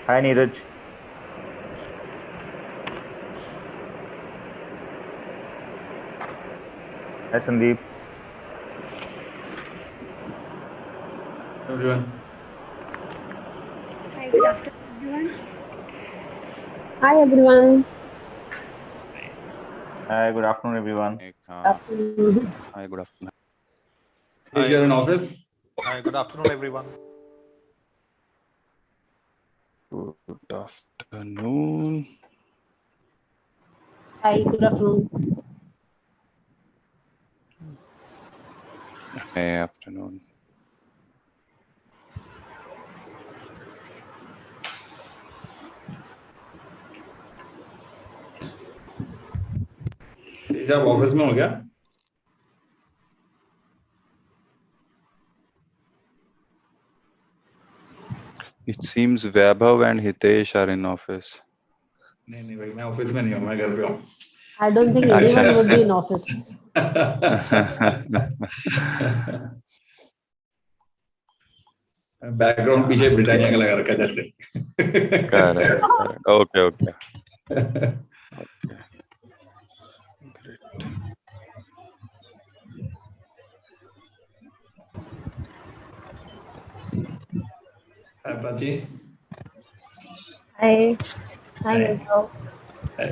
Hi Neeraj. Hi Sandeep. Everyone. Hi, good afternoon, everyone. Hi everyone. Hi, good afternoon everyone. Afternoon. Hi, good afternoon. Is you're in office? Hi, good afternoon, everyone. Good afternoon. Hi, good afternoon. Hey, afternoon. तेज आप office में हो क्या? It seems Vaibhav and Hitesh are in office. नहीं भाई मैं office में नहीं हूँ मैं घर पे हूँ. I don't think अच्छा. anyone would be in office. Background पीछे ब्रिटानिया का लगा रखा है इधर से. Correct. Okay. Okay. Great. Hi Prachi. Hi. Hi, Vaibhav. Hi.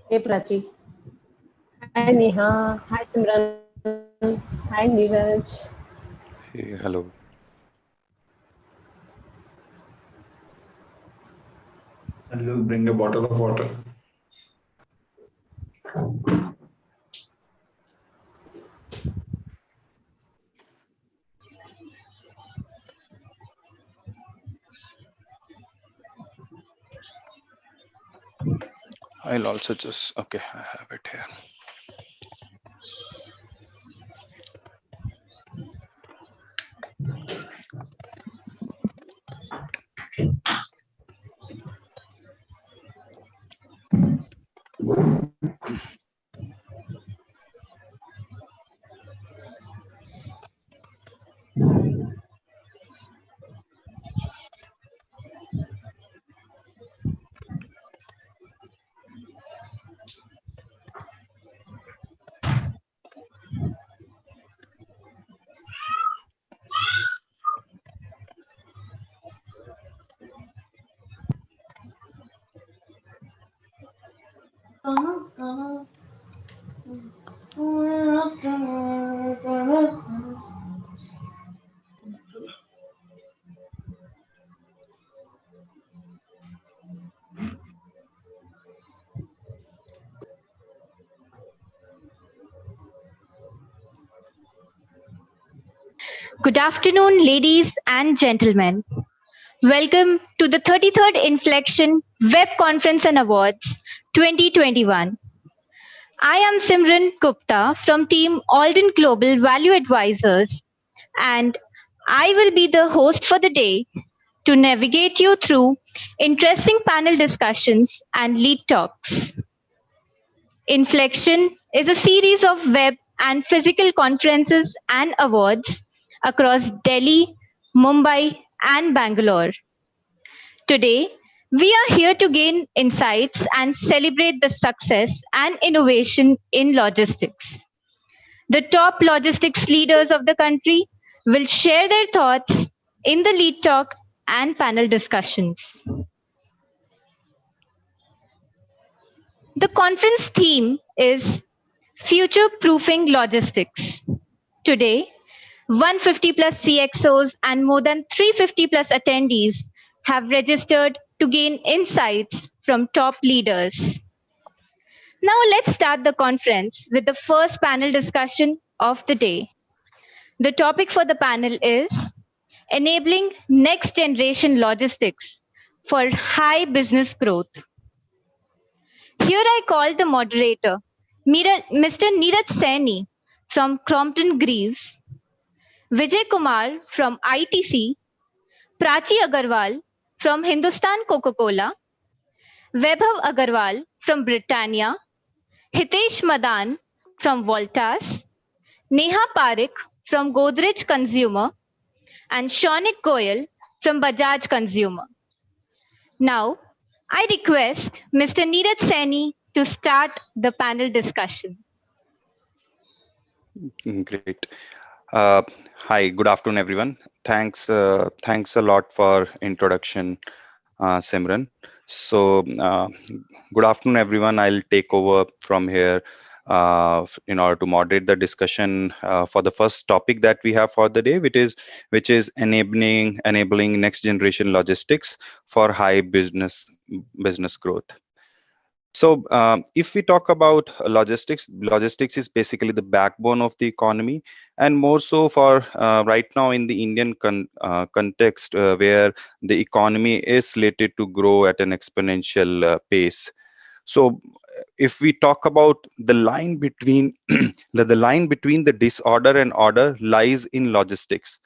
Hey, Prachi. Hi, Neha. Hi, Simran. Hi, Neeraj. Hey, hello. I'll bring a bottle of water. I'll also just, okay, I have it here. Good afternoon, ladies and gentlemen. Welcome to the 33rd Inflection Web Conference and Awards 2021. I am Simran Gupta from Team Alden Global Value Advisors, and I will be the host for the day to navigate you through interesting panel discussions and lead talks. Inflection is a series of web and physical conferences and awards across Delhi, Mumbai, and Bangalore. Today, we are here to gain insights and celebrate the success and innovation in logistics. The top logistics leaders of the country will share their thoughts in the lead talk and panel discussions. The conference theme is Future Proofing Logistics. Today, 150 plus CXOs and more than 350 plus attendees have registered to gain insights from top leaders. Now let's start the conference with the first panel discussion of the day. The topic for the panel is Enabling Next Generation Logistics for High Business Growth. Here I call the moderator, Mr. Neeraj Saini from Crompton Greaves, Vijay Kumar from ITC, Prachi Agarwal from Hindustan Coca-Cola, Vaibhav Agarwal from Britannia, Hitesh Madan from Voltas, Neha Parekh from Godrej Consumer, and Shaunik Goyal from Bajaj Consumer. Now, I request Mr. Neeraj Saini to start the panel discussion. Great. Uh, Hi, good afternoon, everyone. Thanks a lot for introduction, Simran. So, good afternoon, everyone. I'll take over from here in order to moderate the discussion for the first topic that we have for the day, which is enabling next generation logistics for high business growth. So, if we talk about logistics is basically the backbone of the economy, and more so for right now in the Indian context, where the economy is slated to grow at an exponential pace. So, if we talk about the line between the line between the disorder and order lies in logistics.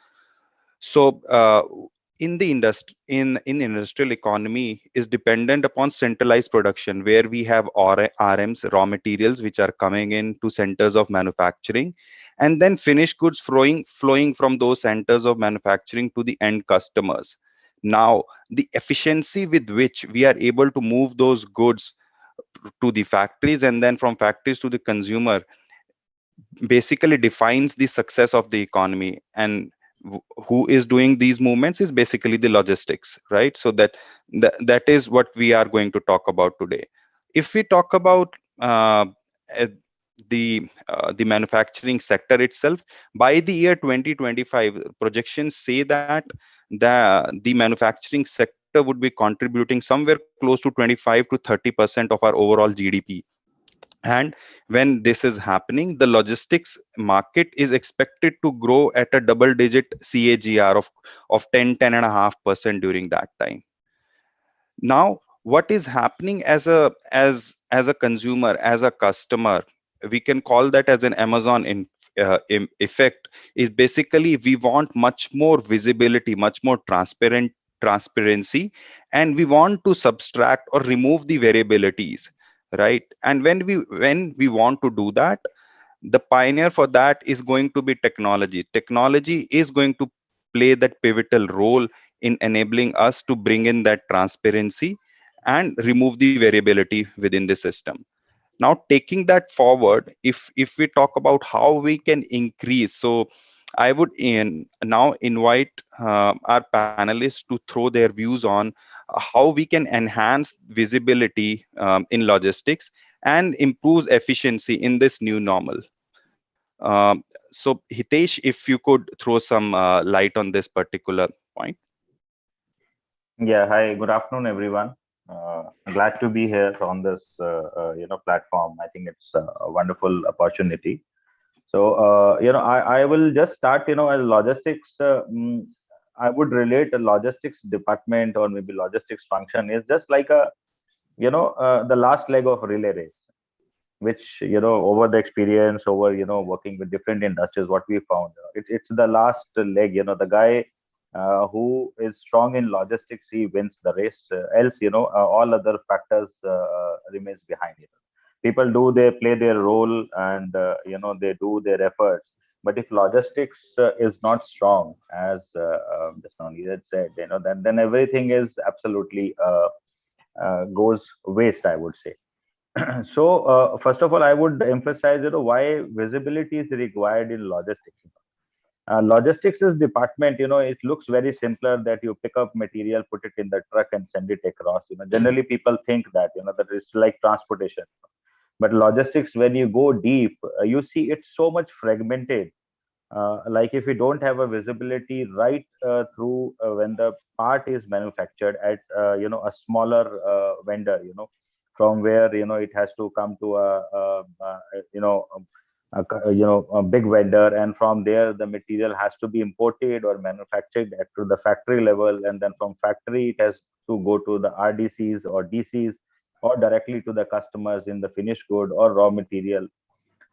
So, in the industry in industrial economy is dependent upon centralized production, where we have RMs, raw materials, which are coming into centers of manufacturing, and then finished goods flowing from those centers of manufacturing to the end customers. Now, the efficiency with which we are able to move those goods to the factories and then from factories to the consumer basically defines the success of the economy. And who is doing these movements is basically the logistics, right? So that is what we are going to talk about today. If we talk about uh, the manufacturing sector itself, by the year 2025, projections say that the manufacturing sector would be contributing somewhere close to 25 to 30% of our overall GDP. And when this is happening, the logistics market is expected to grow at a double digit CAGR of 10.5% during that time. Now, what is happening as a consumer, as a customer, we can call that as an Amazon effect, is basically we want much more visibility, much more transparency, and we want to subtract or remove the variabilities, right? And when we want to do that, the pioneer for that is going to be technology is going to play that pivotal role in enabling us to bring in that transparency and remove the variability within the system. Now, taking that forward, if we talk about how we can increase, so I would now invite our panelists to throw their views on how we can enhance visibility in logistics and improve efficiency in this new normal. So, Hitesh, if you could throw some light on this particular point. Yeah, hi, good afternoon, everyone. Glad to be here on this, platform. I think it's a wonderful opportunity. So, I will just start, as logistics. I would relate a logistics department or maybe logistics function is just like the last leg of relay race, which over the experience over working with different industries, what we found, it's the last leg. The guy who is strong in logistics, he wins the race. Else, all other factors remains behind. People do they play their role, and they do their efforts, but if logistics is not strong, as just now Neeraj said, then everything is absolutely goes waste, I would say. So, first of all, I would emphasize, why visibility is required in logistics. Logistics is department, it looks very simpler that you pick up material, put it in the truck, and send it across. Generally people think that, that it's like transportation. But logistics, when you go deep, you see it's so much fragmented. Like if you don't have a visibility right through when the part is manufactured at a smaller vendor, from where it has to come to you know a big vendor, and from there the material has to be imported or manufactured at to the factory level, and then from factory it has to go to the RDCs or DCs, or directly to the customers in the finished good or raw material.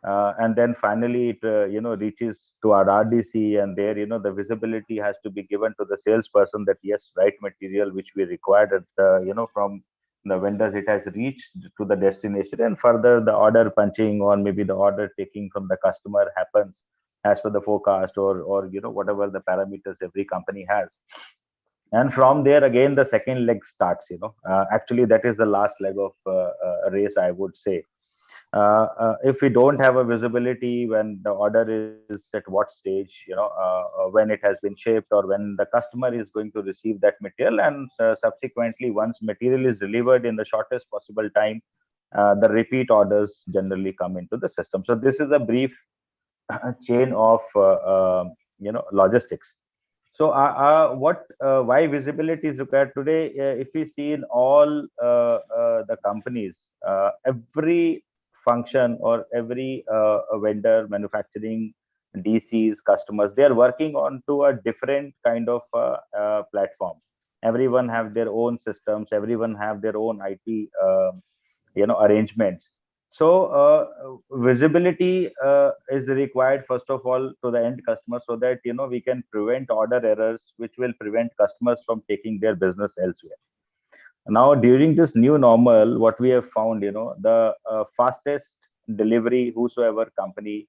And then finally it reaches to our RDC, and there the visibility has to be given to the salesperson that yes, right material which we required at from the vendors, it has reached to the destination, and further the order punching or maybe the order taking from the customer happens as per the forecast, or whatever the parameters every company has. And from there again the second leg starts. Actually that is the last leg of race, I would say. If we don't have a visibility when the order is at what stage, when it has been shipped or when the customer is going to receive that material, and subsequently once material is delivered in the shortest possible time, the repeat orders generally come into the system. So this is a brief chain of logistics. So what why visibility is required today? If we see in all the companies, every function or every vendor, manufacturing, DCs, customers, they are working on to a different kind of platform. Everyone have their own systems. Everyone have their own IT arrangements. So visibility is required first of all to the end customer, so that we can prevent order errors which will prevent customers from taking their business elsewhere. Now during this new normal, what we have found, the fastest delivery whosoever company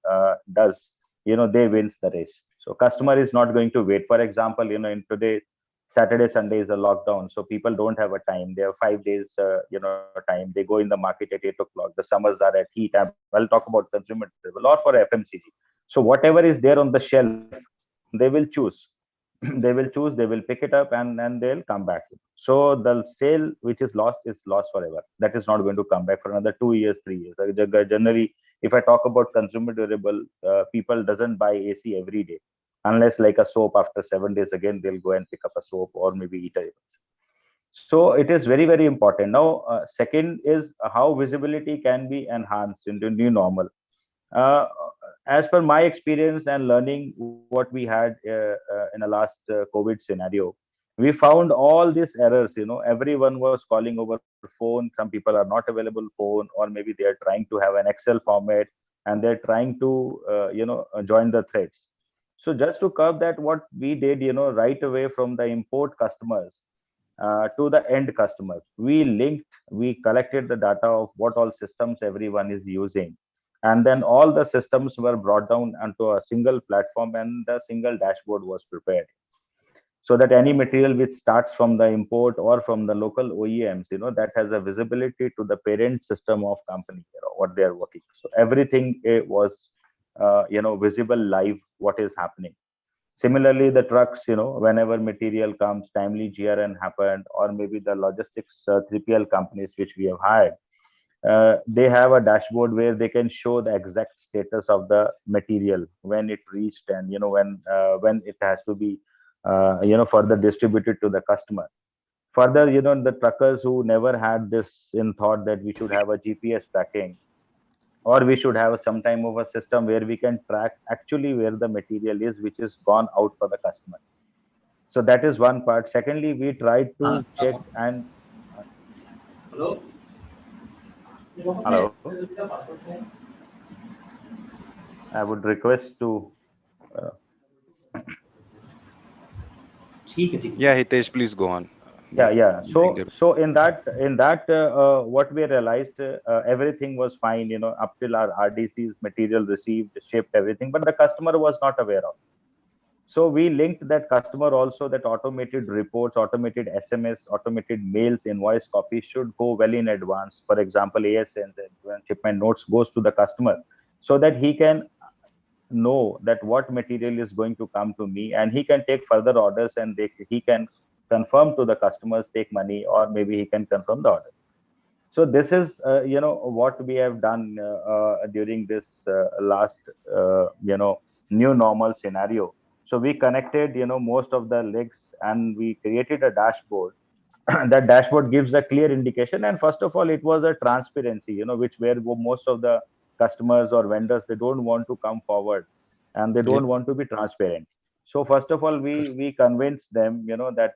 does, they wins the race. So customer is not going to wait. For example, in today Saturday Sunday is a lockdown, so people don't have a time. They have 5 days time. They go in the market at 8 o'clock. The summers are at heat. I'll talk about consumer durable or for FMCG. So whatever is there on the shelf, they will choose. They will choose, they will pick it up, and they'll come back. So the sale which is lost forever. That is not going to come back for another 2 years, 3 years. Generally, if I talk about consumer durable, people doesn't buy AC every day, unless like a soap. After 7 days again they'll go and pick up a soap or maybe eat a. So it is very very important. Now second is how visibility can be enhanced into new normal. uh, as per my experience and learning, what we had in the last COVID scenario, we found all these errors. Everyone was calling over phone. Some people are not available phone, or maybe they are trying to have an Excel format, and they're trying to join the threads. So just to curb that, what we did, right away from the import customers to the end customers, we collected the data of what all systems everyone is using, and then all the systems were brought down onto a single platform, and the single dashboard was prepared, so that any material which starts from the import or from the local OEMs, that has a visibility to the parent system of company, what they are working. So everything was visible live, what is happening. Similarly, the trucks, whenever material comes, timely GRN happened, or maybe the logistics 3PL companies which we have hired, they have a dashboard where they can show the exact status of the material when it reached, and when it has to be further distributed to the customer. Further, the truckers who never had this in thought that we should have a GPS tracking, or we should have some time of a system where we can track actually where the material is which is gone out for the customer. So that is one part. Secondly, we tried to check and hello, I would request to uh, Yeah, Hitesh, please go on. yeah. Bring So the- in that what we realized, everything was fine, up till our RDC's material received, shipped, everything, but the customer was not aware of. So we linked that customer also, that automated reports, automated SMS, automated mails, invoice copy should go well in advance. For example, ASNs, when shipment notes goes to the customer, so that he can know that what material is going to come to me, and he can take further orders, and he can confirm to the customers, take money, or maybe he can confirm the order. So this is what we have done during this last new normal scenario. So we connected most of the links, and we created a dashboard. That dashboard gives a clear indication, and first of all it was a transparency, which where most of the customers or vendors, they don't want to come forward, and they Yeah. don't want to be transparent. So first of all, we convinced them, that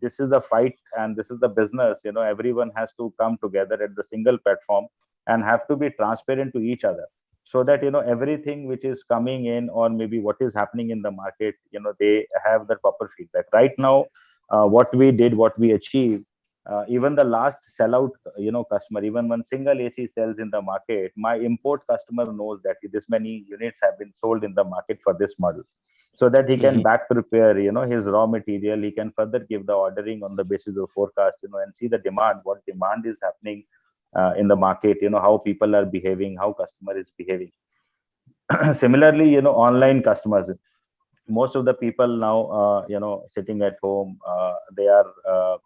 this is the fight, and this is the business. Everyone has to come together at the single platform, and have to be transparent to each other, so that everything which is coming in, or maybe what is happening in the market, they have the proper feedback. Right now, what we did, what we achieved, even the last sellout, customer, even when single AC sells in the market, my import customer knows that this many units have been sold in the market for this model. so that he can Mhm. back prepare, his raw material. He can further give the ordering on the basis of forecast, and see the demand, what demand is happening in the market, how people are behaving, how customer is behaving. Similarly, online customers, most of the people now, sitting at home, they are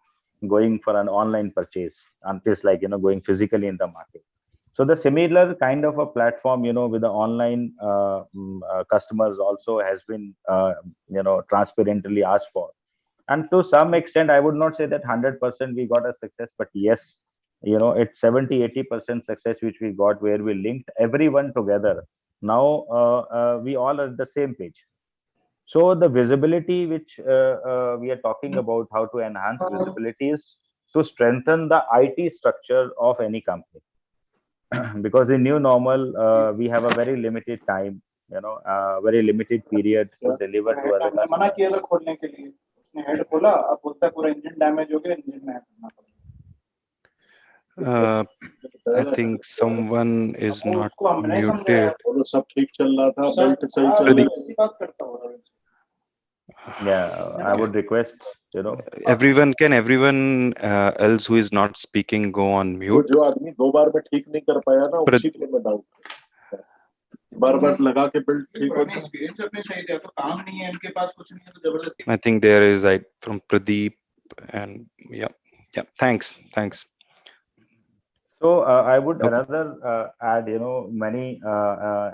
going for an online purchase, until like, going physically in the market. So the similar kind of a platform, with the online customers also has been, transparently asked for. And to some extent, I would not say that 100% we got a success, but yes, it's 70-80% success which we got, where we linked everyone together. Now we all are at the same page. So the visibility which we are talking about, how to enhance visibility, is to strengthen the IT structure of any company. Because in new normal, we have a very limited time, very limited period to deliver to other हमने मना customers. किया था खोलने के लिए, उसने head खोला, अब बोलता है पूरा इंजन डैमेज हो गया, इंजन में करना Uh, पड़ा। I think someone is अब not उसको हमने समझाया, muted. बोलो सब ठीक चल रहा था, बेल्ट सही चल Pradeep, रहा, ऐसी बात करता हो रहा है। Yeah, I would request, can everyone else who is not speaking go on वो mute? जो आदमी 2 बार में ठीक नहीं कर पाया ना, Pra- उसी पे मैं डाउट, बार-बार लगा के बेल्ट ठीक होता है। एक्सपीरियंस अपने सही दिया, तो काम नहीं है इनके पास, कुछ नहीं है, तो जबरदस्ती। I think there is from Pradeep, and yeah. Thanks. So I would Okay. rather add, many,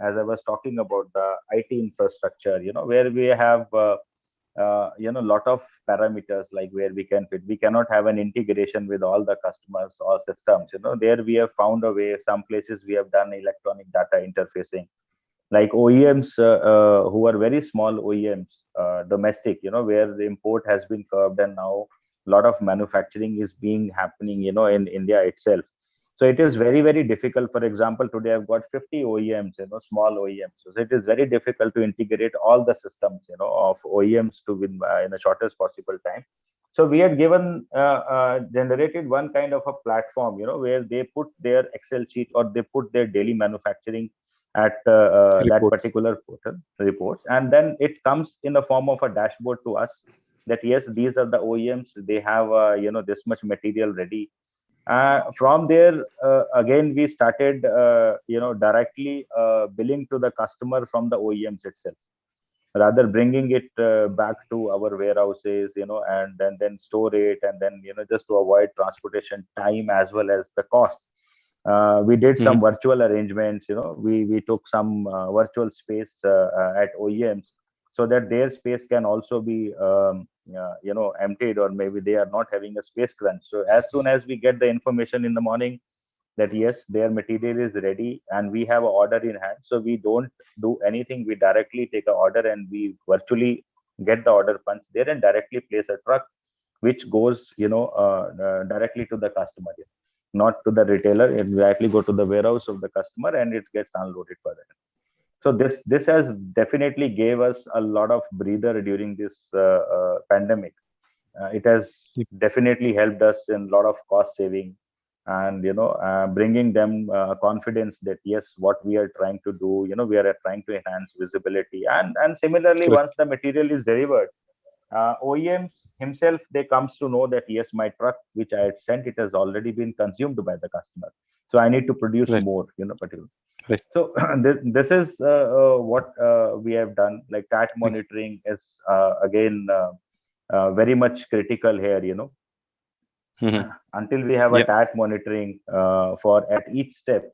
as I was talking about the IT infrastructure, where we have, lot of parameters, like where we can fit. We cannot have an integration with all the customers or systems. There we have found a way. Some places we have done electronic data interfacing, like OEMs, who are very small OEMs, domestic, where the import has been curbed, and now a lot of manufacturing is being happening, in India itself. So it is very, very difficult. For example, today I've got 50 OEMs, small OEMs. So it is very difficult to integrate all the systems, of OEMs to win in the shortest possible time. So we had generated one kind of a platform, where they put their Excel sheet, or they put their daily manufacturing at that Reports. particular portal reports, and then it comes in the form of a dashboard to us, that yes, these are the OEMs, they have this much material ready. From there, again, we started directly billing to the customer from the OEMs itself, rather bringing it back to our warehouses, and then store it, and then, just to avoid transportation time as well as the cost. We did Mhm. some virtual arrangements. We took some virtual space at OEMs, so that their space can also be emptied, or maybe they are not having a space crunch. So as soon as we get the information in the morning that yes, their material is ready and we have an order in hand, so we don't do anything. We directly take an order, and we virtually get the order punch there, and directly place a truck which goes, directly to the customer, not to the retailer. It directly go to the warehouse of the customer, and it gets unloaded for them. So this has definitely gave us a lot of breather during this pandemic. It has Yep. definitely helped us in a lot of cost saving, and bringing them confidence that yes, what we are trying to do, we are trying to enhance visibility. And similarly, Correct. once the material is delivered, OEMs himself, they comes to know that yes, my truck which I had sent, it has already been consumed by the customer, so I need to produce Right. more, particular. Right. So this is what we have done. Like cat monitoring is again very much critical here. Mhm. Until we have a Yep. tat monitoring for at each step,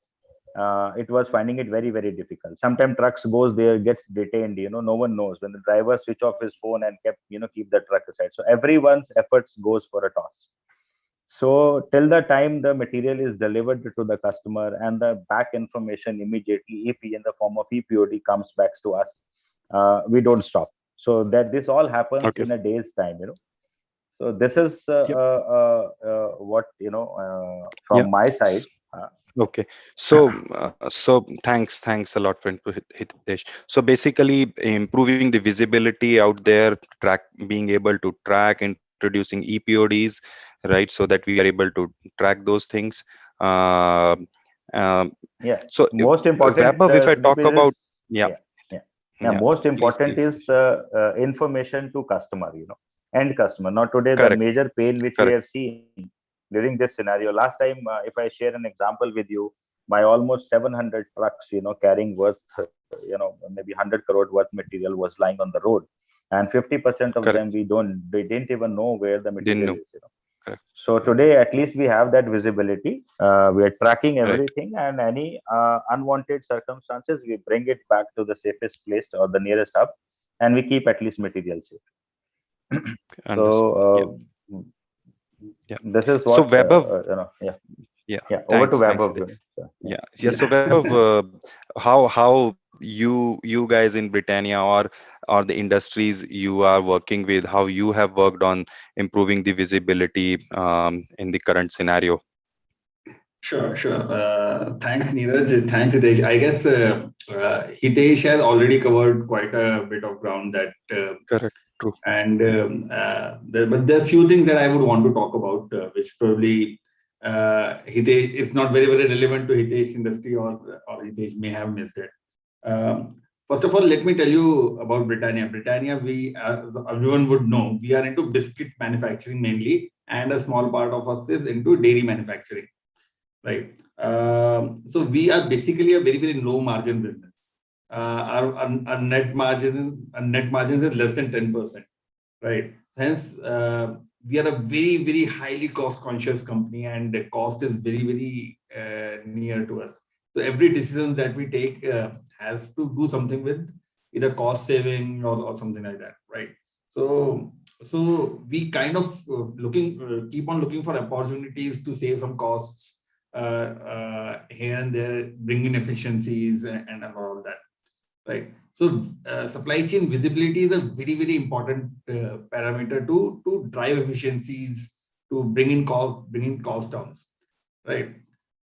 it was finding it very, very difficult. Sometimes trucks goes there, gets detained, no one knows, when the driver switch off his phone and kept, keep the truck aside, so everyone's efforts goes for a toss. So till the time the material is delivered to the customer, and the back information immediately, EP in the form of EPOD, comes back to us, we don't stop. So that this all happens Okay. in a day's time. So this is Yep. what, Yeah. from my side. Uh, Okay. So thanks a lot, friend Hitesh. So basically, improving the visibility out there, being able to track, introducing EPODs, right, so that we are able to track those things. Uh, um, yeah, so, most important, Vaibhav, if I Sandeep, talk about, yeah, yeah, yeah. Yeah, most important please. is information to customer, end customer. Now today, the Correct. major pain which we Correct. have seen during this scenario. Last time, if I share an example with you, my almost 700 trucks, carrying worth, maybe 100 crore worth material was lying on the road, and 50% of Correct. them they didn't even know where the Didn't material know. is. Correct. So today, at least we have that visibility. We are tracking Right. everything, and any unwanted circumstances, we bring it back to the safest place or the nearest hub, and we keep at least material safe. Understood. Yeah. So Yeah. this is So what Vaibhav, yeah, yeah, yeah. Over to thanks. Thanks. Vaibhav. So, yeah. Yeah. So Vaibhav, how you guys in Britannia or the industries you are working with, how you have worked on improving the visibility in the current scenario? Sure, sure. Thanks, Neeraj. Thanks, Hitesh. I guess Hitesh has already covered quite a bit of ground Correct. True. and but there are few things that I would want to talk about, which probably Hitesh, it's not very, very relevant to Hitesh industry or Hitesh may have missed it. First of all, let me tell you about Britannia. Britannia, everyone would know, we are into biscuit manufacturing mainly, and a small part of us is into dairy manufacturing. Right. So we are basically a very, very low margin business. Our net margin is less than 10%. Right. Hence, we are a very, very highly cost conscious company, and the cost is very, very near to us. So every decision that we take has to do something with either cost saving or something like that. Right. So we kind of keep on looking for opportunities to save some costs here and there, bring in efficiencies and all that, right? So supply chain visibility is a very, very important parameter to drive efficiencies, to bring in cost downs, right?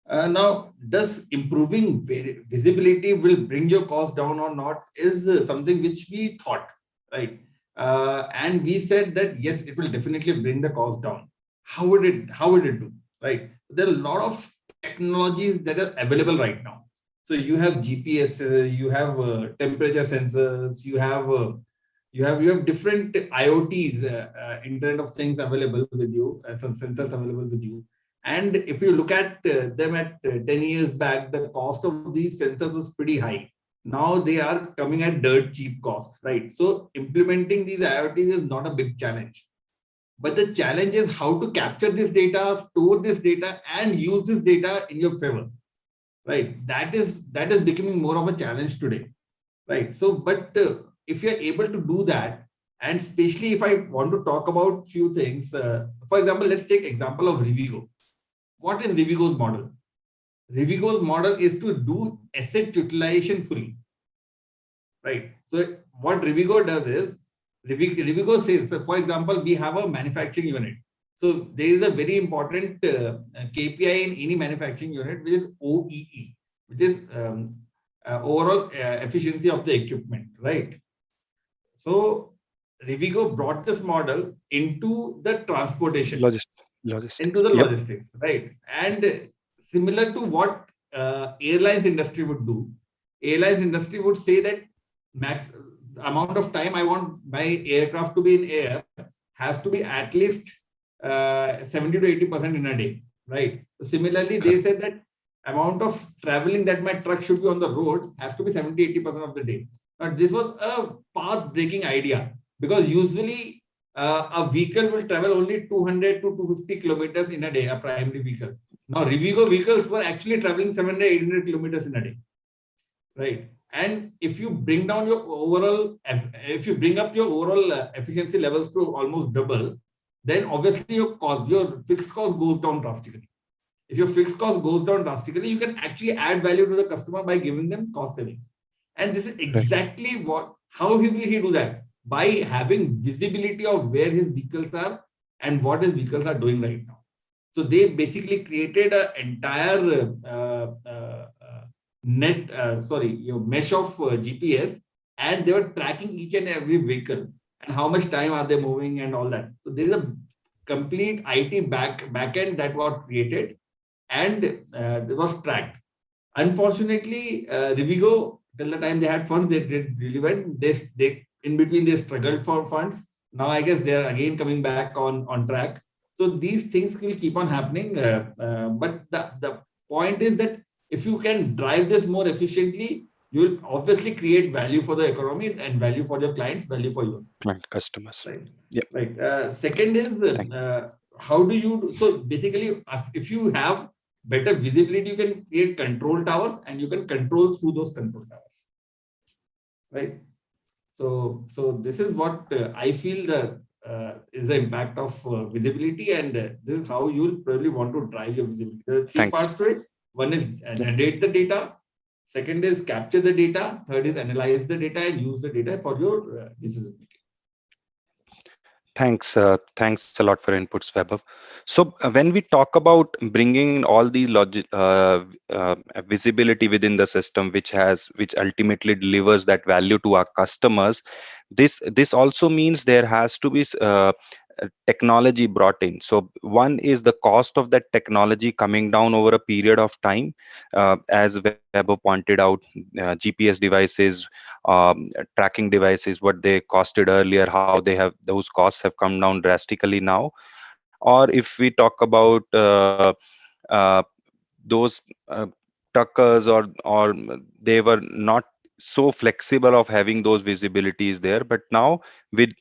Now, does improving visibility will bring your cost down or not is something which we thought, right? And we said that yes, it will definitely bring the cost down. How would it do, right? There are a lot of technologies that are available right now. So you have GPS, you have temperature sensors, you have different IoTs, Internet of Things available with you, some sensors available with you. And if you look at them at 10 years back, the cost of these sensors was pretty high. Now they are coming at dirt cheap cost, right? So implementing these IoTs is not a big challenge. But the challenge is how to capture this data, store this data, and use this data in your favor, right? That is becoming more of a challenge today, right? So, but if you're able to do that, and especially if I want to talk about few things, for example, let's take example of Rivigo. What is Rivigo's model? Rivigo's model is to do asset utilization fully, right? So what Rivigo does is, Rivigo says, so for example, we have a manufacturing unit. So there is a very important KPI in any manufacturing unit, which is OEE, which is overall efficiency of the equipment, right? So Rivigo brought this model into the transportation, Logistics. into the Yep. logistics, right? And similar to what airlines industry would do, airlines industry would say that max amount of time I want my aircraft to be in air has to be at least 70 to 80% in a day, right? So similarly, they said that amount of traveling that my truck should be on the road has to be 70-80% of the day. Now, this was a path-breaking idea, because usually a vehicle will travel only 200 to 250 kilometers in a day, a primary vehicle. Now, Rivigo vehicles were actually traveling 700-800 kilometers in a day, right? And if you bring down your overall, if you bring up your overall efficiency levels to almost double, then obviously your fixed cost goes down drastically. If your fixed cost goes down drastically, you can actually add value to the customer by giving them cost savings. And this is exactly how will he do that? By having visibility of where his vehicles are and what his vehicles are doing right now. So they basically created an entire mesh of GPS, and they were tracking each and every vehicle and how much time are they moving and all that. So there is a complete IT backend that was created, and it was tracked. Unfortunately, Rivigo Till the time they had funds, they did really well. They in between they struggled for funds. Now I guess they are again coming back on track. So these things will keep on happening. But the point is that if you can drive this more efficiently, you will obviously create value for the economy and value for your clients, value for yours. Client customers. Right. Yeah. Right. Second is how do you so basically if you have better visibility, you can create control towers and you can control through those control towers. Right. So this is what I feel the is the impact of visibility, and this is how you'll probably want to drive your visibility. There are three Thanks. parts to it. One is generate the data. Second is capture the data. Third is analyze the data and use the data for your decision making. Thanks a lot for inputs, Vaibhav. So when we talk about bringing in all these visibility within the system, which ultimately delivers that value to our customers, this also means there has to be technology brought in. So one is the cost of that technology coming down over a period of time, as Vaibhav pointed out, GPS devices, tracking devices, what they costed earlier, how they have those costs have come down drastically now. Or if we talk about uh, those truckers, or they were not so flexible of having those visibilities there, but now with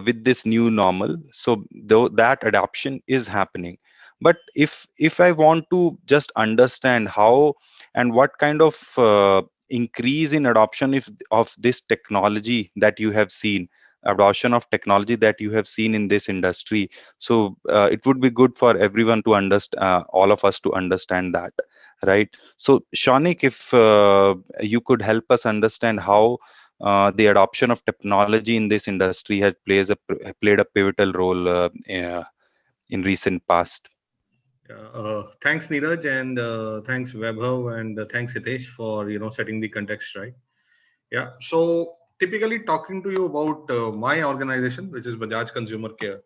with this new normal, so though that adoption is happening. But if I want to just understand how and what kind of increase in adoption if of this technology that you have seen, adoption of technology that you have seen in this industry, so it would be good for everyone to understand, all of us to understand that, right? So Shaunik, if you could help us understand how the adoption of technology in this industry has played a pivotal role in recent past. Thanks, Neeraj, and thanks, Vaibhav, and thanks, Hitesh, for setting the context right. Yeah. So typically, talking to you about my organization, which is Bajaj Consumer Care.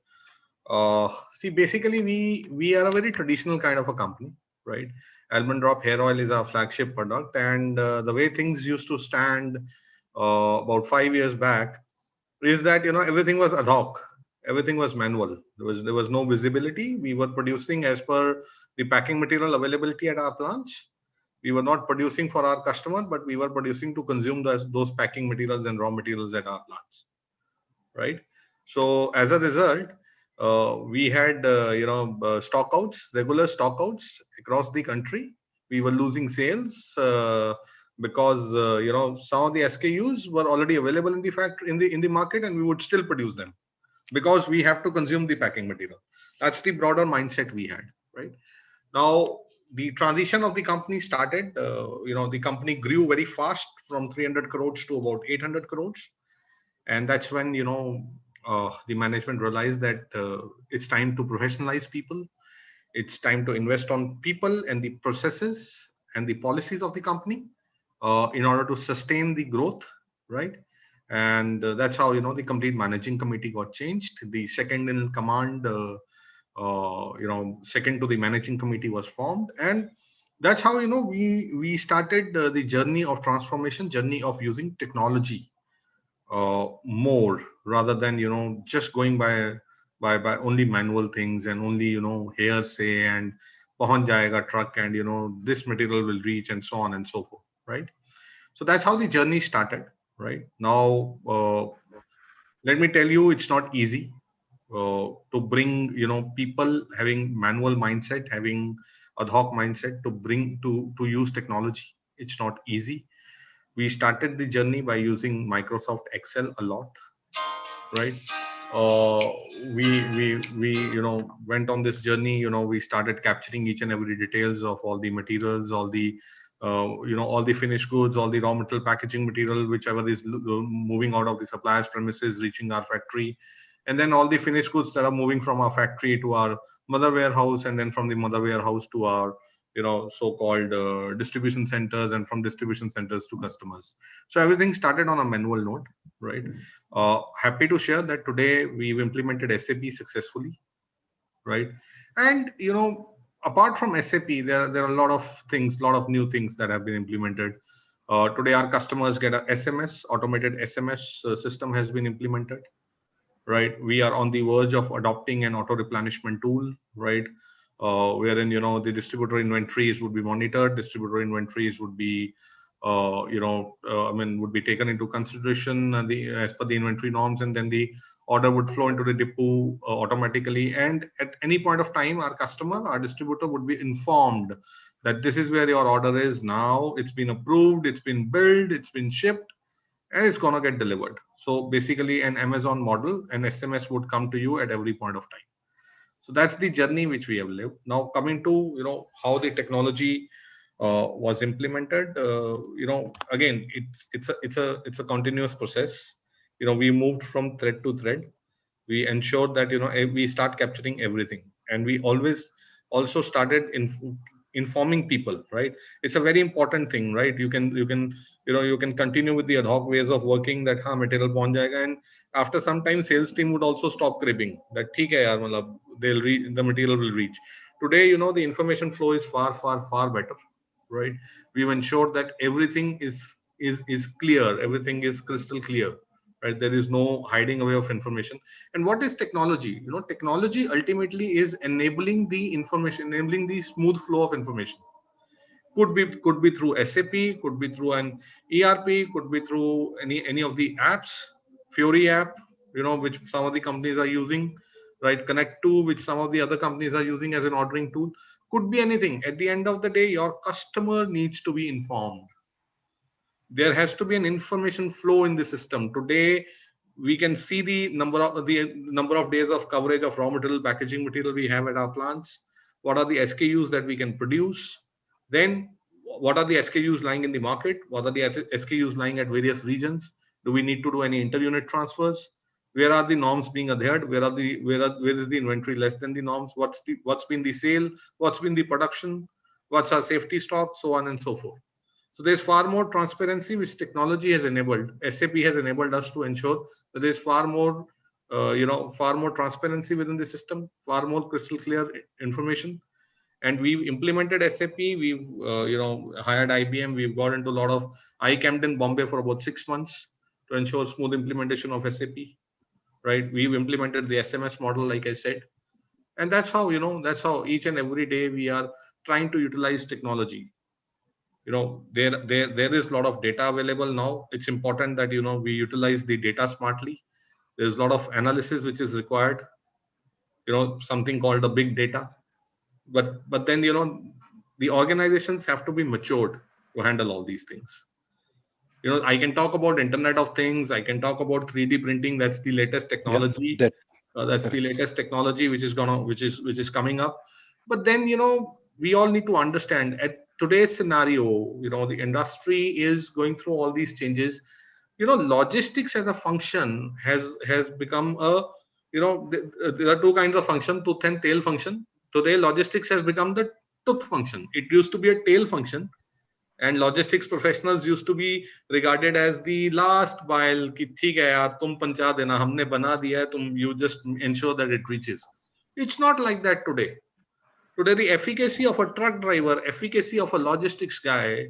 See, basically, we are a very traditional kind of a company, right? Almond Drop Hair Oil is our flagship product, and the way things used to stand about 5 years back is that everything was ad hoc, everything was manual. There was no visibility. We were producing as per the packing material availability at our plants. We were not producing for our customer, but we were producing to consume those packing materials and raw materials at our plants, right? So as a result, we had stockouts, regular stockouts across the country. We were losing sales because some of the SKUs were already available in the factory, in the market, and we would still produce them because we have to consume the packing material. That's the broader mindset we had, right? Now the transition of the company started. The company grew very fast from 300 crores to about 800 crores, and that's when the management realized that it's time to professionalize people. It's time to invest on people and the processes and the policies of the company in order to sustain the growth, right? And that's how the complete managing committee got changed. The second in command, second to the managing committee was formed, and that's how we started the journey of transformation, journey of using technology more rather than just going by only manual things and only hearsay and pahunch jayega truck and this material will reach and so on and so forth, right? So that's how the journey started. Right now, let me tell you, it's not easy to bring people having manual mindset, having ad hoc mindset, to bring to use technology. It's not easy. We started the journey by using Microsoft Excel a lot, right? uh, we went on this journey. We started capturing each and every details of all the materials, all the all the finished goods, all the raw material, packaging material, whichever is moving out of the supplier's premises, reaching our factory, and then all the finished goods that are moving from our factory to our mother warehouse, and then from the mother warehouse to our so-called distribution centers, and from distribution centers to customers. So everything started on a manual note, right? Happy to share that today we've implemented SAP successfully, right? And apart from SAP, there are a lot of things, lot of new things that have been implemented. Today, our customers get a SMS, automated SMS system has been implemented, right? We are on the verge of adopting an auto replenishment tool, right? Wherein, the distributor inventories would be monitored, distributor inventories would be, would be taken into consideration as per the inventory norms, and then the order would flow into the depot automatically. And at any point of time, our customer, our distributor would be informed that this is where your order is now. It's been approved, it's been billed, it's been shipped, and it's gonna get delivered. So basically, an Amazon model, an SMS would come to you at every point of time. So that's the journey which we have lived. Now coming to how the technology was implemented. Again, it's a continuous process. We moved from thread to thread. We ensured that we start capturing everything, and we always also started informing people, right? It's a very important thing, right? You can continue with the ad hoc ways of working, that material पहुंच जाएगा, and after some time sales team would also stop cribbing that ठीक है यार, मतलब the material will reach. Today, the information flow is far, far, far better, right? We've ensured that everything is clear, everything is crystal clear, right? There is no hiding away of information. And what is technology? Technology ultimately is enabling the information, enabling the smooth flow of information. Could be through SAP, could be through an ERP, could be through any of the apps. Fury app, which some of the companies are using, right? Connect to, which some of the other companies are using as an ordering tool. Could be anything. At the end of the day, your customer needs to be informed. There has to be an information flow in the system. Today, we can see the number of days of coverage of raw material, packaging material we have at our plants. What are the SKUs that we can produce? Then, what are the SKUs lying in the market? What are the SKUs lying at various regions? Do we need to do any inter-unit transfers? Where are the norms being adhered? Where is the inventory less than the norms? What's been the sale? What's been the production? What's our safety stock? So on and so forth. So there's far more transparency which technology has enabled. SAP has enabled us to ensure that there's far more transparency within the system, far more crystal clear information. And we've implemented SAP. We've hired IBM. We've got into a lot of. I camped in Bombay for about 6 months to ensure smooth implementation of SAP. Right? We've implemented the SMS model, like I said, and that's how each and every day we are trying to utilize technology. There is a lot of data available now. It's important that we utilize the data smartly. There's a lot of analysis which is required, something called the big data. But then the organizations have to be matured to handle all these things. I can talk about Internet of Things, I can talk about 3D printing. That's the latest technology. That's the latest technology which is coming up. But then we all need to understand, at today's scenario, the industry is going through all these changes. Logistics as a function has become there are two kinds of function: tooth and tail function. Today, logistics has become the tooth function. It used to be a tail function, and logistics professionals used to be regarded as the last mile. कि ठीक है यार, तुम पहुंचा देना, हमने बना दिया है, you just ensure that it reaches. It's not like that today. Today, the efficacy of a truck driver, efficacy of a logistics guy,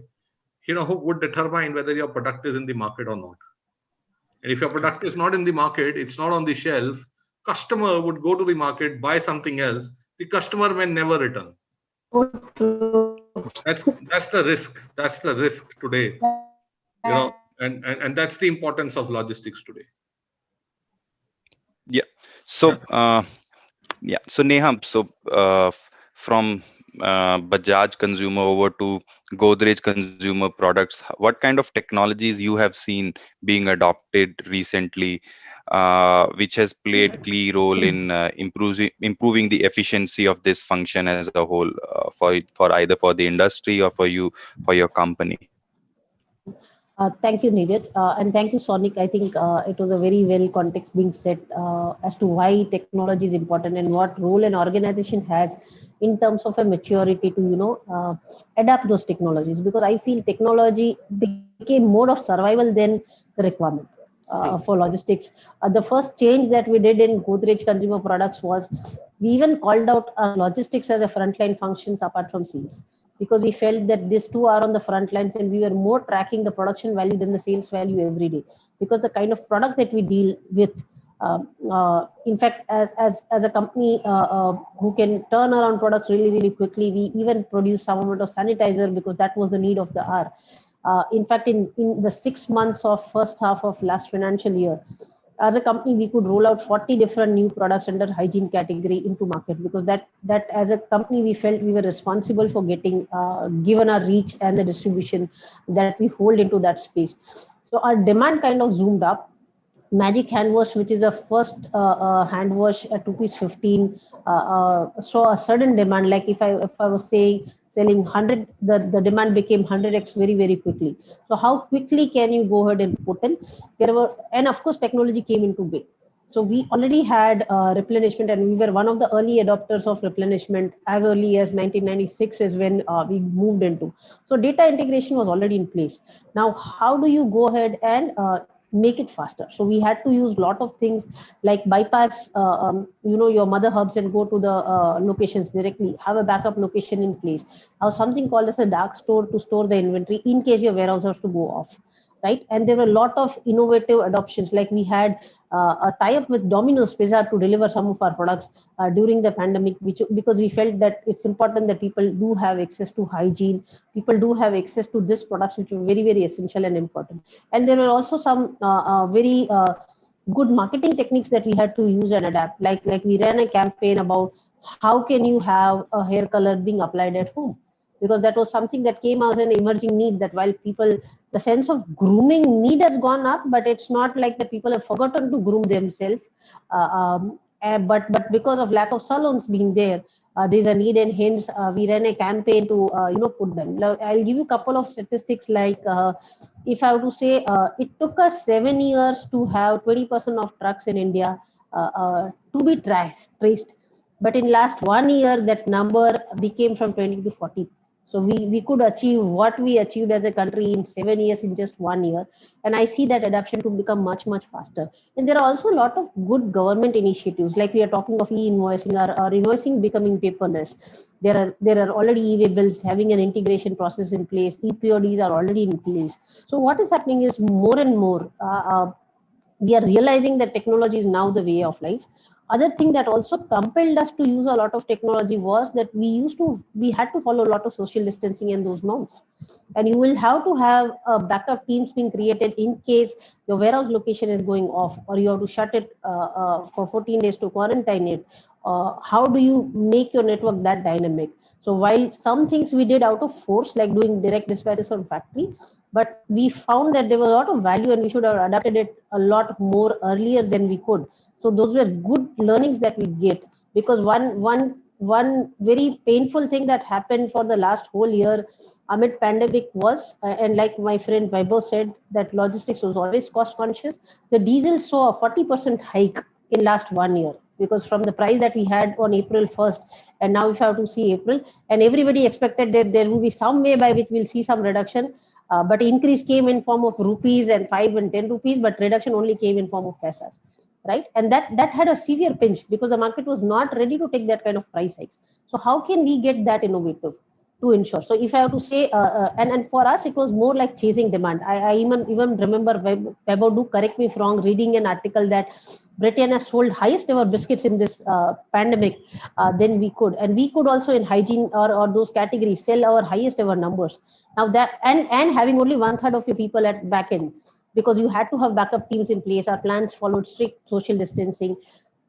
who would determine whether your product is in the market or not. And if your product is not in the market, it's not on the shelf, customer would go to the market, buy something else. The customer may never return. That's the risk. That's the risk today. And that's the importance of logistics today. Yeah. So so Neha, from Bajaj consumer over to Godrej consumer products, what kind of technologies you have seen being adopted recently, which has played key role in improving the efficiency of this function as a whole, for either for the industry or for your company? Thank you, Neeraj. And thank you, Sonic. I think it was a very well context being set as to why technology is important and what role an organization has in terms of a maturity to, adapt those technologies. Because I feel technology became more of survival than the requirement for logistics. The first change that we did in Godrej consumer products was we even called out our logistics as a frontline functions apart from sales. because we felt that these two are on the front lines and we were more tracking the production value than the sales value every day, because the kind of product that we deal with, in fact, as a company who can turn around products really, really quickly, we even produce some amount of sanitizer because that was the need of the hour. In fact, in the 6 months of first half of last financial year, as a company, we could roll out 40 different new products under hygiene category into market, because that as a company, we felt we were responsible for getting given our reach and the distribution that we hold into that space. So our demand kind of zoomed up. Magic hand wash, which is a first hand wash at rupees 15, saw a sudden demand. Like if I was saying selling 100, the demand became 100x very, very quickly. So how quickly can you go ahead and put in? There were, and of course, technology came into play. So we already had replenishment, and we were one of the early adopters of replenishment. As early as 1996 is when we moved into. So data integration was already in place. Now, how do you go ahead and make it faster? So we had to use a lot of things like bypass, your mother hubs and go to the locations directly. Have a backup location in place. Have something called as a dark store to store the inventory in case your warehouse has to go off. Right, and there were a lot of innovative adoptions. Like we had a tie-up with Domino's Pizza to deliver some of our products during the pandemic, which because we felt that it's important that people do have access to hygiene, people do have access to this products, which are very, very essential and important. And there were also some very good marketing techniques that we had to use and adapt. Like we ran a campaign about how can you have a hair color being applied at home, because that was something that came as an emerging need, that while people, the sense of grooming need has gone up, but it's not like that people have forgotten to groom themselves. But because of lack of salons being there, there's a need, and hence we ran a campaign to put them. Now, I'll give you a couple of statistics. Like if I have to say, it took us 7 years to have 20% of trucks in India to be traced. But in last 1 year, that number became from 20 to 40. So we could achieve what we achieved as a country in 7 years in just 1 year. And I see that adoption to become much, much faster. And there are also a lot of good government initiatives, like we are talking of e-invoicing, or invoicing becoming paperless. There are already e-way bills having an integration process in place. EPODs are already in place. So what is happening is more and more, we are realizing that technology is now the way of life. Other thing that also compelled us to use a lot of technology was that we had to follow a lot of social distancing and those norms. And you will have to have backup teams being created in case your warehouse location is going off, or you have to shut it for 14 days to quarantine it. How do you make your network that dynamic? So while some things we did out of force, like doing direct dispatches from factory, but we found that there was a lot of value and we should have adapted it a lot more earlier than we could. So those were good learnings that we get, because one very painful thing that happened for the last whole year amid pandemic was, and like my friend Vaibhav said, that logistics was always cost conscious. The diesel saw a 40% hike in last 1 year, because from the price that we had on April 1st, and now if I have to see April, and everybody expected that there will be some way by which we'll see some reduction, but increase came in form of rupees and 5 and 10 rupees, but reduction only came in form of paisas. Right, and that had a severe pinch because the market was not ready to take that kind of price hikes. So how can we get that innovative to ensure? So if I have to say, and for us it was more like chasing demand. I even remember, Vaibhav, do correct me if wrong, reading an article that Britannia sold highest ever biscuits in this pandemic. Then we could, and we could also in hygiene or those categories sell our highest ever numbers. Now that, and having only 1/3 of your people at back end, because you had to have backup teams in place. Our plans followed strict social distancing.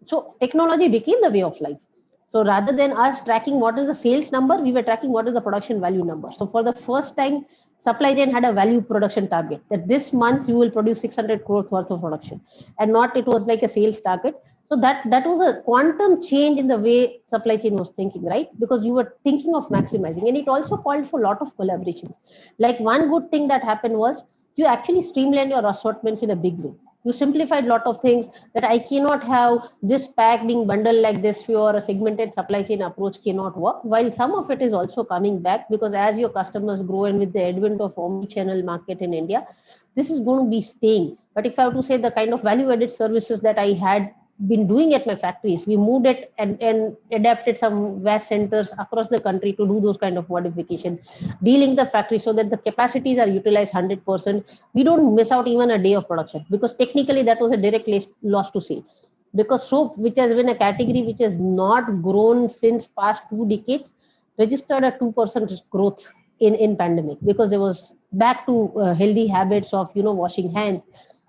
So technology became the way of life. So rather than us tracking what is the sales number, we were tracking what is the production value number. So for the first time, supply chain had a value production target, that this month you will produce 600 crores worth of production, and not it was like a sales target. So that was a quantum change in the way supply chain was thinking, right? Because you were thinking of maximizing, and it also called for a lot of collaborations. Like one good thing that happened was you actually streamlined your assortments in a big way. You simplified a lot of things, that I cannot have this pack being bundled like this for a segmented supply chain approach cannot work. While some of it is also coming back, because as your customers grow and with the advent of omni-channel market in India, this is going to be staying. But if I have to say the kind of value added services that I had been doing at my factories, we moved it and adapted some waste centers across the country to do those kind of modification, dealing the factory so that the capacities are utilized 100%. We don't miss out even a day of production, because technically that was a direct loss to sale. Because soap, which has been a category which has not grown since past 2 decades, registered a 2% growth in pandemic, because there was back to healthy habits of washing hands.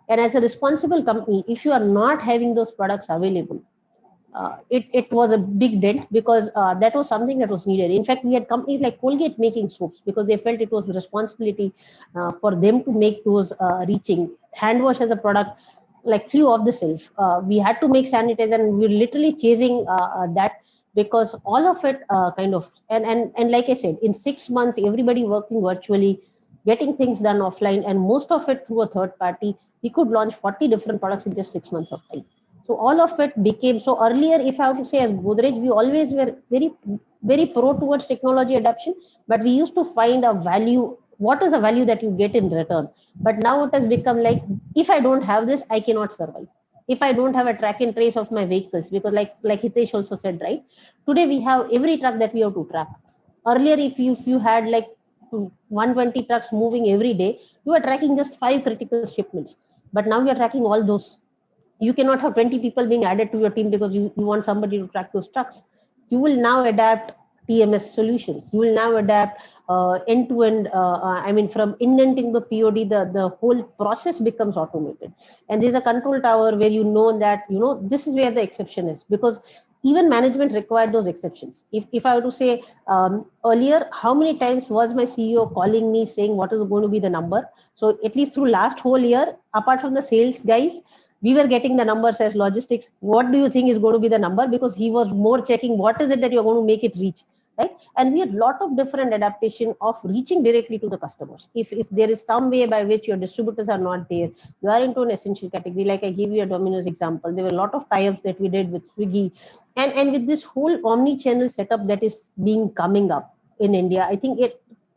And as a responsible company, if you are not having those products available, it was a big dent, because that was something that was needed. In fact, we had companies like Colgate making soaps because they felt it was a responsibility for them to make those reaching. Hand wash as a product like flew off the shelf. We had to make sanitizer, and we were literally chasing that, because all of it kind of, and like I said, in 6 months, everybody working virtually, getting things done offline, and most of it through a third party, we could launch 40 different products in just 6 months of time. So all of it became, so earlier, if I have to say, as Godrej, we always were very, very pro towards technology adoption, but we used to find a value. What is the value that you get in return? But now it has become like, if I don't have this, I cannot survive. If I don't have a track and trace of my vehicles, because like Hitesh also said, right? Today we have every truck that we have to track. Earlier, if you had like 120 trucks moving every day, you are tracking just 5 critical shipments. But now you are tracking all those. You cannot have 20 people being added to your team because you want somebody to track those trucks. You will now adapt TMS solutions. You will now adapt end to end. I mean, from indenting the POD, the whole process becomes automated. And there's a control tower where you know that, this is where the exception is, because even management required those exceptions. If I were to say, earlier, how many times was my CEO calling me saying what is going to be the number? So at least through last whole year, apart from the sales guys, we were getting the numbers as logistics. What do you think is going to be the number? Because he was more checking what is it that you're going to make it reach, right? And we had a lot of different adaptation of reaching directly to the customers. If there is some way by which your distributors are not there, you are into an essential category. Like I gave you a Domino's example, there were a lot of tie-ups that we did with Swiggy, and with this whole omni-channel setup that is being coming up in India, I think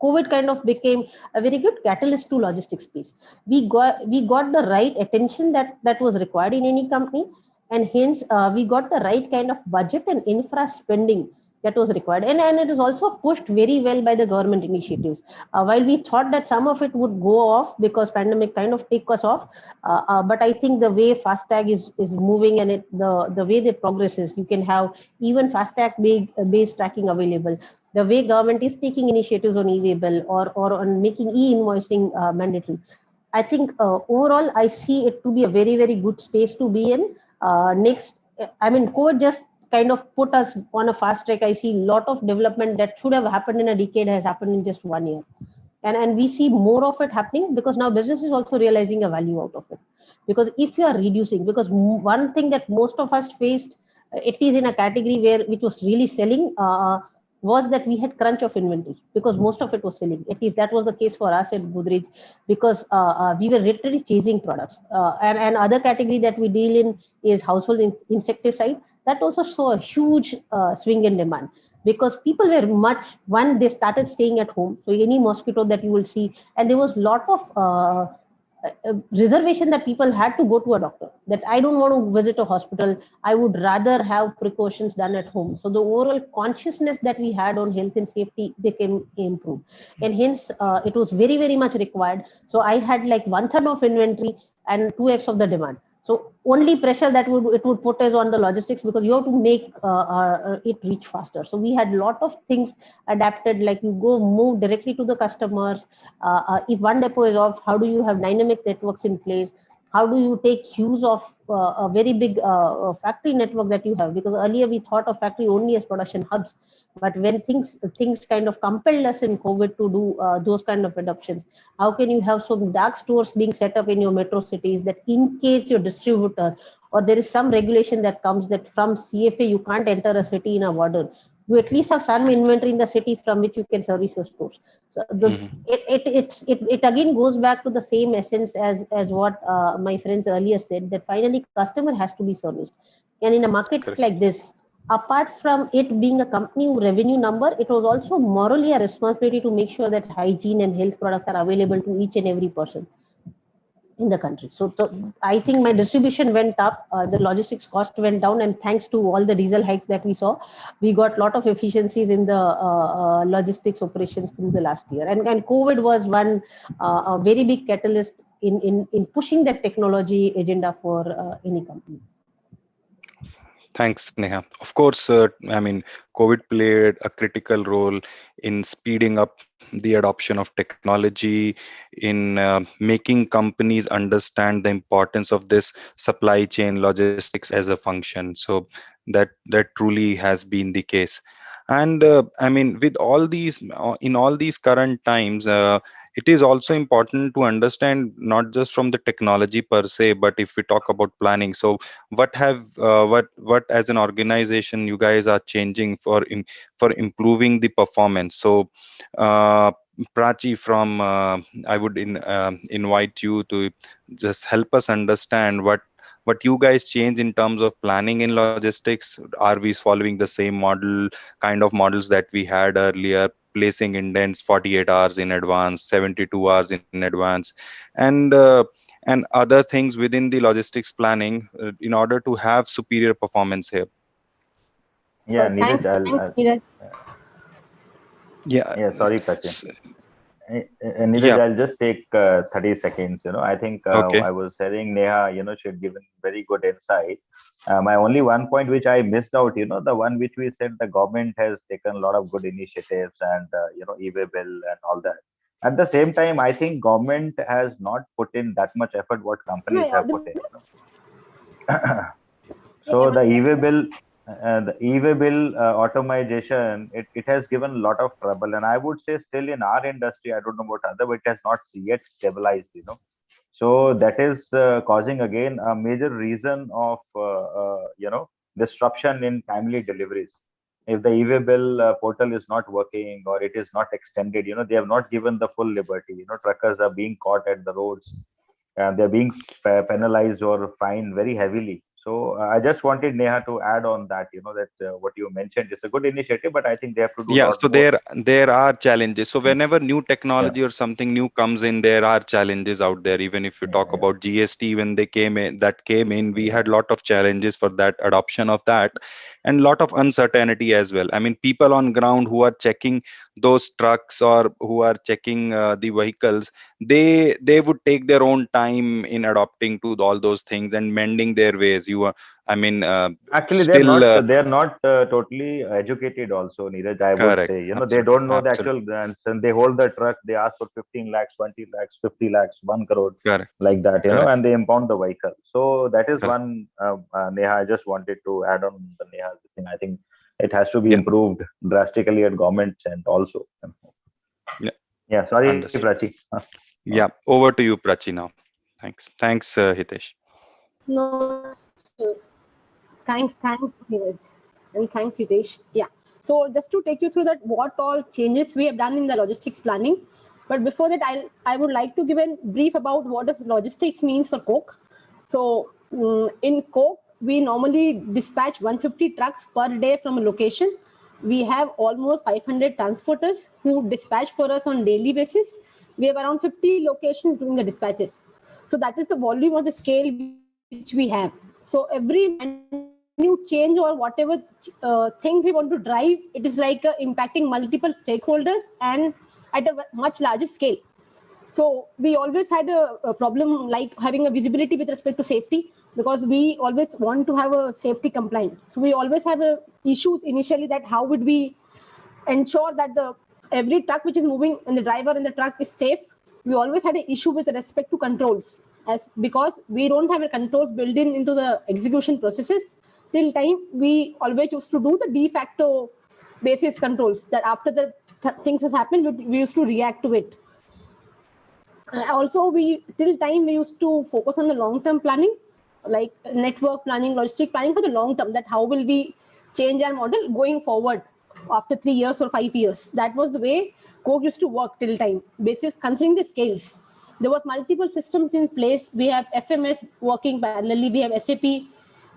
COVID kind of became a very good catalyst to logistics space. We got the right attention that was required in any company, and hence we got the right kind of budget and infra spending that was required, and it is also pushed very well by the government initiatives. While we thought that some of it would go off because pandemic kind of take us off, but I think the way FASTag is moving, and the way they progress is, you can have even FASTag based tracking available. The way government is taking initiatives on e-way bill or on making e-invoicing mandatory. I think overall, I see it to be a very, very good space to be in. Next, I mean, COVID just kind of put us on a fast track. I see a lot of development that should have happened in a decade has happened in just 1 year. And we see more of it happening, because now business is also realizing a value out of it. Because if you are reducing, because one thing that most of us faced, at least in a category which was really selling, was that we had crunch of inventory, because most of it was selling. At least that was the case for us at Godrej, because we were literally chasing products. And other category that we deal in is household insecticide. That also saw a huge swing in demand, because people were they started staying at home. So any mosquito that you will see, and there was a lot of reservation that people had to go to a doctor, that I don't want to visit a hospital, I would rather have precautions done at home. So the overall consciousness that we had on health and safety became improved, and hence it was very, very much required. So I had like 1/3 of inventory and 2x of the demand. So only pressure that it would put us on the logistics, because you have to make it reach faster. So we had a lot of things adapted, like you go move directly to the customers. If one depot is off, how do you have dynamic networks in place? How do you take use of a very big factory network that you have? Because earlier we thought of factory only as production hubs, but when things kind of compelled us in COVID to do those kind of adoptions, how can you have some dark stores being set up in your metro cities, that in case your distributor or there is some regulation that comes that from CFA you can't enter a city in a warden, you at least have some inventory in the city from which you can service your stores. So it again goes back to the same essence as what my friends earlier said, that finally customer has to be serviced. And in a market like this, apart from it being a company revenue number, it was also morally a responsibility to make sure that hygiene and health products are available to each and every person. in the country. So I think my distribution went up, the logistics cost went down, and thanks to all the diesel hikes that we saw, we got a lot of efficiencies in the logistics operations through the last year. And COVID was one a very big catalyst in pushing that technology agenda for any company. Thanks, Neha. Of course, I mean, COVID played a critical role in speeding up the adoption of technology, in making companies understand the importance of this supply chain logistics as a function. So that truly has been the case. And I mean, with all these, in all these current times, it is also important to understand not just from the technology per se, but if we talk about planning. So what as an organization you guys are changing for improving the performance? So Prachi, from I would invite you to just help us understand what you guys change in terms of planning in logistics. Are we following the same kind of models that we had earlier, placing indents 48 hours in advance, 72 hours in advance, and other things within the logistics planning in order to have superior performance here? Yeah, So Neeraj, thanks, Neeraj. Yeah. yeah, sorry, Prachi. Neeraj, Yeah. I'll just take 30 seconds. I think Okay. I was telling Neha, she had given very good insight. My only one point which I missed out, the one which we said the government has taken a lot of good initiatives and, e-way bill and all that. At the same time, I think government has not put in that much effort what Am companies I have put audible? in. Am So I the e-way bill automation, it has given a lot of trouble, and I would say still in our industry, I don't know about other, but it has not yet stabilized. So that is causing again a major reason of disruption in timely deliveries. If the e-way bill portal is not working or it is not extended, they have not given the full liberty. Truckers are being caught at the roads and they're being penalized or fined very heavily. So I just wanted Neha to add on that, that what you mentioned is a good initiative, but I think they have to do a Yeah, lot so more. there are challenges. So Mm. whenever new Yeah, technology or something new comes in, there are challenges out there. Even if you yeah, talk yeah, about GST, when they came in, we yeah. had lot of challenges for that adoption of that, and lot of uncertainty as well. I mean, people on ground who are checking those trucks or who are checking the vehicles, they would take their own time in adopting to all those things and mending their ways. I mean, Actually, still they're not totally educated also, Neeraj, I would correct. say. They Absolutely, don't know the absolutely actual grants and they hold the truck, they ask for 15 lakhs, 20 lakhs, 50 lakhs, 1 crore, correct, like that, correct, and they impound the vehicle. So that is correct. one, Neha, I just wanted to add on the Neha thing. I think it has to be Yeah, improved drastically at government and also. yeah, Yeah, sorry, understood. Prachi. Yeah, over to you, Prachi now. Thanks, Hitesh. No issues. Thanks, Neeraj. And thanks, Hitesh. Yeah. So just to take you through that, what all changes we have done in the logistics planning. But before that, I would like to give a brief about what does logistics means for Coke. So in Coke, we normally dispatch 150 trucks per day from a location. We have almost 500 transporters who dispatch for us on daily basis. We have around 50 locations doing the dispatches. So that is the volume or the scale which we have. So every minute change or whatever things we want to drive, it is like impacting multiple stakeholders and at a much larger scale. So we always had a problem like having a visibility with respect to safety, because we always want to have a safety compliant. So we always have issues initially that how would we ensure that the every truck which is moving and the driver and the truck is safe. We always had an issue with respect to controls, as because we don't have a controls built in into the execution processes. Till time we always used to do the de facto basis controls, that after the things has happened we used to react to it. Also, we till time we used to focus on the long term planning, like network planning, logistic planning for the long term, that how will we change our model going forward after 3 years or 5 years. That was the way Coke used to work till time, basis considering the scales. There was multiple systems in place. We have FMS working parallelly, we have SAP,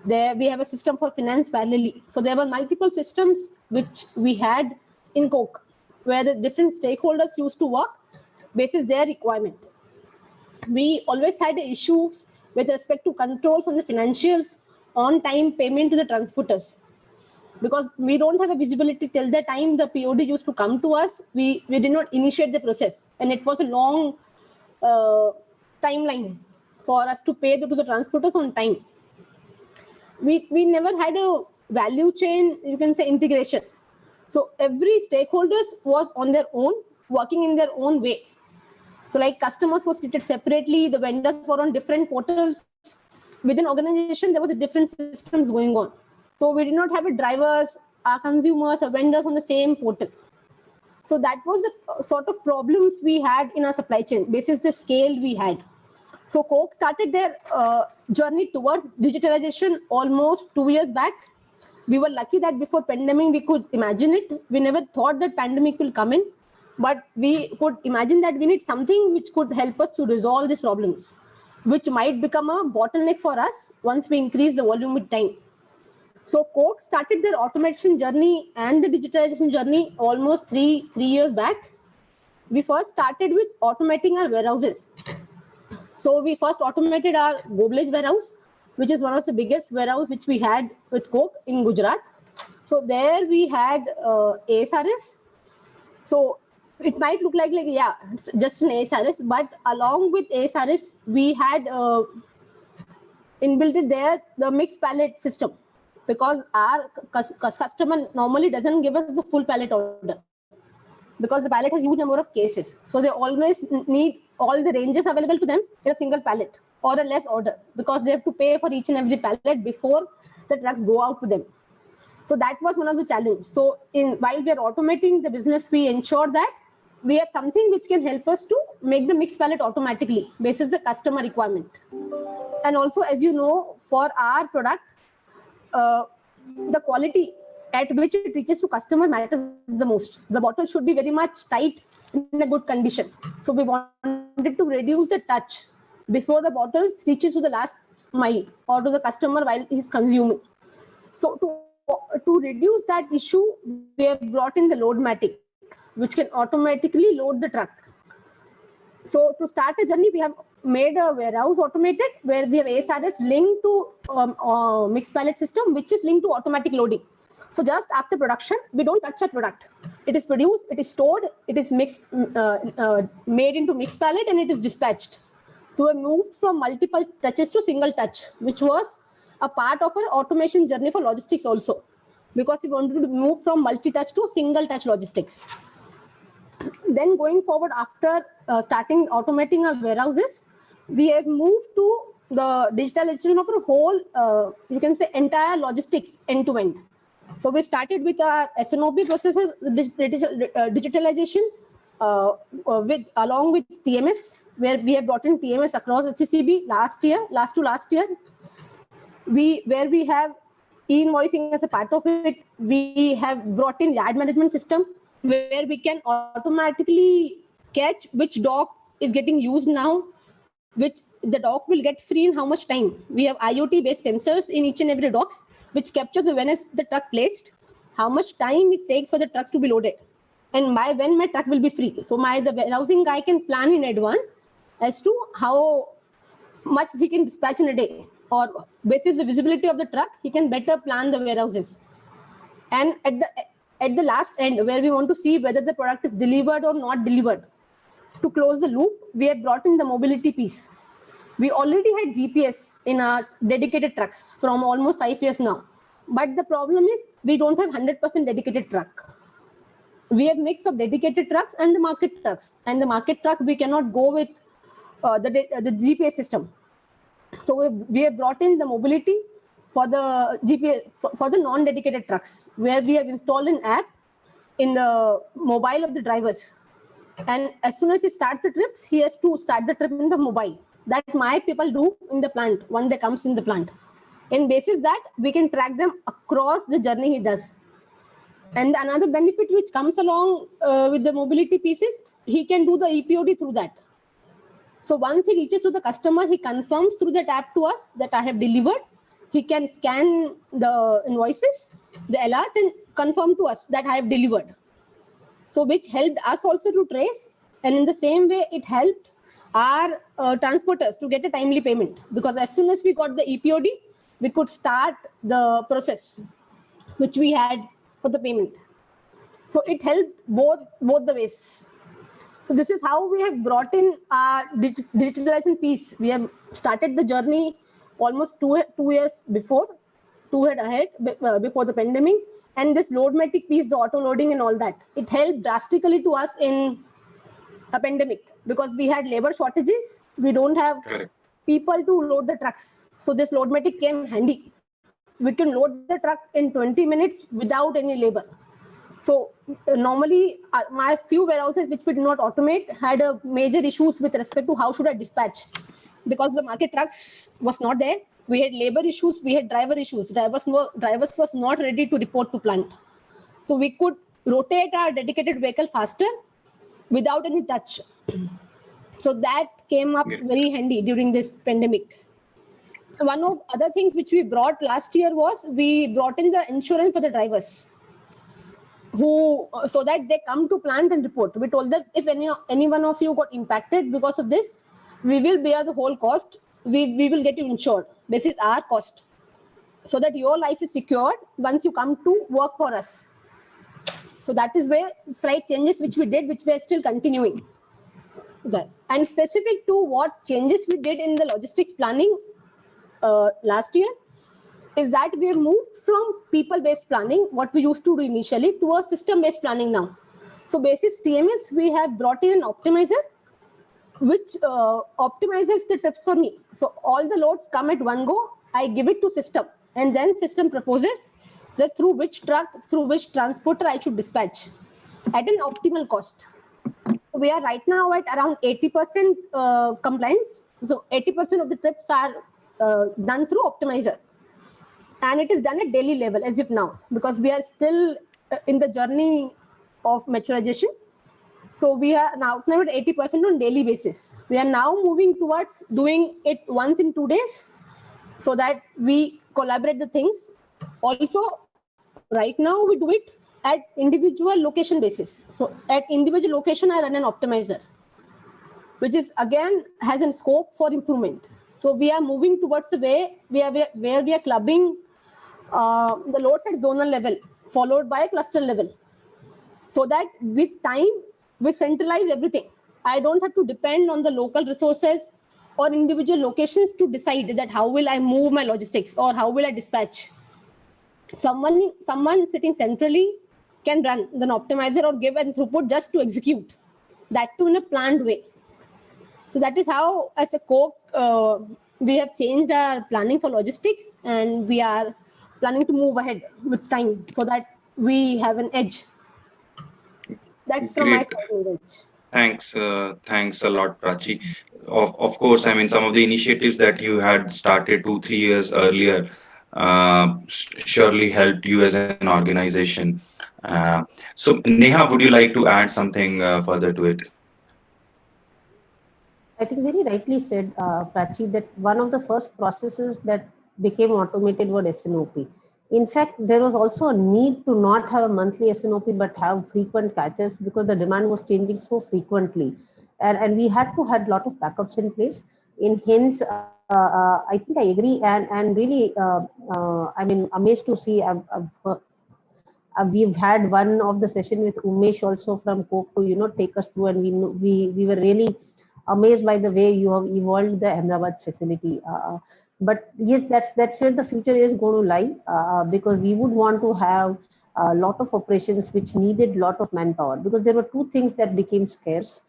there we have a system for finance parallelly. So there were multiple systems which we had in Coke, where the different stakeholders used to work basis their requirement. we always had issues with respect to controls on the financials, on-time payment to the transporters. Because we don't have a visibility till the time the POD used to come to us, we did not initiate the process. And it was a long timeline for us to pay to the transporters on time. We never had a value chain, you can say, integration. So every stakeholders was on their own, working in their own way. So like customers was treated separately, the vendors were on different portals. Within organization, there was a different systems going on. So we did not have a drivers, our consumers, our vendors on the same portal. So that was the sort of problems we had in our supply chain, basis the scale we had. So Coke started their journey towards digitalization almost 2 years back. We were lucky that before pandemic, we could imagine it. We never thought that pandemic will come in, but we could imagine that we need something which could help us to resolve these problems, which might become a bottleneck for us once we increase the volume with time. So Coke started their automation journey and the digitalization journey almost three years back. We first started with automating our warehouses. So we first automated our Goblage warehouse, which is one of the biggest warehouse which we had with Coke in Gujarat. So there we had ASRS. So it might look like yeah, it's just an ASRS, but along with ASRS, we had inbuilt there the mixed pallet system, because our customer normally doesn't give us the full pallet order, because the pallet has huge number of cases. So they always need all the ranges available to them in a single pallet or a less order, because they have to pay for each and every pallet before the trucks go out to them. So that was one of the challenges. So while we are automating the business, we ensure that we have something which can help us to make the mixed pallet automatically based on the customer requirement. And also, as you know, for our product, the quality at which it reaches to customer matters the most. The bottle should be very much tight in a good condition. So we wanted to reduce the touch before the bottle reaches to the last mile or to the customer while he's consuming. So to reduce that issue, we have brought in the Loadmatic, which can automatically load the truck. So to start a journey, we have made a warehouse automated, where we have ASRS linked to mixed pallet system, which is linked to automatic loading. So just after production, we don't touch a product. It is produced, it is stored, it is mixed, made into mixed pallet, and it is dispatched. So we moved from multiple touches to single touch, which was a part of our automation journey for logistics also, because we wanted to move from multi-touch to single touch logistics. Then going forward, after starting automating our warehouses, we have moved to the digitalization of our whole, you can say, entire logistics end to end. So we started with our S&OP processes, digitalization, along with TMS, where we have brought in TMS across HCCB last to last year. Where we have e-invoicing as a part of it. We have brought in yard management system, where we can automatically catch which dock is getting used now, which the dock will get free in how much time. We have IoT-based sensors in each and every docks, which captures when is the truck placed, how much time it takes for the trucks to be loaded, and when my truck will be free. So the warehousing guy can plan in advance as to how much he can dispatch in a day, or basis the visibility of the truck, he can better plan the warehouses. And at the last end, where we want to see whether the product is delivered or not delivered, to close the loop, we have brought in the mobility piece. We already had GPS in our dedicated trucks from almost 5 years now. But the problem is we don't have 100% dedicated truck. We have mix of dedicated trucks and the market trucks. And the market truck, we cannot go with the GPS system. So we have brought in the mobility for the GPS, for the non-dedicated trucks, where we have installed an app in the mobile of the drivers. And as soon as he starts the trips, he has to start the trip in the mobile. That my people do in the plant when they comes in the plant. And basis that, we can track them across the journey he does. And another benefit which comes along with the mobility pieces, he can do the EPOD through that. So once he reaches to the customer, he confirms through that app to us that I have delivered. He can scan the invoices, the LRs, and confirm to us that I have delivered. So which helped us also to trace. And in the same way, it helped our transporters to get a timely payment, because as soon as we got the EPOD, we could start the process which we had for the payment. So it helped both the ways. So this is how we have brought in our digitalization piece. We have started the journey almost two years before, before the pandemic. And this loadmatic piece, the auto loading and all that, it helped drastically to us in a pandemic because we had labor shortages. We don't have people to load the trucks. So this loadmatic came handy. We can load the truck in 20 minutes without any labor. So normally my few warehouses which we did not automate had a major issues with respect to how should I dispatch, because the market trucks was not there. We had labor issues, we had driver issues. Drivers was not ready to report to plant. So we could rotate our dedicated vehicle faster without any touch. So that came up very handy during this pandemic. One of other things which we brought last year was we brought in the insurance for the drivers, who so that they come to plant and report. We told them if any one of you got impacted because of this, we will bear the whole cost. We will get you insured. This is our cost, so that your life is secured once you come to work for us. So that is where slight changes which we did, which we are still continuing. Okay. And specific to what changes we did in the logistics planning last year is that we have moved from people-based planning, what we used to do initially, to a system-based planning now. So basis TMS, we have brought in an optimizer, which optimizes the trips for me. So all the loads come at one go, I give it to system, and then system proposes that through which truck, through which transporter I should dispatch at an optimal cost. We are right now at around 80% compliance. So 80% of the trips are done through optimizer. And it is done at daily level as if now, because we are still in the journey of maturization. So we are now at 80% on daily basis. We are now moving towards doing it once in 2 days so that we collaborate the things. Also, right now we do it at individual location basis. So at individual location, I run an optimizer, which is again has a scope for improvement. So we are moving towards the way where we are clubbing the loads at zonal level, followed by cluster level, so that with time we centralize everything. I don't have to depend on the local resources or individual locations to decide that how will I move my logistics or how will I dispatch. Someone sitting centrally can run the optimizer or give a throughput just to execute that too in a planned way. So that is how, as a Coke, we have changed our planning for logistics, and we are planning to move ahead with time so that we have an edge. That's from my side. Thanks a lot, Prachi. Of course, I mean, some of the initiatives that you had started 2-3 years earlier surely helped you as an organization. So, Neha, would you like to add something further to it? I think very rightly said, Prachi, that one of the first processes that became automated was SNOP. In fact, there was also a need to not have a monthly SNOP but have frequent catch-ups because the demand was changing so frequently. And we had to have a lot of backups in place. Hence, I think I agree and really, I mean, amazed to see we've had one of the session with Umesh also from Coke to take us through, and we were really amazed by the way you have evolved the Ahmedabad facility. But yes, that's where the future is going to lie, because we would want to have a lot of operations which needed a lot of manpower, because there were two things that became scarce.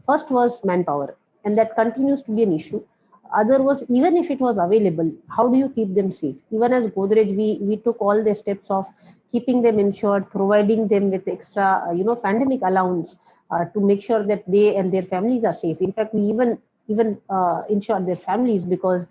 First was manpower, and that continues to be an issue. Other was, even if it was available, how do you keep them safe? Even as Godrej, we took all the steps of keeping them insured, providing them with extra, pandemic allowance to make sure that they and their families are safe. In fact, we even insured their families, because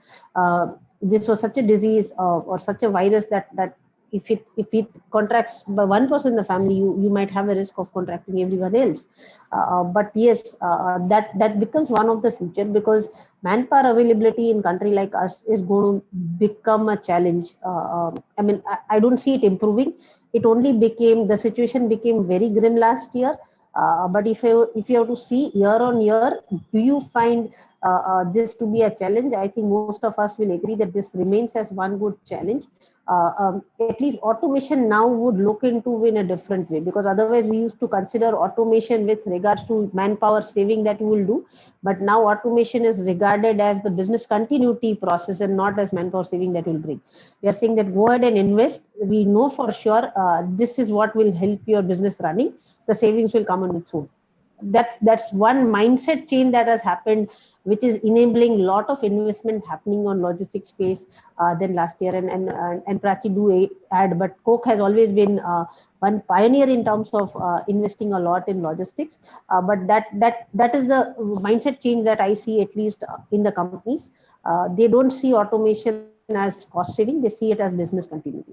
this was such a disease or such a virus that if it contracts by one person in the family, you might have a risk of contracting everyone else. But yes, that becomes one of the future, because manpower availability in country like us is going to become a challenge. I mean, I don't see it improving. The situation became very grim last year. But if you have to see year on year, do you find this to be a challenge? I think most of us will agree that this remains as one good challenge. At least automation now would look into in a different way, because otherwise we used to consider automation with regards to manpower saving that you will do, but now automation is regarded as the business continuity process and not as manpower saving that will bring. We are saying that go ahead and invest. We know for sure this is what will help your business running. The savings will come on its own. That's one mindset change that has happened, which is enabling a lot of investment happening on logistics space than last year. And Prachi do add, but Coke has always been one pioneer in terms of investing a lot in logistics. But that is the mindset change that I see, at least in the companies. They don't see automation as cost saving; they see it as business continuity.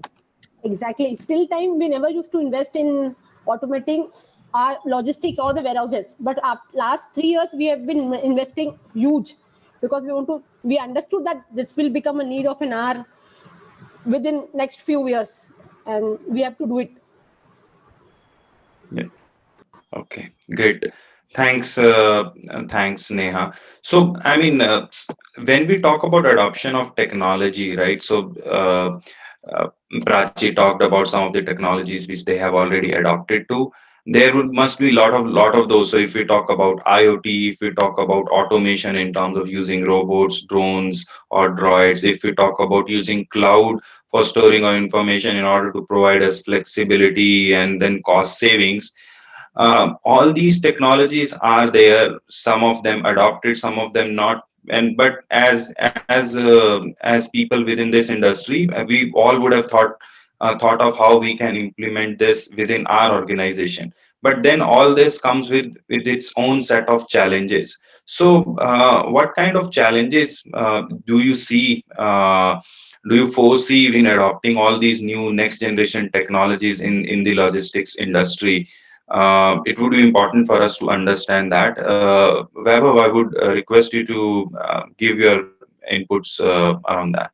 Exactly. Till time, we never used to invest in automating our logistics or the warehouses. But after last 3 years, we have been investing huge, because we understood that this will become a need of an hour within next few years, and we have to do it. Yeah. Okay, great. Thanks, Neha. So, I mean, when we talk about adoption of technology, right? So, Prachi talked about some of the technologies which they have already adopted to. Must be lot of those. So, if we talk about IoT, if we talk about automation in terms of using robots, drones, or droids, if we talk about using cloud for storing our information in order to provide us flexibility and then cost savings, all these technologies are there, some of them adopted, some of them not. And but as people within this industry, we all would have thought of how we can implement this within our organization. But then all this comes with its own set of challenges. So what kind of challenges do you see, do you foresee in adopting all these new next generation technologies in the logistics industry? It would be important for us to understand that. Vaibhav, I would request you to give your inputs around that.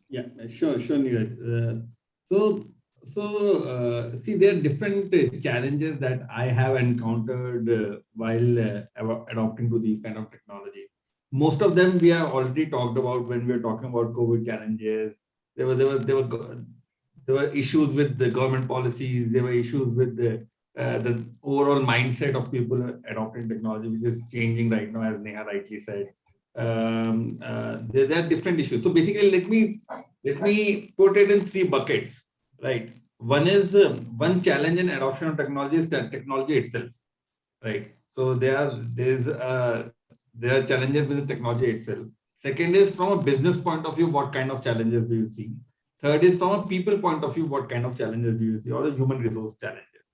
Yeah, sure, Neeraj. So, see, there are different challenges that I have encountered while adopting to these kind of technology. Most of them we have already talked about when we were talking about COVID challenges. There were issues with the government policies. There were issues with the overall mindset of people adopting technology, which is changing right now, as Neha rightly said. There are different issues. So basically, let me put it in three buckets. Right. One is one challenge in adoption of technology is the technology itself. Right. So there are challenges with the technology itself. Second is from a business point of view, what kind of challenges do you see? Third is from a people point of view, what kind of challenges do you see, or the human resource challenges,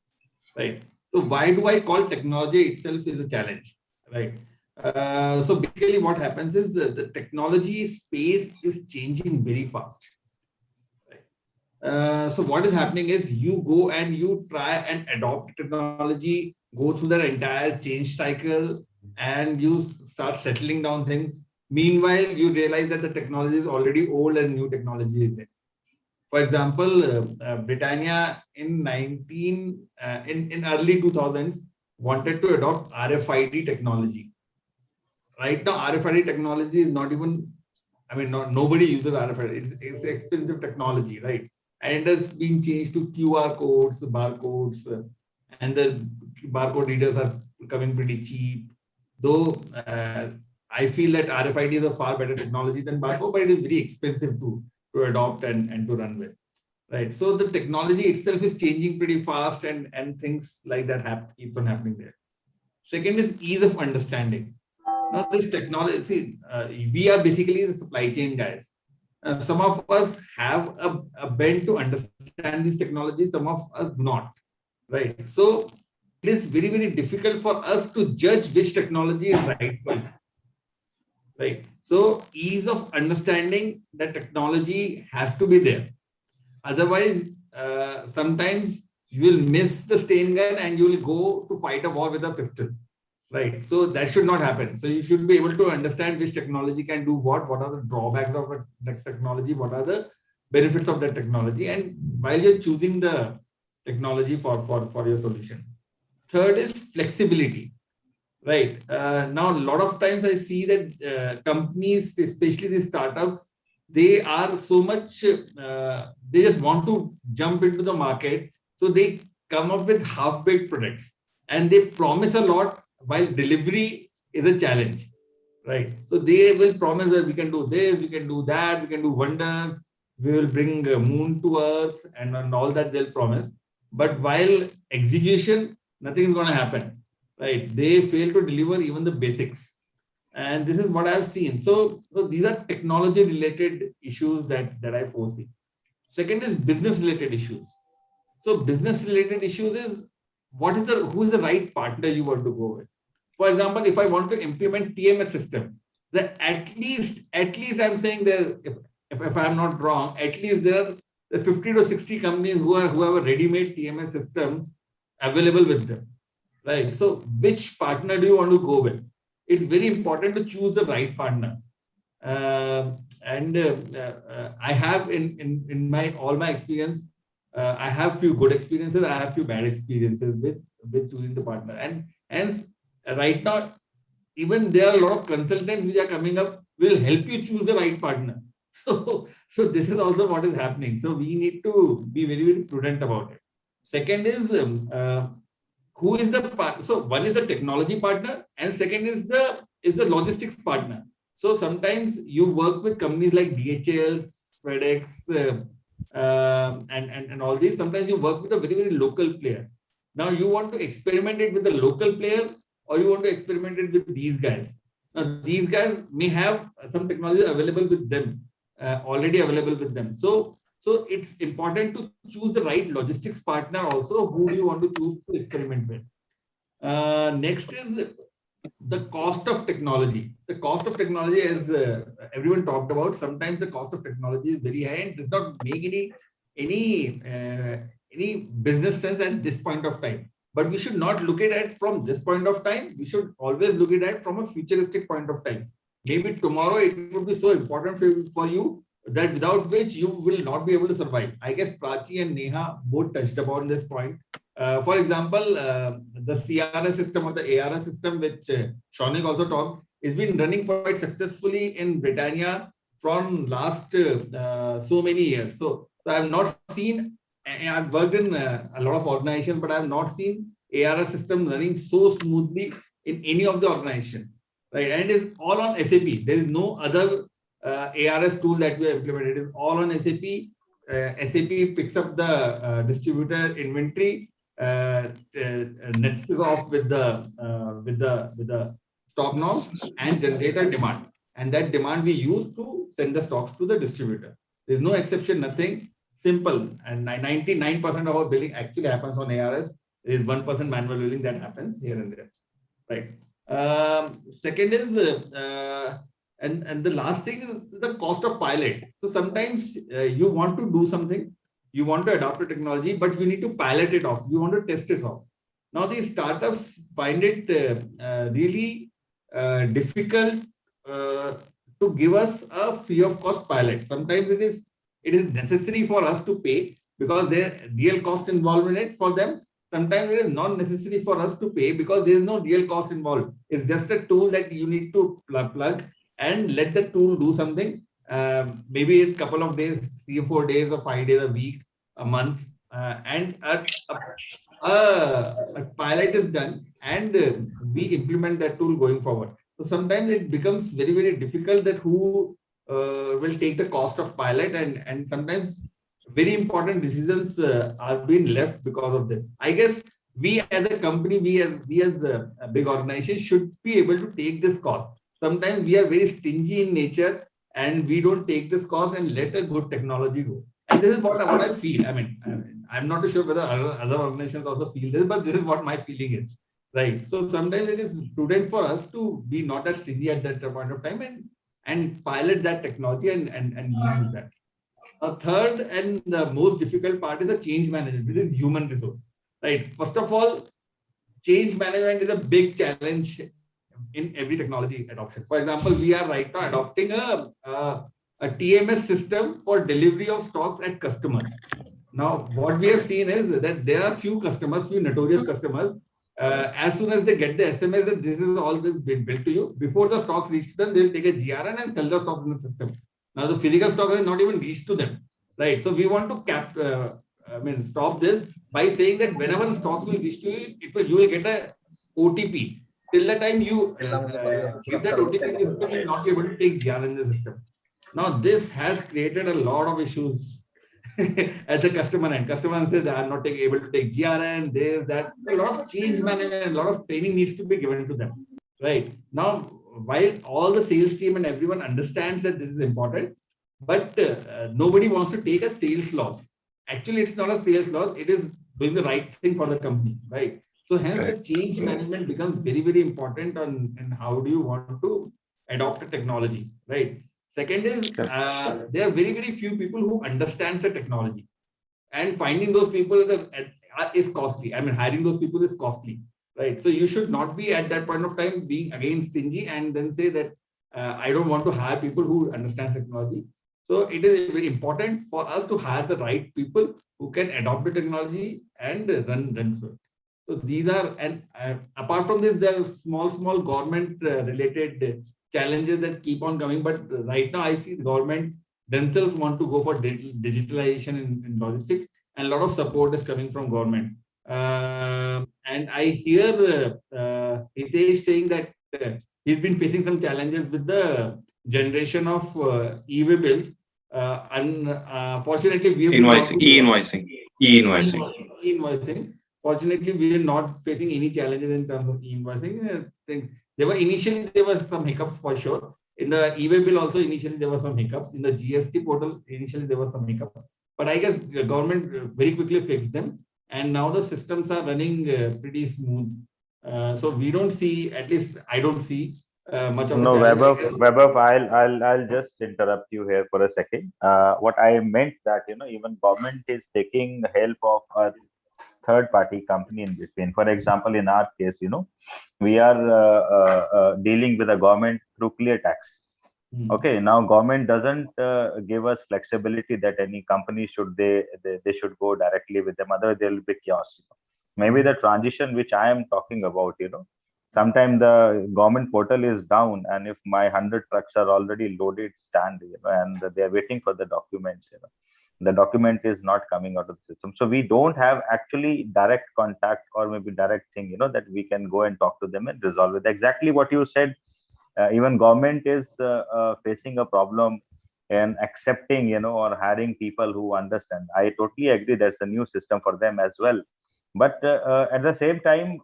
right? So why do I call technology itself is a challenge, right? So basically what happens is the technology space is changing very fast. Right? So what is happening is you go and you try and adopt technology, go through the entire change cycle, and you start settling down things. Meanwhile, you realize that the technology is already old and new technology is there. For example, Britannia in early 2000s wanted to adopt RFID technology. Right now, RFID technology is not even, nobody uses RFID. It's expensive technology, right? And it has been changed to QR codes, barcodes, and the barcode readers are becoming pretty cheap. Though I feel that RFID is a far better technology than barcode, but it is very expensive to adopt and to run with. Right. So the technology itself is changing pretty fast, and things like that keeps on happening there. Second is ease of understanding. Now, this technology, we are basically the supply chain guys. Some of us have a bent to understand these technologies, some of us do not. Right. So it is very, very difficult for us to judge which technology is right for you. Right. So ease of understanding that technology has to be there. Otherwise, sometimes you will miss the stain gun and you will go to fight a war with a pistol. Right. So that should not happen. So you should be able to understand which technology can do what are the drawbacks of that technology, what are the benefits of that technology, and while you're choosing the technology for your solution. Third is flexibility. Right. Now, a lot of times I see that companies, especially the startups, they are so much, they just want to jump into the market. So they come up with half-baked products and they promise a lot while delivery is a challenge. Right. So they will promise that we can do this, we can do that, we can do wonders, we will bring moon to earth and all that they'll promise. But while execution, nothing is going to happen. Right. They fail to deliver even the basics. And this is what I've seen. So these are technology related issues that I foresee. Second is business related issues. So business related issues is who is the right partner you want to go with. For example, if I want to implement TMS system, then at least I'm saying there, if I'm not wrong, at least there are 50 to 60 companies who have a ready-made TMS system available with them. Right. So which partner do you want to go with? It's very important to choose the right partner. I have in my all my experience, I have few good experiences, I have few bad experiences with choosing the partner. And hence, right now, even there are a lot of consultants which are coming up will help you choose the right partner. So this is also what is happening. So we need to be very, very prudent about it. Second is who is the part? So one is the technology partner, and second is the logistics partner. So sometimes you work with companies like DHL, FedEx, and all these. Sometimes you work with a very, very local player. Now you want to experiment it with the local player, or you want to experiment it with these guys. Now these guys may have some technology available with them, already available with them. So it's important to choose the right logistics partner also. Who do you want to choose to experiment with? Next is the cost of technology. The cost of technology, as everyone talked about, sometimes the cost of technology is very high and does not make any business sense at this point of time. But we should not look at it from this point of time. We should always look at it from a futuristic point of time. Maybe tomorrow it would be so important for you that without which you will not be able to survive. I guess Prachi and Neha both touched upon this point. For example, the CRS system or the ARS system, which Shaunik also talked, has been running quite successfully in Britannia from last so many years. So I have not seen, I've worked in a lot of organizations, but I have not seen ARS system running so smoothly in any of the organization. Right, and it is all on SAP. There is no other ARS tool that we have implemented. It is all on SAP. SAP picks up the distributor inventory, nets it off with the stock norms and generate a demand. And that demand we use to send the stocks to the distributor. There is no exception, nothing. Simple. And 99% of our billing actually happens on ARS. There is 1% manual billing that happens here and there. Right. Second is and the last thing is the cost of pilot. So sometimes you want to do something, you want to adopt a technology, but you need to pilot it off. You want to test it off. Now these startups find it really difficult to give us a free of cost pilot. Sometimes it is necessary for us to pay because there real cost involved in it for them. Sometimes it is not necessary for us to pay because there is no real cost involved. It's just a tool that you need to plug and let the tool do something. Maybe a couple of days, 3 or 4 days or 5 days a week, a month, and a pilot is done, and we implement that tool going forward. So sometimes it becomes very, very difficult that who will take the cost of pilot, and sometimes very important decisions are being left because of this. I guess we as a company, we as a big organization should be able to take this cost. Sometimes we are very stingy in nature and we don't take this cost and let a good technology go. And this is what I feel. I mean, I'm not sure whether other organizations also feel this, but this is what my feeling is. Right. So sometimes it is prudent for us to be not as stingy at that point of time and pilot that technology and use that. A third and the most difficult part is the change management. This is human resource. Right. First of all, change management is a big challenge in every technology adoption. For example, we are right now adopting a TMS system for delivery of stocks at customers. Now, what we have seen is that there are few notorious customers as soon as they get the SMS that this is all this been built to you, before the stocks reach them, they'll take a GRN and sell the stocks in the system. Now the physical stock has not even reached to them, right? So we want to stop this by saying that whenever the stocks will reach to you, you will get a OTP. Till the time you give that OTP in the system, you will not be able to take GRN in the system. Now this has created a lot of issues at the customer end. Customer says, I'm not able to take GRN, there's that. A lot of change management, a lot of training needs to be given to them. Right. Now, while all the sales team and everyone understands that this is important, but nobody wants to take a sales loss. Actually, it's not a sales loss, it is doing the right thing for the company, right? So hence the change management becomes very, very important on and how do you want to adopt a technology, right? Second is there are very, very few people who understand the technology, and finding those people is costly. I mean, hiring those people is costly, right? So you should not be at that point of time being again stingy and then say that I don't want to hire people who understand technology. So it is very important for us to hire the right people who can adopt the technology and run through it. So these are, and apart from this, there are small government related challenges that keep on coming. But right now, I see the government themselves want to go for digitalization in logistics, and a lot of support is coming from government. And I hear Hitesh saying that he's been facing some challenges with the generation of e-way bills. Unfortunately, we have e-invoicing. Fortunately, we are not facing any challenges in terms of e-invoicing. There were some hiccups for sure. In the e-way bill also, initially there were some hiccups. In the GST portal, initially there were some hiccups. But I guess the government very quickly fixed them. And now the systems are running pretty smooth. So we don't see, at least I don't see much of a challenge. Vaibhav, I'll just interrupt you here for a second. What I meant that, even government is taking help of a third party company in between. For example, in our case, we are dealing with the government through clear tax. Okay, now government doesn't give us flexibility that any company should they should go directly with them, otherwise there will be chaos. Maybe the transition which I am talking about, sometimes the government portal is down, and if my 100 trucks are already loaded stand, and they are waiting for the documents, the document is not coming out of the system. So we don't have actually direct contact or maybe direct thing, that we can go and talk to them and resolve it. Exactly what you said. Even government is facing a problem in accepting, or hiring people who understand. I totally agree. There's a new system for them as well. But at the same time,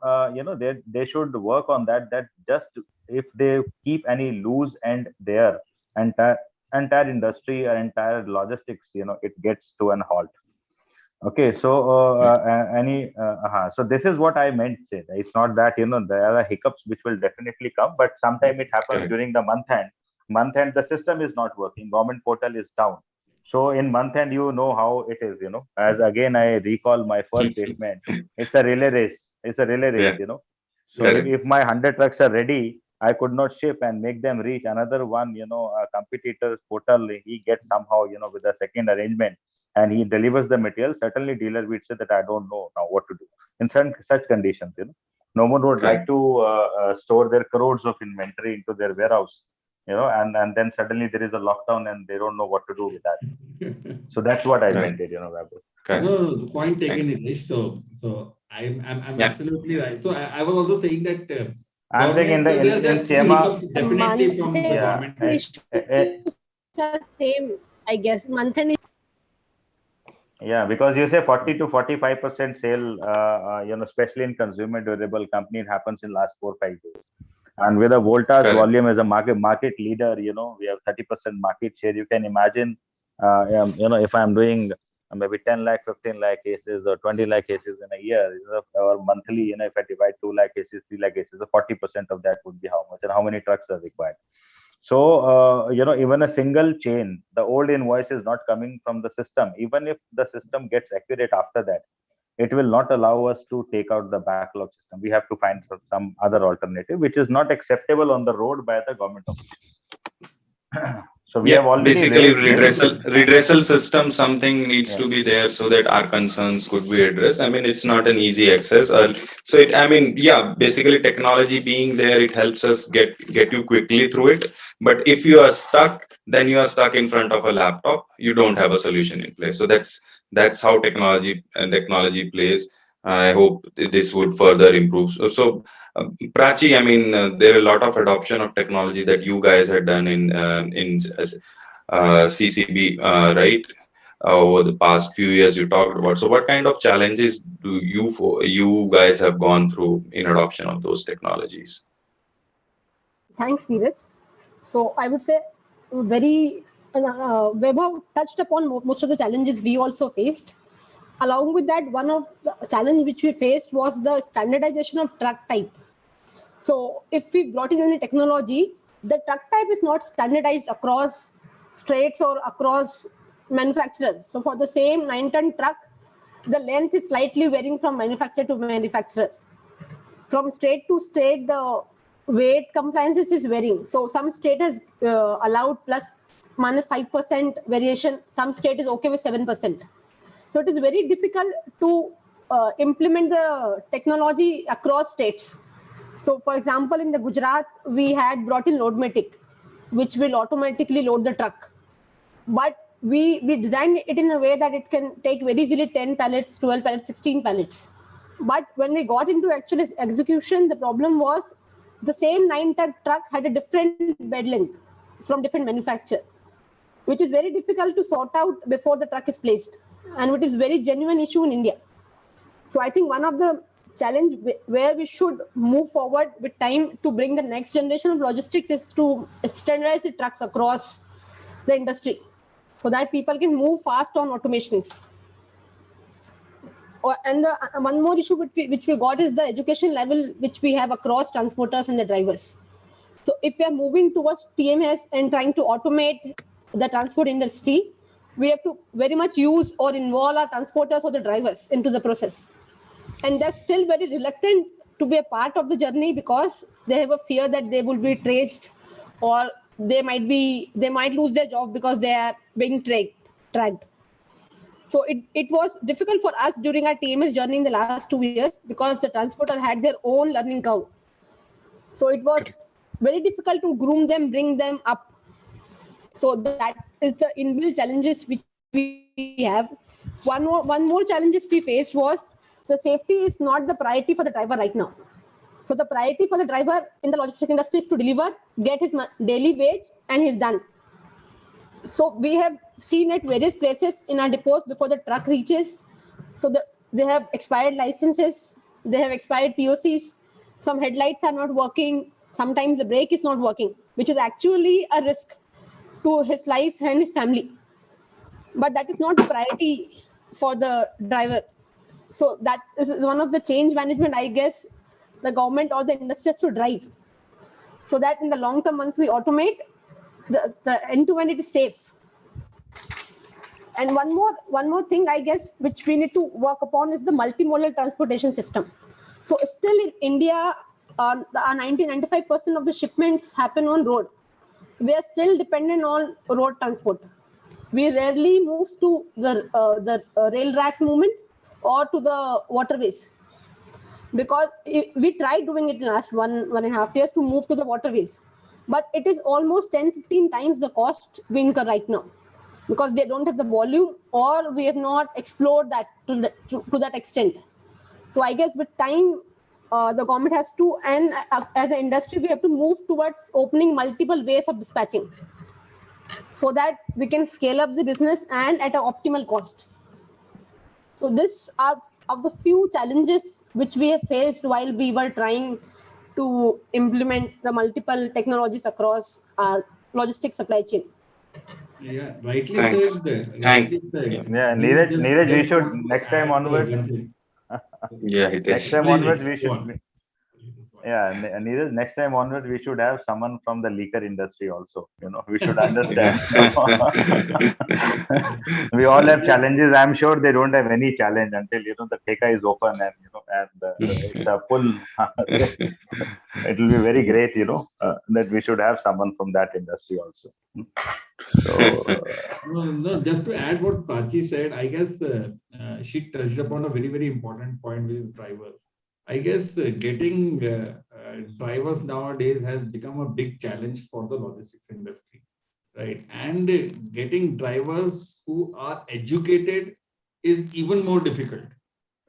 they should work on that. That just if they keep any loose end there, entire industry or entire logistics, it gets to an halt. Okay, so so this is what I meant to say. It's not that there are hiccups which will definitely come, but sometime it happens during the month end. Month end, the system is not working. Government portal is down. So in month end, how it is. As again I recall my first statement, it's a relay race. It's a relay race. So if my 100 trucks are ready, I could not ship and make them reach another one. A competitor's portal, he gets somehow with a second arrangement, and he delivers the material. Certainly dealer would say that I don't know now what to do in such conditions. No one would like to store their crores of inventory into their warehouse, and then suddenly there is a lockdown and they don't know what to do with that. So that's what I meant, No, the point taken, Nilesh. So I'm absolutely right. So I was also saying that I'm saying in there are few hiccups definitely from the government. Same, I guess. Month end. Yeah, because you say 40 to 45% sale, especially in consumer durable company, it happens in last 4-5 days. And with a Volta's volume as a market leader, we have 30% market share. You can imagine, if I'm doing maybe 10 lakh, 15 lakh cases or 20 lakh cases in a year, or monthly, if I divide 2 lakh cases, 3 lakh cases, so 40% of that would be how much, and how many trucks are required. So, even a single chain, the old invoice is not coming from the system. Even if the system gets accurate after that, it will not allow us to take out the backlog system. We have to find some other alternative, which is not acceptable on the road by the government officials. So we have already basically raised this. redressal system, something needs Yeah. to be there so that our concerns could be addressed. I mean, it's not an easy access. So it, I mean, yeah, basically technology being there, it helps us get you quickly through it. But if you are stuck, then you are stuck in front of a laptop. You don't have a solution in place. So that's how technology plays. I hope this would further improve. Prachi, I mean, there are a lot of adoption of technology that you guys had done in CCB, right? Over the past few years, you talked about. So, what kind of challenges do you guys have gone through in adoption of those technologies? Thanks, Neeraj. So I would say Vaibhav touched upon most of the challenges we also faced. Along with that, one of the challenge which we faced was the standardization of truck type. So if we brought in any technology, the truck type is not standardized across states or across manufacturers. So for the same 9-ton truck, the length is slightly varying from manufacturer to manufacturer. From state to state, the weight compliances is varying. So some state has allowed plus minus 5% variation. Some state is okay with 7%. So it is very difficult to implement the technology across states. So for example, in the Gujarat, we had brought in Loadmatic, which will automatically load the truck. But we designed it in a way that it can take very easily 10 pallets, 12 pallets, 16 pallets. But when we got into actual execution, the problem was the same 9-ton truck had a different bed length from different manufacturer, which is very difficult to sort out before the truck is placed, and it is very genuine issue in India. So I think one of the challenge where we should move forward with time to bring the next generation of logistics is to standardize the trucks across the industry so that people can move fast on automations. And the one more issue which we got is the education level which we have across transporters and the drivers. So if we are moving towards TMS and trying to automate the transport industry, we have to very much use or involve our transporters or the drivers into the process. And they're still very reluctant to be a part of the journey because they have a fear that they will be traced, or they might lose their job because they are being tracked. So it was difficult for us during our TMS journey in the last 2 years because the transporter had their own learning curve. So it was very difficult to groom them, bring them up. So that is the inbuilt challenges which we have. One more challenges we faced was the safety is not the priority for the driver right now. So the priority for the driver in the logistics industry is to deliver, get his daily wage, and he's done. So we have seen at various places in our depots before the truck reaches. So they have expired licenses, they have expired POCs, some headlights are not working, sometimes the brake is not working, which is actually a risk to his life and his family. But that is not the priority for the driver. So that is one of the change management, I guess, the government or the industry has to drive. So that in the long term, once we automate, the end-to-end it is safe. And one more thing, I guess, which we need to work upon is the multimodal transportation system. So still in India, 90-95% of the shipments happen on road. We are still dependent on road transport. We rarely move to the rail racks movement or to the waterways, because we tried doing it in the last one and a half years to move to the waterways, but it is almost 10-15 times the cost we incur right now, because they don't have the volume, or we have not explored that to that extent. So I guess with time, the government has to, and as an industry, we have to move towards opening multiple ways of dispatching so that we can scale up the business and at an optimal cost. So this are of the few challenges which we have faced while we were trying to implement the multiple technologies across our logistics supply chain. Yeah, rightly Thanks. said. Thank. Rightly said. Yeah, Neeraj, we should next time onwards. Yeah, Next Hitesh. time Please, onwards, we go should on. Yeah, Neeraj, next time onwards, we should have someone from the liquor industry also. We should understand. We all have challenges. I'm sure they don't have any challenge until the theka is open and it's a full. It will be very great, that we should have someone from that industry also. So, No, just to add what Prachi said, I guess she touched upon a very, very important point with drivers. I guess getting drivers nowadays has become a big challenge for the logistics industry, right? And getting drivers who are educated is even more difficult,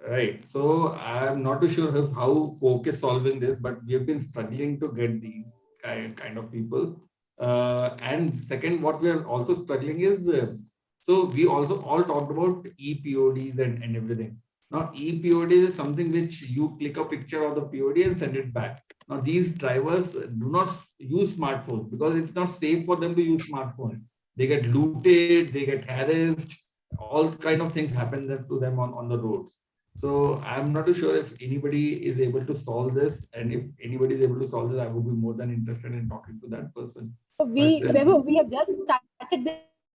right? So I'm not too sure of how Coke is solving this, but we have been struggling to get these kind of people. And second, what we are also struggling is, so we also all talked about EPODs and everything. Now, EPOD is something which you click a picture of the POD and send it back. Now, these drivers do not use smartphones because it's not safe for them to use smartphones. They get looted, they get harassed, all kind of things happen to them on the roads. So I'm not too sure if anybody is able to solve this, and if anybody is able to solve this, I would be more than interested in talking to that person. So we have just started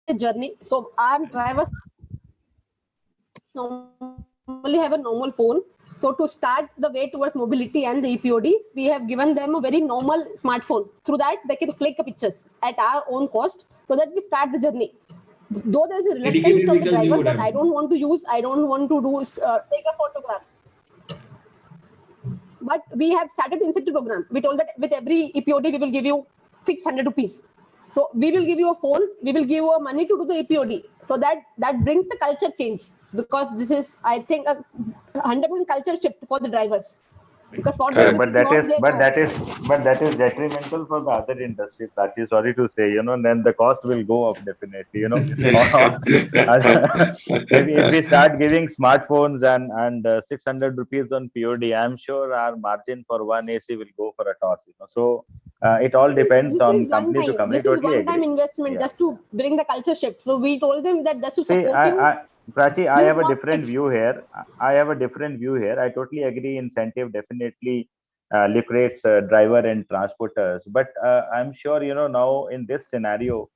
the journey. So our drivers normally have a normal phone. So to start the way towards mobility and the EPOD, we have given them a very normal smartphone. Through that, they can click pictures at our own cost, so that we start the journey. Though there is a reluctance from the drivers that I don't want to use, I don't want to do take a photograph. But we have started the incentive program. We told that with every EPOD, we will give you 600 rupees. So we will give you a phone, we will give you money to do the EPOD. So that brings the culture change, because this is, I think, a 100% culture shift for the drivers. Because for them, but that is detrimental for the other industries. Prachi, sorry to say, then the cost will go up definitely. If we start giving smartphones and 600 rupees on POD, I'm sure our margin for one AC will go for a toss. So it all depends this on is one company to time. company. This is Totally one-time agree. investment, Yeah. just to bring the culture shift. So we told them that just to See, support you. Prachi, I This is have a not different fixed. view here. I have a different view here. I totally agree. Incentive definitely lucrates driver and transporters. But I'm sure, now in this scenario,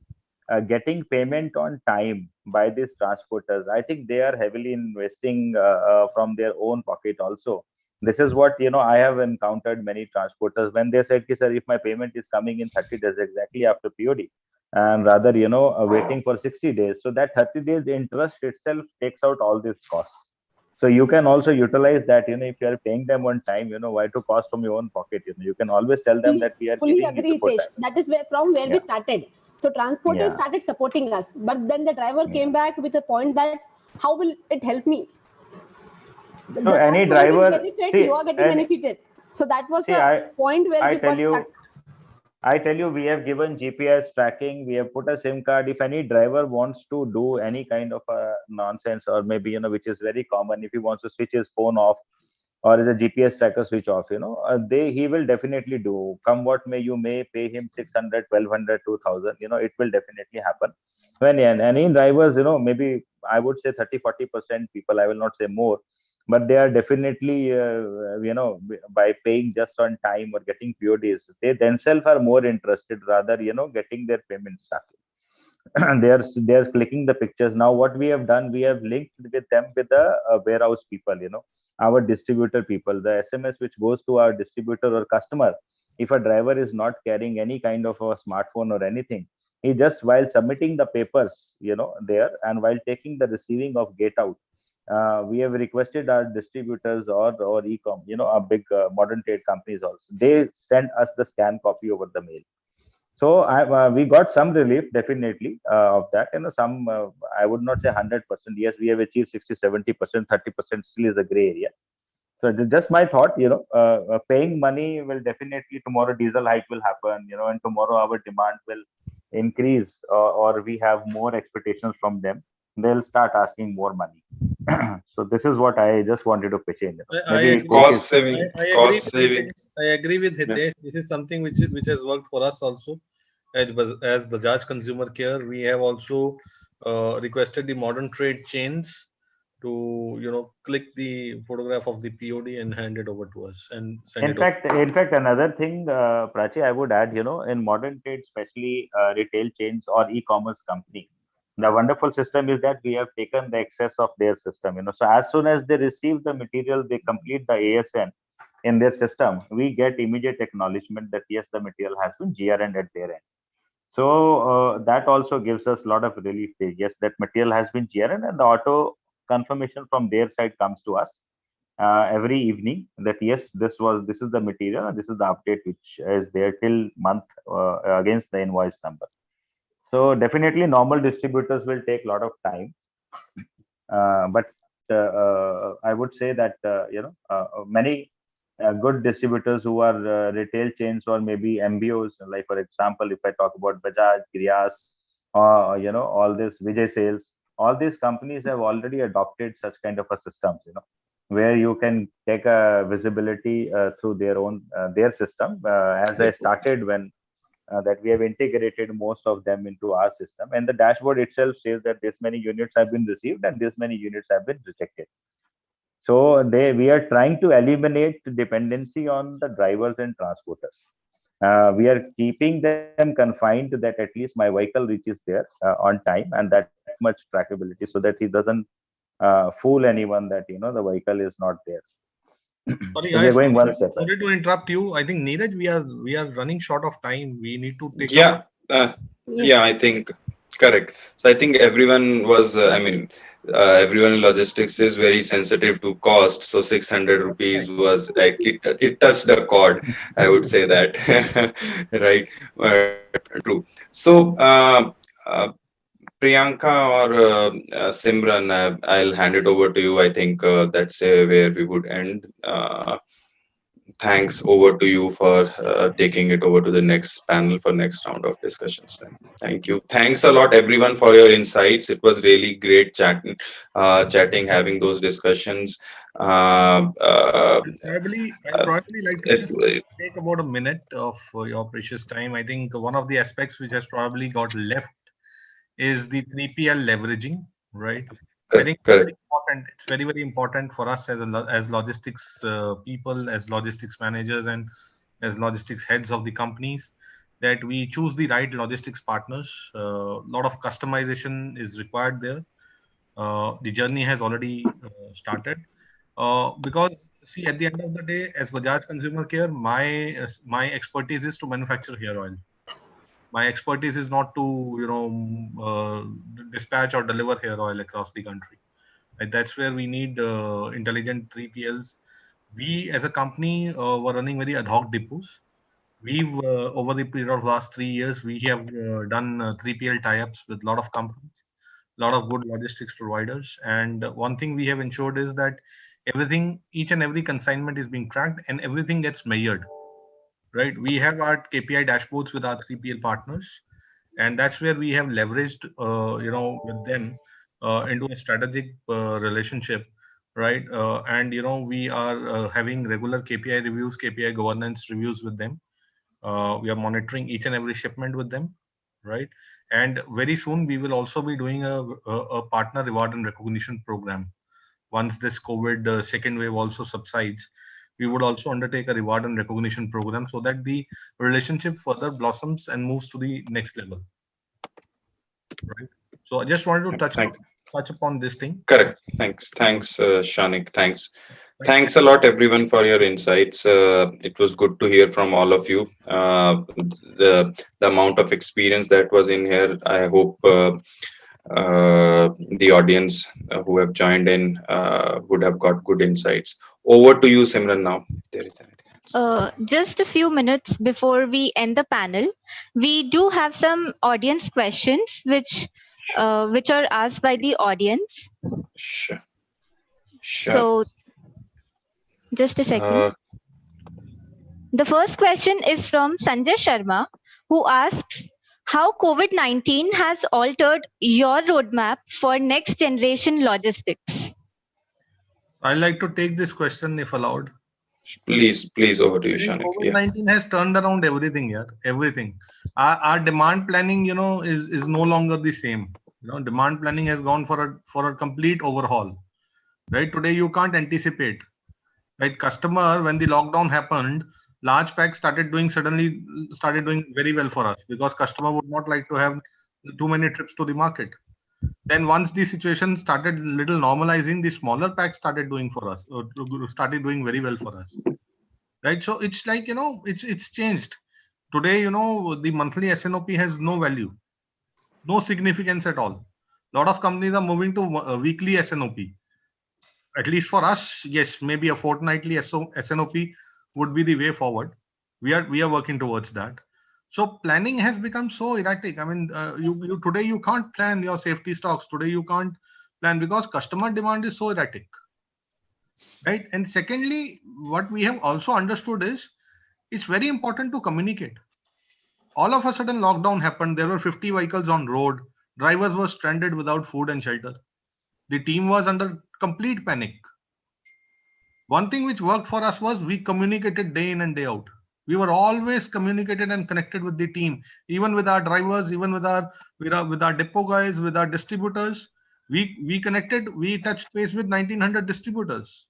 getting payment on time by these transporters, I think they are heavily investing from their own pocket also. This is what, I have encountered many transporters when they said, sir, if my payment is coming in 30 days exactly after POD, and rather, waiting for 60 days. So that 30 days interest itself takes out all these costs. So you can also utilize that, if you are paying them on time, why to cost from your own pocket? You can always tell them that we are Fully giving you agree, before Hitesh. time. That is from where we Yeah. started. So transporters Yeah. started supporting us, but then the driver Yeah. came back with a point that how will it help me? So The any customer will driver, benefit, you see, are getting and benefited. So that was see, a point where I we tell got stuck. you, we have given GPS tracking, we have put a SIM card. If any driver wants to do any kind of nonsense, or maybe, which is very common, if he wants to switch his phone off, or is a GPS tracker switch off, he will definitely do. Come what may, you may pay him 600, 1200, 2000, it will definitely happen. When any drivers, maybe I would say 30-40% people, I will not say more, but they are definitely, by paying just on time or getting PODs, they themselves are more interested rather, getting their payment started. They are clicking the pictures. Now what we have done, we have linked with them with the warehouse people, our distributor people, the SMS which goes to our distributor or customer. If a driver is not carrying any kind of a smartphone or anything, he just, while submitting the papers, there, and while taking the receiving of gate out, we have requested our distributors or e-com, our big modern trade companies also, they send us the scan copy over the mail. So we got some relief definitely of that. Some, I would not say 100%. Yes, we have achieved 60, 70%, 30% still is a gray area. So just my thought, paying money will definitely, tomorrow diesel hike will happen, and tomorrow our demand will increase, or we have more expectations from them. They'll start asking more money. So this is what I just wanted to pitch in. I Maybe agree. Coke Cost is, saving, I agree cost with saving. Hitesh. I agree with Yeah. Hitesh. This is something which has worked for us also. As Bajaj Consumer Care, we have also requested the modern trade chains to click the photograph of the POD and hand it over to us and send In it over. fact, in fact, another thing, Prachi, I would add, in modern trade, especially retail chains or e-commerce company, the wonderful system is that we have taken the excess of their system. So as soon as they receive the material, they complete the ASN in their system, we get immediate acknowledgement that yes, the material has been GRN at their end. So that also gives us a lot of relief. Yes, that material has been GRN, and the auto confirmation from their side comes to us every evening that yes, this is the material, and this is the update which is there till month against the invoice number. So definitely, normal distributors will take a lot of time, but I would say that many good distributors who are retail chains or maybe MBOs, like for example, if I talk about Bajaj, Griyas, all this Vijay Sales, all these companies have already adopted such kind of a systems, where you can take a visibility through their system. As I started when that we have integrated most of them into our system, and the dashboard itself says that this many units have been received and this many units have been rejected. So we are trying to eliminate dependency on the drivers and transporters. We are keeping them confined to that at least my vehicle reaches there on time, and that much trackability, so that he doesn't fool anyone that the vehicle is not there. Sorry, So we are guys. going one step ahead. Sorry to interrupt you. I think Neeraj, we are running short of time. We need to take up. Yeah, yeah, Yes. I think correct. So I think everyone was, everyone in logistics is very sensitive to cost. So 600 rupees was like it touched the chord. I would say that, right? True. So Priyanka or Simran, I'll hand it over to you. I think that's where we would end. Thanks over to you for taking it over to the next panel for next round of discussions then. Thank you. Thanks a lot everyone for your insights. It was really great chatting, having those discussions. I'll probably like to just It, take about a minute of your precious time. I think one of the aspects which has probably got left is the 3PL leveraging, right? I think it's very correct. important. It's very, very important for us as logistics people, as logistics managers, and as logistics heads of the companies, that we choose the right logistics partners. A lot of customization is required there. The journey has already started. Because see, at the end of the day, as Bajaj Consumer Care, my expertise is to manufacture hair oil. My expertise is not to dispatch or deliver hair oil across the country. Right? That's where we need intelligent 3PLs. We as a company were running very ad hoc depots. We've over the period of last 3 years, we have done 3PL tie-ups with a lot of companies, a lot of good logistics providers. And one thing we have ensured is that everything, each and every consignment is being tracked and everything gets measured. Right? We have our KPI dashboards with our 3PL partners, and that's where we have leveraged, with them into a strategic relationship, right? And we are having regular KPI reviews, KPI governance reviews with them. We are monitoring each and every shipment with them, right? And very soon we will also be doing a partner reward and recognition program. Once this COVID second wave also subsides, we would also undertake a reward and recognition program so that the relationship further blossoms and moves to the next level, right? So I just wanted to Thanks. touch upon this thing. Correct. Thanks, Shanik. Thanks. Thank Thanks a lot, everyone, for your insights. It was good to hear from all of you. The amount of experience that was in here, I hope the audience who have joined in would have got good insights. Over to you, Simran, now. There is anything else. Just a few minutes before we end the panel, we do have some audience questions which are asked by the audience. Sure. Sure. So, just a second. The first question is from Sanjay Sharma, who asks how COVID-19 has altered your roadmap for next generation logistics. I'd like to take this question if allowed. Please, over to you, I think Shanik. Yeah. COVID-19 has turned around everything here, everything. Our demand planning, is no longer the same. Demand planning has gone for a complete overhaul. right? Today you can't anticipate, right? Customer, when the lockdown happened, large packs suddenly started doing very well for us because customer would not like to have too many trips to the market. Then once the situation started little normalizing, the smaller packs started doing for us, or started doing very well for us, right? So it's like, it's changed. Today, the monthly SNOP has no value, no significance at all. A lot of companies are moving to weekly SNOP. At least for us, yes, maybe a fortnightly SNOP would be the way forward. We are working towards that. So planning has become so erratic. I mean, you today you can't plan your safety stocks. Today you can't plan because customer demand is so erratic, right? And secondly, what we have also understood is it's very important to communicate. All of a sudden, lockdown happened. There were 50 vehicles on road. Drivers were stranded without food and shelter. The team was under complete panic. One thing which worked for us was we communicated day in and day out. We were always communicated and connected with the team, even with our drivers, even with our depot guys, with our distributors. We connected. We touched base with 1900 distributors.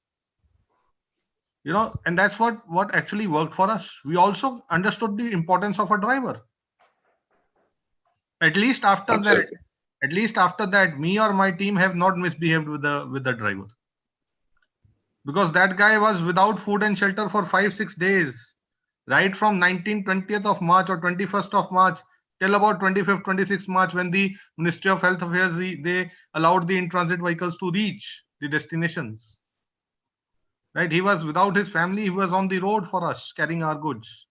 And that's what actually worked for us. We also understood the importance of a driver. At least after that, Absolutely. me or my team have not misbehaved with the driver, because that guy was without food and shelter for 5-6 days, right from 19th 20th of March or 21st of March till about 25th 26th March, when the Ministry of Health Affairs, they allowed the in-transit vehicles to reach the destinations, right? He was without his family. He was on the road for us carrying our goods.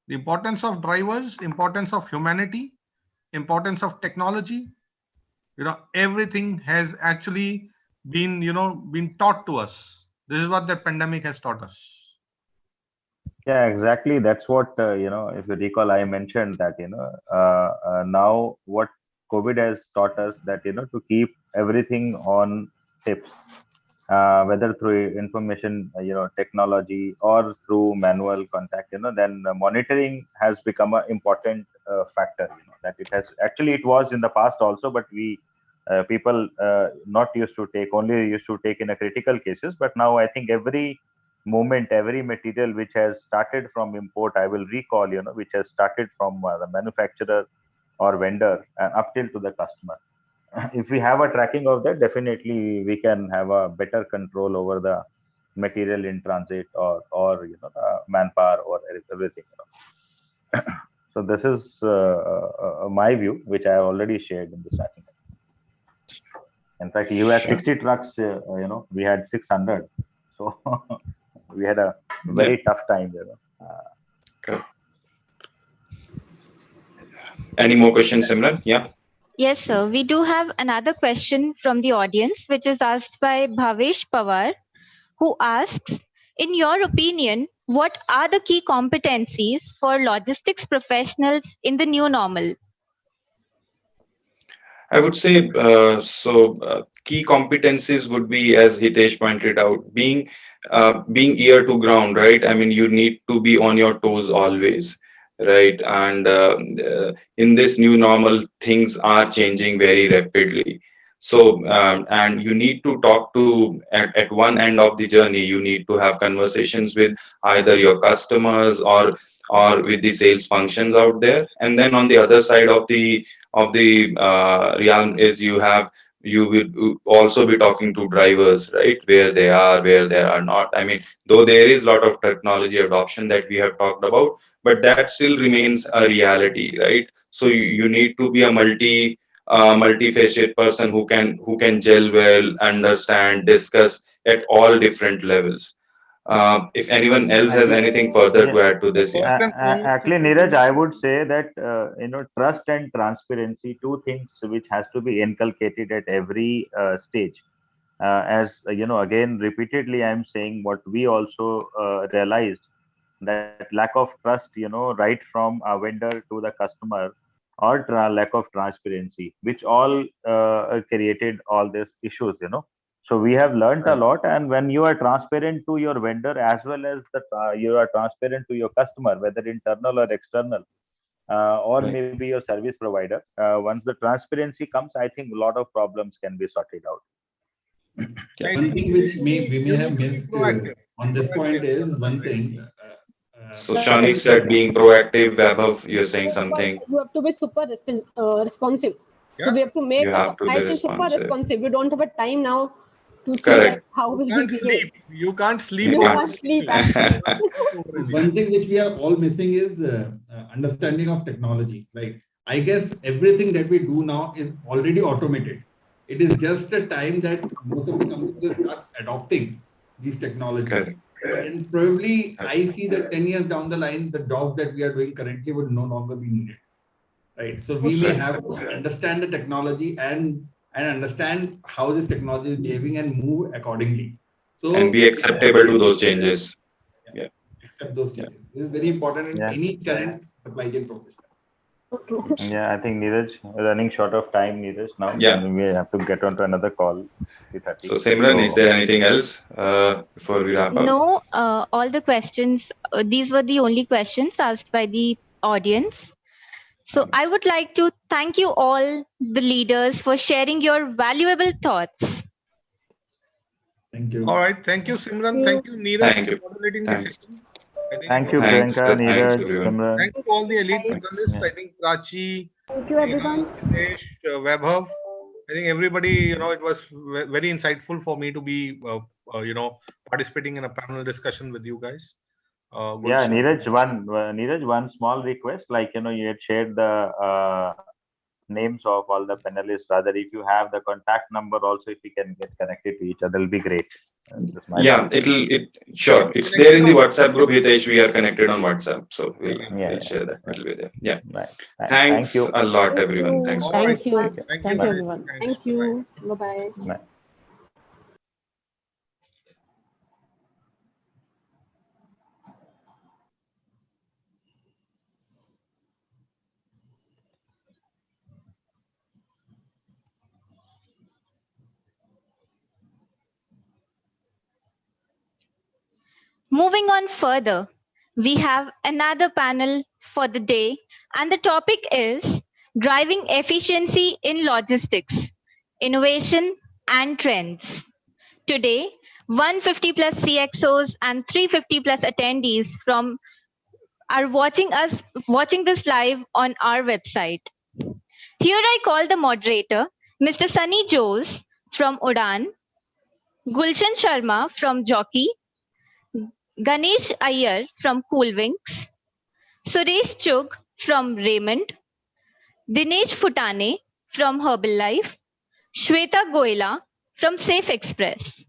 The importance of drivers, importance of humanity, importance of technology, everything has actually been taught to us. This is what the pandemic has taught us. Yeah, exactly. That's what, if you recall, I mentioned that, now what COVID has taught us that, to keep everything on tips, whether through information, technology or through manual contact, then monitoring has become an important factor, that it has actually, it was in the past also, but people not used to take, only used to take in a critical cases. But now I think every movement, every material which has started from import, I will recall, which has started from the manufacturer or vendor and up till to the customer. If we have a tracking of that, definitely we can have a better control over the material in transit, or manpower or everything. So this is my view, which I already shared in the starting. In fact, you had Sure. 60 trucks, we had 600. So we had a Yeah. very tough time. Correct. Any more questions, Simran? Yeah. Yes, sir. We do have another question from the audience, which is asked by Bhavesh Pawar, who asks, in your opinion, what are the key competencies for logistics professionals in the new normal? I would say key competencies would be, as Hitesh pointed out, being ear to ground, right? I mean, you need to be on your toes always, right? And in this new normal, things are changing very rapidly. So, and you need to talk to at one end of the journey. You need to have conversations with either your customers or with the sales functions out there, and then on the other side of the realm is you will also be talking to drivers, right? Where they are, where they are not. I mean, though there is a lot of technology adoption that we have talked about, but that still remains a reality, right? So you need to be a multifaceted person who can gel well, understand, discuss at all different levels. If anyone else has Actually, anything further yeah, to add to this, yeah. First and foremost, actually, Neeraj, I would say that trust and transparency, two things which has to be inculcated at every stage. As again, repeatedly, I'm saying what we also realized, that lack of trust, right from a vendor to the customer, or lack of transparency, which all created all these issues. So we have learned a Right. lot, and when you are transparent to your vendor as well as you are transparent to your customer, whether internal or external, or Right. maybe your service provider, once the transparency comes, I think a lot of problems can be sorted out. Yeah. One thing which we may you have need to be missed proactive. on this point Proactive is all the one time, right? thing. So Shanik said being proactive. Vaibhav, you're saying something. You have to be super responsive. So Yeah. we have to make You a have to supply be chain super responsive. responsive. We don't have a time now to see that Correct. how You will we can't behave. sleep. You can't sleep You You over can't. can't an sleep. issue. You can't sleep over an One issue. thing which we are all missing is understanding of technology. Like, I guess everything that we do now is already automated. It is just a time that most of the companies will start adopting these technologies. Correct. And probably I see that 10 years down the line, the jobs that we are doing currently would no longer be needed. Right. So we may have to understand the technology and understand how this technology is behaving and move accordingly. So And be acceptable to those changes. Yeah. accept those changes. This is very important in Yeah. any current supply chain profession. Yeah, I think Neeraj, we're running short of time, Neeraj, now. Yeah. And we have to get on to another call, 3:30. So Simran, is there anything else before we wrap up? No, all the questions, these were the only questions asked by the audience. So I would like to thank you all, the leaders, for sharing your valuable thoughts. Thank you. All right. Thank you, Simran. Thank you, Neeraj, Thank for you. moderating the Thanks. session. I think Thank you, Thanks. Priyanka, Thanks, Neeraj, everyone. Simran. thank you all the elite Thanks. panelists. Yeah. I think Prachi, Thank you, Neha, everyone. Hitesh, Vaibhav. I think everybody, it was very insightful for me to be, participating in a panel discussion with you guys. Good Yeah, stuff. Neeraj, one small request, like, you had shared the names of all the panelists. Rather, if you have the contact number also, if we can get connected to each other, it'll be great. Just my Yeah, last. sure. It's there in the WhatsApp group, Hitesh. We are connected on WhatsApp. So we'll share that. Right. It'll be there. Yeah. Right. Thanks Thank you. a lot, Thank everyone. you. Thanks for All right. Thank you. Take care. Thank Thank you, you, Bye. guys. everyone. Thanks. Thank you. Bye-bye. Bye. Moving on further, we have another panel for the day, and the topic is driving efficiency in logistics, innovation, and trends. Today, 150 plus CXOs and 350 plus attendees from are watching this live on our website. Here I call the moderator, Mr. Sunny Jose from Udan, Gulshan Sharma from Jockey, Ganesh Iyer from Coolwinks, Suresh Chug from Raymond, Dinesh Futane from Herbalife, Shweta Goela from Safe Express.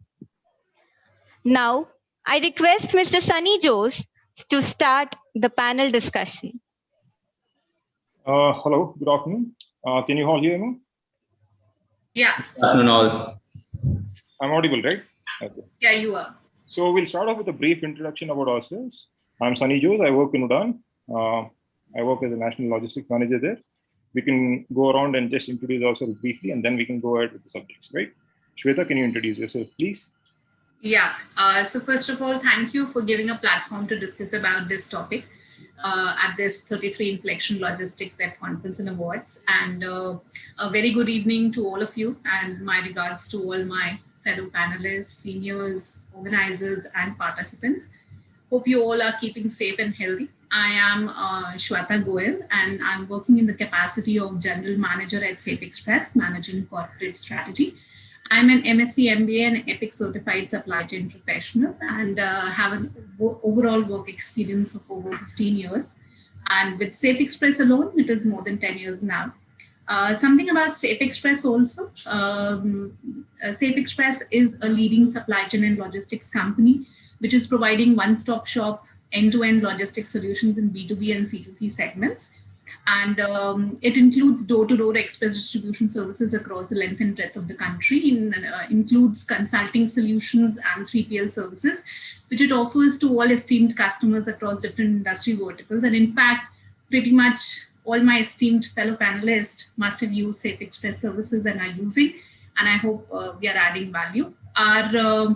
Now, I request Mr. Sunny Jose to start the panel discussion. Hello, good afternoon. Can you all hear me? Yeah. Afternoon all. I'm audible, right? Okay. Yeah, you are. So we'll start off with a brief introduction about ourselves. I'm Sunny Jose. I work in Udan. I work as a national logistics manager there. We can go around and just introduce ourselves briefly, and then we can go ahead with the subjects, right? Shweta, can you introduce yourself, please? Yeah. So first of all, thank you for giving a platform to discuss about this topic at this 33 Inflection Logistics Web Conference and Awards. And a very good evening to all of you, and my regards to all my fellow panelists, seniors, organizers, and participants. Hope you all are keeping safe and healthy. I am Shweta Goel, and I'm working in the capacity of General Manager at Safe Express, managing corporate strategy. I'm an MSc MBA and EPIC certified supply chain professional, and have an overall work experience of over 15 years. And with Safe Express alone, it is more than 10 years now. Something about Safe Express also. Safe Express is a leading supply chain and logistics company, which is providing one-stop shop end-to-end logistics solutions in B2B and C2C segments. And it includes door-to-door express distribution services across the length and breadth of the country, includes consulting solutions and 3PL services, which it offers to all esteemed customers across different industry verticals. And in fact, pretty much all my esteemed fellow panelists must have used Safe Express services and are using, and I hope we are adding value. Our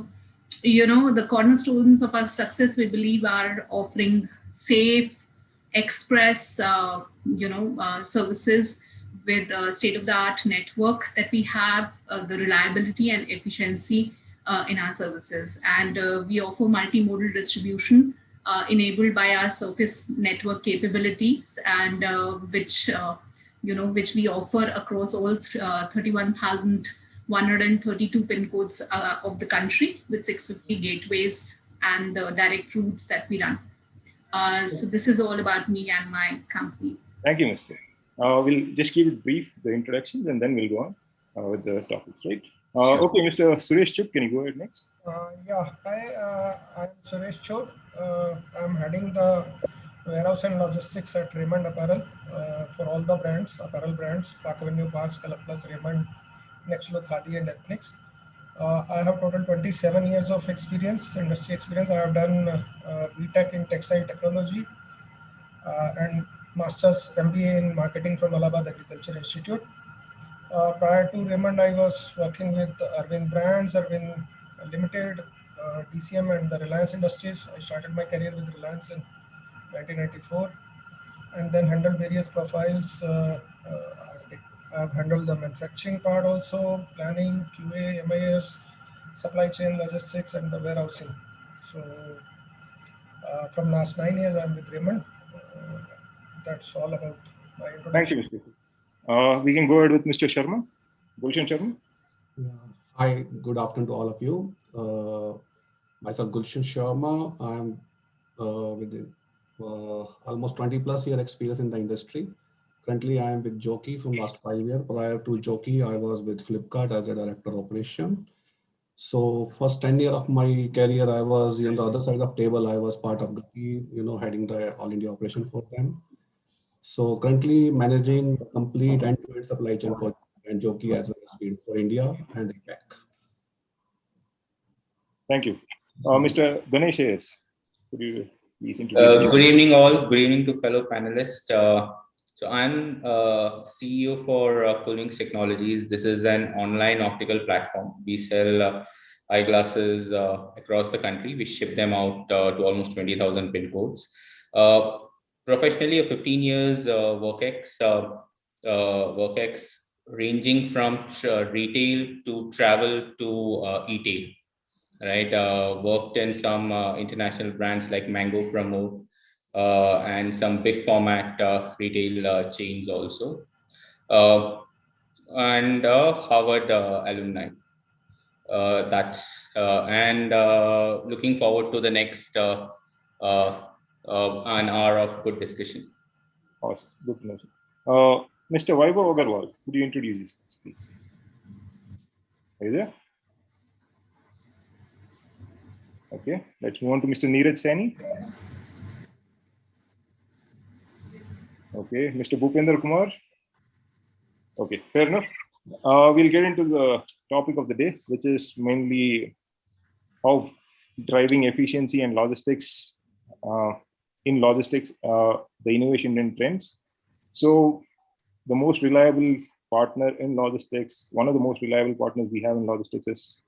the cornerstones of our success, we believe, are offering safe, express, services with state-of-the-art network that we have, the reliability and efficiency in our services. And we offer multimodal distribution enabled by our surface network capabilities, and which we offer across all 31,132 pin codes of the country, with 650 gateways and direct routes that we run. So this is all about me and my company. Thank you, Mr. We'll just keep it brief, the introductions, and then we'll go on with the topics, right? Okay, Mr. Suresh Chud, can you go ahead next? Yeah, hi, I'm Suresh Chod. I'm heading the warehouse and logistics at Raymond Apparel for all the brands, apparel brands, Park Avenue, Parks, Color Plus, Raymond, Next Look, Khadi, and Ethnics. I have total 27 years of experience, industry experience. I have done BTech in textile technology and Master's MBA in marketing from Allahabad Agriculture Institute. Prior to Raymond, I was working with Arvind Brands, Arvind Limited, DCM, and the Reliance Industries. I started my career with Reliance in 1994, and then handled various profiles. I've handled the manufacturing part also, planning, QA, MIS, supply chain, logistics, and the warehousing. So from last 9 years, I'm with Raymond. That's all about my introduction. Thank you, Mr. We can go ahead with Mr. Sharma. Gulshan Sharma. Hi, good afternoon to all of you. Myself, Gulshan Sharma. I'm with almost 20 plus year experience in the industry. Currently, I am with Jockey from last 5 years. Prior to Jockey, I was with Flipkart as a director operation. So first 10 years of my career, I was on the other side of table. I was part of Gati, heading the all India operation for them. So currently managing the complete end-to-end supply chain for and Jockey as well as Speed for India and APAC. Thank you. Mr. Ganesh Ayers, could you please introduce Good evening all. Good evening to fellow panelists. So I'm CEO for Coolwings Technologies. This is an online optical platform. We sell eyeglasses across the country. We ship them out to almost 20,000 pin codes. Professionally, a 15 years work-ex ranging from retail to travel to e-tail. Right, worked in some international brands like Mango Promote and some big format retail chains also, and Harvard alumni. And looking forward to the next an hour of good discussion. Awesome, good to know. Mr. Vaibhav Agarwal, could you introduce yourself, please? Are you there? Okay, let's move on to Mr. Neeraj Saini. Okay, Mr. Bhupender Kumar. Okay, fair enough. We'll get into the topic of the day, which is mainly how driving efficiency and logistics in logistics, the innovation and trends. So the most reliable partner in logistics, one of the most reliable partners we have in logistics is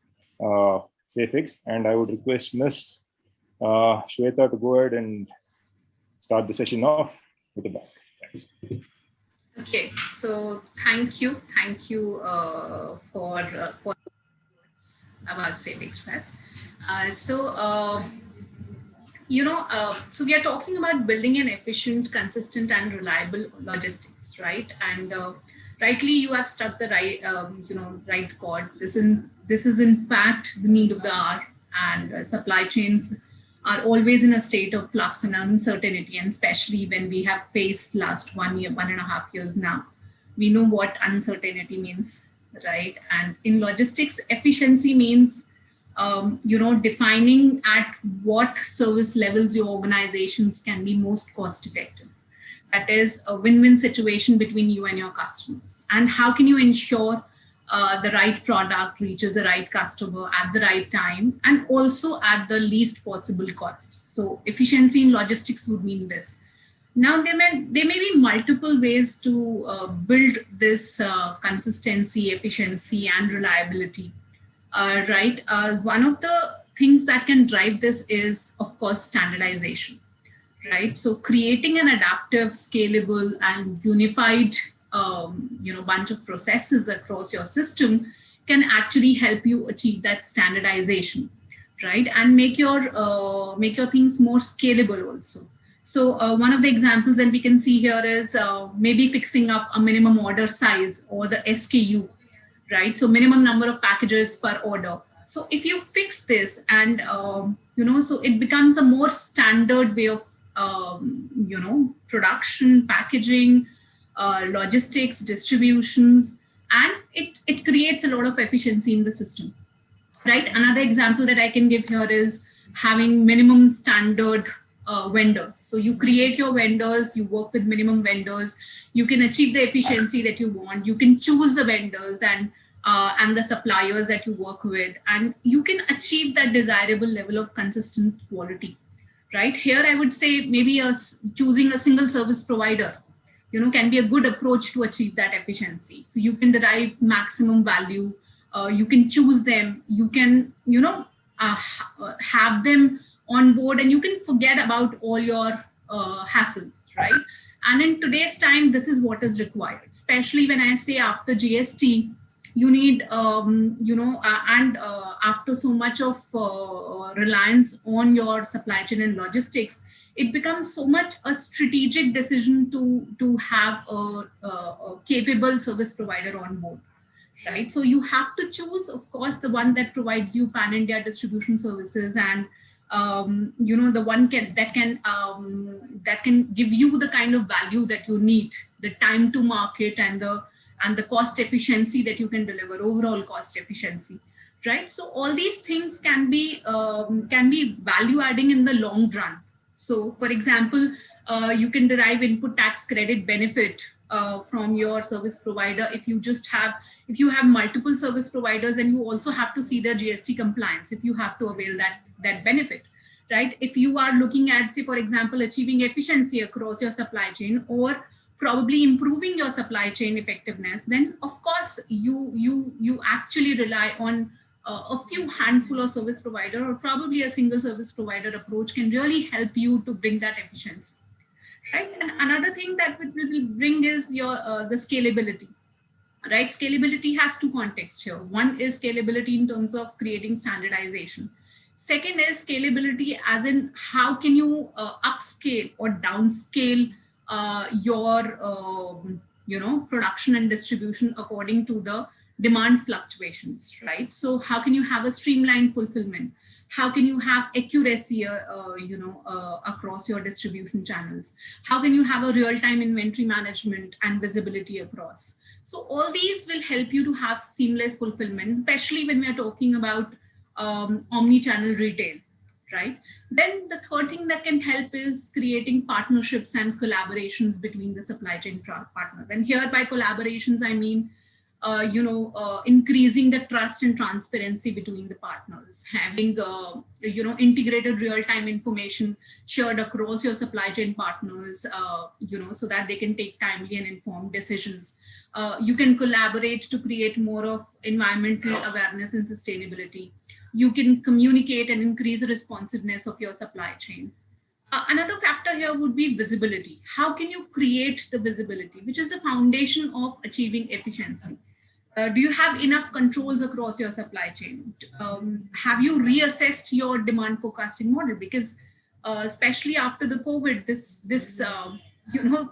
Safex, and I would request Ms. Shweta to go ahead and start the session off with the back. Okay, so thank you for words about Safex Press. So we are talking about building an efficient, consistent, and reliable logistics, right? And rightly, you have struck the right chord. This is in fact the need of the hour, and supply chains are always in a state of flux and uncertainty, and especially when we have faced last 1 year, 1.5 years now. We know what uncertainty means, right? And in logistics, efficiency means defining at what service levels your organizations can be most cost effective. That is a win-win situation between you and your customers. And how can you ensure the right product reaches the right customer at the right time and also at the least possible costs? So efficiency in logistics would mean this. Now, there may be multiple ways to build this consistency, efficiency, and reliability. Right. One of the things that can drive this is, of course, standardization. Right. So creating an adaptive, scalable, and unified bunch of processes across your system can actually help you achieve that standardization, right? And make your things more scalable also. So one of the examples that we can see here is maybe fixing up a minimum order size or the SKU, right? So minimum number of packages per order. So if you fix this and, so it becomes a more standard way of, production, packaging, logistics, distributions, and it creates a lot of efficiency in the system, right? Another example that I can give here is having minimum standard vendors. So you create your vendors, you work with minimum vendors, you can achieve the efficiency that you want, you can choose the vendors and the suppliers that you work with, and you can achieve that desirable level of consistent quality, right? Here I would say maybe choosing a single service provider can be a good approach to achieve that efficiency. So you can derive maximum value, you can choose them, you can have them on board, and you can forget about all your hassles, right? And in today's time, this is what is required, especially when I say after GST, you need after so much of reliance on your supply chain and logistics, it becomes so much a strategic decision to have a capable service provider on board, right? So you have to choose, of course, the one that provides you pan-India distribution services, and the one that can give you the kind of value that you need, the time to market, and the cost efficiency that you can deliver, overall cost efficiency, right? So all these things can be value adding in the long run. So for example, you can derive input tax credit benefit from your service provider if you have multiple service providers, and you also have to see their GST compliance if you have to avail that benefit, right? If you are looking at, say, for example, achieving efficiency across your supply chain, or probably improving your supply chain effectiveness, then of course you actually rely on a few handful of service provider, or probably a single service provider approach can really help you to bring that efficiency, right? And another thing that will bring is your the scalability, right? Scalability has two contexts here. One is scalability in terms of creating standardization. Second is scalability as in how can you upscale or downscale your production and distribution according to the demand fluctuations, right? So how can you have a streamlined fulfillment? How can you have accuracy across your distribution channels? How can you have a real-time inventory management and visibility across? So all these will help you to have seamless fulfillment, especially when we are talking about omni-channel retail, right? Then the third thing that can help is creating partnerships and collaborations between the supply chain partners. And here by collaborations, I mean, increasing the trust and transparency between the partners, having, integrated real-time information shared across your supply chain partners, so that they can take timely and informed decisions. You can collaborate to create more of environmental awareness and sustainability. You can communicate and increase the responsiveness of your supply chain. Another factor here would be visibility. How can you create the visibility, which is the foundation of achieving efficiency? Do you have enough controls across your supply chain? Have you reassessed your demand forecasting model? Because especially after the COVID, this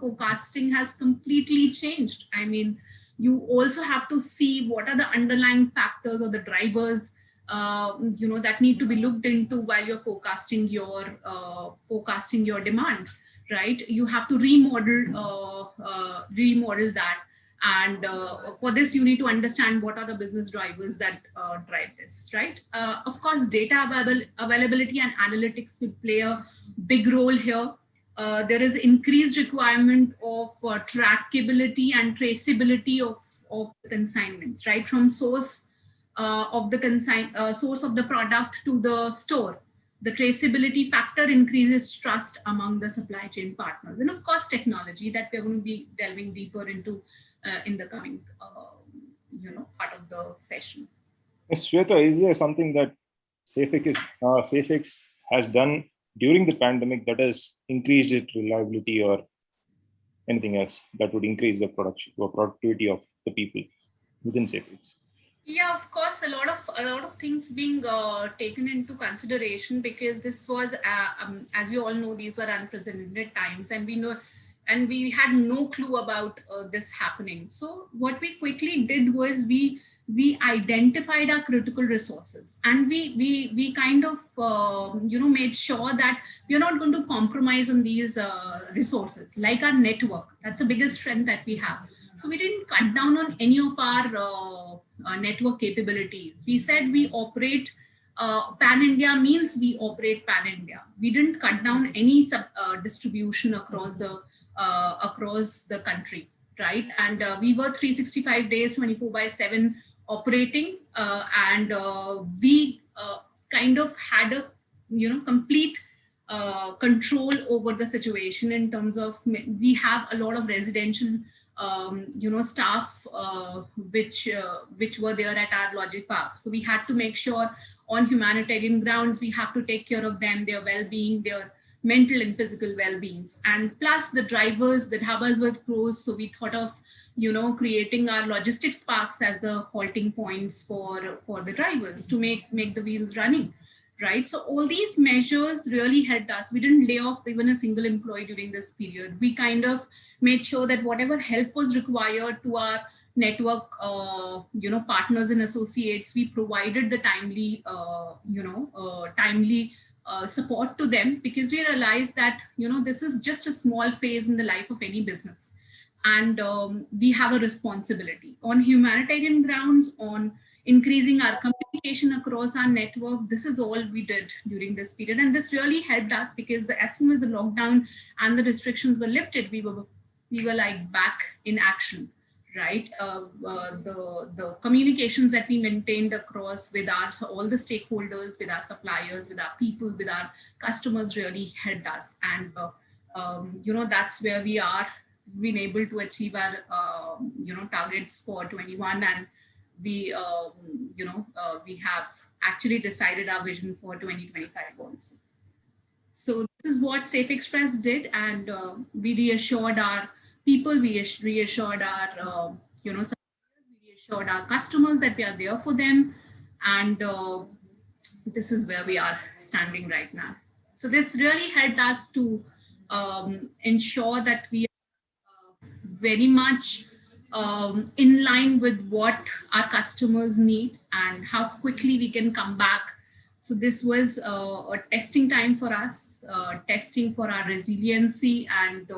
forecasting has completely changed. I mean, you also have to see what are the underlying factors or the drivers that need to be looked into while you're forecasting your demand, right? You have to remodel that. And for this, you need to understand what are the business drivers that drive this, right? Of course, data availability and analytics will play a big role here. There is increased requirement of trackability and traceability of the consignments, right? From source of the source of the product to the store. The traceability factor increases trust among the supply chain partners. And of course, technology that we're going to be delving deeper into in the coming, part of the session. Ms. Shweta, is there something that Safex has done during the pandemic that has increased its reliability or anything else that would increase the production or productivity of the people within SafeX? Yeah, of course, a lot of things being taken into consideration, because this was, as we all know, these were unprecedented times, and we know, and we had no clue about this happening. So what we quickly did was we identified our critical resources, and we kind of made sure that we are not going to compromise on these resources, like our network. That's the biggest strength that we have. So we didn't cut down on any of our network capabilities. We said we operate pan India, means we operate pan India. We didn't cut down any distribution across the country, right? And we were 365 days, 24/7 operating, and we kind of had a complete control over the situation, in terms of, we have a lot of residential staff which were there at our logic park. So we had to make sure, on humanitarian grounds, we have to take care of them, their well-being, their mental and physical well-beings. And plus the drivers, the dhabas were closed, so we thought of creating our logistics parks as the halting points for the drivers, to make the wheels running. Right. So all these measures really helped us. We didn't lay off even a single employee during this period. We kind of made sure that whatever help was required to our network, partners and associates, we provided the timely support to them, because we realized that, this is just a small phase in the life of any business. And we have a responsibility on humanitarian grounds, on increasing our communication across our network. This is all we did during this period. And this really helped us, because as soon as the lockdown and the restrictions were lifted, we were like back in action, right? The communications that we maintained across with all the stakeholders, with our suppliers, with our people, with our customers, really helped us. And, that's where we are, been able to achieve our, targets for 21. And we have actually decided our vision for 2025 also. So this is what Safe Express did, and we reassured our people, we reassured our suppliers, we reassured our customers that we are there for them, and this is where we are standing right now. So this really helped us to ensure that we are very much in line with what our customers need and how quickly we can come back. So this was a testing time for us, testing for our resiliency, and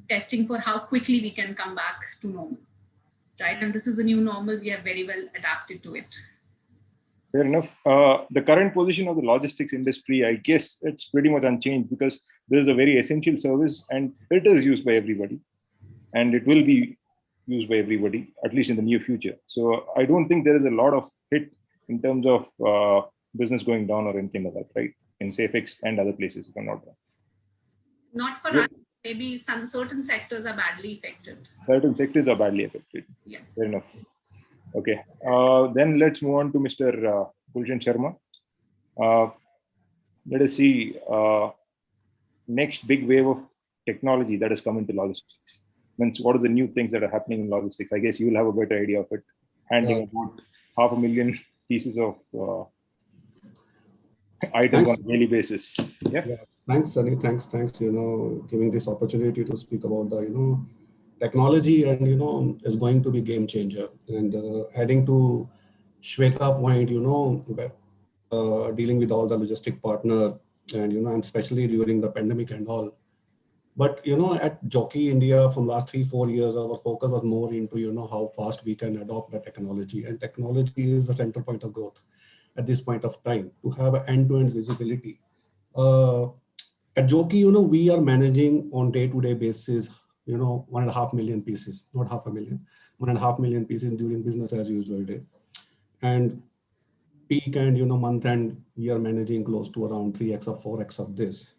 testing for how quickly we can come back to normal, right? And this is a new normal. We have very well adapted to it. Fair enough. The current position of the logistics industry, I guess it's pretty much unchanged, because this is a very essential service and it is used by everybody, and it will be used by everybody, at least in the near future. So I don't think there is a lot of hit in terms of business going down or anything like that, right? In SafeX and other places, if I'm not wrong. Not for us. Maybe some certain sectors are badly affected. Certain sectors are badly affected. Yeah. Fair enough. Okay. Then let's move on to Mr. Gulshan Sharma. Let us see next big wave of technology that has come into logistics. Means, what are the new things that are happening in logistics? I guess you will have a better idea of it. Handling about 500,000 pieces of items on a daily basis. Yeah. Thanks, Sunny. Thanks. Giving this opportunity to speak about the, technology, and, is going to be game changer. And adding to Shweta point, dealing with all the logistic partner, and, and especially during the pandemic and all. But, at Jockey India from last 3-4 years, our focus was more into, how fast we can adopt the technology, and technology is the center point of growth at this point of time, to have an end-to-end visibility. At Jockey, we are managing on day-to-day basis, 1.5 million pieces, not 500,000, 1.5 million pieces during business as usual day. And peak and, month end, we are managing close to around 3x or 4x of this.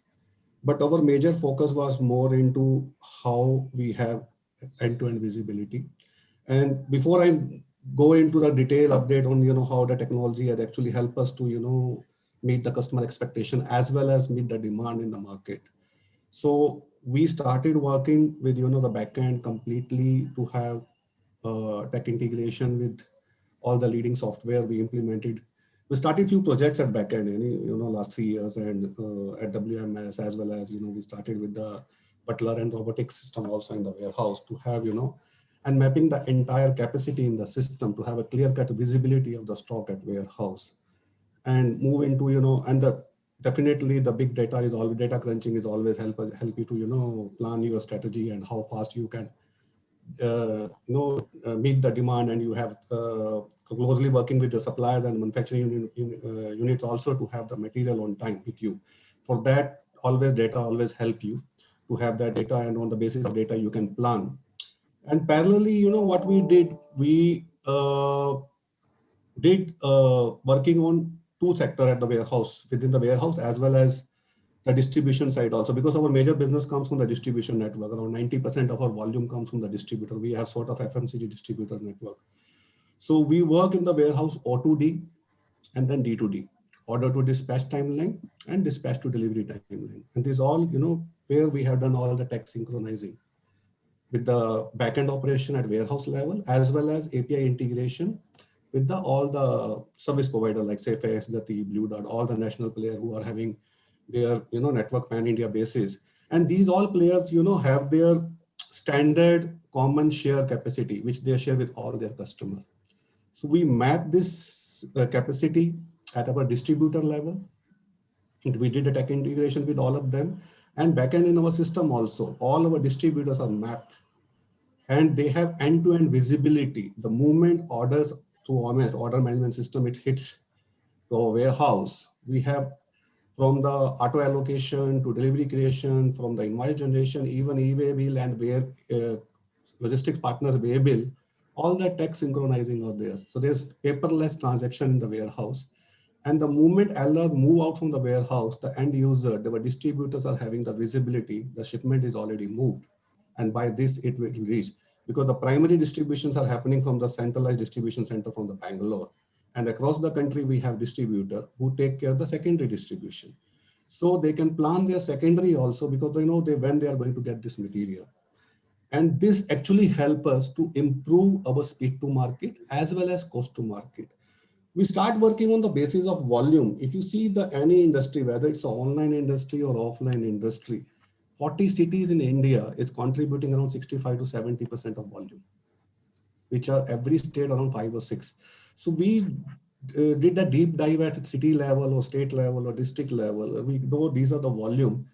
But our major focus was more into how we have end-to-end visibility. And before I go into the detailed update on, how the technology has actually helped us to, meet the customer expectation as well as meet the demand in the market. So we started working with, the backend completely to have tech integration with all the leading software we implemented. We started few projects at backend, last 3 years, and at WMS, as well as, we started with the Butler and robotics system also in the warehouse to have, and mapping the entire capacity in the system to have a clear-cut visibility of the stock at warehouse, and move into, and definitely the big data is always, data crunching is always help you to, plan your strategy and how fast you can meet the demand, and you have closely working with your suppliers and manufacturing units also to have the material on time with you. For that, always data always help you to have that data, and on the basis of data you can plan. And parallelly, what we did, we working on two sector at the warehouse, within the warehouse, as well as the distribution side also, because our major business comes from the distribution network. Around 90% of our volume comes from the distributor. We have sort of FMCG distributor network. So we work in the warehouse O2D and then D2D, order to dispatch timeline and dispatch to delivery timeline. And this all, where we have done all the tech synchronizing with the backend operation at warehouse level, as well as API integration with all the service provider like SafeX, Gati, Blue Dot, all the national players who are having their network pan-India basis. And these all players have their standard common share capacity, which they share with all their customers. So we map this capacity at our distributor level. We did a tech integration with all of them, and backend in our system also, all our distributors are mapped, and they have end-to-end visibility. The moment orders through OMS, order management system, it hits to our warehouse, we have from the auto allocation to delivery creation, from the invoice generation, even e-way bill and where logistics partners way bill, all that tech synchronizing are there. So there's paperless transaction in the warehouse. And the moment LR move out from the warehouse, the end user, the distributors are having the visibility, the shipment is already moved. And by this, it will reach. Because the primary distributions are happening from the centralized distribution center from the Bangalore. And across the country, we have distributor who take care of the secondary distribution. So they can plan their secondary also, because they know when they are going to get this material. And this actually help us to improve our speed to market as well as cost to market. We start working on the basis of volume. If you see any industry, whether it's an online industry or offline industry, 40 cities in India is contributing around 65 to 70% of volume, which are every state around 5 or 6. So we did a deep dive at city level or state level or district level. We know these are the volume.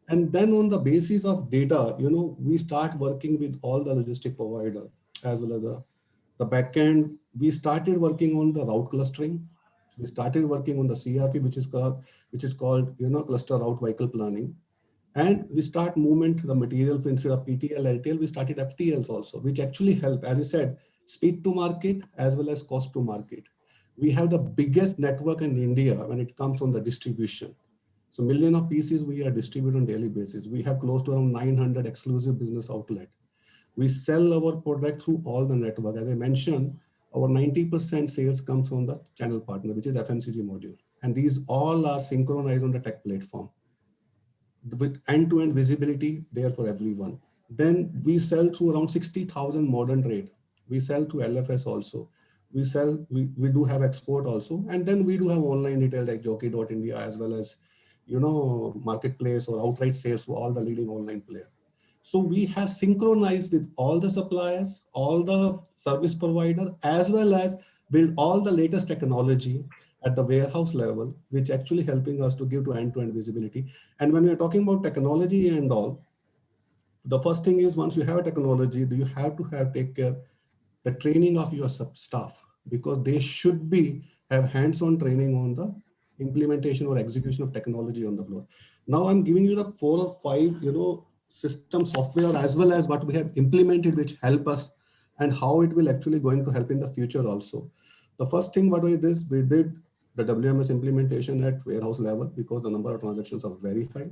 And then on the basis of data, we start working with all the logistic provider as well as the backend. We started working on the route clustering. We started working on the CRP, which is called cluster route vehicle planning. And we start movement the material instead of PTL, LTL, we started FTLs also, which actually help, as I said, speed to market as well as cost to market. We have the biggest network in India when it comes on the distribution. So million of pieces we are distributing on daily basis. We have close to around 900 exclusive business outlet. We sell our product through all the network. As I mentioned, our 90% sales comes from the channel partner, which is FMCG module. And these all are synchronized on the tech platform with end-to-end visibility there for everyone. Then we sell through around 60,000 modern trade. We sell to LFS also. We do have export also. And then we do have online retail like Jockey.India as well as, marketplace or outright sales to all the leading online players. So we have synchronized with all the suppliers, all the service provider, as well as build all the latest technology at the warehouse level, which actually helping us to give to end-to-end visibility. And when we're talking about technology and all, the first thing is once you have a technology, do you have to take care the training of your staff, because they should have hands-on training on the implementation or execution of technology on the floor. Now I'm giving you the 4 or 5, system software as well as what we have implemented, which help us and how it will actually going to help in the future also. The first thing what we did the WMS implementation at warehouse level because the number of transactions are very high.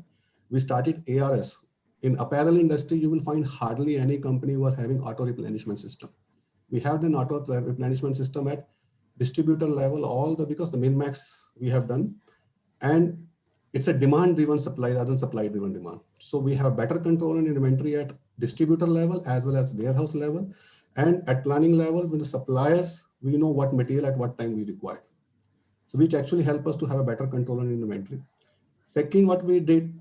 We started ARS. In apparel industry, you will find hardly any company who are having auto replenishment system. We have an auto replenishment system at distributor level, because the min-max we have done. And it's a demand-driven supply rather than supply-driven demand. So we have better control on inventory at distributor level as well as warehouse level. And at planning level with the suppliers, we know what material at what time we require. So which actually help us to have a better control on inventory. Second, what we did,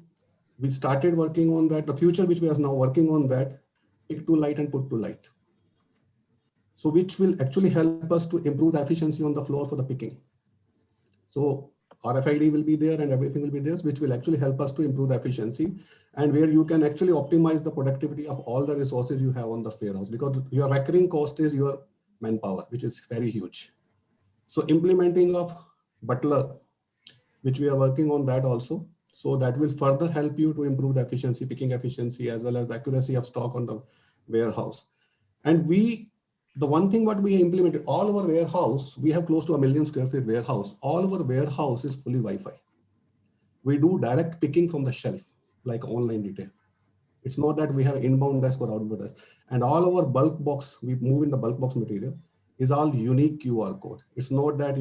we started working on that, the future which we are now working on that, pick to light and put to light. So which will actually help us to improve the efficiency on the floor for the picking. So RFID will be there and everything will be there, which will actually help us to improve the efficiency and where you can actually optimize the productivity of all the resources you have on the warehouse, because your recurring cost is your manpower, which is very huge. So implementing of Butler, which we are working on that also. So that will further help you to improve the efficiency, picking efficiency, as well as the accuracy of stock on the warehouse. And the one thing what we implemented, all our warehouse, we have close to 1 million square feet warehouse. All our warehouse is fully Wi-Fi. We do direct picking from the shelf, like online retail. It's not that we have inbound desk or outbound desk. And all our bulk box, we move in the bulk box material, is all unique QR code. It's not that,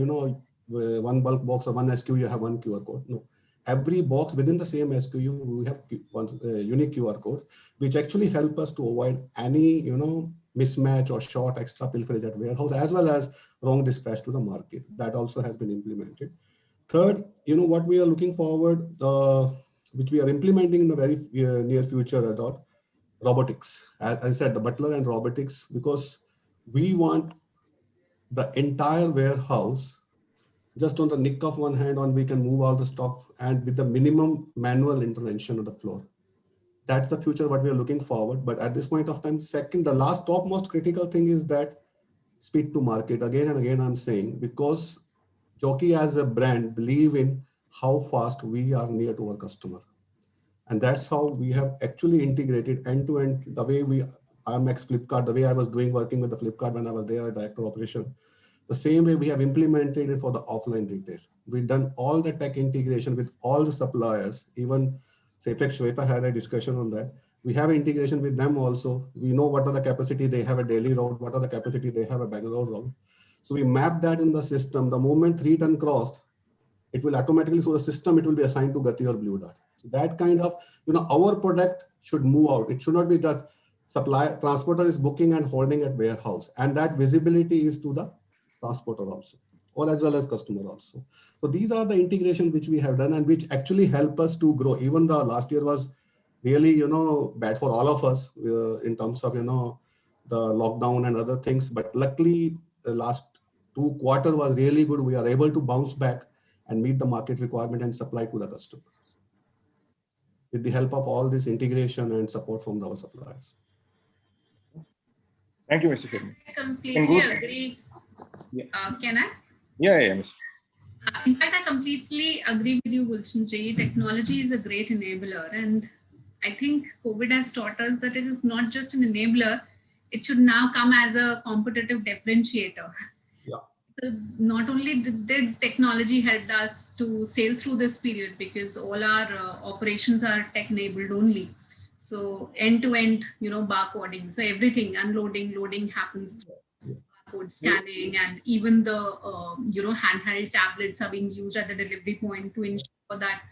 one bulk box or one SKU, you have one QR code. No, every box within the same SKU, we have one unique QR code, which actually help us to avoid any, mismatch or short extra pilferage at warehouse, as well as wrong dispatch to the market. That also has been implemented. Third, what we are looking forward, which we are implementing in the very near future, I thought, robotics. As I said, the Butler and robotics, because we want the entire warehouse just on the nick of one hand on, we can move all the stock and with the minimum manual intervention on the floor. That's the future what we are looking forward. But at this point of time, second, the last topmost critical thing is that speed to market. Again and again, I'm saying, because Jockey as a brand believe in how fast we are near to our customer. And that's how we have actually integrated end to end the way I'm ex-Flipkart, the way I was working with the Flipkart when I was there, director of operation. The same way we have implemented it for the offline retail. We've done all the tech integration with all the suppliers, even say Shweta had a discussion on that. We have integration with them also. We know what are the capacity they have a Delhi route, what are the capacity they have a Bangalore route. So we map that in the system. The moment 3 ton crossed, it will automatically, through the system, it will be assigned to Gati or Blue Dart. So that kind of, our product should move out. It should not be that transporter is booking and holding at warehouse. And that visibility is to the transporter also, or as well as customer also. So these are the integration which we have done and which actually help us to grow. Even the last year was really, bad for all of us in terms of, the lockdown and other things. But luckily, the last 2 quarters was really good. We are able to bounce back and meet the market requirement and supply to the customer with the help of all this integration and support from our suppliers. Thank you, Mr. Sharma. I completely agree. Yeah. Can I? Yeah, Mr. In fact, I completely agree with you, Gulshan Ji. Technology is a great enabler. And I think COVID has taught us that it is not just an enabler, it should now come as a competitive differentiator. Yeah. So not only did technology help us to sail through this period, because all our operations are tech-enabled only. So end-to-end, barcoding. So everything, unloading, loading happens through barcode scanning, and even the, handheld tablets are being used at the delivery point to ensure that,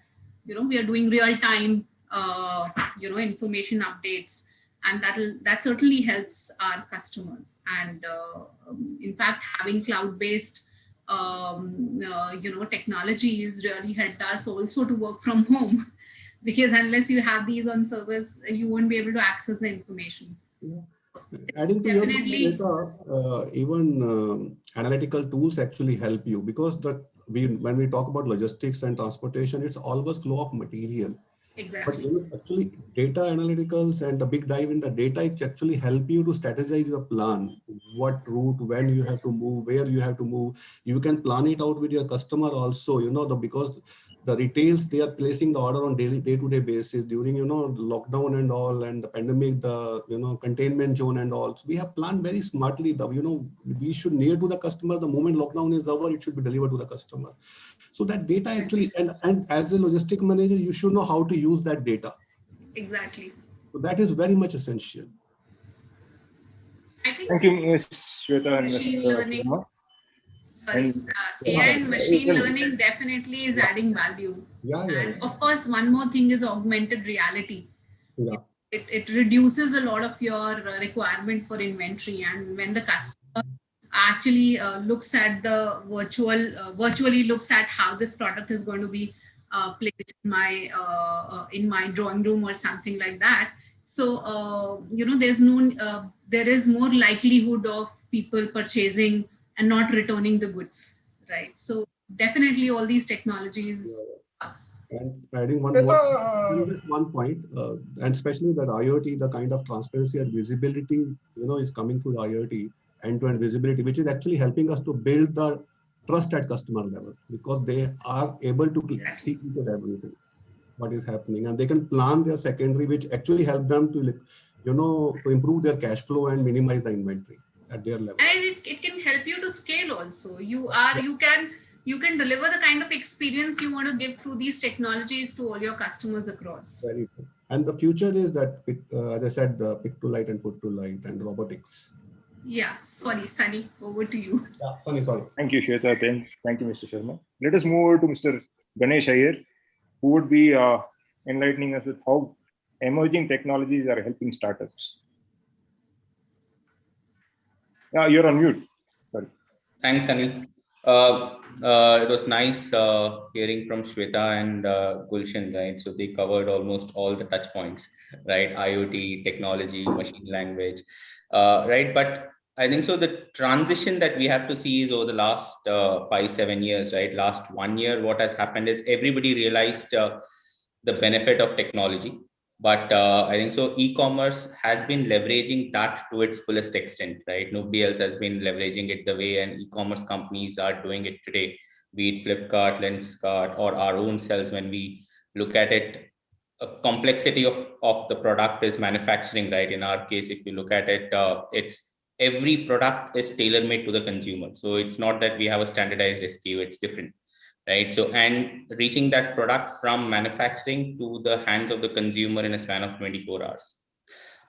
we are doing real-time, information updates. And that certainly helps our customers. And in fact, having cloud-based, technologies really helped us also to work from home, because unless you have these on service, you won't be able to access the information. Yeah. Adding to your point, even analytical tools actually help you, because when we talk about logistics and transportation, it's always flow of material. Exactly. But actually data analyticals and the big dive in the data, it actually help you to strategize your plan, what route, when you have to move, where you have to move. You can plan it out with your customer also, because the retails, they are placing the order on day-to-day basis during, lockdown and all, and the pandemic, the, containment zone and all. So we have planned very smartly. We should near to the customer. The moment lockdown is over, it should be delivered to the customer. So that data actually, and as a logistic manager, you should know how to use that data. Exactly. So that is very much essential. I think. Thank you, Ms. Shweta and Machine Mr. learning. Sharma. Sorry, AI and machine learning definitely is adding value. Yeah. And of course, one more thing is augmented reality. Yeah. It reduces a lot of your requirement for inventory. And when the customer actually looks at the virtually looks at how this product is going to be placed in my drawing room or something like that. So there is more likelihood of people purchasing and not returning the goods, right? So definitely all these technologies. And adding one Shweta, more, just one point, and especially that IoT, the kind of transparency and visibility, is coming through the IoT, end-to-end visibility, which is actually helping us to build the trust at customer level, because they are able to see each and everything, what is happening, and they can plan their secondary, which actually help them to, to improve their cash flow and minimize the inventory at their level. And it can help you to scale also. You can deliver the kind of experience you want to give through these technologies to all your customers across. Very good. And the future is that, as I said, pick to light and put to light and robotics. Yeah, sorry, Sunny, over to you. Yeah, Sunny, sorry. Thank you, Shweta. Thank you, Mr. Sharma. Let us move over to Mr. Ganesh Iyer, who would be enlightening us with how emerging technologies are helping startups. Yeah, you're on mute. Sorry. Thanks, Sunny. It was nice hearing from Shweta and Gulshan, right? So they covered almost all the touch points, right? IoT, technology, machine language, right? But I think so the transition that we have to see is over the last 5-7 years, right? Last 1 year, what has happened is everybody realized the benefit of technology. But I think so e-commerce has been leveraging that to its fullest extent, right? Nobody else has been leveraging it the way and e-commerce companies are doing it today, be it Flipkart, Lenskart, or our own selves. When we look at it, a complexity of the product is manufacturing, right? In our case, if you look at it, it's every product is tailor-made to the consumer. So it's not that we have a standardized SKU, it's different. Right. So, and reaching that product from manufacturing to the hands of the consumer in a span of 24 hours.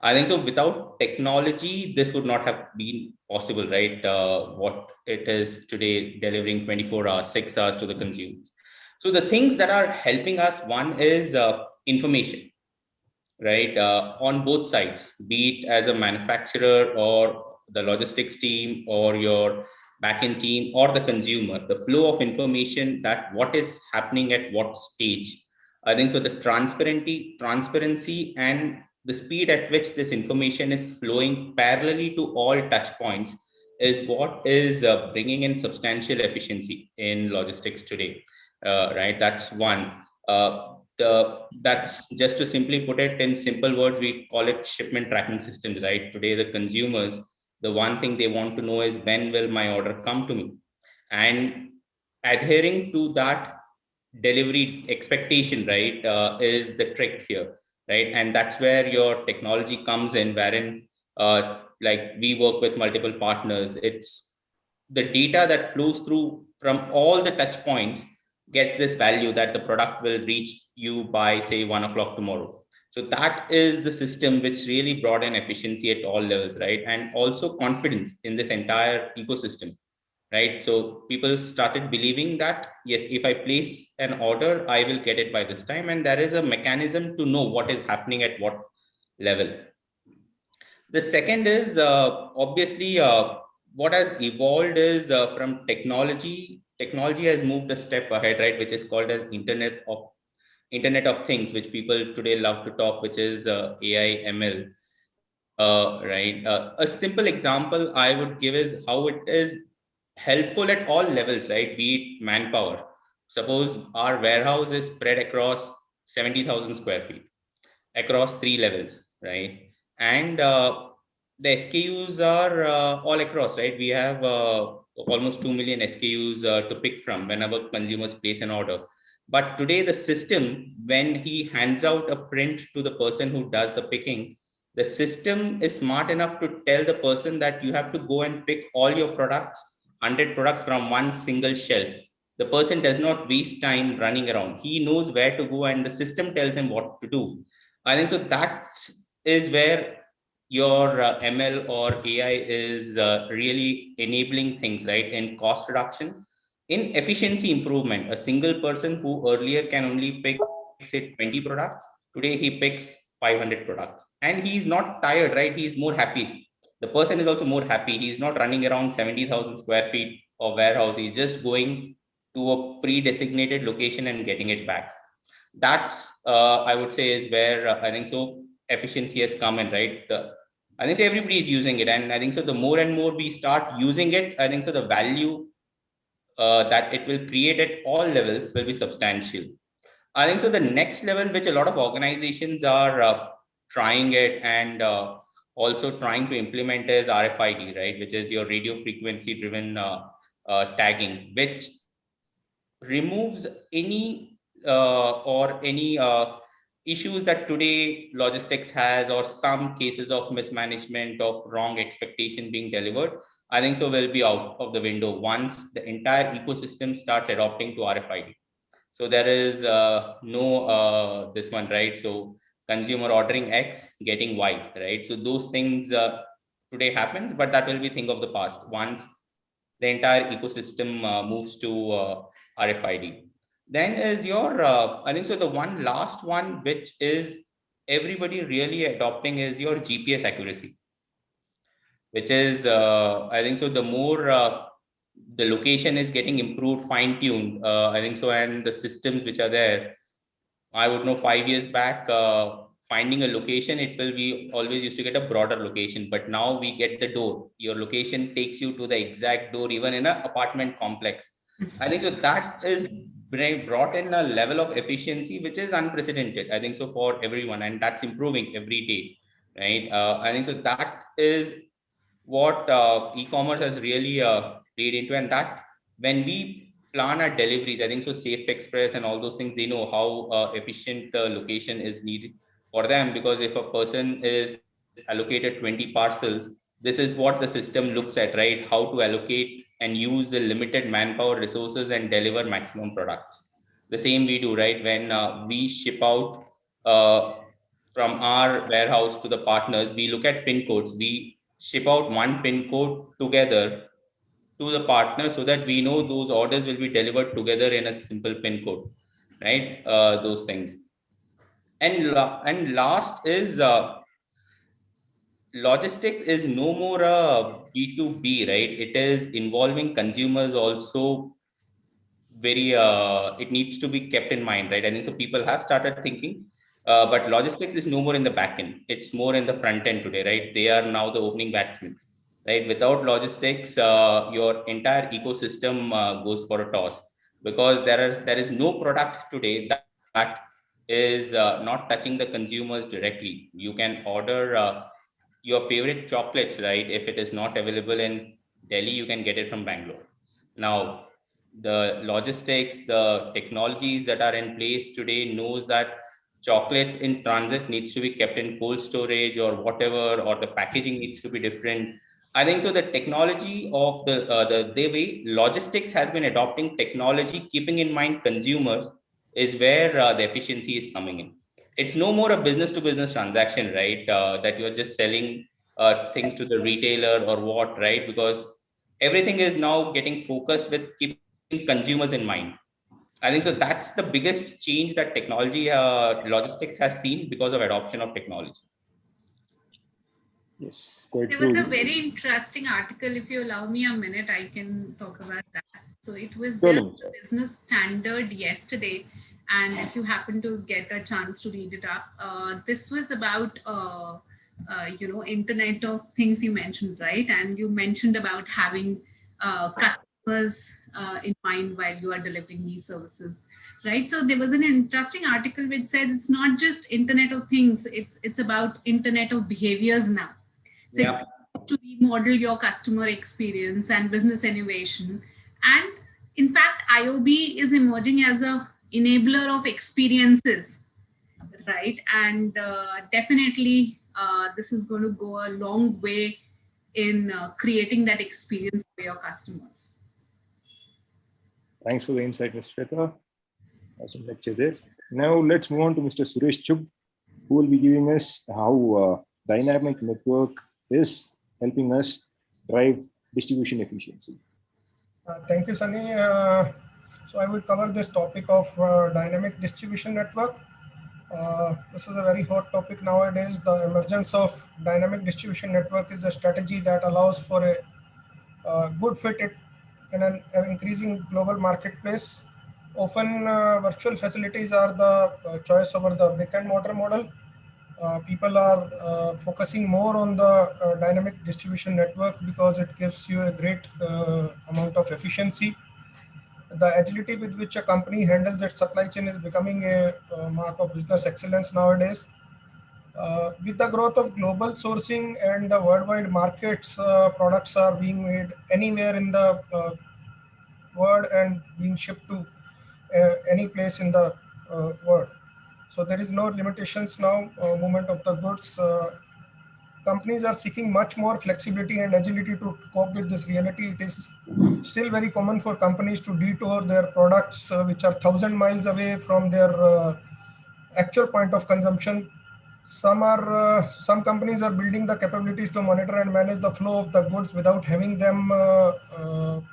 I think so without technology, this would not have been possible, right? What it is today, delivering 24 hours, 6 hours to the consumers. So the things that are helping us, one is information, right? On both sides, be it as a manufacturer or the logistics team or your backend team or the consumer, the flow of information, that what is happening at what stage. I think so the transparency and the speed at which this information is flowing parallelly to all touch points is what is bringing in substantial efficiency in logistics today, right? That's one. That's just to simply put it in simple words, we call it shipment tracking systems, right? Today, the consumers, the one thing they want to know is when will my order come to me? And adhering to that delivery expectation, right, is the trick here, right? And that's where your technology comes in, wherein like we work with multiple partners. It's the data that flows through from all the touch points gets this value that the product will reach you by, say, 1 o'clock tomorrow. So that is the system which really brought in efficiency at all levels, right? And also confidence in this entire ecosystem, right? So people started believing that, yes, if I place an order, I will get it by this time. And there is a mechanism to know what is happening at what level. The second is obviously what has evolved is from technology. Technology has moved a step ahead, right? Which is called as Internet of Things, which people today love to talk, which is AI, ML, right? A simple example I would give is how it is helpful at all levels, right? Be it manpower. Suppose our warehouse is spread across 70,000 square feet across 3 levels, right? And the SKUs are all across, right? We have almost 2 million SKUs to pick from whenever consumers place an order. But today the system, when he hands out a print to the person who does the picking, the system is smart enough to tell the person that you have to go and pick all your products, 100 products from one single shelf. The person does not waste time running around. He knows where to go and the system tells him what to do. I think so that is where your ML or AI is really enabling things, right? In cost reduction, in efficiency improvement. A single person who earlier can only pick, say, 20 products, today he picks 500 products, and he's not tired, right? He's more happy. The person is also more happy. He's not running around 70,000 square feet of warehouse. He's just going to a pre-designated location and getting it back. That's I would say is where I think so efficiency has come in, right? I think so everybody is using it, and I think so the more and more we start using it, I think so the value that it will create at all levels will be substantial. I think so the next level, which a lot of organizations are trying it and also trying to implement, is RFID, right? Which is your radio frequency driven tagging, which removes any or any issues that today logistics has, or some cases of mismanagement of wrong expectation being delivered. I think so will be out of the window once the entire ecosystem starts adopting to RFID. So there is no this one, right? So consumer ordering X, getting Y, right? So those things today happens, but that will be thing of the past once the entire ecosystem moves to RFID. Then is your, I think so the one last one, which is everybody really adopting, is your GPS accuracy, which is, I think so the more the location is getting improved, fine-tuned, I think so, and the systems which are there. I would know 5 years back, finding a location, it will be always used to get a broader location, but now we get the door. Your location takes you to the exact door, even in an apartment complex. I think so that is brought in a level of efficiency which is unprecedented, I think so, for everyone, and that's improving every day, right? I think so that is what e-commerce has really played into, and that when we plan our deliveries, I think so Safe Express and all those things, they know how efficient the location is needed for them, because if a person is allocated 20 parcels, this is what the system looks at, right? How to allocate and use the limited manpower resources and deliver maximum products. The same we do, right? When we ship out from our warehouse to the partners, we look at pin codes. We ship out one pin code together to the partner so that we know those orders will be delivered together in a simple pin code, right? Those things. And last is logistics is no more a B2B, right? It is involving consumers also. Very it needs to be kept in mind, right? I think so people have started thinking, but logistics is no more in the back end, it's more in the front end today, right? They are now the opening batsman, right? Without logistics, your entire ecosystem goes for a toss, because there is no product today that is not touching the consumers directly. You can order your favorite chocolates, right? If it is not available in Delhi, you can get it from Bangalore. Now, the logistics, the technologies that are in place today knows that chocolate in transit needs to be kept in cold storage or whatever, or the packaging needs to be different. I think so. The technology of the way logistics has been adopting technology, keeping in mind consumers, is where the efficiency is coming in. It's no more a business to business transaction, right? That you're just selling things to the retailer or what, right? Because everything is now getting focused with keeping consumers in mind. I think so that's the biggest change that technology logistics has seen because of adoption of technology. Yes, quite There true. was a very interesting article. If you allow me a minute, I can talk about that. So it was Sure. there on the Business Standard yesterday, and if you happen to get a chance to read it up, this was about Internet of Things you mentioned, right? And you mentioned about having customers in mind while you are delivering these services, right? So there was an interesting article which said it's not just Internet of Things; it's about Internet of Behaviors now. So Yeah. to remodel your customer experience and business innovation. And in fact, IOB is emerging as a enabler of experiences, right? And definitely this is going to go a long way in creating that experience for your customers. Thanks for the insight, Ms. Shweta. Awesome lecture there. Now let's move on to Mr. Suresh Chugh, who will be giving us how dynamic network is helping us drive distribution efficiency. Thank you, Sunny. So I will cover this topic of dynamic distribution network. This is a very hot topic nowadays. The emergence of dynamic distribution network is a strategy that allows for a good fit in an increasing global marketplace. Often, virtual facilities are the choice over the brick and mortar model. People are focusing more on the dynamic distribution network because it gives you a great amount of efficiency. The agility with which a company handles its supply chain is becoming a mark of business excellence nowadays. With the growth of global sourcing and the worldwide markets, products are being made anywhere in the world and being shipped to any place in the world. So there is no limitations now, movement of the goods. Companies are seeking much more flexibility and agility to cope with this reality. It is still very common for companies to detour their products, which are 1,000 miles away from their actual point of consumption. Some companies are building the capabilities to monitor and manage the flow of the goods without having them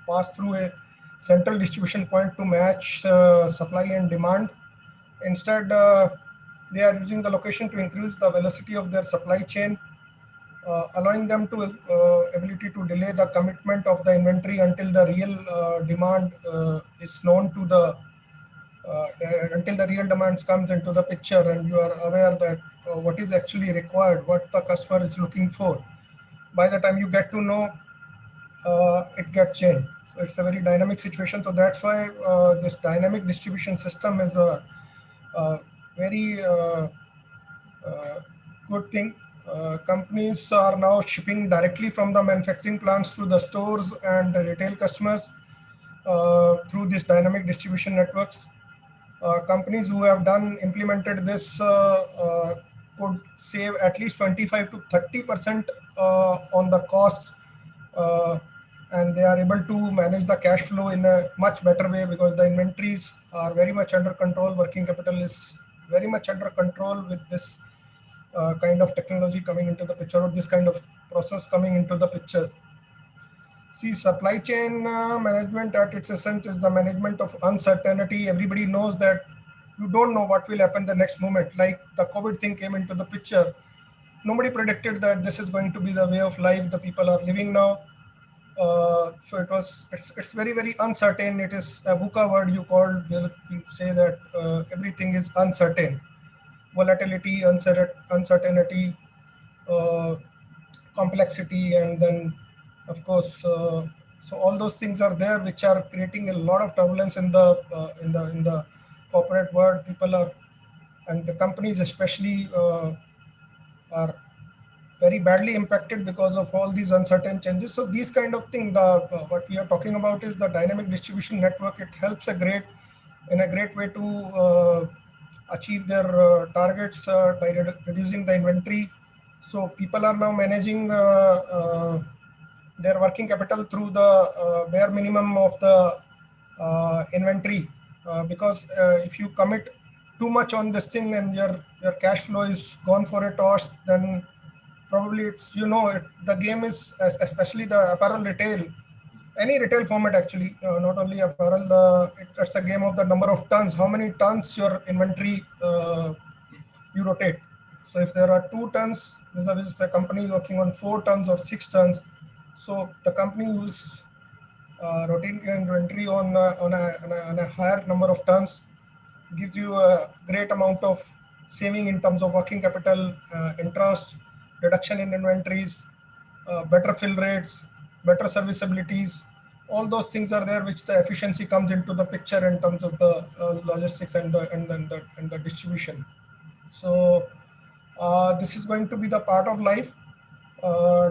pass through a central distribution point to match supply and demand. Instead, they are using the location to increase the velocity of their supply chain, allowing them to ability to delay the commitment of the inventory until the real demand is known to the until the real demands comes into the picture and you are aware that what is actually required, what the customer is looking for. By the time you get to know, it gets changed. So it's a very dynamic situation. So that's why this dynamic distribution system is a very good thing. Companies are now shipping directly from the manufacturing plants to the stores and the retail customers through these dynamic distribution networks. Companies who have implemented this could save at least 25 to 30% on the cost, and they are able to manage the cash flow in a much better way because the inventories are very much under control. Working capital is very much under control with this kind of technology coming into the picture, or this kind of process coming into the picture. See, supply chain management at its essence is the management of uncertainty. Everybody knows that you don't know what will happen the next moment. Like the COVID thing came into the picture. Nobody predicted that this is going to be the way of life the people are living now. So it's very, very uncertain. It is a VUCA word you called. You say that everything is uncertain. Volatility, uncertainty, complexity, and then of course so all those things are there which are creating a lot of turbulence in the corporate world. People are, and the companies especially are very badly impacted because of all these uncertain changes. So these kind of thing, what we are talking about is the dynamic distribution network. It helps in a great way to achieve their targets by reducing the inventory. So people are now managing their working capital through the bare minimum of the inventory, because if you commit too much on this thing and your cash flow is gone for a toss, then probably it's the game is, especially the apparel retail, any retail format actually, not only apparel. It's a game of the number of tons, how many tons your inventory you rotate. So if there are 2 tons vis-a-vis a company working on 4 tons or 6 tons, so the company who's rotating inventory on a higher number of tons gives you a great amount of saving in terms of working capital, interest, reduction in inventories, better fill rates, better serviceabilities. All those things are there, which the efficiency comes into the picture in terms of the logistics and the distribution. So this is going to be the part of life.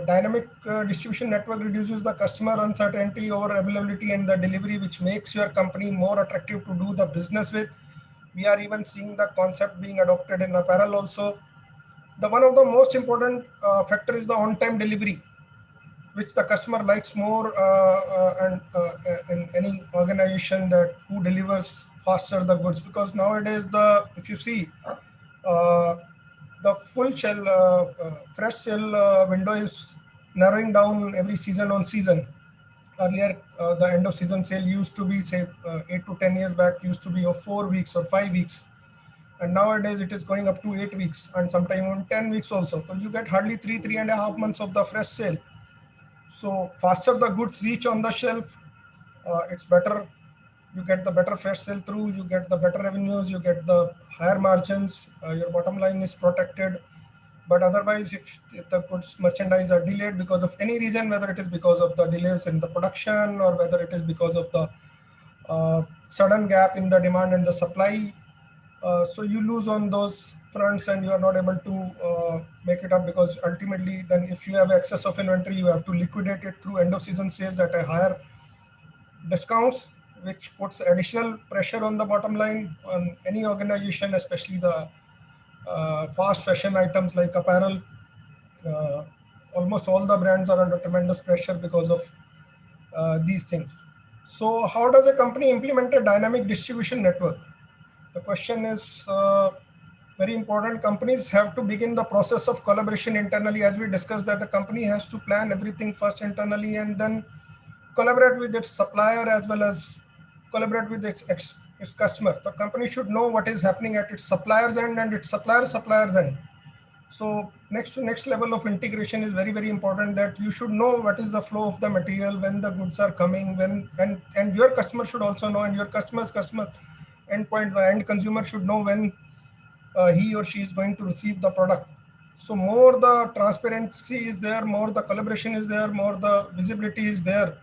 Dynamic distribution network reduces the customer uncertainty over availability and the delivery, which makes your company more attractive to do the business with. We are even seeing the concept being adopted in apparel also. The one of the most important factor is the on-time delivery, which the customer likes more, and in any organization that who delivers faster the goods. Because nowadays, if you see, the full shell, fresh shell window is narrowing down every season on season. Earlier, the end of season sale used to be, say, 8 to 10 years back, used to be of 4 weeks or 5 weeks. And nowadays it is going up to 8 weeks and sometime on 10 weeks also. So you get hardly 3.5 months of the fresh sale. So faster the goods reach on the shelf, it's better. You get the better fresh sell through, you get the better revenues, you get the higher margins, your bottom line is protected. But otherwise, if the goods merchandise are delayed because of any reason, whether it is because of the delays in the production or whether it is because of the sudden gap in the demand and the supply, so you lose on those fronts and you are not able to make it up, because ultimately then if you have excess of inventory, you have to liquidate it through end of season sales at a higher discounts, which puts additional pressure on the bottom line on any organization, especially the fast fashion items like apparel. Almost all the brands are under tremendous pressure because of these things. So how does a company implement a dynamic distribution network? The question is very important. Companies have to begin the process of collaboration internally. As we discussed, that the company has to plan everything first internally and then collaborate with its supplier as well as collaborate with its customer. The company should know what is happening at its supplier's end and its supplier's end. So next level of integration is very, very important, that you should know what is the flow of the material, when the goods are coming, and your customer should also know, and your customer's customer endpoint, the end consumer should know when he or she is going to receive the product. So more the transparency is there, more the collaboration is there, more the visibility is there,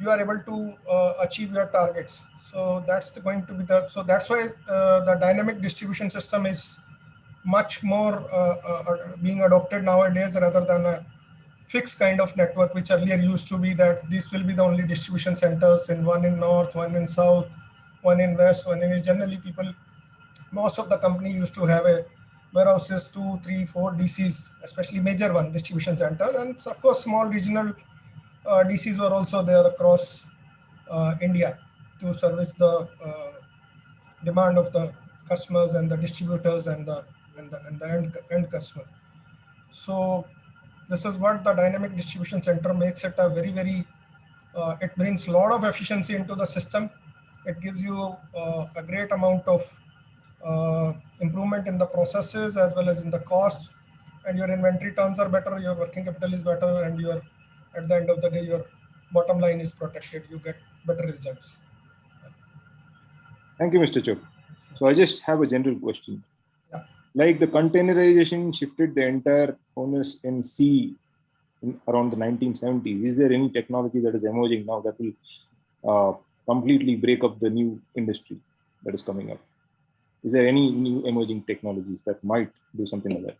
you are able to achieve your targets. So that's going to be so that's why the dynamic distribution system is much more being adopted nowadays rather than a fixed kind of network, which earlier used to be that this will be the only distribution centers, and one in north, one in south, one in west, one in east. Generally most of the company used to have a warehouses, 2, 3, 4 DCs, especially major one distribution center, and of course small regional DCs were also there across India to service the demand of the customers and the distributors and the end customer. So this is what the dynamic distribution center makes it a very it brings a lot of efficiency into the system. It gives you a great amount of improvement in the processes as well as in the costs, and your inventory turns are better, your working capital is better, and your at the end of the day your bottom line is protected. You get better results. Thank you, Mr. Chok. So I just have a general question. Yeah. Like the containerization shifted the entire onus in sea in around the 1970s. Is there any technology that is emerging now that will completely break up the new industry that is coming up? Is there any new emerging technologies that might do something like that?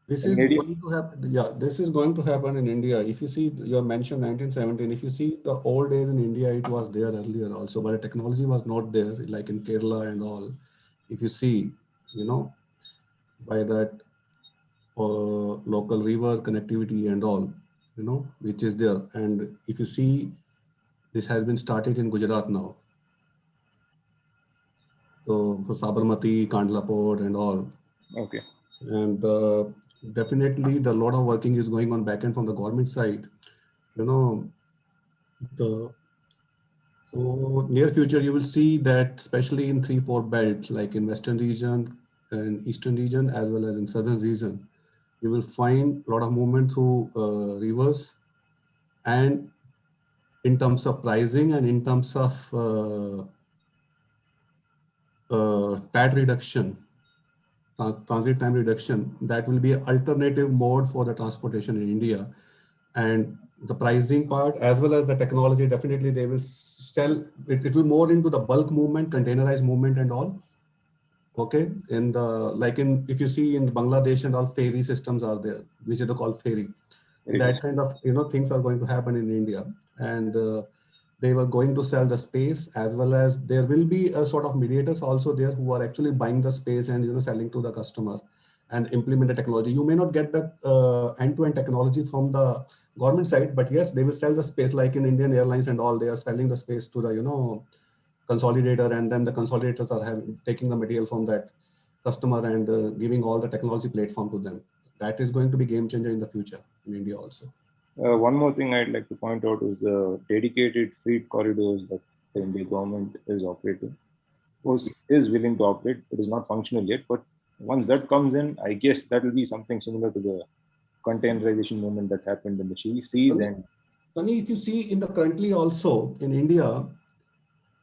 This is going to happen. Yeah, this is going to happen in India. If you see, you mentioned 1917. If you see the old days in India, it was there earlier also, but the technology was not there, like in Kerala and all. If you see, by that local river connectivity and all, which is there. And if you see, this has been started in Gujarat now. So for Sabarmati, Kandla Port and all. Okay. And definitely the lot of working is going on back end from the government side. So near future, you will see that especially in 3-4 belts, like in Western region and Eastern region, as well as in Southern region, you will find a lot of movement through rivers, and in terms of pricing and in terms of TAT reduction, transit time reduction, that will be an alternative mode for the transportation in India. And the pricing part as well as the technology, definitely they will sell it will more into the bulk movement, containerized movement and all. Okay, and if you see in Bangladesh and all, ferry systems are there, which are called ferry. That kind of things are going to happen in India, and they were going to sell the space, as well as there will be a sort of mediators also there who are actually buying the space and selling to the customer and implement the technology. You may not get that end-to-end technology from the government side, but yes, they will sell the space, like in Indian Airlines and all. They are selling the space to the consolidator, and then the consolidators are taking the material from that customer and giving all the technology platform to them. That is going to be game changer in the future in India also. One more thing I'd like to point out is the dedicated freight corridors that the Indian government is operating. is willing to operate. It is not functional yet, but once that comes in, I guess that will be something similar to the containerization movement that happened in the seas. And Sunny, if you see in the currently also in India,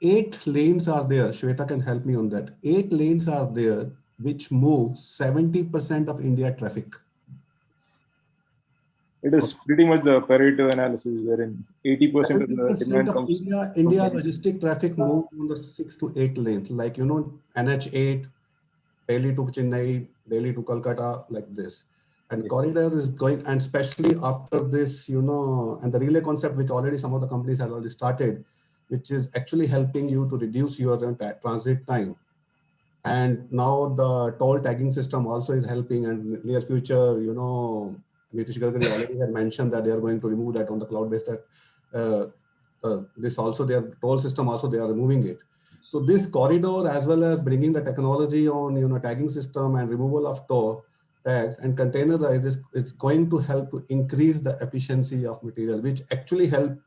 8 lanes are there. Shweta can help me on that. 8 lanes are there which move 70% of India traffic. it is pretty much the Pareto analysis, wherein 80% of the demand of comes. India logistic traffic move on the 6 to 8 lanes, like NH8, Delhi to Chennai, Delhi to Kolkata, like this. And corridor is going, and especially after this, and the relay concept, which already some of the companies have already started, which is actually helping you to reduce your transit time. And now the toll tagging system also is helping, and near future, Nitish Gadkari already had mentioned that they are going to remove that on the cloud-based. This also, their toll system also, they are removing it. So this corridor, as well as bringing the technology on, tagging system and removal of toll tags and containerize this, it's going to help to increase the efficiency of material, which actually help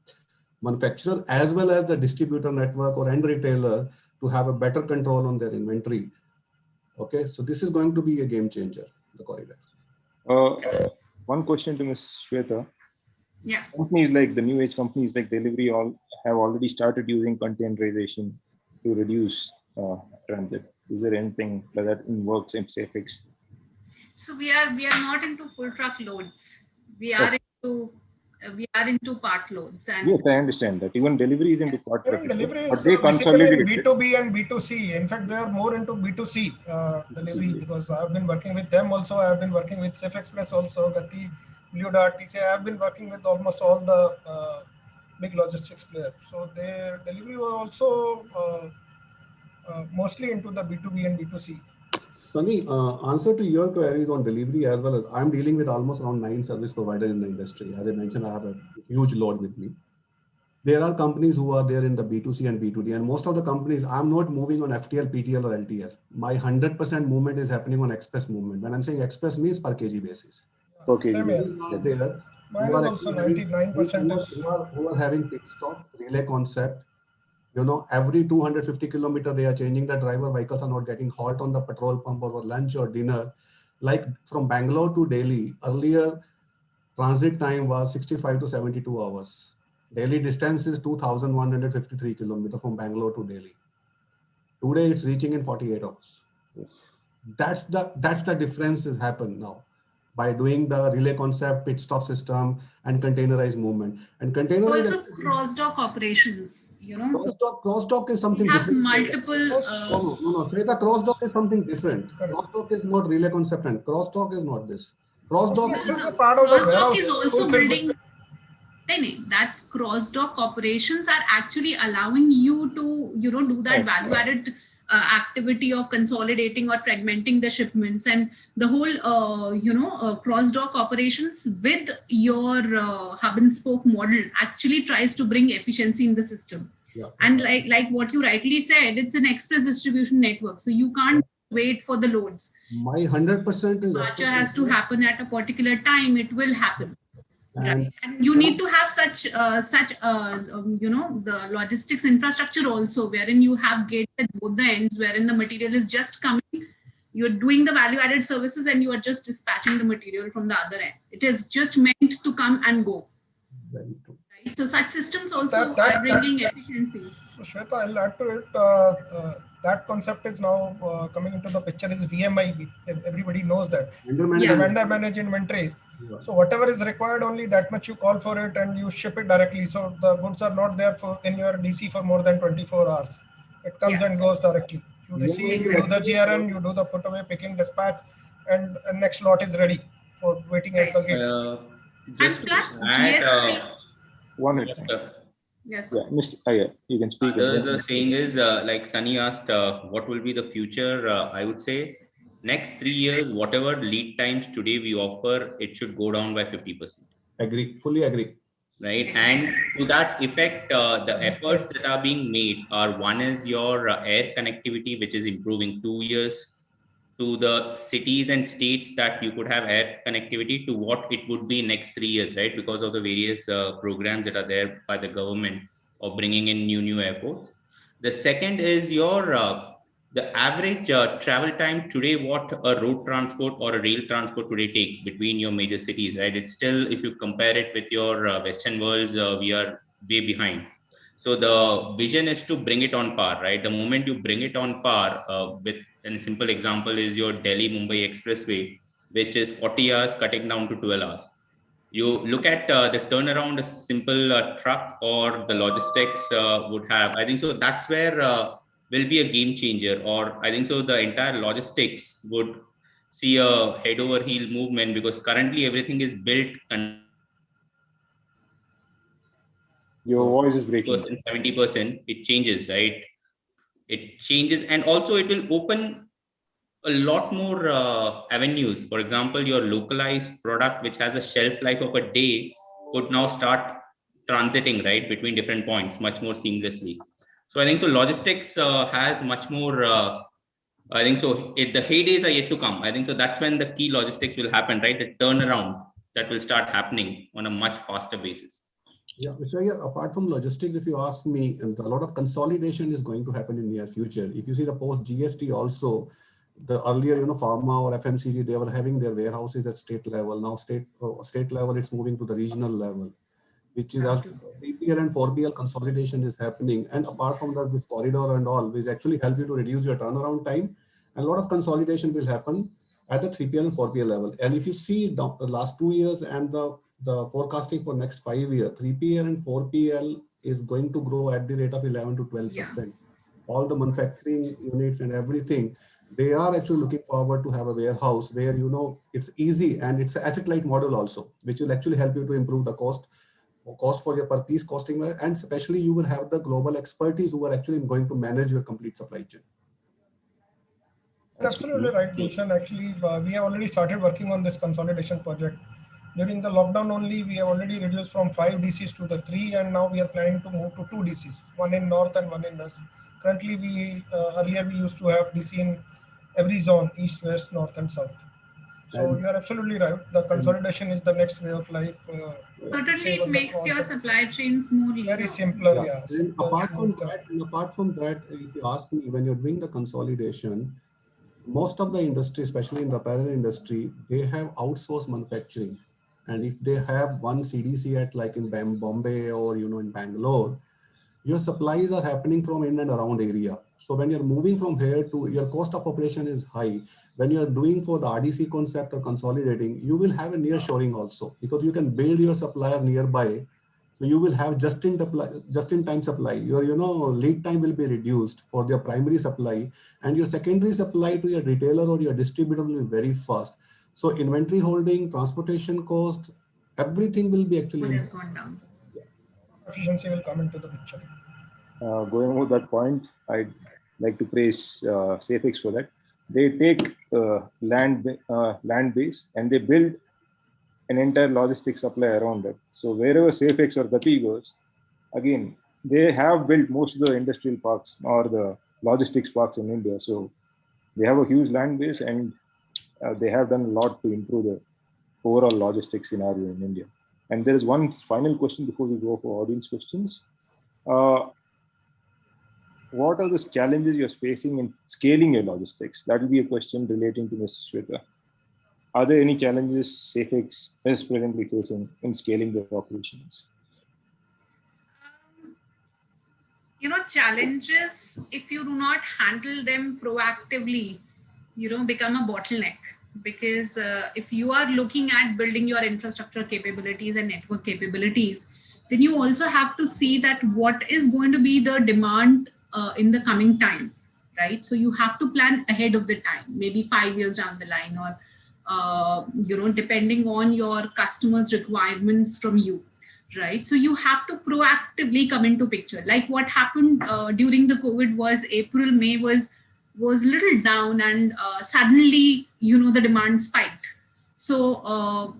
manufacturer as well as the distributor network or end retailer to have a better control on their inventory. Okay, so this is going to be a game changer, the corridor. One question to Ms. Shweta. Yeah. Companies like the new age companies like Delivery have already started using containerization to reduce transit. Is there anything like that in works in SafeX? So we are not into full truck loads. We are into part loads. And yes, I understand that. Even Delivery is into part truck. Delivery But is they basically in consolidated. B2B and B2C. In fact, they are more into B2C delivery, because I have been working with them also. I have been working with Safe Express also, Gati, Blue Dart, TCI. I have been working with almost all the big logistics players. So their delivery was also mostly into the B2B and B2C. Sunny, answer to your queries on delivery, as well as I'm dealing with almost around 9 service providers in the industry. As I mentioned, I have a huge load with me. There are companies who are there in the B2C and B2D, and most of the companies, I'm not moving on FTL, PTL, or LTL. My 100% movement is happening on express movement. When I'm saying express, means per kg basis. Okay. Same here. There Mine is also 99% who are having pit stop relay concept. Every 250 kilometer, they are changing the driver. Vehicles are not getting halt on the petrol pump or lunch or dinner. Like from Bangalore to Delhi, earlier transit time was 65 to 72 hours. Daily distance is 2,153 kilometers from Bangalore to Delhi. Today it's reaching in 48 hours. Yes. That's the difference has happened now by doing the relay concept, pit stop system, and containerized movement. And containerized also cross-dock operations, Cross-dock is something different. Multiple. No. Shweta, cross-dock is something different. Cross-dock is not relay concept, and cross-dock is not this. Cross-dock is a part of the warehouse. Is also building. That's cross-dock operations are actually allowing you to, do that value-added activity of consolidating or fragmenting the shipments, and the whole, cross-dock operations with your hub and spoke model actually tries to bring efficiency in the system. Yeah. And like what you rightly said, it's an express distribution network, so you can't wait for the loads. My 100% is departure has to happen at a particular time. It will happen. And, and you need to have such the logistics infrastructure also, wherein you have gates at both the ends, wherein the material is just coming, you're doing the value added services, and you are just dispatching the material from the other end. It is just meant to come and go. Very true. Right? So such systems also are bringing efficiencies. So Shweta, I'll add to it. That concept is now coming into the picture is VMI. Everybody knows that. Vendor managed inventories. Yeah. So whatever is required, only that much you call for it and you ship it directly. So the goods are not there in your DC for more than 24 hours. It comes and goes directly. You receive, you do the GRN, you do the put away, picking, dispatch, and next lot is ready for waiting at the gate. Just and plus add, GST. 1 minute. Yes. Yeah, Mr. You can speak. The saying is, like Sunny asked, what will be the future? I would say next 3 years, whatever lead times today we offer, it should go down by 50%. Agree, fully agree. Right. And to that effect, the efforts that are being made are, one is your air connectivity, which is improving 2 years, to the cities and states that you could have air connectivity to what it would be next 3 years, right? Because of the various programs that are there by the government of bringing in new airports. The second is your the average travel time today, what a road transport or a rail transport today takes between your major cities, right? It's still, if you compare it with your Western worlds, we are way behind. So the vision is to bring it on par, right? The moment you bring it on par with, and a simple example is your Delhi-Mumbai expressway, which is 40 hours cutting down to 12 hours. You look at the turnaround a simple truck or the logistics would have. I think so that's where will be a game changer, or I think so the entire logistics would see a head over heel movement, because currently everything is built Your voice is breaking. 70%. It changes, right? It changes, and also it will open a lot more avenues. For example, your localized product, which has a shelf life of a day, could now start transiting, right, between different points much more seamlessly. So I think so logistics has much more, I think so the heydays are yet to come. I think so that's when the key logistics will happen, right? The turnaround that will start happening on a much faster basis. Yeah, so yeah, apart from logistics, if you ask me, and a lot of consolidation is going to happen in near future. If you see the post GST also, the earlier, pharma or FMCG, they were having their warehouses at state level. Now state level, it's moving to the regional level, which is also 3PL and 4PL consolidation is happening. And apart from that, this corridor and all, which actually help you to reduce your turnaround time. And a lot of consolidation will happen at the 3PL and 4PL level. And if you see the last 2 years and the forecasting for next 5 years, 3PL and 4PL is going to grow at the rate of 11 to 12%. Yeah. All the manufacturing units and everything, they are actually looking forward to have a warehouse where, it's easy, and it's an asset light model also, which will actually help you to improve the cost for your per piece costing, and especially you will have the global expertise who are actually going to manage your complete supply chain. Absolutely right, Gulshan. Actually, we have already started working on this consolidation project. During the lockdown only, we have already reduced from 5 DCs to the 3, and now we are planning to move to 2 DCs, one in north and one in west. Currently, earlier we used to have DC in every zone, east, west, north, and south. So you are absolutely right. The consolidation is the next way of life. Certainly, it makes your supply chains more very simpler. Yeah. And apart from that, if you ask me, when you're doing the consolidation, most of the industry, especially in the apparel industry, they have outsourced manufacturing. And if they have one CDC at like in Bombay or in Bangalore, your supplies are happening from in and around area. So when you're moving from here to, your cost of operation is high. When you're doing for the RDC concept or consolidating, you will have a near shoring also, because you can build your supplier nearby. So you will have just in time supply. Your lead time will be reduced for their primary supply, and your secondary supply to your retailer or your distributor will be very fast. So inventory holding, transportation cost, everything will be actually gone down. Efficiency will come into the picture. Going over that point, I'd like to praise SafeX for that. They take land base and they build an entire logistics supply around it. So wherever SafeX or Gati goes, again, they have built most of the industrial parks or the logistics parks in India. So they have a huge land base, and they have done a lot to improve the overall logistics scenario in India. And there is one final question before we go for audience questions. What are the challenges you're facing in scaling your logistics? That will be a question relating to Ms. Shweta. Are there any challenges SafeX is presently facing in scaling their operations? Challenges, if you do not handle them proactively, become a bottleneck. Because if you are looking at building your infrastructure capabilities and network capabilities, then you also have to see that what is going to be the demand in the coming times, right? So you have to plan ahead of the time, maybe 5 years down the line, or depending on your customers' requirements from you, right? So you have to proactively come into picture. Like what happened during the COVID was April, May was little down, and suddenly the demand spiked. So our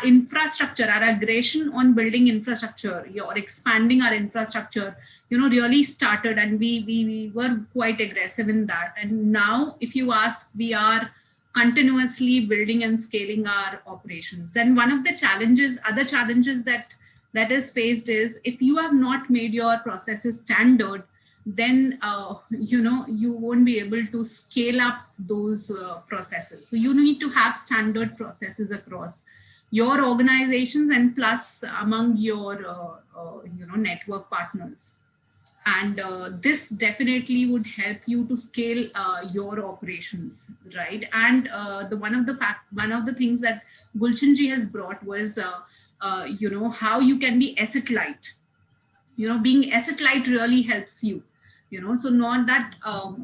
infrastructure, our aggression on building infrastructure or expanding our infrastructure, really started, and we were quite aggressive in that. And now, if you ask, we are continuously building and scaling our operations. And one of the other challenges that is faced is, if you have not made your processes standard, then you won't be able to scale up those processes. So you need to have standard processes across your organizations and plus among your network partners. And this definitely would help you to scale your operations, right? And one of the things that Gulshanji has brought was how you can be asset light. Being asset light really helps you. So not that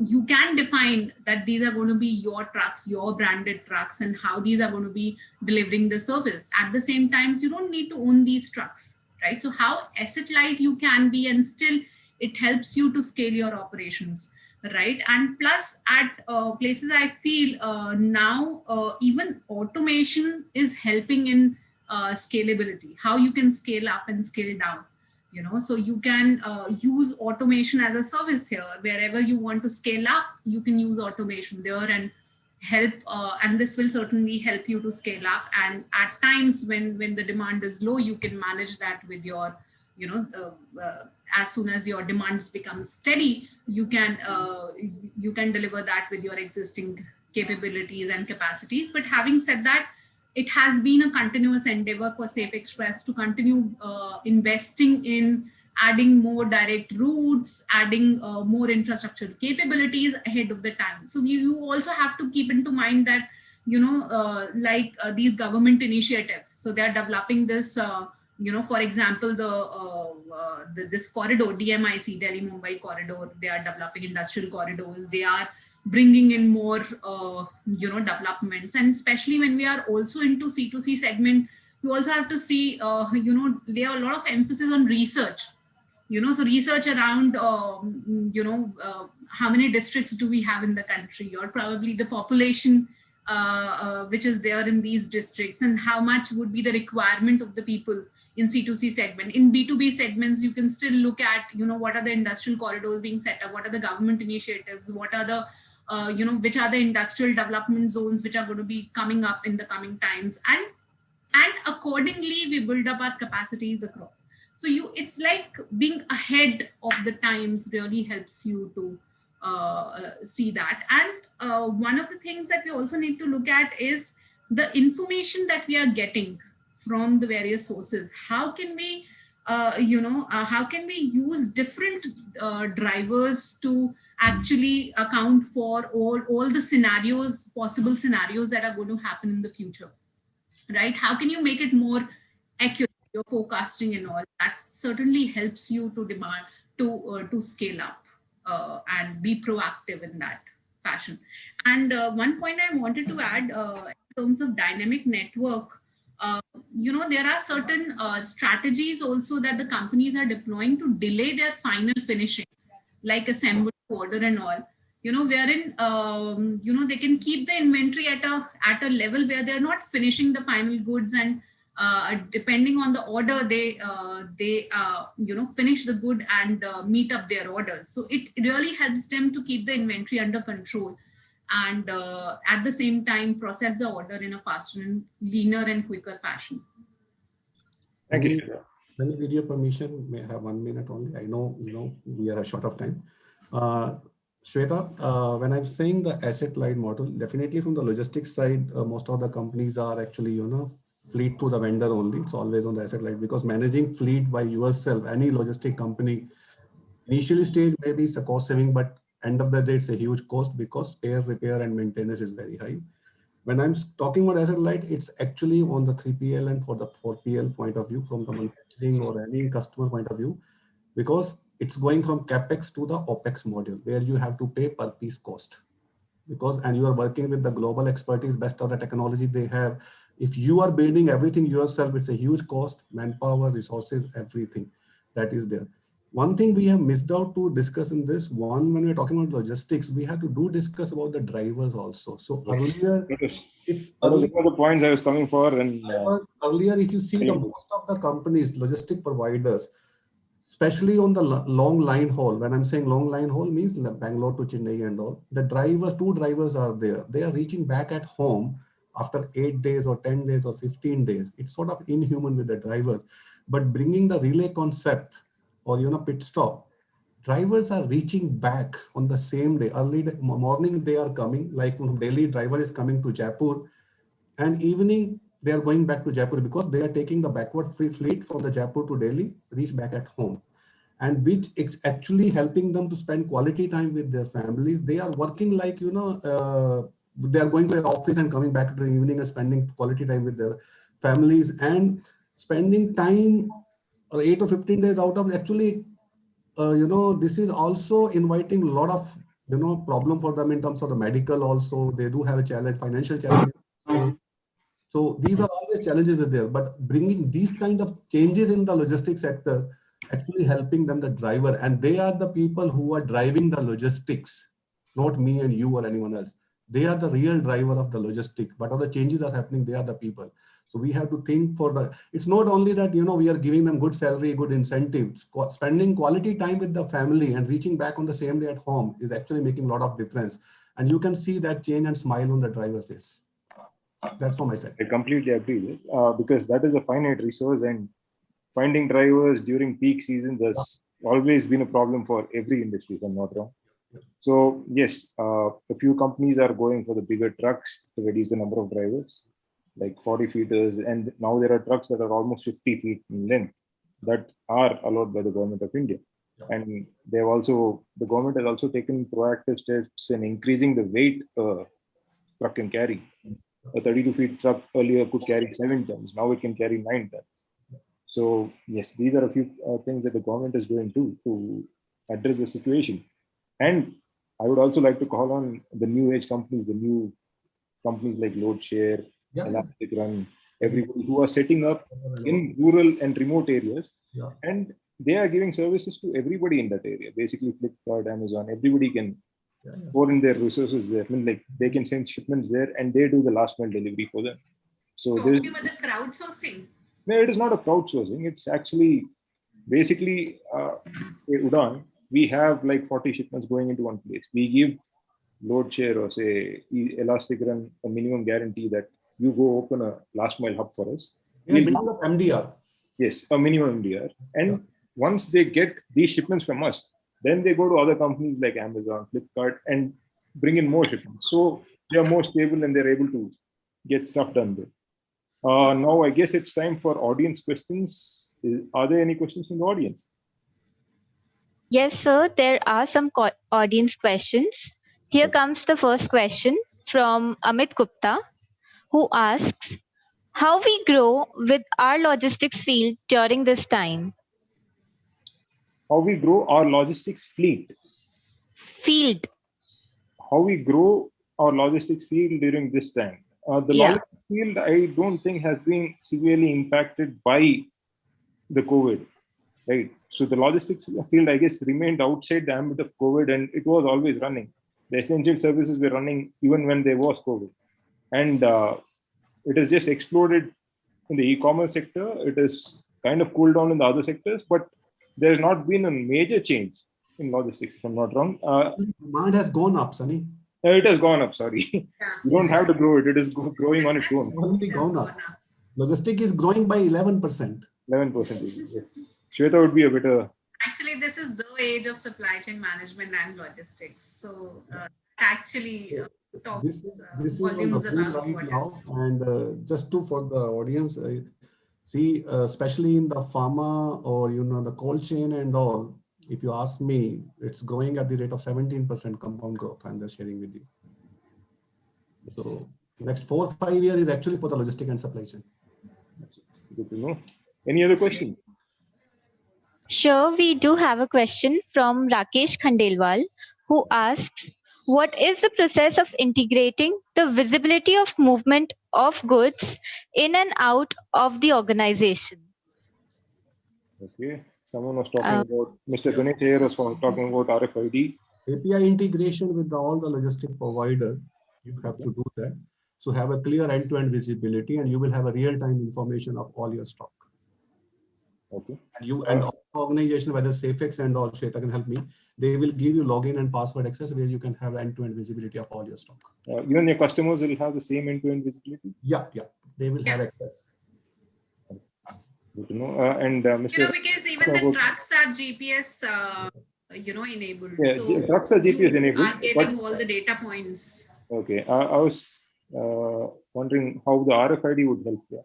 you can define that these are going to be your trucks, your branded trucks, and how these are going to be delivering the service. At the same time, you don't need to own these trucks, right? So how asset light you can be, and still it helps you to scale your operations, right? And plus at places, I feel now even automation is helping in scalability, how you can scale up and scale down. So you can use automation as a service here. Wherever you want to scale up, you can use automation there and help, and this will certainly help you to scale up. And at times when the demand is low, you can manage that with your as soon as your demands become steady, you can deliver that with your existing capabilities and capacities. But having said that, it has been a continuous endeavor for Safe Express to continue investing in adding more direct routes, adding more infrastructure capabilities ahead of the time. So you also have to keep into mind that, these government initiatives, so they're developing this, for example, this corridor, DMIC, Delhi Mumbai corridor, they are developing industrial corridors. They are bringing in more, developments. And especially when we are also into C2C segment, you also have to see, there are a lot of emphasis on research. So research around, how many districts do we have in the country, or probably the population which is there in these districts, and how much would be the requirement of the people in C2C segment. In B2B segments, you can still look at, what are the industrial corridors being set up, what are the government initiatives, what are the, which are the industrial development zones which are going to be coming up in the coming times. And accordingly, we build up our capacities across. So it's like being ahead of the times really helps you to see that. And one of the things that we also need to look at is the information that we are getting from the various sources. How can we, how can we use different drivers to actually account for all the scenarios, possible scenarios that are going to happen in the future, right? How can you make it more accurate, your forecasting and all that certainly helps you to demand to scale up and be proactive in that fashion. And one point I wanted to add in terms of dynamic network, there are certain strategies also that the companies are deploying to delay their final finishing, like assemble order and all, wherein they can keep the inventory at a level where they're not finishing the final goods, and depending on the order, they finish the good and meet up their orders. So it really helps them to keep the inventory under control, and at the same time process the order in a faster and leaner and quicker fashion. Thank you. With your permission, may I have 1 minute only? I know, we are short of time. Shweta, when I'm saying the asset light model, definitely from the logistics side, most of the companies are actually, fleet to the vendor only. It's always on the asset light, because managing fleet by yourself, any logistic company, initially stage, maybe it's a cost saving, but end of the day, it's a huge cost because spare, repair, and maintenance is very high. When I'm talking about asset light, it's actually on the 3PL and for the 4PL point of view, from the manufacturing or any customer point of view, because it's going from CapEx to the OpEx model, where you have to pay per piece cost. And you are working with the global expertise, best of the technology they have. If you are building everything yourself, it's a huge cost, manpower, resources, everything that is there. One thing we have missed out to discuss in this one, when we're talking about logistics, we have to discuss about the drivers also. So earlier, it's early. One of the points I was coming for. And earlier, if you see the most of the companies, logistic providers, especially on the long line haul, when I'm saying long line haul means Bangalore to Chennai and all, the drivers, 2 drivers are there. They are reaching back at home after 8 days or 10 days or 15 days. It's sort of inhuman with the drivers. But bringing the relay concept or, pit stop, drivers are reaching back on the same day. Morning they are coming, like from Delhi, driver is coming to Jaipur, and evening they are going back to Jaipur because they are taking the backward fleet from the Jaipur to Delhi, reach back at home. And which is actually helping them to spend quality time with their families. They are working like, they are going to the office and coming back in the evening and spending quality time with their families and spending time 8 or 15 days out of actually, this is also inviting a lot of, problem for them in terms of the medical also. They do have a challenge, financial challenge. So these are always challenges are there, but bringing these kind of changes in the logistics sector, actually helping them, the driver, and they are the people who are driving the logistics, not me and you or anyone else. They are the real driver of the logistics. But all the changes are happening, they are the people. So we have to think for the, it's not only that, we are giving them good salary, good incentives, spending quality time with the family and reaching back on the same day at home is actually making a lot of difference. And you can see that change and smile on the driver face. That's from my side. I completely agree with, because that is a finite resource, and finding drivers during peak seasons has always been a problem for every industry, if I'm not wrong. So yes, a few companies are going for the bigger trucks to reduce the number of drivers, like 40 feeters, and now there are trucks that are almost 50 feet in length that are allowed by the government of India. And the government has also taken proactive steps in increasing the weight truck can carry. A 32 feet truck earlier could carry 7 tons. Now it can carry 9 tons. So yes, these are a few things that the government is doing too to address the situation. And I would also like to call on the new age companies, the new companies like LoadShare, Elastic Run, everybody who are setting up in rural and remote areas. And they are giving services to everybody in that area. Basically, Flipkart, Amazon, everybody can pour in their resources there. I mean, like they can send shipments there and they do the last mile delivery for them. So there's talking about the crowdsourcing. No, it is not a crowdsourcing. It's actually basically Udan. We have like 40 shipments going into one place. We give LoadShare or say Elastic Run a minimum guarantee that you go open a last mile hub for us. Minimum MDR. Yes, a minimum MDR. And once they get these shipments from us, then they go to other companies like Amazon, Flipkart, and bring in more shipments. So they are more stable and they're able to get stuff done there. Now, I guess it's time for audience questions. Are there any questions from the audience? Yes, sir. There are some audience questions. Here comes the first question from Amit Gupta, who asks, how we grow with our logistics field during this time? How we grow our logistics fleet? Field. How we grow our logistics field during this time? The logistics field, I don't think has been severely impacted by the COVID, right? So the logistics field, I guess, remained outside the ambit of COVID, and it was always running. The essential services were running even when there was COVID. And it has just exploded in the e-commerce sector. It has kind of cooled down in the other sectors, but there's not been a major change in logistics, if I'm not wrong. Demand has gone up, Sunny. It has gone up, sorry. You don't have to grow it. It is growing on its own. Only gone up. Logistics is growing by 11%. 11%, yes. Shweta would be a better... Actually, this is the age of supply chain management and logistics. So actually talks this is on the boom right now. And just for the audience, see, especially in the pharma or, the cold chain and all, if you ask me, it's growing at the rate of 17% compound growth. I'm just sharing with you. So next 4 or 5 years is actually for the logistic and supply chain. Good to know. Any other question? Sure, we do have a question from Rakesh Khandelwal, who asks, what is the process of integrating the visibility of movement of goods in and out of the organization? Okay. Someone was talking about, Mr. Ganesh here was talking about RFID. API integration with all the logistic provider, you have to do that. So have a clear end-to-end visibility, and you will have a real-time information of all your stock. Okay. And you and all organization, whether Safex and all, Shweta can help me, they will give you login and password access where you can have end-to-end visibility of all your stock. Even your customers will have the same end-to-end visibility? Yeah, they will have access. Good to know. And Mr. Because even the trucks are GPS, enabled. Yeah, So trucks are GPS you enabled. are getting all the data points. Okay, I was wondering how the RFID would help here.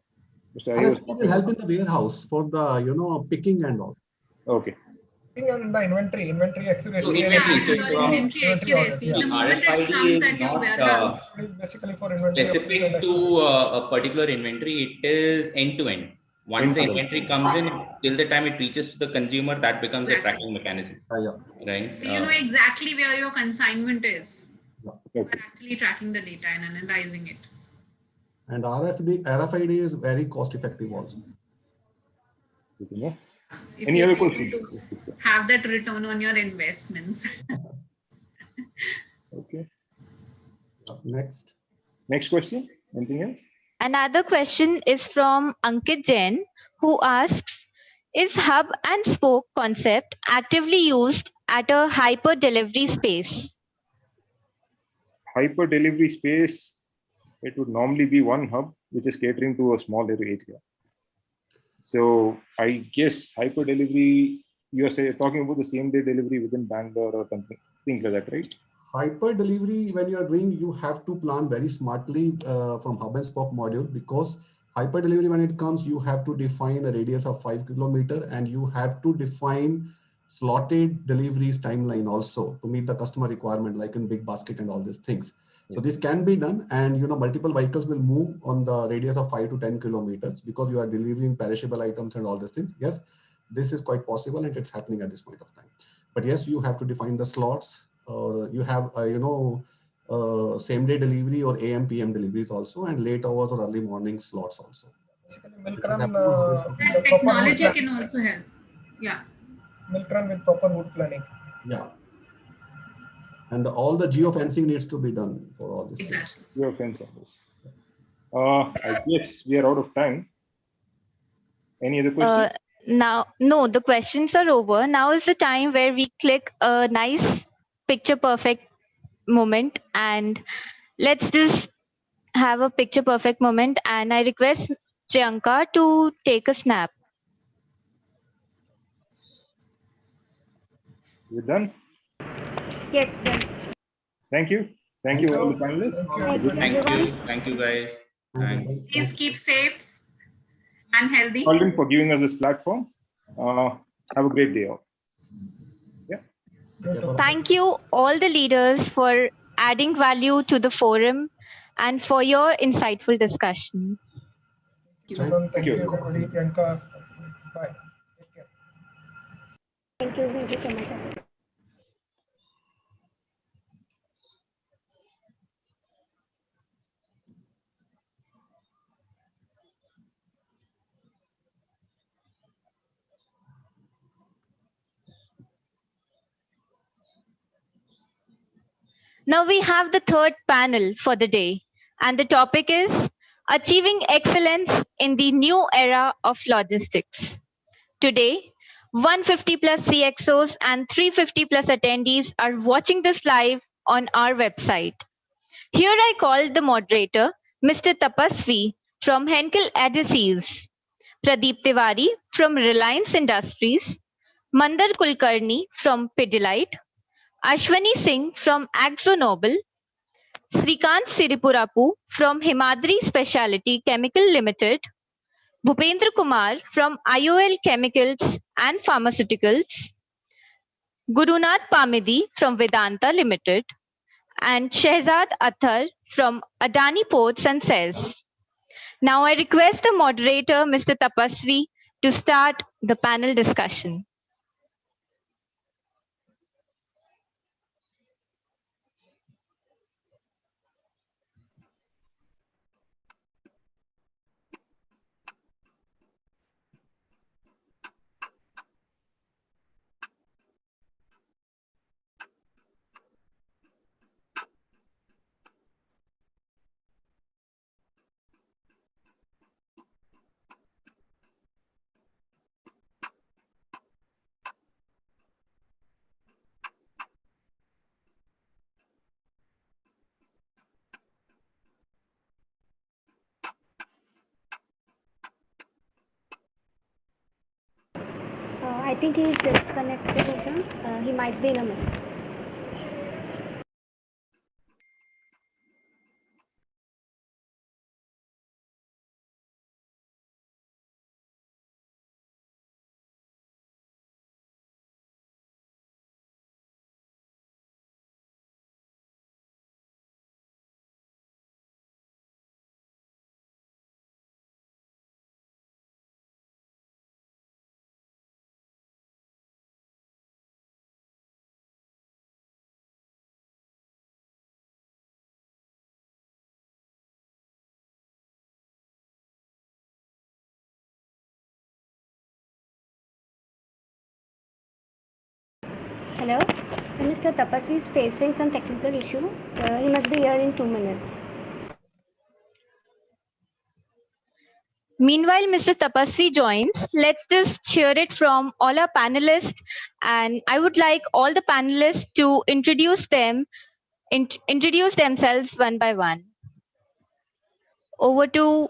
Mr. I was RFID will help in the warehouse for the picking and all. Okay. On the inventory accuracy. So Your inventory accuracy. Yeah. The moment it RFID comes is at your not warehouse. It is basically for inventory specific to a particular inventory. It is end-to-end. Once the inventory comes in, till the time it reaches to the consumer, that becomes a tracking mechanism. Right? So you know exactly where your consignment is. Okay. But actually tracking the data and analyzing it. And RFID is very cost effective also. If Any you're other able questions? to have that return on your investments. Okay. Next. Next question. Anything else? Another question is from Ankit Jain, who asks, is hub and spoke concept actively used at a hyper delivery space? Hyper delivery space, it would normally be one hub which is catering to a small area. So I guess hyper delivery, you're talking about the same day delivery within Bangalore or something, things like that, right? Hyper delivery, when you are doing, you have to plan very smartly from hub and spoke module, because hyper delivery, when it comes, you have to define a radius of 5 kilometers, and you have to define slotted deliveries timeline also to meet the customer requirement, like in big basket and all these things. So this can be done, and multiple vehicles will move on the radius of 5 to 10 kilometers because you are delivering perishable items and all these things. Yes, this is quite possible, and it's happening at this point of time. But yes, you have to define the slots. You have same day delivery or AM PM deliveries also, and late hours or early morning slots also. Milk run, That technology can also help. Yeah. Milk run with proper route planning. Yeah. And all the geofencing needs to be done for all this. Exactly. Geofencing. I guess we are out of time. Any other questions? No, the questions are over. Now is the time where we click a nice picture perfect moment, and let's just have a picture perfect moment. And I request Priyanka to take a snap. We're done. Yes, done. Thank you. Thank you all the panelists. Thank you guys. Thanks. Please keep safe and healthy. Alden for giving us this platform. Have a great day all. Yeah. Thank you all the leaders for adding value to the forum and for your insightful discussion. Thank you everybody. Priyanka. Bye. Take care. Thank you so much. Now we have the third panel for the day, and the topic is Achieving Excellence in the New Era of Logistics. Today, 150 plus CXOs and 350 plus attendees are watching this live on our website. Here I call the moderator, Mr. Tapasvi from Henkel Adhesives, Pradeep Tiwari from Reliance Industries, Mandar Kulkarni from Pidilite, Ashwani Singh from AkzoNobel, Srikant Siripurapu from Himadri Specialty Chemical Limited, Bhupendra Kumar from IOL Chemicals and Pharmaceuticals, Gurunath Pamidi from Vedanta Limited, and Shehzad Athar from Adani Ports and Sales. Now I request the moderator, Mr. Tapasvi, to start the panel discussion. think he's disconnected with him. He might be in a minute. Hello? Mr. Tapasvi is facing some technical issue. He must be here in 2 minutes. Meanwhile, Mr. Tapasvi joins. Let's just hear it from all our panelists. And I would like all the panelists to introduce themselves one by one. Over to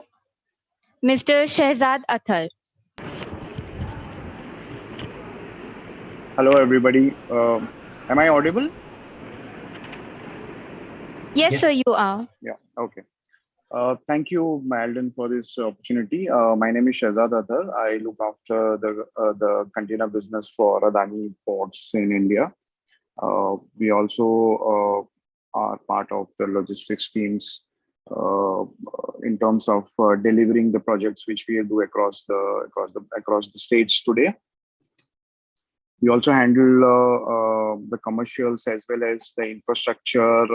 Mr. Shehzad Athar. Hello, everybody. Am I audible? Yes, sir, you are. Yeah, okay. Thank you, Malden, for this opportunity. My name is Shehzad Athar. I look after the container business for Adani Ports in India. We also are part of the logistics teams in terms of delivering the projects which we do across the states today. We also handle the commercials as well as the infrastructure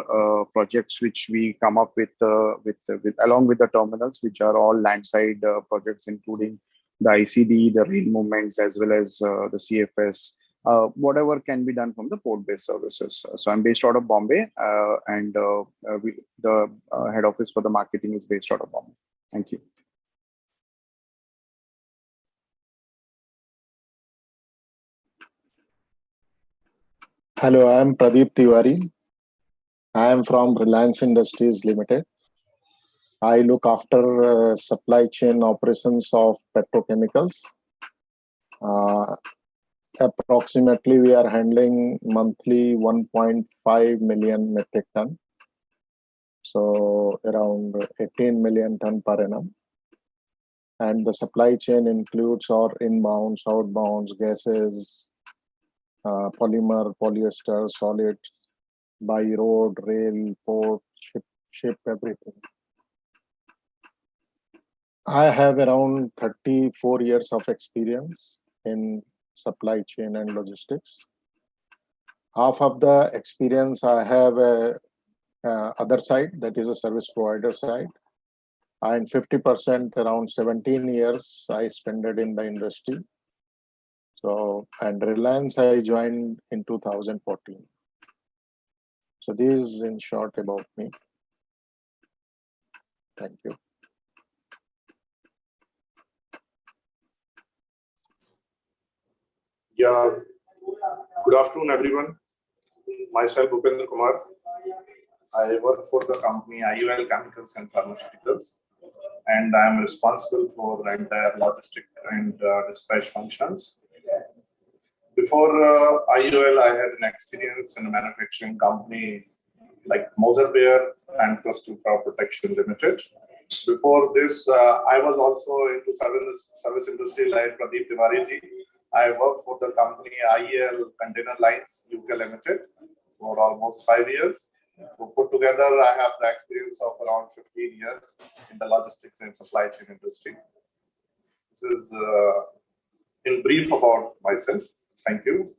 projects which we come up with along with the terminals, which are all landside projects, including the ICD, the rail movements, as well as the CFS, whatever can be done from the port-based services. So I'm based out of Bombay, and the head office for the marketing is based out of Bombay. Thank you. Hello, I am Pradeep Tiwari. I am from Reliance Industries Limited. I look after supply chain operations of petrochemicals. Approximately, we are handling monthly 1.5 million metric ton. So around 18 million ton per annum. And the supply chain includes our inbounds, outbounds, gases, polymer, polyester, solids, by road, rail, port, ship, everything. I have around 34 years of experience in supply chain and logistics. Half of the experience I have other side, that is a service provider side. And 50%, around 17 years, I spent it in the industry. So, and Reliance, I joined in 2014. So this is in short about me. Thank you. Yeah, good afternoon, everyone. Myself, Bhupendra Kumar. I work for the company IUL Chemicals and Pharmaceuticals, and I am responsible for the entire logistic and dispatch functions. Before IUL, I had an experience in a manufacturing company like Moser Beer and Plus 2 Crop Protection Limited. Before this, I was also into service industry like Pradeep Tiwari ji. I worked for the company IEL Container Lines UK Limited for almost 5 years. So put together, I have the experience of around 15 years in the logistics and supply chain industry. This is in brief about myself. Thank you.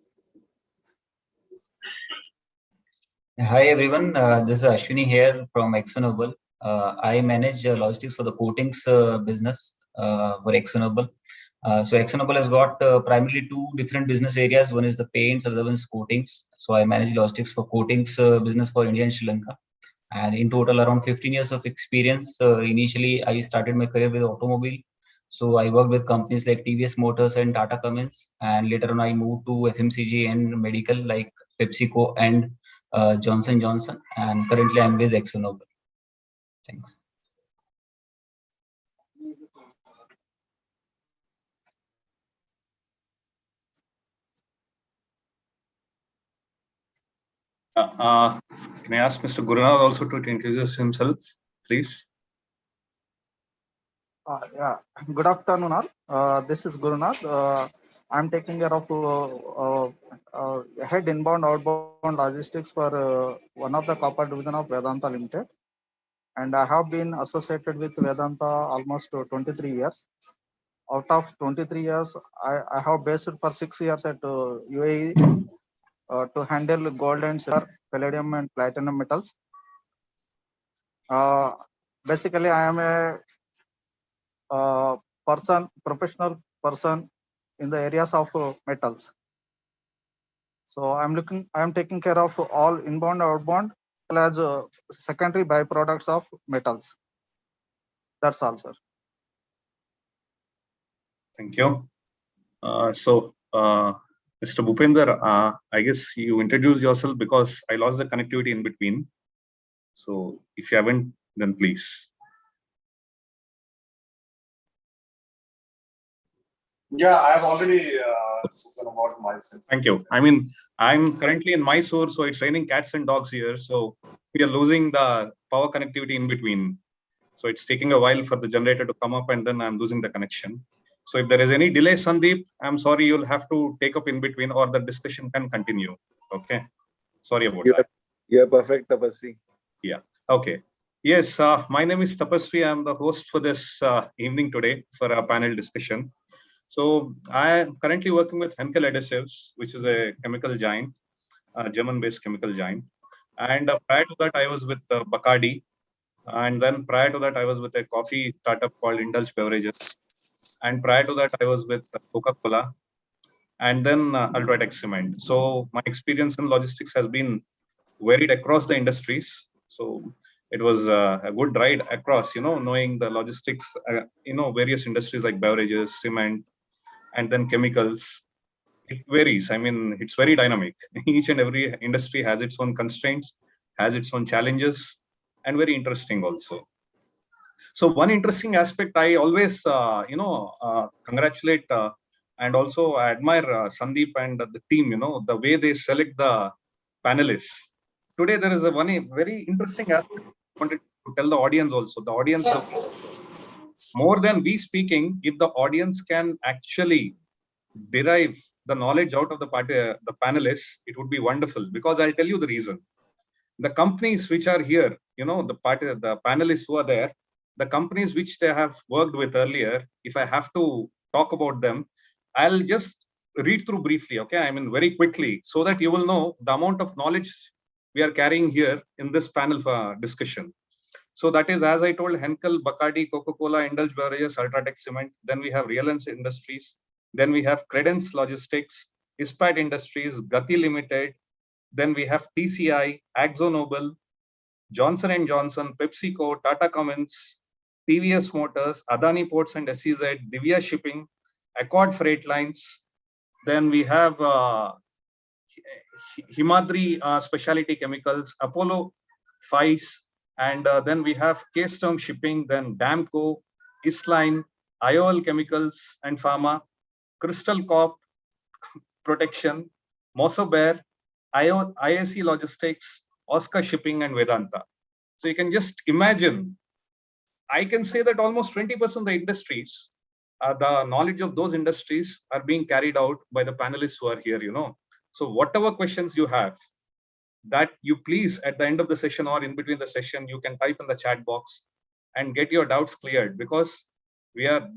Hi everyone, this is Ashwini here from ExxonMobil. I manage logistics for the coatings business for ExxonMobil. So ExxonMobil has got primarily two different business areas. One is the paints, other one is coatings. So I manage logistics for coatings business for India and Sri Lanka. And in total, around 15 years of experience. Initially, I started my career with automobile. So I worked with companies like TVS Motors and Tata Cummins. And later on, I moved to FMCG and medical like PepsiCo and Johnson Johnson. And currently, I'm with ExxonMobil. Thanks. Can I ask Mr. Gurunath also to introduce himself, please? Yeah. Good afternoon, all. This is Gurunath. I'm taking care of head inbound outbound logistics for one of the corporate division of Vedanta Limited, and I have been associated with Vedanta almost 23 years. Out of 23 years, I have based for 6 years at UAE to handle gold and silver, palladium and platinum metals. Basically, I am a professional person in the areas of metals. So I'm taking care of all inbound, outbound, as well as secondary byproducts of metals. That's all, sir. Thank you. Mr. Bhupender, I guess you introduced yourself because I lost the connectivity in between. So if you haven't, then please. Yeah, I have already spoken about myself. Thank you. I mean, I'm currently in Mysore, so it's raining cats and dogs here. So we are losing the power connectivity in between. So it's taking a while for the generator to come up, and then I'm losing the connection. So if there is any delay, Sandeep, I'm sorry, you'll have to take up in between, or the discussion can continue. Okay. Sorry about that. You're perfect, Tapasvi. Yeah. Okay. Yes, my name is Tapasvi. I'm the host for this evening today for our panel discussion. So I am currently working with Henkel Adhesives, which is a chemical giant, German-based chemical giant. And prior to that, I was with Bacardi. And then prior to that, I was with a coffee startup called Indulge Beverages. And prior to that, I was with Coca-Cola. And then Ultratech Cement. So my experience in logistics has been varied across the industries. So it was a good ride across, knowing the logistics, various industries like beverages, cement, and then chemicals. It varies. I mean, it's very dynamic. Each and every industry has its own constraints, has its own challenges, and very interesting also. So one interesting aspect I always, congratulate and also admire Sandeep and the team, the way they select the panelists. Today, there is a very interesting aspect I wanted to tell the audience also. The audience, more than we speaking, if the audience can actually derive the knowledge out of the panelists, it would be wonderful, because I'll tell you the reason. The companies which are here, the panelists who are there, the companies which they have worked with earlier, if I have to talk about them, I'll just read through briefly, okay? I mean, very quickly, so that you will know the amount of knowledge we are carrying here in this panel for discussion. So that is, as I told, Henkel, Bacardi, Coca-Cola, Indulge Beverages, Ultratech Cement. Then we have Reliance Industries. Then we have Credence Logistics, Ispat Industries, Gati Limited. Then we have TCI, AkzoNobel, Johnson & Johnson, PepsiCo, Tata Cummins, TVS Motors, Adani Ports and SEZ, Divya Shipping, Accord Freight Lines. Then we have Himadri Specialty Chemicals, Apollo Fies, and then we have Keystone Shipping, then Damco, Isline, IOL Chemicals and Pharma, Crystal Corp Protection, Mosobear, IAC Logistics, Oscar Shipping, and Vedanta. So you can just imagine, I can say that almost 20% of the industries, the knowledge of those industries are being carried out by the panelists who are here, So whatever questions you have, that you please, at the end of the session or in between the session, you can type in the chat box and get your doubts cleared, because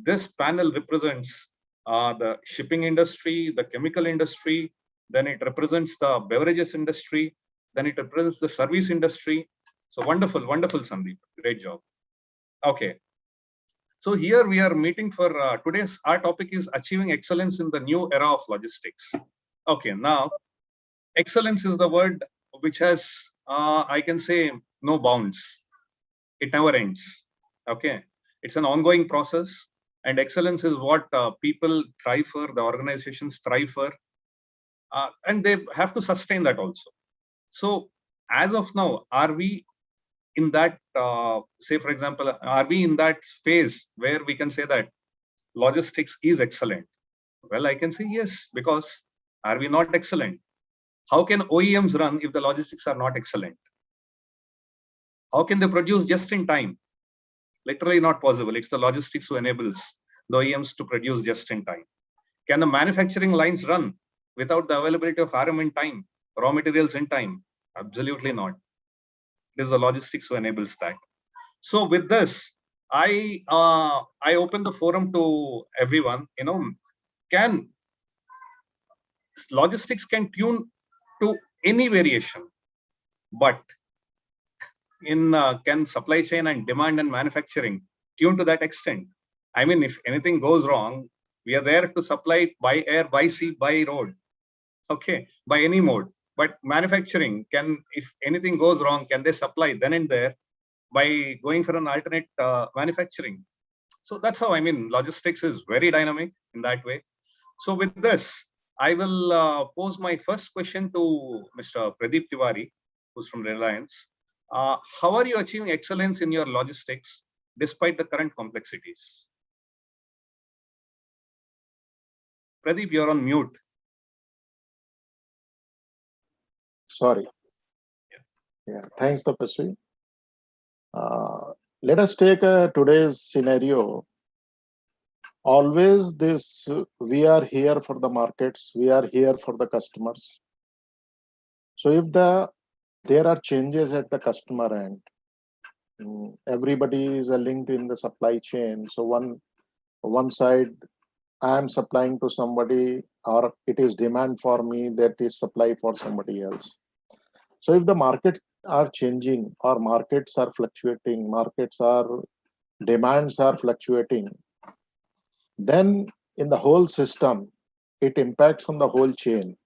this panel represents the shipping industry, the chemical industry, then it represents the beverages industry, then it represents the service industry. So wonderful, wonderful, Sandeep. Great job. Okay. So here we are meeting for today's, our topic is achieving excellence in the new era of logistics. Okay, now excellence is the word which has, I can say, no bounds. It never ends. Okay, it's an ongoing process, and excellence is what people thrive for, the organizations thrive for, and they have to sustain that also. So as of now, are we in that, say for example, are we in that phase where we can say that logistics is excellent? Well, I can say yes, because are we not excellent? How can OEMs run if the logistics are not excellent? How can they produce just in time? Literally not possible. It's the logistics who enables the OEMs to produce just in time. Can the manufacturing lines run without the availability of RM in time, raw materials in time? Absolutely not. It is the logistics who enables that. So with this, I open the forum to everyone. Can logistics can tune to any variation, but can supply chain and demand and manufacturing tune to that extent? I mean, if anything goes wrong, we are there to supply by air, by sea, by road, okay, by any mode. But manufacturing can, if anything goes wrong, can they supply then and there by going for an alternate manufacturing? So that's how, I mean, logistics is very dynamic in that way. So with this, I will pose my first question to Mr. Pradeep Tiwari, who's from Reliance. How are you achieving excellence in your logistics despite the current complexities? Pradeep, you're on mute. Sorry. Yeah, thanks, Tapasvi. Let us take today's scenario. Always this, we are here for the markets, we are here for the customers. So if there are changes at the customer end, everybody is linked in the supply chain. So one side, I am supplying to somebody, or it is demand for me that is supply for somebody else. So if the markets are changing, or markets are fluctuating, demands are fluctuating, then in the whole system, it impacts on the whole chain,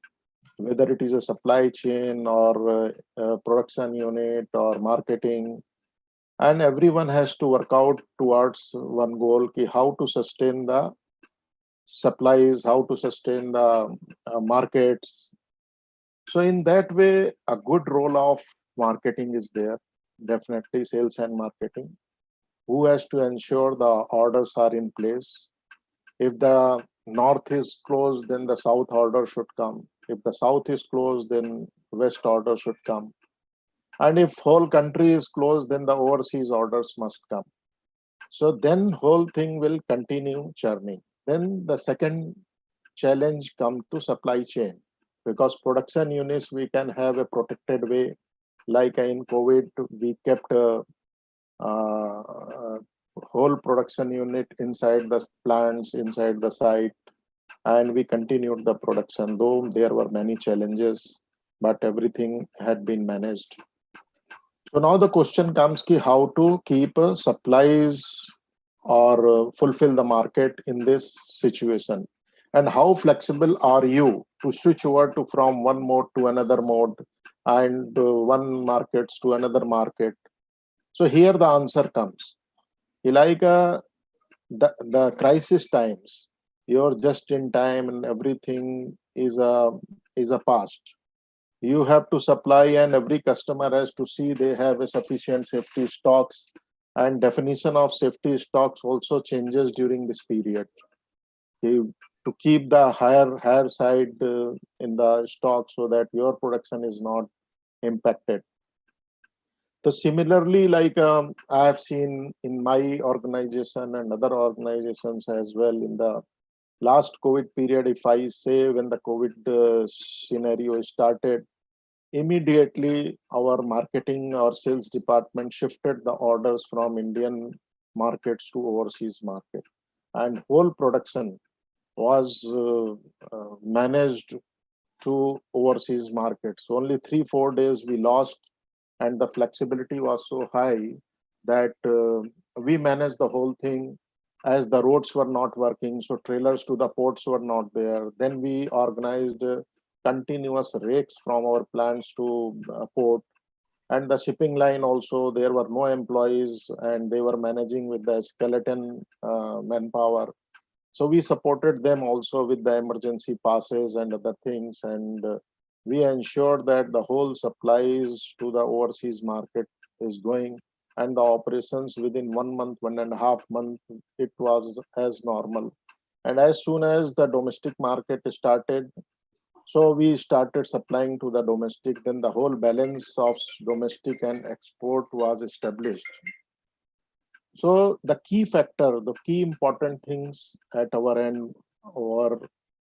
whether it is a supply chain or a production unit or marketing. And everyone has to work out towards one goal, how to sustain the supplies, how to sustain the markets. So in that way, a good role of marketing is there, definitely sales and marketing, who has to ensure the orders are in place. If the north is closed, then the south order should come. If the south is closed, then west order should come. And if whole country is closed, then the overseas orders must come. So then whole thing will continue churning. Then the second challenge come to supply chain, because production units we can have a protected way. Like in COVID, we kept a whole production unit inside the plants, inside the site, and we continued the production, though there were many challenges, but everything had been managed. So now the question comes, how to keep supplies or fulfill the market in this situation, and how flexible are you to switch over from one mode to another mode, and one markets to another market. So here the answer comes. Like the crisis times, you're just in time and everything is a past. You have to supply, and every customer has to see they have a sufficient safety stocks, and definition of safety stocks also changes during this period. To keep the higher side in the stock so that your production is not impacted. So similarly, like I have seen in my organization and other organizations as well, in the last COVID period, if I say when the COVID scenario started, immediately our marketing or sales department shifted the orders from Indian markets to overseas market, and whole production was managed to overseas markets. Only 3-4 days we lost, and the flexibility was so high that we managed the whole thing, as the roads were not working, so trailers to the ports were not there. Then we organized continuous rakes from our plants to port, and the shipping line also, there were no employees and they were managing with the skeleton manpower. So we supported them also with the emergency passes and other things, and we ensured that the whole supplies to the overseas market is going, and the operations within 1 month, 1.5 months, it was as normal. And as soon as the domestic market started, So we started supplying to the domestic, then the whole balance of domestic and export was established. So the key factor, the key important things at our end were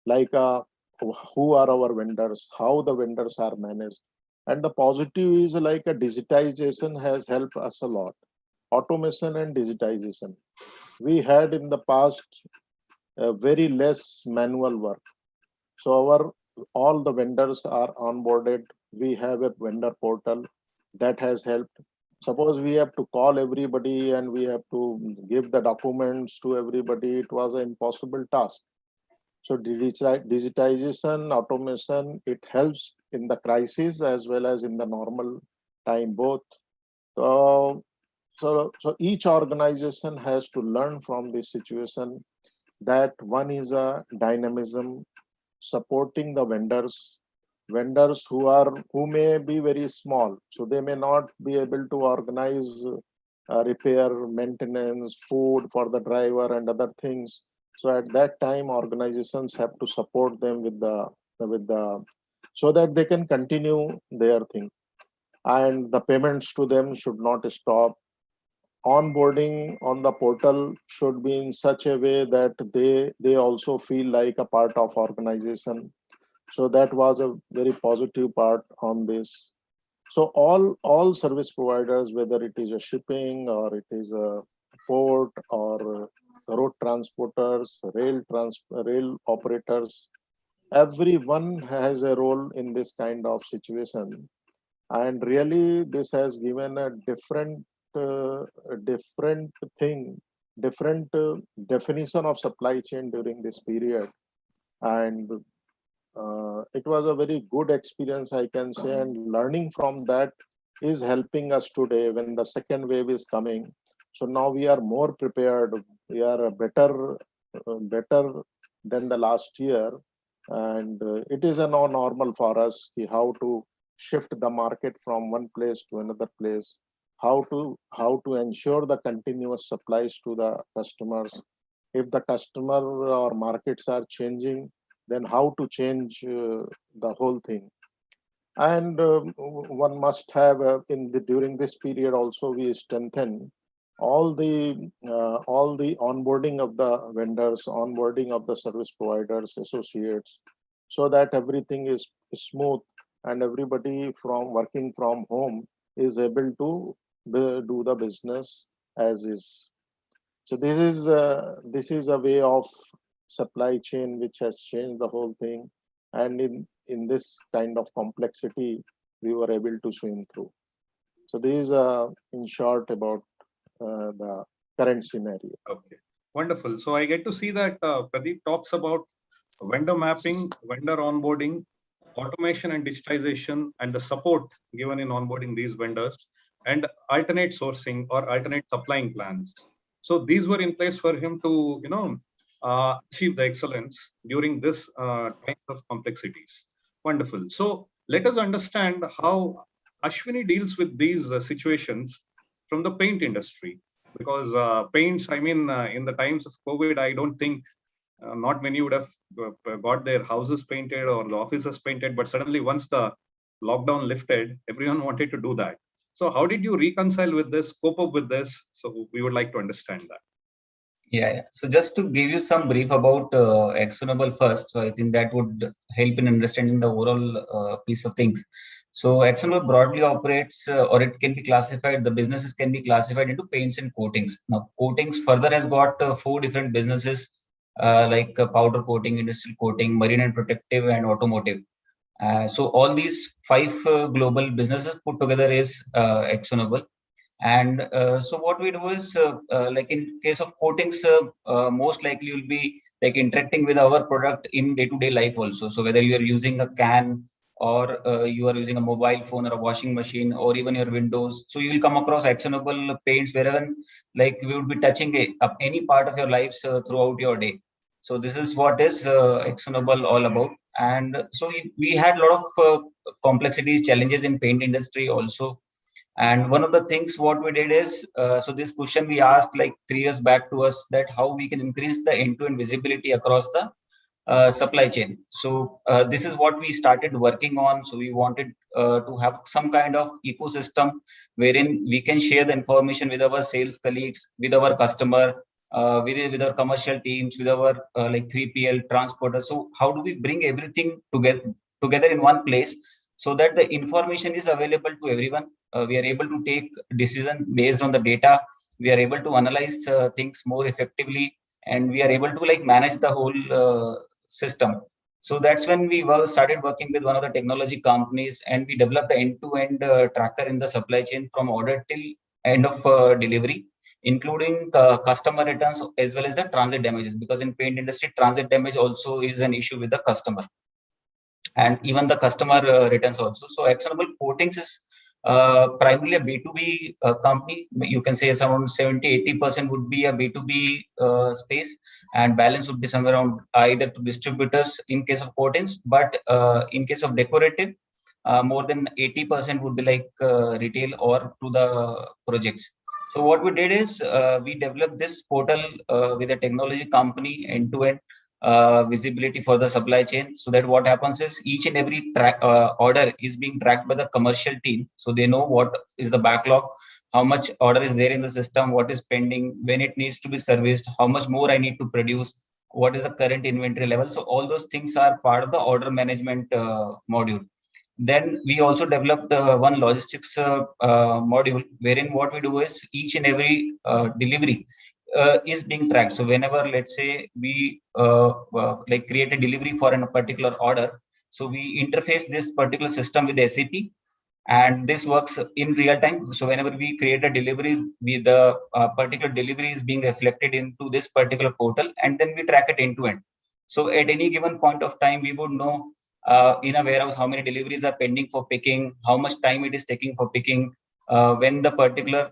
like who are our vendors, how the vendors are managed. And the positive is like a digitization has helped us a lot. Automation and digitization. We had in the past very less manual work. So all the vendors are onboarded. We have a vendor portal that has helped. Suppose we have to call everybody and we have to give the documents to everybody, it was an impossible task. So digitization, automation, it helps in the crisis as well as in the normal time both. So each organization has to learn from this situation that one is a dynamism supporting the vendors who may be very small, so they may not be able to organize repair, maintenance, food for the driver and other things. So at that time organizations have to support them with the so that they can continue their thing, and the payments to them should not stop. Onboarding on the portal should be in such a way that they also feel like a part of organization. So that was a very positive part on this. So all service providers, whether it is a shipping or it is a port or road transporters, rail operators, everyone has a role in this kind of situation. And really this has given a different thing, different definition of supply chain during this period. And it was a very good experience, I can say, and learning from that is helping us today when the second wave is coming. So now we are more prepared, we are better than the last year. And it is a now normal for us how to shift the market from one place to another place, how to ensure the continuous supplies to the customers. If the customer or markets are changing, then how to change the whole thing. And one must have during this period also we strengthen all the onboarding of the vendors, onboarding of the service providers, associates, so that everything is smooth and everybody from working from home is able to do the business as is. So this is a way of supply chain which has changed the whole thing, and in this kind of complexity we were able to swim through. So this is in short about the current scenario. Okay, wonderful. So I get to see that Pradeep talks about vendor mapping, vendor onboarding, automation and digitization, and the support given in onboarding these vendors, and alternate sourcing or alternate supplying plans. So these were in place for him to, achieve the excellence during this times of complexities. Wonderful. So let us understand how Ashwini deals with these situations from the paint industry, because paints, I mean, in the times of COVID, I don't think not many would have got their houses painted or the offices painted, but suddenly once the lockdown lifted, everyone wanted to do that. So how did you reconcile with this, cope up with this? So we would like to understand that. Yeah. So just to give you some brief about Exxonable first, so I think that would help in understanding the overall piece of things. So Exxonable broadly operates, or it can be classified, the businesses can be classified into paints and coatings. Now, coatings further has got 4 different businesses like powder coating, industrial coating, marine and protective, and automotive. So all these 5 global businesses put together is Exxonable. And so what we do is, like in case of coatings, most likely you'll be like interacting with our product in day-to-day life also. So whether you are using a can or you are using a mobile phone or a washing machine or even your windows, so you will come across actionable paints wherever like we would be touching any part of your lives throughout your day. So this is what is actionable all about. And so we had a lot of complexities, challenges in paint industry also. And one of the things what we did is, so this question we asked like 3 years back to us, that how we can increase the end-to-end visibility across the supply chain. So this is what we started working on. So we wanted to have some kind of ecosystem wherein we can share the information with our sales colleagues, with our customer, with our commercial teams, with our like 3PL transporters. So how do we bring everything together in one place so that the information is available to everyone? We are able to take decision based on the data. We are able to analyze things more effectively, and we are able to like manage the whole system. So that's when we started working with one of the technology companies, and we developed an end-to-end tracker in the supply chain from order till end of delivery, including customer returns as well as the transit damages, because in paint industry, transit damage also is an issue with the customer, and even the customer returns also. So Actionable Coatings is primarily a B2B company. You can say it's around 70-80% would be a B2B space, and balance would be somewhere around either to distributors in case of coatings, but in case of decorative, more than 80% would be like retail or to the projects. So what we did is we developed this portal with a technology company end-to-end visibility for the supply chain, so that what happens is each and every order is being tracked by the commercial team, so they know what is the backlog, how much order is there in the system, what is pending, when it needs to be serviced, how much more I need to produce, what is the current inventory level. So all those things are part of the order management module. Then we also developed one logistics module, wherein what we do is each and every delivery is being tracked. So whenever, let's say, we like create a delivery for a particular order, so we interface this particular system with SAP, and this works in real time. So whenever we create a delivery, the particular delivery is being reflected into this particular portal, and then we track it end to end. So at any given point of time, we would know in a warehouse how many deliveries are pending for picking, how much time it is taking for picking, when the particular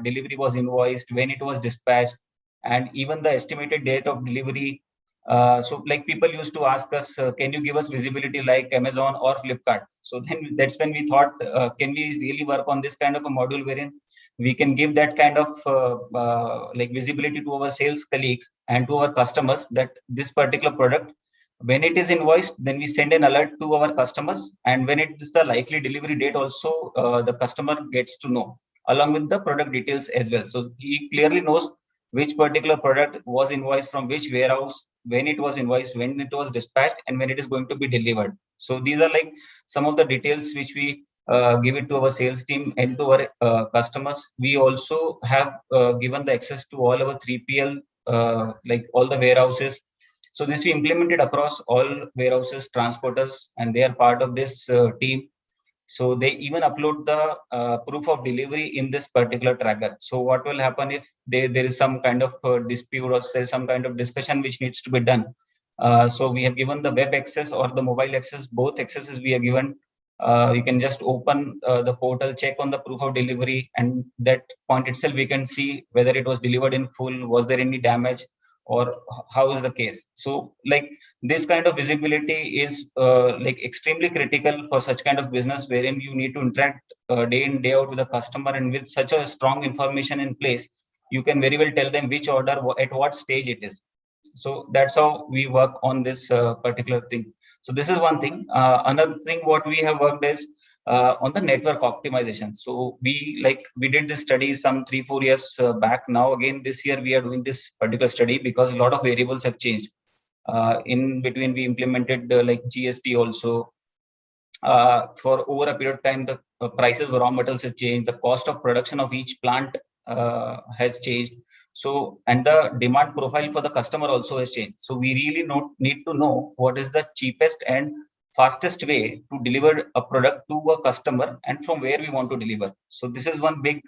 delivery was invoiced, when it was dispatched, and even the estimated date of delivery. So like people used to ask us, can you give us visibility like Amazon or Flipkart? So then that's when we thought, can we really work on this kind of a module wherein we can give that kind of like visibility to our sales colleagues and to our customers that this particular product, when it is invoiced, then we send an alert to our customers, and when it is the likely delivery date also, the customer gets to know along with the product details as well. So he clearly knows which particular product was invoiced from which warehouse, when it was invoiced, when it was dispatched, and when it is going to be delivered. So these are like some of the details which we give it to our sales team and to our customers. We also have given the access to all our 3PL, like all the warehouses. So this we implemented across all warehouses, transporters, and they are part of this team. So they even upload the proof of delivery in this particular tracker. So what will happen if there is some kind of dispute or there is some kind of discussion which needs to be done? So we have given the web access or the mobile access, both accesses we have given. You can just open the portal, check on the proof of delivery, and that point itself we can see whether it was delivered in full, was there any damage, or how is the case. So like this kind of visibility is like extremely critical for such kind of business wherein you need to interact day in day out with the customer, and with such a strong information in place, you can very well tell them which order at what stage it is. So that's how we work on this particular thing. So this is one thing. Another thing what we have worked is on the network optimization. So we did this study some 3-4 years back. Now again this year we are doing this particular study because a lot of variables have changed. In between we implemented like GST also. For over a period of time, the prices of raw materials have changed. The cost of production of each plant has changed. So, and the demand profile for the customer also has changed. So we really need to know what is the cheapest and fastest way to deliver a product to a customer and from where we want to deliver. So this is one big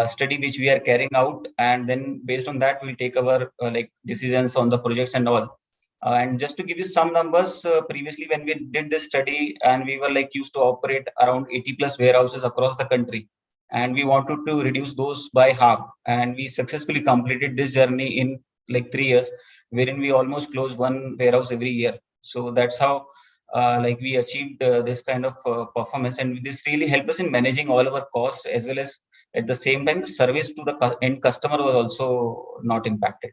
study which we are carrying out, and then based on that we'll take our like decisions on the projects and all. And just to give you some numbers, previously when we did this study, and we were like used to operate around 80 plus warehouses across the country, and we wanted to reduce those by half, and we successfully completed this journey in like 3 years, wherein we almost closed one warehouse every year. So that's how like we achieved this kind of performance, and this really helped us in managing all our costs, as well as at the same time service to the end customer was also not impacted.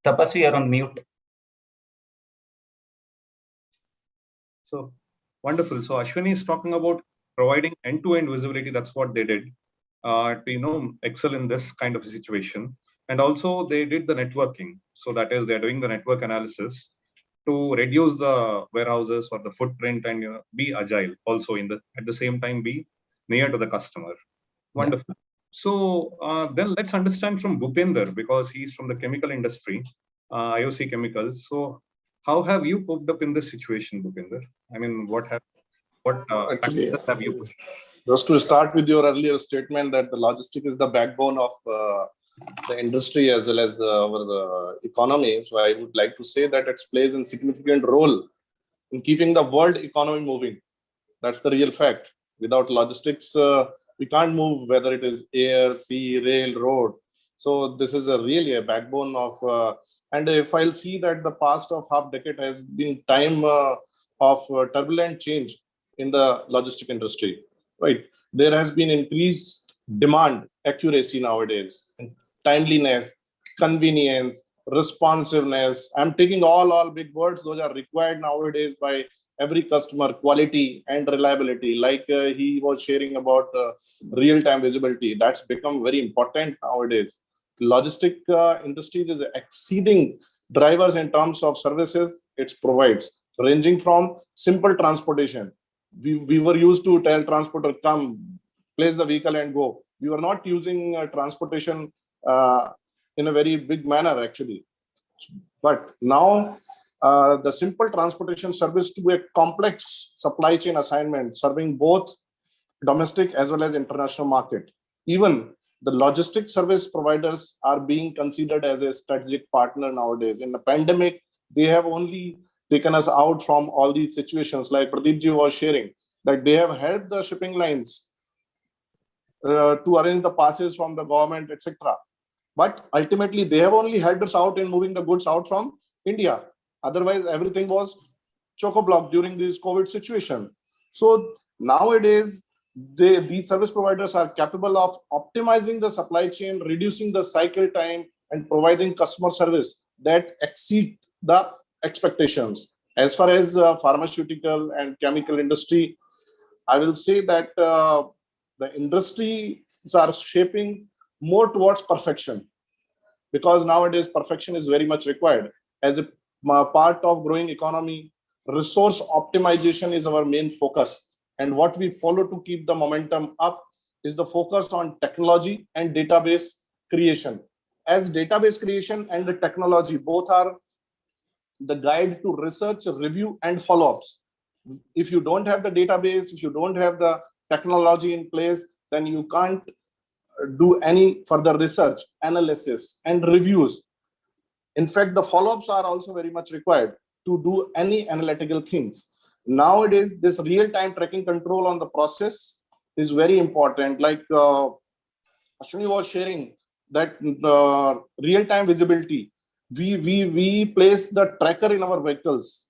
Tapasvi, you're on mute. So wonderful. So Ashwini is talking about providing end-to-end visibility. That's what they did to excel in this kind of a situation. And also they did the networking. So that is, they're doing the network analysis to reduce the warehouses or the footprint and be agile. Also at the same time be near to the customer. Wonderful. Yeah. So then let's understand from Bhupender, because he's from the chemical industry, IOC Chemicals. So how have you coped up in this situation, Bhupender? I mean, what actually have you pushed? Just to start with your earlier statement that the logistic is the backbone of the industry as well as our economy. So I would like to say that it plays a significant role in keeping the world economy moving. That's the real fact. Without logistics, we can't move, whether it is air, sea, rail, road. So this is really a backbone of, and if I'll see that the past of half decade has been time of turbulent change in the logistic industry, right? There has been increased demand, accuracy nowadays, and timeliness, convenience, responsiveness. I'm taking all big words. Those are required nowadays by every customer, quality and reliability. Like he was sharing about real-time visibility. That's become very important nowadays. Logistic industries is exceeding drivers in terms of services it provides, ranging from simple transportation. We were used to tell transporter, come, place the vehicle and go. We were not using transportation in a very big manner, actually. But now the simple transportation service to a complex supply chain assignment, serving both domestic as well as international market. Even the logistic service providers are being considered as a strategic partner nowadays. In the pandemic, they have only taken us out from all these situations, like Pradeep ji was sharing, that they have helped the shipping lines to arrange the passes from the government, etc. But ultimately, they have only helped us out in moving the goods out from India. Otherwise, everything was chock-a-block during this COVID situation. So nowadays, these service providers are capable of optimizing the supply chain, reducing the cycle time, and providing customer service that exceed the expectations. As far as pharmaceutical and chemical industry, I will say that the industries are shaping more towards perfection, because nowadays perfection is very much required. As a part of growing economy, resource optimization is our main focus. And what we follow to keep the momentum up is the focus on technology and database creation. As database creation and the technology both are the guide to research, review, and follow-ups. If you don't have the database, if you don't have the technology in place, then you can't do any further research, analysis, and reviews. In fact, the follow-ups are also very much required to do any analytical things. Nowadays, this real-time tracking control on the process is very important. Like Ashwini was sharing, that the real-time visibility, we place the tracker in our vehicles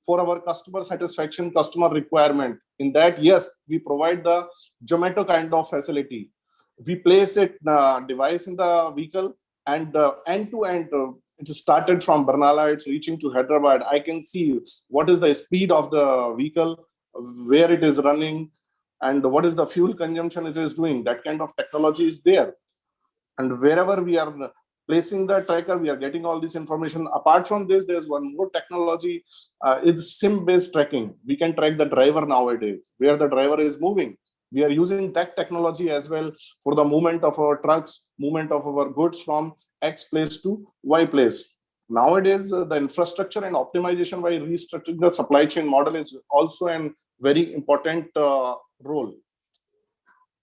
for our customer satisfaction, customer requirement. In that, yes, we provide the Zomato kind of facility. We place it device in the vehicle, and end-to-end, it started from Barnala, it's reaching to Hyderabad. I can see what is the speed of the vehicle, where it is running, and what is the fuel consumption it is doing. That kind of technology is there. And wherever we are placing the tracker, we are getting all this information. Apart from this, there's one more technology. It's SIM-based tracking. We can track the driver nowadays, where the driver is moving. We are using that technology as well for the movement of our trucks, movement of our goods from X place to Y place. Nowadays, the infrastructure and optimization by restructuring the supply chain model is also a very important role.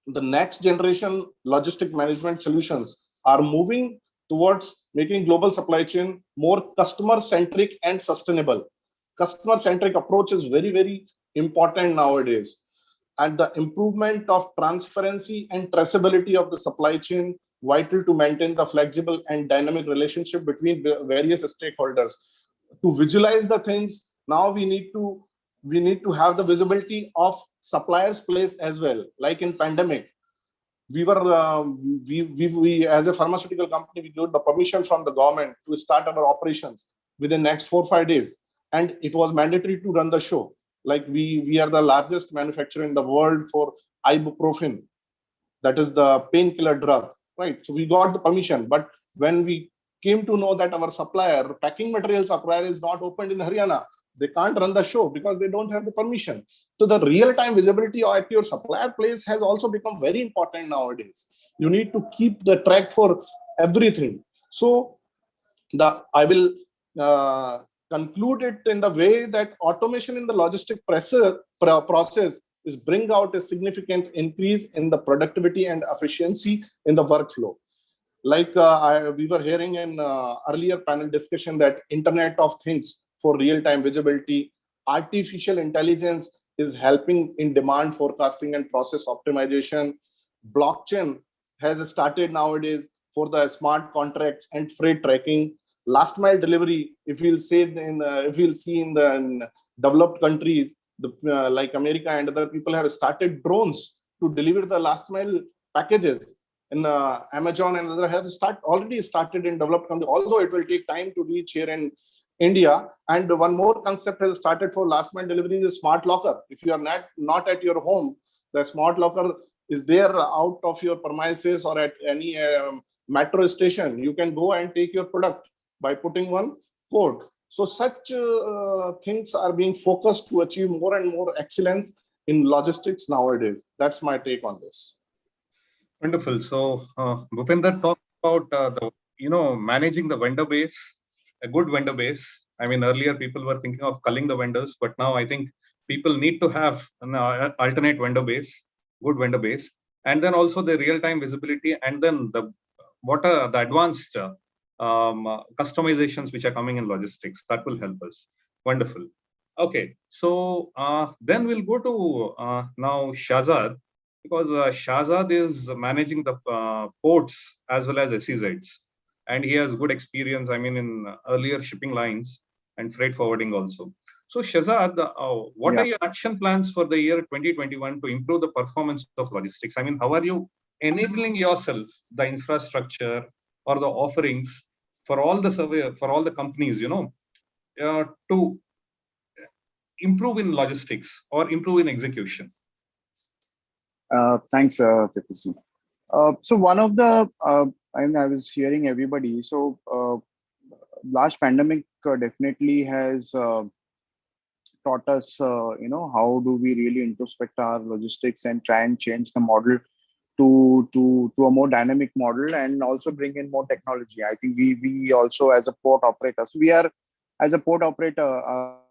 The next generation logistic management solutions are moving towards making global supply chain more customer-centric and sustainable. Customer-centric approach is very, very important nowadays. And the improvement of transparency and traceability of the supply chain, vital to maintain the flexible and dynamic relationship between the various stakeholders. To visualize the things, now we need to have the visibility of suppliers' place as well. Like in pandemic, we were we as a pharmaceutical company, we got the permission from the government to start our operations within next 4 or 5 days, and it was mandatory to run the show. Like we are the largest manufacturer in the world for ibuprofen, that is the painkiller drug, right? So we got the permission, but when we came to know that our supplier, packing material supplier, is not opened in Haryana, they can't run the show because they don't have the permission. So the real-time visibility at your supplier place has also become very important nowadays. You need to keep the track for everything. So I will conclude it in the way that automation in the logistic process is bring out a significant increase in the productivity and efficiency in the workflow. Like we were hearing in earlier panel discussion that Internet of Things for real-time visibility, artificial intelligence is helping in demand forecasting and process optimization. Blockchain has started nowadays for the smart contracts and freight tracking. Last mile delivery, if we'll say if we'll see in the developed countries, like America and other people have started drones to deliver the last mile packages. In Amazon and other have already started in developed countries, although it will take time to reach here in India. And one more concept has started for last mile delivery is smart locker. If you are not at your home, the smart locker is there out of your premises or at any metro station. You can go and take your product by putting one code. So such things are being focused to achieve more and more excellence in logistics nowadays. That's my take on this. Wonderful. So Bhupender talked about managing the vendor base, a good vendor base. I mean, earlier people were thinking of culling the vendors, but now I think people need to have an alternate vendor base, good vendor base, and then also the real-time visibility, and then what are the advanced customizations which are coming in logistics that will help us. Wonderful. Okay, so then we'll go to now Shahzad, because Shahzad is managing the ports as well as SEZs, and he has good experience, I mean, in earlier shipping lines and freight forwarding also. So Shahzad, what are your action plans for the year 2021 to improve the performance of logistics? I mean, how are you enabling yourself, the infrastructure or the offerings for all the companies, to improve in logistics or improve in execution? Thanks, Professor. So one of the, I was hearing everybody. So last pandemic definitely has taught us, how do we really introspect our logistics and try and change the model to a more dynamic model, and also bring in more technology. I think we also, as a port operator, so we are, as a port operator,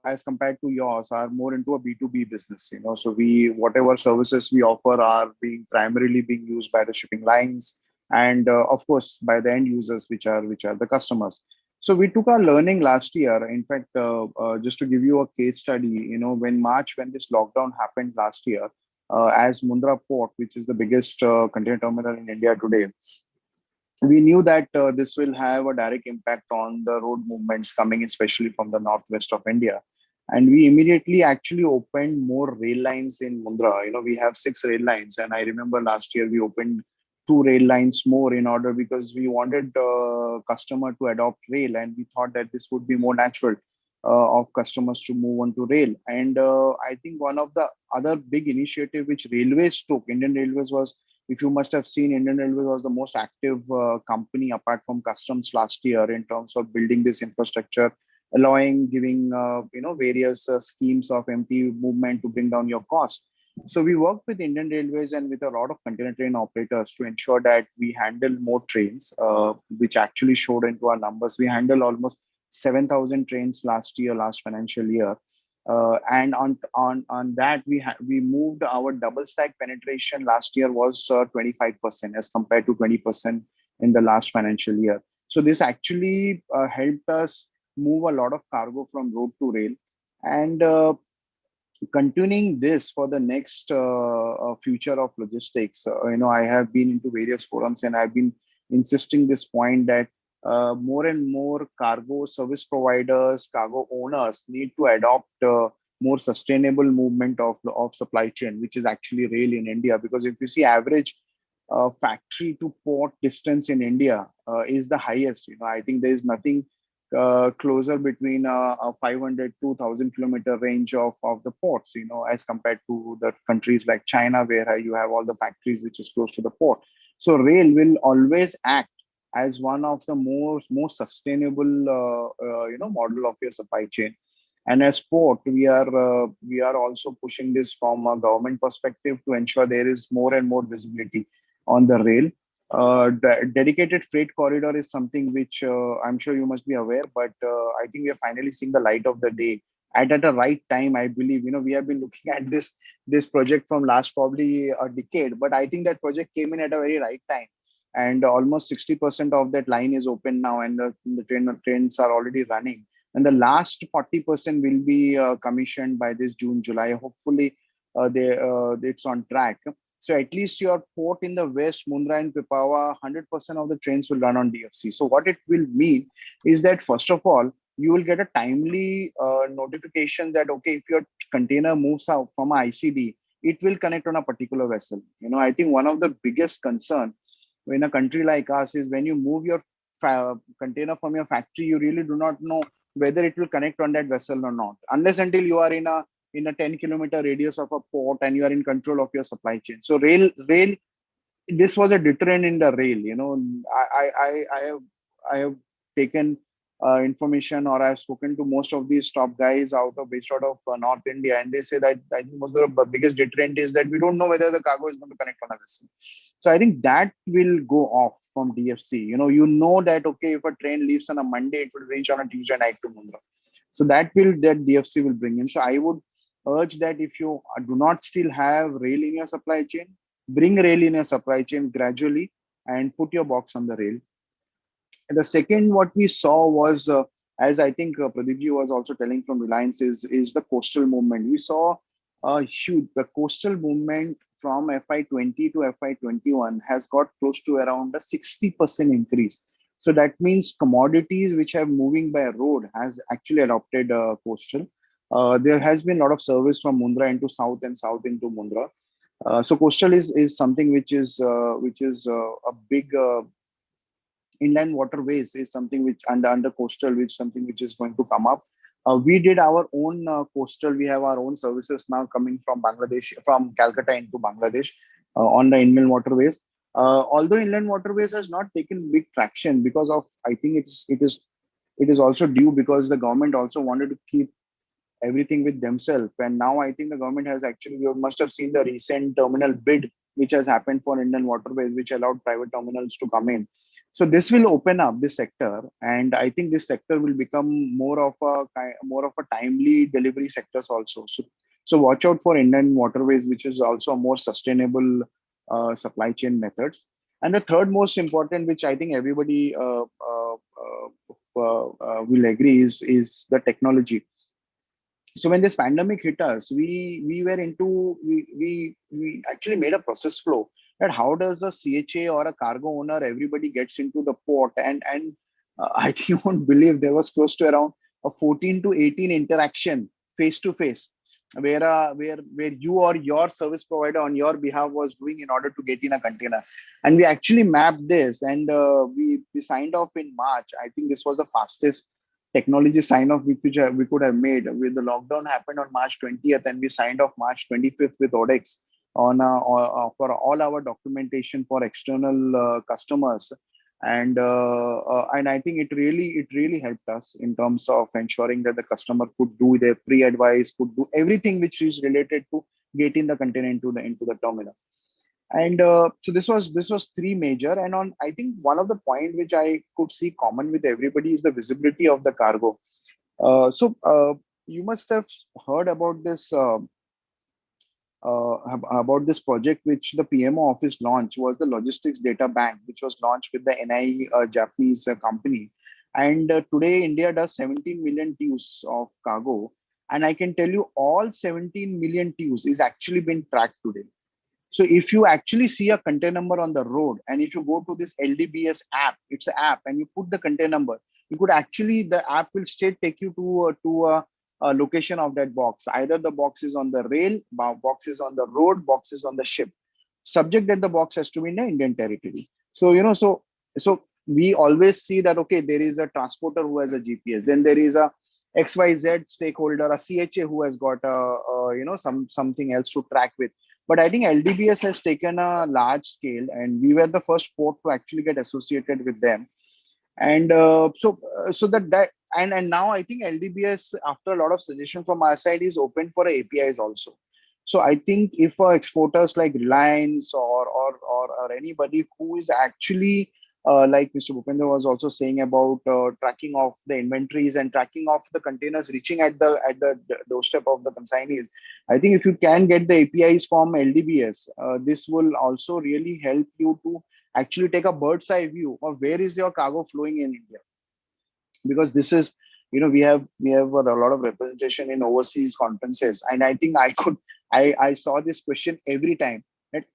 as compared to yours, are more into a B2B business. So whatever services we offer are primarily being used by the shipping lines, and of course by the end users, which are the customers. So we took our learning last year. In fact, just to give you a case study, when this lockdown happened last year, as Mundra Port, which is the biggest container terminal in India today, we knew that this will have a direct impact on the road movements coming, especially from the northwest of India. And we immediately actually opened more rail lines in Mundra. We have 6 rail lines, and I remember last year we opened 2 rail lines more in order, because we wanted customer to adopt rail, and we thought that this would be more natural of customers to move on to rail. And I think one of the other big initiative which railways took, Indian Railways was, if you must have seen, Indian Railways was the most active company apart from customs last year in terms of building this infrastructure, giving various schemes of empty movement to bring down your cost. So we worked with Indian Railways and with a lot of container train operators to ensure that we handle more trains, which actually showed into our numbers. We handled almost 7,000 trains last financial year. And on that, we moved our double stack penetration last year was 25% as compared to 20% in the last financial year. So this actually helped us move a lot of cargo from road to rail. And continuing this for the next future of logistics, I have been into various forums, and I've been insisting this point that more and more cargo service providers, cargo owners need to adopt more sustainable movement of supply chain, which is actually rail in India. Because if you see average factory to port distance in India is the highest. I think there is nothing closer between a 500 to 1,000 kilometer range of the ports, as compared to the countries like China, where you have all the factories which is close to the port. So rail will always act as one of the more sustainable model of your supply chain. And as port, we are also pushing this from a government perspective to ensure there is more and more visibility on the rail. Dedicated freight corridor is something which I'm sure you must be aware, but I think we are finally seeing the light of the day at the right time. I believe, we have been looking at this project from last probably a decade, but I think that project came in at a very right time, and almost 60% of that line is open now, and the trains are already running, and the last 40% will be commissioned by this June, July. Hopefully, it's on track. So at least your port in the west, Mundra and Pipavav, 100% of the trains will run on DFC. So what it will mean is that, first of all, you will get a timely notification that, okay, if your container moves out from ICD, it will connect on a particular vessel. I think one of the biggest concern in a country like us is when you move your container from your factory, you really do not know whether it will connect on that vessel or not, unless until you are in a 10-kilometer radius of a port and you are in control of your supply chain. So rail, this was a deterrent in the rail. I have taken information, or I've spoken to most of these top guys based out of North India, and they say that I think most of the biggest deterrent is that we don't know whether the cargo is going to connect on a vessel. So I think that will go off from DFC. You know that, okay, if a train leaves on a Monday, it will reach on a Tuesday night to Mundra. So that DFC will bring in. So I would urge that if you do not still have rail in your supply chain, bring rail in your supply chain gradually and put your box on the rail. And the second, what we saw was, as I think Pradeepji was also telling from Reliance, is the coastal movement. We saw the coastal movement from FY20 to FY21 has got close to around a 60% increase. So that means commodities which have moving by road has actually adopted coastal. There has been a lot of service from Mundra into south and south into Mundra. So coastal is something which is a big inland waterways is something which under coastal, which something which is going to come up. We did our own coastal. We have our own services now coming from Bangladesh, from Calcutta into Bangladesh on the inland waterways. Although inland waterways has not taken big traction because of, I think it is also due because the government also wanted to keep everything with themselves. And now I think the government has actually, you must have seen the recent terminal bid which has happened for Indian waterways, which allowed private terminals to come in. So this will open up this sector, and I think this sector will become more of a timely delivery sectors also. So watch out for Indian waterways, which is also a more sustainable supply chain methods. And the third most important, which I think everybody will agree, is the technology. So when this pandemic hit us, we actually made a process flow that how does a CHA or a cargo owner, everybody gets into the port, and I think you won't believe there was close to around a 14 to 18 interaction face to face, where you or your service provider on your behalf was doing in order to get in a container. And we actually mapped this, and we signed off in March. I think this was the fastest technology sign off we could have made. With the lockdown happened on March 20th, and we signed off March 25th with Odex on for all our documentation for external customers. And I think it really helped us in terms of ensuring that the customer could do their pre-advice, could do everything which is related to getting the container into the terminal. And so this was three major. And on, I think one of the point which I could see common with everybody is the visibility of the cargo. So you must have heard about this project which the PMO office launched, was the logistics data bank, which was launched with the NI Japanese company. And today India does 17 million TEUs of cargo, and I can tell you all 17 million TEUs is actually being tracked today. So if you actually see a container number on the road, and if you go to this LDBS app, it's an app, and you put the container number, you could actually, the app will straight take you to a location of that box. Either the box is on the rail, box is on the road, box is on the ship. subject that the box has to be in the Indian territory. So, so we always see that, okay, there is a transporter who has a GPS, then there is a XYZ stakeholder, a CHA who has got something else to track with. But I think LDBS has taken a large scale, and we were the first port to actually get associated with them. And so that and now I think LDBS, after a lot of suggestion from our side, is open for APIs also. So I think if exporters like Reliance or anybody who is actually like Mr. Bhupender was also saying about tracking of the inventories and tracking of the containers reaching at the doorstep of the consignees, I think if you can get the APIs from LDBS, this will also really help you to actually take a bird's eye view of where is your cargo flowing in India. Because this is, we have a lot of representation in overseas conferences, and I think I saw this question every time, that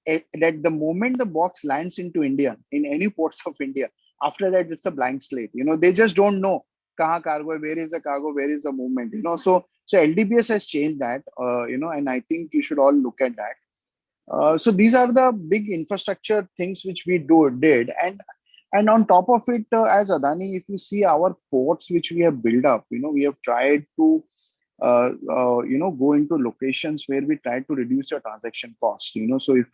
the moment the box lands into India, in any ports of India, after that it's a blank slate. They just don't know kaha cargo, where is the cargo, where is the movement. So LDBS has changed that, and I think you should all look at that. So these are the big infrastructure things which we did, and on top of it, as Adani, if you see our ports which we have built up, we have tried to go into locations where we try to reduce your transaction cost. So if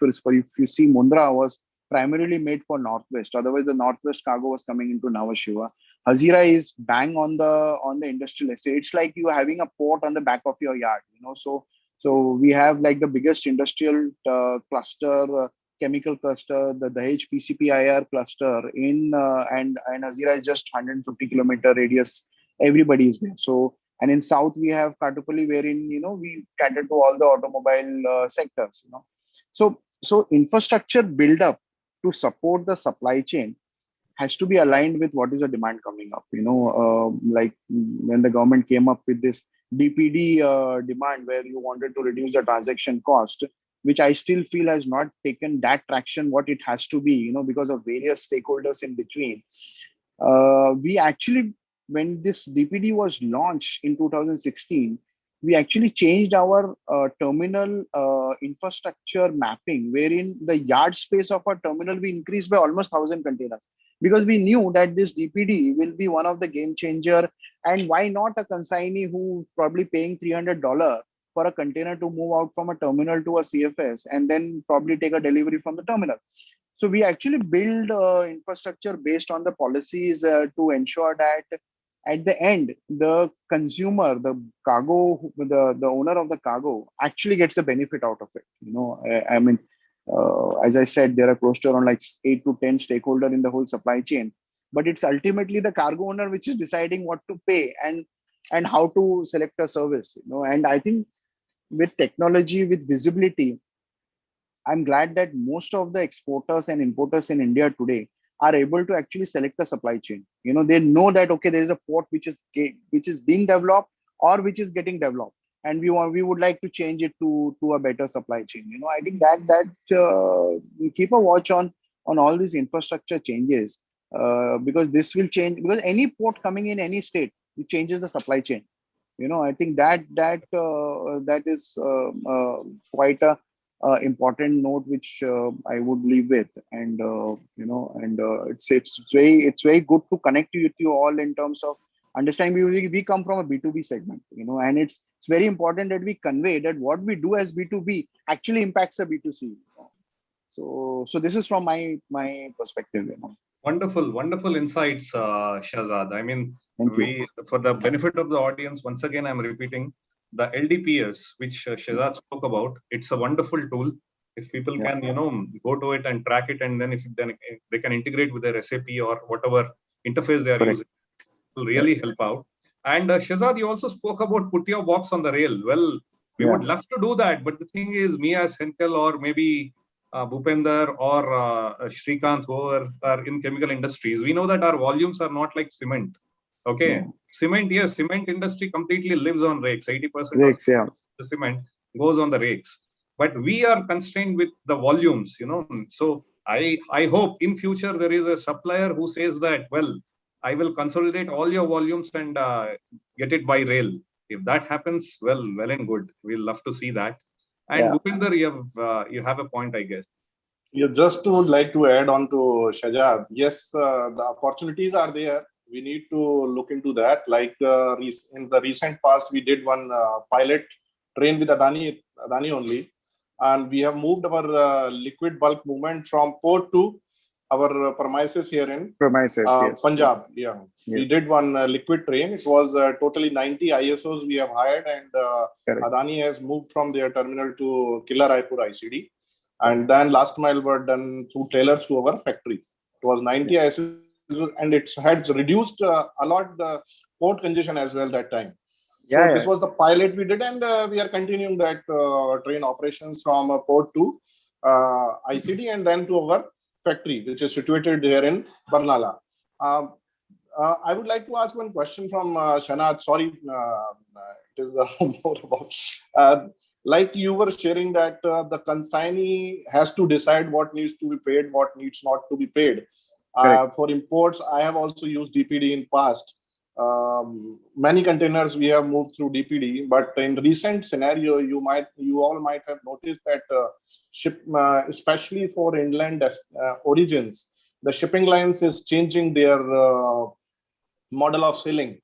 you see, Mundra was primarily made for Northwest. Otherwise, the Northwest cargo was coming into Nhava Sheva. Hazira is bang on the industrial estate. It's like you having a port on the back of your yard. So we have like the biggest industrial cluster, chemical cluster, the Dahej PCPIR cluster and Hazira is just 150-kilometer radius. Everybody is there. So, and in South we have Katupalli, wherein we cater to all the automobile sectors. So infrastructure build up to support the supply chain has to be aligned with what is the demand coming up. Like when the government came up with this DPD demand, where you wanted to reduce the transaction cost, which I still feel has not taken that traction what it has to be, because of various stakeholders in between. We actually, when this DPD was launched in 2016, we actually changed our terminal infrastructure mapping, wherein the yard space of our terminal we increased by almost 1,000 containers, because we knew that this DPD will be one of the game changer. And why not a consignee who probably paying $300 for a container to move out from a terminal to a CFS and then probably take a delivery from the terminal. So we actually build infrastructure based on the policies to ensure that at the end, the consumer, the cargo, the owner of the cargo actually gets the benefit out of it. I mean, as I said, there are close to around like 8 to 10 stakeholders in the whole supply chain, but it's ultimately the cargo owner which is deciding what to pay and how to select a service. And I think with technology, with visibility, I'm glad that most of the exporters and importers in India today are able to actually select a supply chain. They know that, okay, there is a port which is being developed or which is getting developed, and we would like to change it to a better supply chain. I think that we keep a watch on all these infrastructure changes, because this will change, because any port coming in any state, it changes the supply chain. I think that is quite a important note which I would leave with. And it's very good to connect with you all in terms of understanding. We come from a B2B segment, and it's very important that we convey that what we do as B2B actually impacts a B2C. So this is from my perspective. Wonderful insights, Shahzad. I mean, for the benefit of the audience, once again, I'm repeating the LDPS, which Shahzad spoke about. It's a wonderful tool. If people can, go to it and track it, and then then they can integrate with their SAP or whatever interface they are using, it will really help out. And Shahzad, you also spoke about put your box on the rail. Well, we would love to do that, but the thing is, me as Henkel or maybe Bhupender or Shrikant, who are in chemical industries, we know that our volumes are not like cement. Okay, cement, yes, cement industry completely lives on rakes. 80% of the cement goes on the rakes, but we are constrained with the volumes. So I hope in future there is a supplier who says that, well, I will consolidate all your volumes and get it by rail. If that happens, well and good. We'll love to see that. And Bhupender, you have a point, I guess. You just would like to add on to Shajab. Yes, the opportunities are there. We need to look into that. Like in the recent past, we did one pilot train with Adani only, and we have moved our liquid bulk movement from port to our premises here in Yes. Punjab. Yeah, we Yes. did one liquid train. It was totally 90 ISOs we have hired, and Correct. Adani has moved from their terminal to Killa Raipur ICD. And then last mile were done through trailers to our factory. It was 90 ISOs, and it had reduced a lot the port congestion as well that time. So Yeah, this was the pilot we did, and we are continuing that train operations from a port to ICD and then to our factory, which is situated here in Barnala. I would like to ask one question from Shanad. Sorry, it is more about like you were sharing that the consignee has to decide what needs to be paid, what needs not to be paid. For imports, I have also used DPD in past. Many containers we have moved through DPD, but in recent scenario, you all might have noticed that especially for inland origins, the shipping lines is changing their model of selling.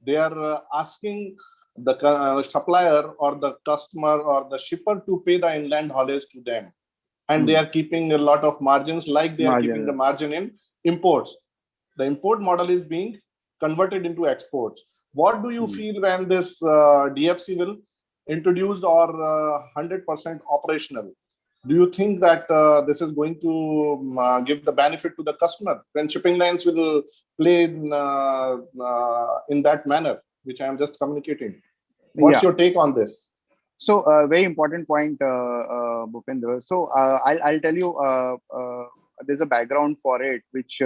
They are asking the supplier or the customer or the shipper to pay the inland haulage to them, and they are keeping a lot of margins, like they are keeping the margin in imports. The import model is being converted into exports. What do you feel when this DFC will introduced or 100% operational? Do you think that this is going to give the benefit to the customer when shipping lines will play in that manner, which I am just communicating? What's your take on this? So very important point, Bhupendra. So I'll tell you, there's a background for it, which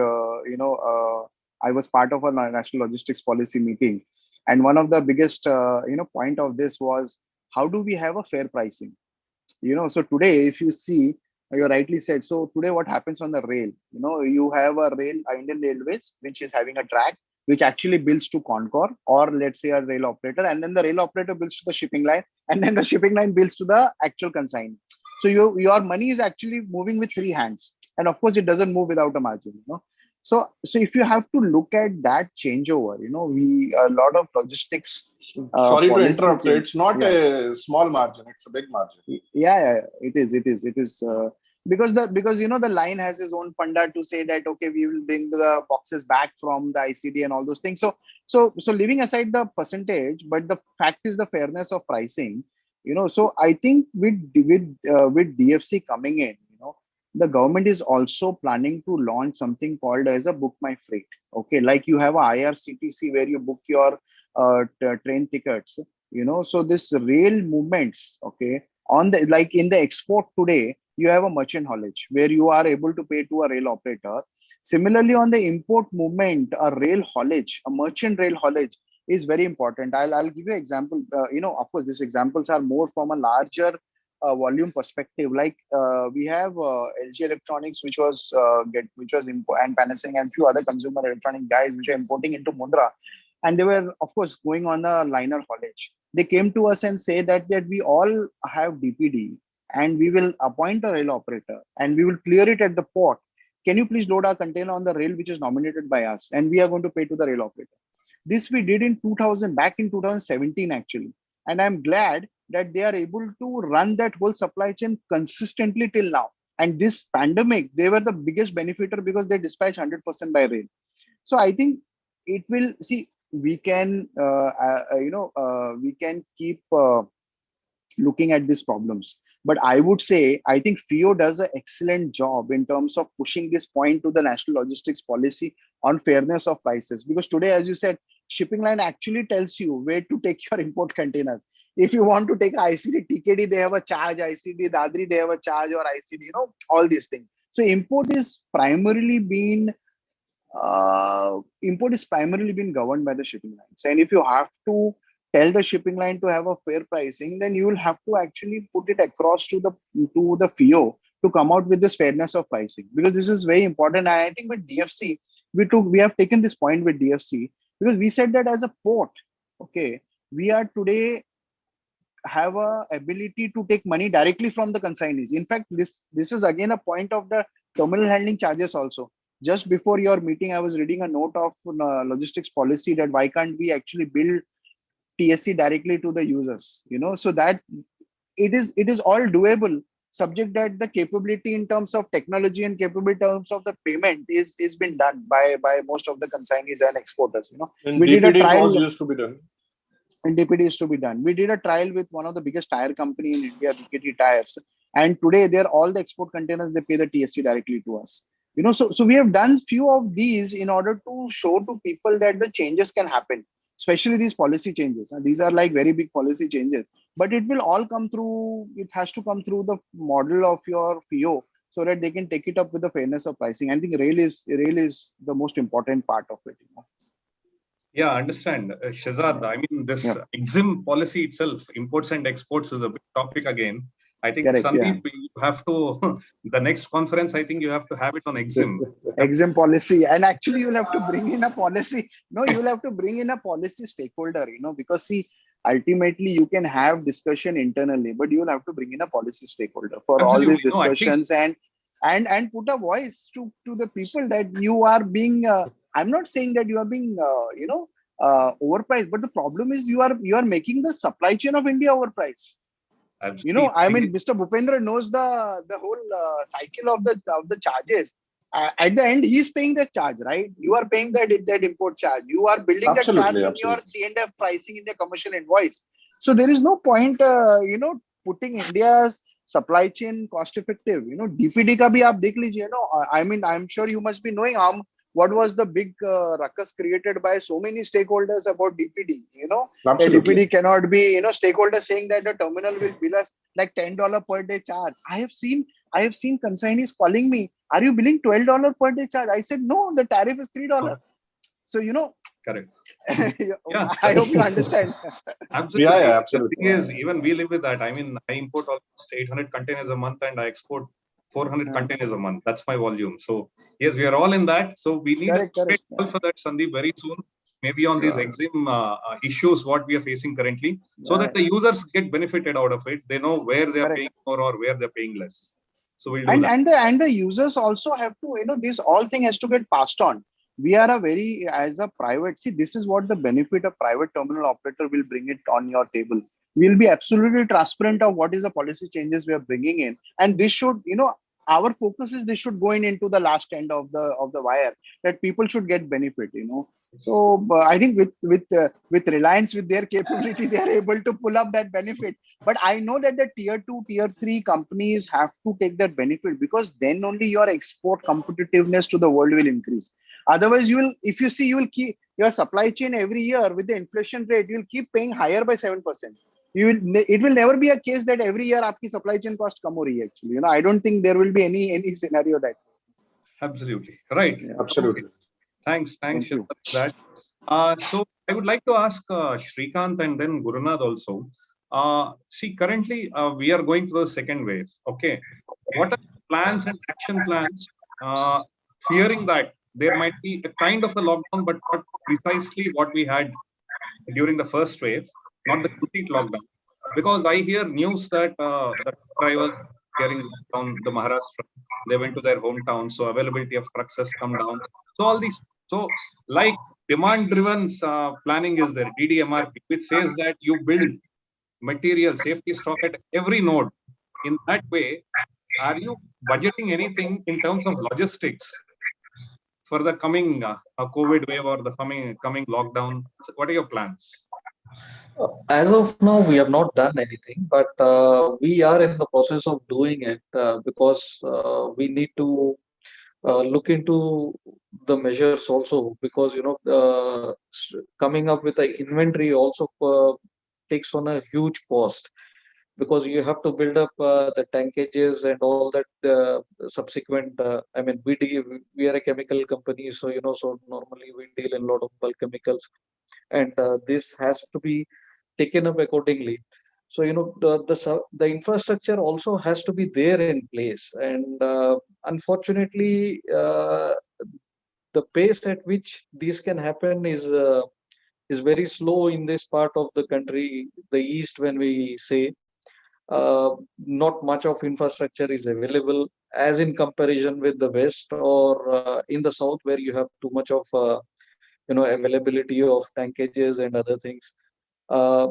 I was part of a national logistics policy meeting, and one of the biggest point of this was, how do we have a fair pricing? So today, if you see, you rightly said, so today what happens on the rail, you have a rail, Indian Railways, which is having a track which actually builds to Concor, or let's say a rail operator, and then the rail operator builds to the shipping line, and then the shipping line builds to the actual consignee. So your money is actually moving with three hands, and of course it doesn't move without a margin. So if you have to look at that changeover, we a lot of logistics. Sorry to interrupt. It's not a small margin; it's a big margin. Yeah, it is. Because the line has its own funda to say that, okay, we will bring the boxes back from the ICD and all those things. So leaving aside the percentage, but the fact is the fairness of pricing. So I think with DFC coming in, the government is also planning to launch something called as a Book My Freight. Okay, like you have a IRCTC where you book your train tickets. So this rail movements, okay, on the, like in the export today, you have a merchant haulage where you are able to pay to a rail operator. Similarly, on the import movement, a rail haulage, a merchant rail haulage is very important. I'll give you an example. Of course, these examples are more from a larger volume perspective. Like we have LG Electronics, which was and Panasonic and few other consumer electronic guys which are importing into Mundra, and they were of course going on a liner haulage. They came to us and say that we all have DPD and we will appoint a rail operator and we will clear it at the port. Can you please load our container on the rail which is nominated by us, and we are going to pay to the rail operator. This we did in 2000, back in 2017 actually, and I'm glad that they are able to run that whole supply chain consistently till now. And this pandemic, they were the biggest benefiter because they dispatch 100% by rail. So I think it will, see, we can we can keep looking at these problems, but I would say I think FIO does an excellent job in terms of pushing this point to the national logistics policy on fairness of prices, because today, as you said, shipping line actually tells you where to take your import containers. If you want to take ICD TKD, they have a charge, ICD Dadri, they have a charge, or ICD, all these things. So import is primarily been governed by the shipping lines, and if you have to tell the shipping line to have a fair pricing, then you will have to actually put it across to the FIO to come out with this fairness of pricing, because this is very important. And I think with DFC, we have taken this point with DFC, because we said that as a port, okay, we are today have a ability to take money directly from the consignees. In fact, this is again a point of the terminal handling charges also. Just before your meeting, I was reading a note of logistics policy that why can't we actually build TSC directly to the users, so that it is all doable, subject that the capability in terms of technology and capability in terms of the payment is been done by most of the consignees and exporters. And We did a DPD trial. was used to be done. And DPD is to be done. We did a trial with one of the biggest tire company in India, BKT Tires, and today they're all the export containers, they pay the TSC directly to us. So we have done few of these in order to show to people that the changes can happen, especially these policy changes. And these are like very big policy changes, but it will all come through. It has to come through the model of your PO so that they can take it up with the fairness of pricing. I think rail is the most important part of it. Yeah, understand. Shazad, I mean, this EXIM policy itself, imports and exports, is a big topic again. I think, Correct, Sandeep, you have to, the next conference, I think you have to have it on EXIM. EXIM policy. And actually, you'll have to bring in a policy. No, you'll have to bring in a policy stakeholder, because see, ultimately you can have discussion internally, but you'll have to bring in a policy stakeholder for all these Absolutely. No, at least discussions and put a voice to the people that you are being, I'm not saying that you are being, overpriced, but the problem is you are making the supply chain of India overpriced. absolutely. I mean, Mr. Bhupendra knows the whole cycle of the charges. At the end, he's paying that charge, right? You are paying that import charge. You are building that charge Absolutely, in your absolutely. C&F pricing in the commercial invoice. So there is no point, putting India's supply chain cost effective. DPD ka bhi aap dekh lijiye, I mean, I'm sure you must be knowing what was the big ruckus created by so many stakeholders about DPD. That Absolutely. DPD cannot be, stakeholders saying that the terminal will bill us like $10 per day charge. I have seen consignees calling me, are you billing $12 per day charge? I said, no, the tariff is $3. So, Correct. Yeah, I hope you understand. Absolutely. Yeah, The absolutely. thing is, even we live with that. I mean, I import almost 800 containers a month and I export 400 containers a month. That's my volume. So, yes, we are all in that. So, we need Correct, a great correct. call for that, Sandeep, very soon. Maybe on these EXIM issues, what we are facing currently, so that the users get benefited out of it. They know where they are paying more or where they're paying less. So, we'll do that. And the users also have to, this all thing has to get passed on. We are as a private, see, this is what the benefit of private terminal operator will bring it on your table. We'll be absolutely transparent of what is the policy changes we are bringing in. And this should, our focus is this should go into the last end of the wire, that people should get benefit, So I think with Reliance, with their capability, they are able to pull up that benefit. But I know that the tier 2, tier 3 companies have to take that benefit, because then only your export competitiveness to the world will increase. Otherwise, if you see, you will keep your supply chain every year with the inflation rate, you'll keep paying higher by 7%. It will never be a case that every year aapki supply chain cost come ho rahi hai, actually. I don't think there will be any scenario that. Absolutely. Right. Absolutely. Okay. Thanks, Thank you. Shilpa, for that. So I would like to ask Shrikant and then Gurunath also. See, currently we are going through the second wave. Okay. What are the plans and action plans, fearing that there might be a kind of a lockdown, but not precisely what we had during the first wave, not the complete lockdown? Because I hear news that the drivers hearing lockdown, the Maharashtra, they went to their hometown, so availability of trucks has come down. So all these, so like demand-driven planning is there, DDMRP, which says that you build material safety stock at every node. In that way, are you budgeting anything in terms of logistics for the coming COVID wave or the coming lockdown? So what are your plans? As of now, we have not done anything, but we are in the process of doing it because we need to look into the measures also, because coming up with an inventory also takes on a huge cost, because you have to build up the tankages and all that subsequent. I mean, we are a chemical company, so so normally we deal in a lot of bulk chemicals, and this has to be taken up accordingly. So the infrastructure also has to be there in place, and unfortunately, the pace at which this can happen is is very slow in this part of the country, the east, when we say. Not much of infrastructure is available as in comparison with the west or in the south, where you have too much of availability of tankages and other things. Uh,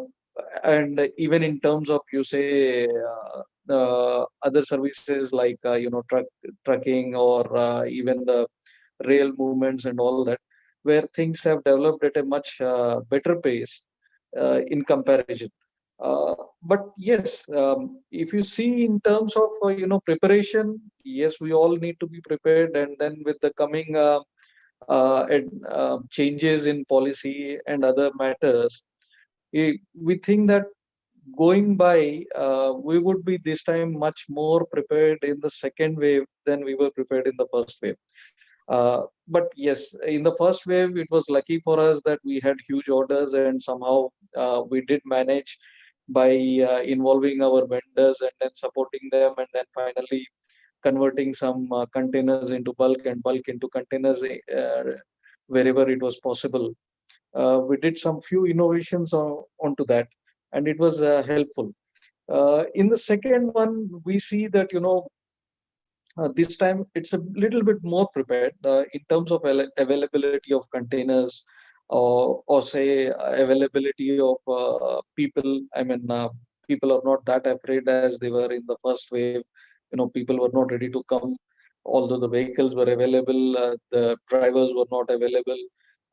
and even in terms of, you say, other services like trucking or even the rail movements and all that, where things have developed at a much better pace in comparison. But yes, if you see in terms of preparation, yes, we all need to be prepared. And then with the coming changes in policy and other matters, we think that going by, we would be this time much more prepared in the second wave than we were prepared in the first wave. But yes, in the first wave, it was lucky for us that we had huge orders, and somehow we did manage by involving our vendors and then supporting them, and then finally converting some containers into bulk and bulk into containers wherever it was possible. We did some few innovations onto that, and it was helpful. In the second one, we see that this time it's a little bit more prepared in terms of availability of containers, or say availability of people. I mean, people are not that afraid as they were in the first wave. People were not ready to come, although the vehicles were available, the drivers were not available,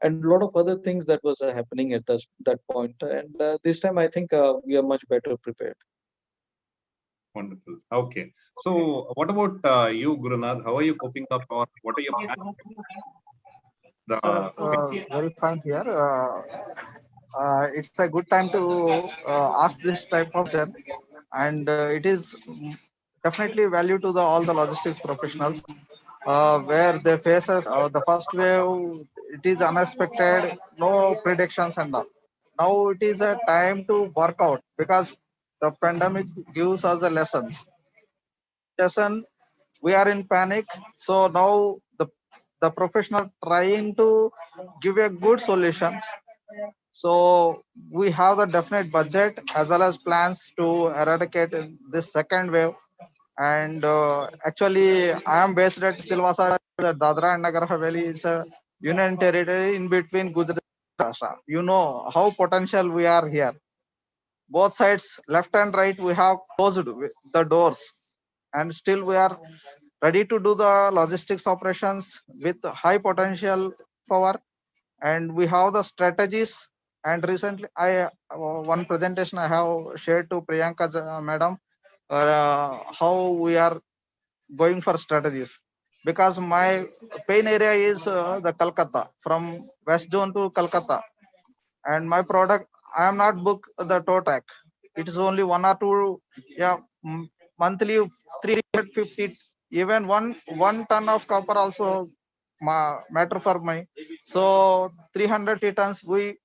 and a lot of other things that was happening at that point. And this time, I think we are much better prepared. Wonderful. Okay. So what about you, Gurunath? How are you coping up, or what are your plans? Sir, very fine here. It's a good time to ask this type of question, and it is definitely value to all the logistics professionals, where they face the first wave. It is unexpected, no predictions and all. Now it is a time to work out because the pandemic gives us the lessons. Lesson, we are in panic, so now the professional trying to give a good solutions. So we have the definite budget as well as plans to eradicate this second wave. And actually, I am based at Silvassa, Dadra and Nagar Haveli. It's a union territory in between Gujarat and Maharashtra. You know how potential we are here. Both sides, left and right, we have closed the doors, and still we are ready to do the logistics operations with high potential power. And we have the strategies. And recently, I one presentation I have shared to Priyanka madam, how we are going for strategies, because my pain area is the Calcutta, from West Zone to Calcutta, and my product, I am not book the tow track. It is only one or two, yeah, monthly 350, even one ton of copper also matter for me. So 300 tons we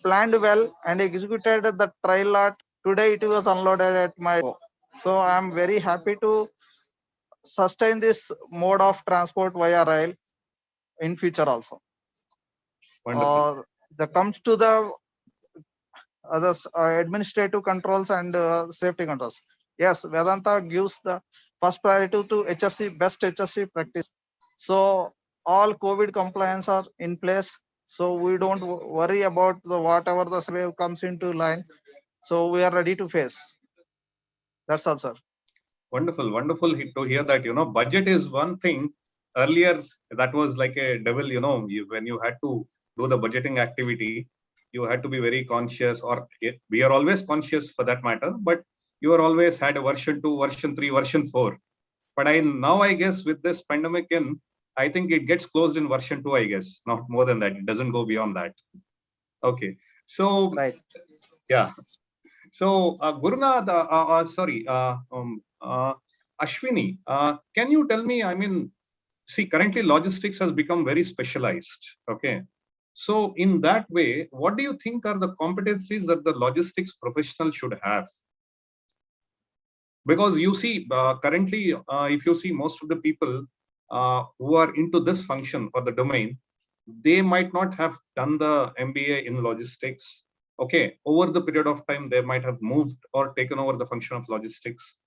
planned well and executed the trial lot. Today it was unloaded at my. So I am very happy to sustain this mode of transport via rail in future also. Wonderful. The comes to the other administrative controls and safety controls. Yes, Vedanta gives the first priority to HSC, best HSC practice. So all COVID compliance are in place. So we don't worry about the whatever the wave comes into line. So we are ready to face. That's all, sir. Wonderful, wonderful to hear that. Budget is one thing. Earlier, that was like a devil. When you had to do the budgeting activity, you had to be very conscious, or we are always conscious for that matter. But you are always had a version 2, version 3, version 4. But now I guess with this pandemic I think it gets closed in version 2. I guess not more than that. It doesn't go beyond that. Okay. So right. Yeah. So Gurunath, Ashwini, can you tell me, I mean, see, currently logistics has become very specialized. Okay. So in that way, what do you think are the competencies that the logistics professional should have? Because you see, currently, if you see most of the people who are into this function or the domain, they might not have done the MBA in logistics. Okay, over the period of time, they might have moved or taken over the function of logistics.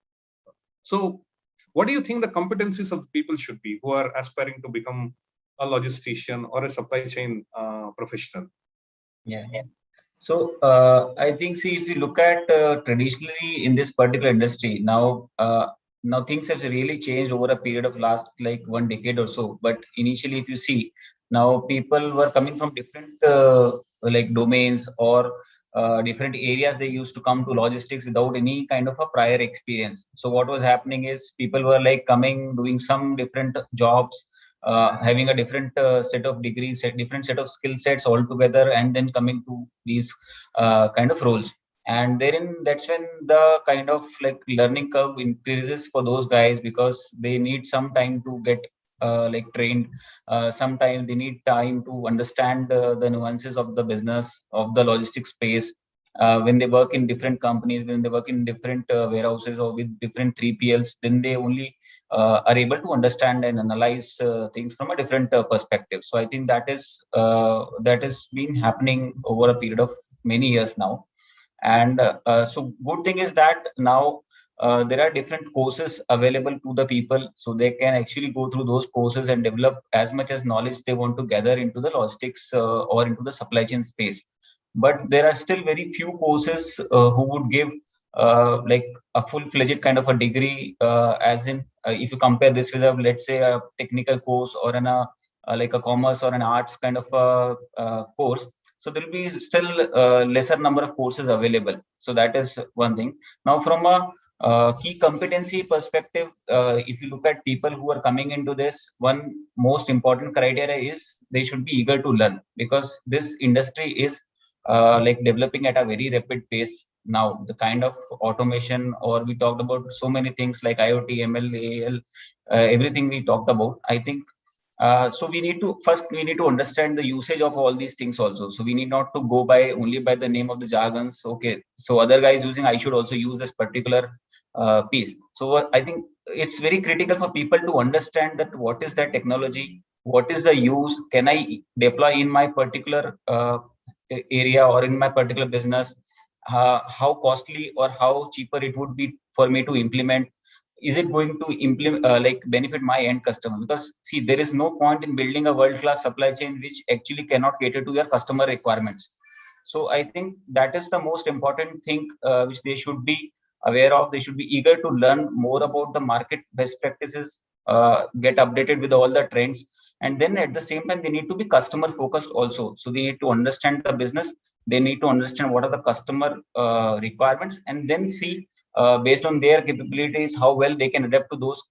So, what do you think the competencies of the people should be who are aspiring to become a logistician or a supply chain professional? Yeah. So I think, see, if you look at traditionally in this particular industry now things have really changed over a period of last like 1 decade or so. But initially, if you see, now people were coming from different like domains or different areas. They used to come to logistics without any kind of a prior experience. So what was happening is people were like coming, doing some different jobs, having a different set of degrees, different set of skill sets altogether, and then coming to these kind of roles. And therein, that's when the kind of like learning curve increases for those guys, because they need some time to get like trained. Sometimes they need time to understand the nuances of the business of the logistics space. When they work in different companies, when they work in different warehouses or with different 3PLs, then they only are able to understand and analyze things from a different perspective. So I think that has been happening over a period of many years now. And so good thing is that now there are different courses available to the people, so they can actually go through those courses and develop as much as knowledge they want to gather into the logistics or into the supply chain space. But there are still very few courses who would give like a full-fledged kind of a degree, as in if you compare this with a, let's say, a technical course or like a commerce or an arts kind of a course. So there will be still lesser number of courses available. So that is one thing. Now, from a key competency perspective, if you look at people who are coming into this, one most important criteria is they should be eager to learn, because this industry is like developing at a very rapid pace now. The kind of automation, or we talked about so many things like IoT, ML, AL, everything we talked about. I think so we need to understand the usage of all these things also. So we need not to go by only by the name of the jargons. Okay, so other guys using, I should also use this particular piece. So I think it's very critical for people to understand that what is that technology, what is the use, can I deploy in my particular area or in my particular business, how costly or how cheaper it would be for me to implement. Is it going to implement like benefit my end customer? Because see, there is no point in building a world class supply chain which actually cannot cater to your customer requirements. So I think that is the most important thing which they should be aware of. They should be eager to learn more about the market best practices, get updated with all the trends, and then at the same time they need to be customer focused also. So they need to understand the business, they need to understand what are the customer requirements, and then see based on their capabilities how well they can adapt to those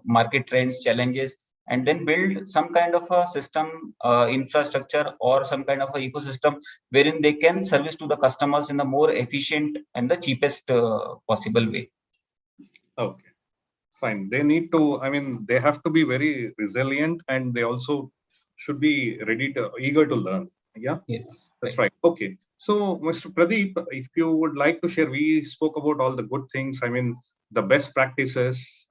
market trends, challenges, and then build some kind of a system, infrastructure, or some kind of a ecosystem wherein they can service to the customers in the more efficient and the cheapest possible way. Okay, fine. They need to, I mean, they have to be very resilient, and they also should be eager to learn. Yeah. Yes. That's right. Okay. So, Mr. Pradeep, if you would like to share, we spoke about all the good things. I mean, the best practices.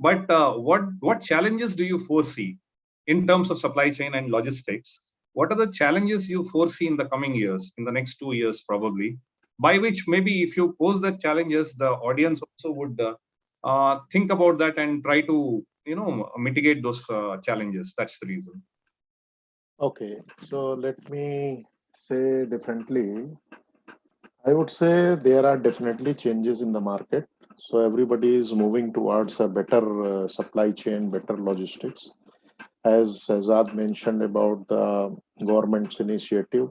But what challenges do you foresee in terms of supply chain and logistics? What are the challenges you foresee in the coming years, in the next 2 years probably? By which maybe if you pose the challenges, the audience also would think about that and try to mitigate those challenges. That's the reason. Okay, so let me say differently. I would say there are definitely changes in the market. So everybody is moving towards a better supply chain, better logistics. As Azad mentioned about the government's initiative.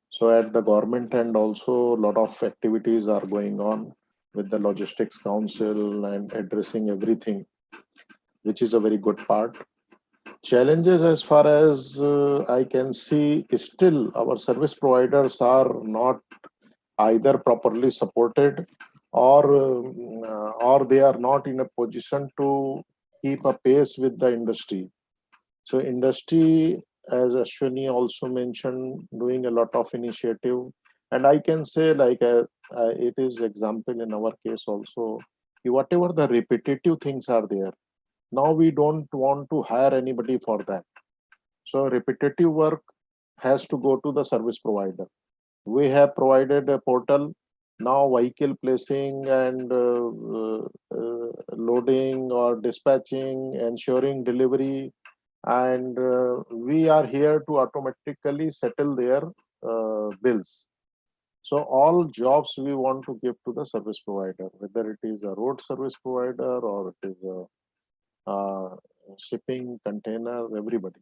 So at the government end also a lot of activities are going on with the logistics council and addressing everything, which is a very good part. Challenges, as far as I can see, is still our service providers are not either properly supported, or they are not in a position to keep a pace with the industry. So industry, as Ashwini also mentioned, doing a lot of initiative, and I can say like it is example in our case also. Whatever the repetitive things are there, now we don't want to hire anybody for that. So repetitive work has to go to the service provider. We have provided a portal. Now vehicle placing and loading or dispatching, ensuring delivery, and we are here to automatically settle their bills. So all jobs we want to give to the service provider, whether it is a road service provider or it is a shipping container, everybody.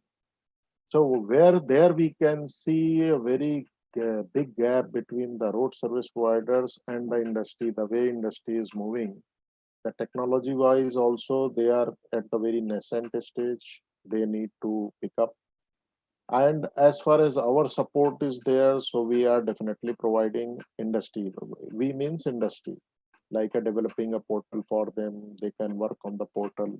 So where there we can see a very big gap between the road service providers and the industry, the way industry is moving. The technology wise also they are at the very nascent stage. They need to pick up. And as far as our support is there, so we are definitely providing industry. We means industry, like a developing a portal for them. They can work on the portal,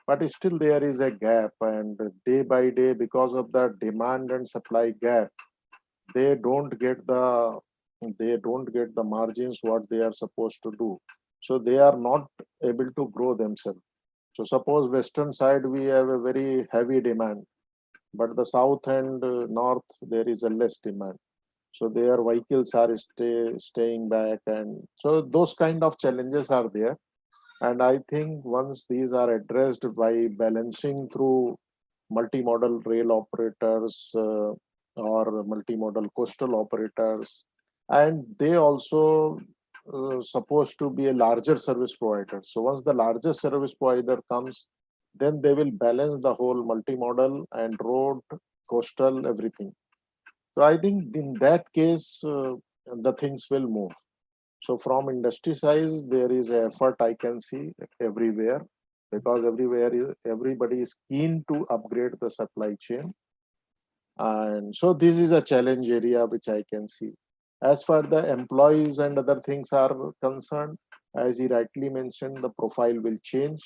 but still there is a gap, and day by day, because of the demand and supply gap, they don't get the margins what they are supposed to do. So they are not able to grow themselves. So suppose western side we have a very heavy demand, but the south and north there is a less demand. So their vehicles are staying back, and so those kind of challenges are there. And I think once these are addressed by balancing through multimodal rail operators or multimodal coastal operators, and they also supposed to be a larger service provider. So once the larger service provider comes, then they will balance the whole multimodal and road, coastal, everything. So I think in that case, the things will move. So from industry size, there is effort I can see everywhere, because everybody is keen to upgrade the supply chain. And so this is a challenge area which I can see. As far the employees and other things are concerned, as he rightly mentioned, the profile will change.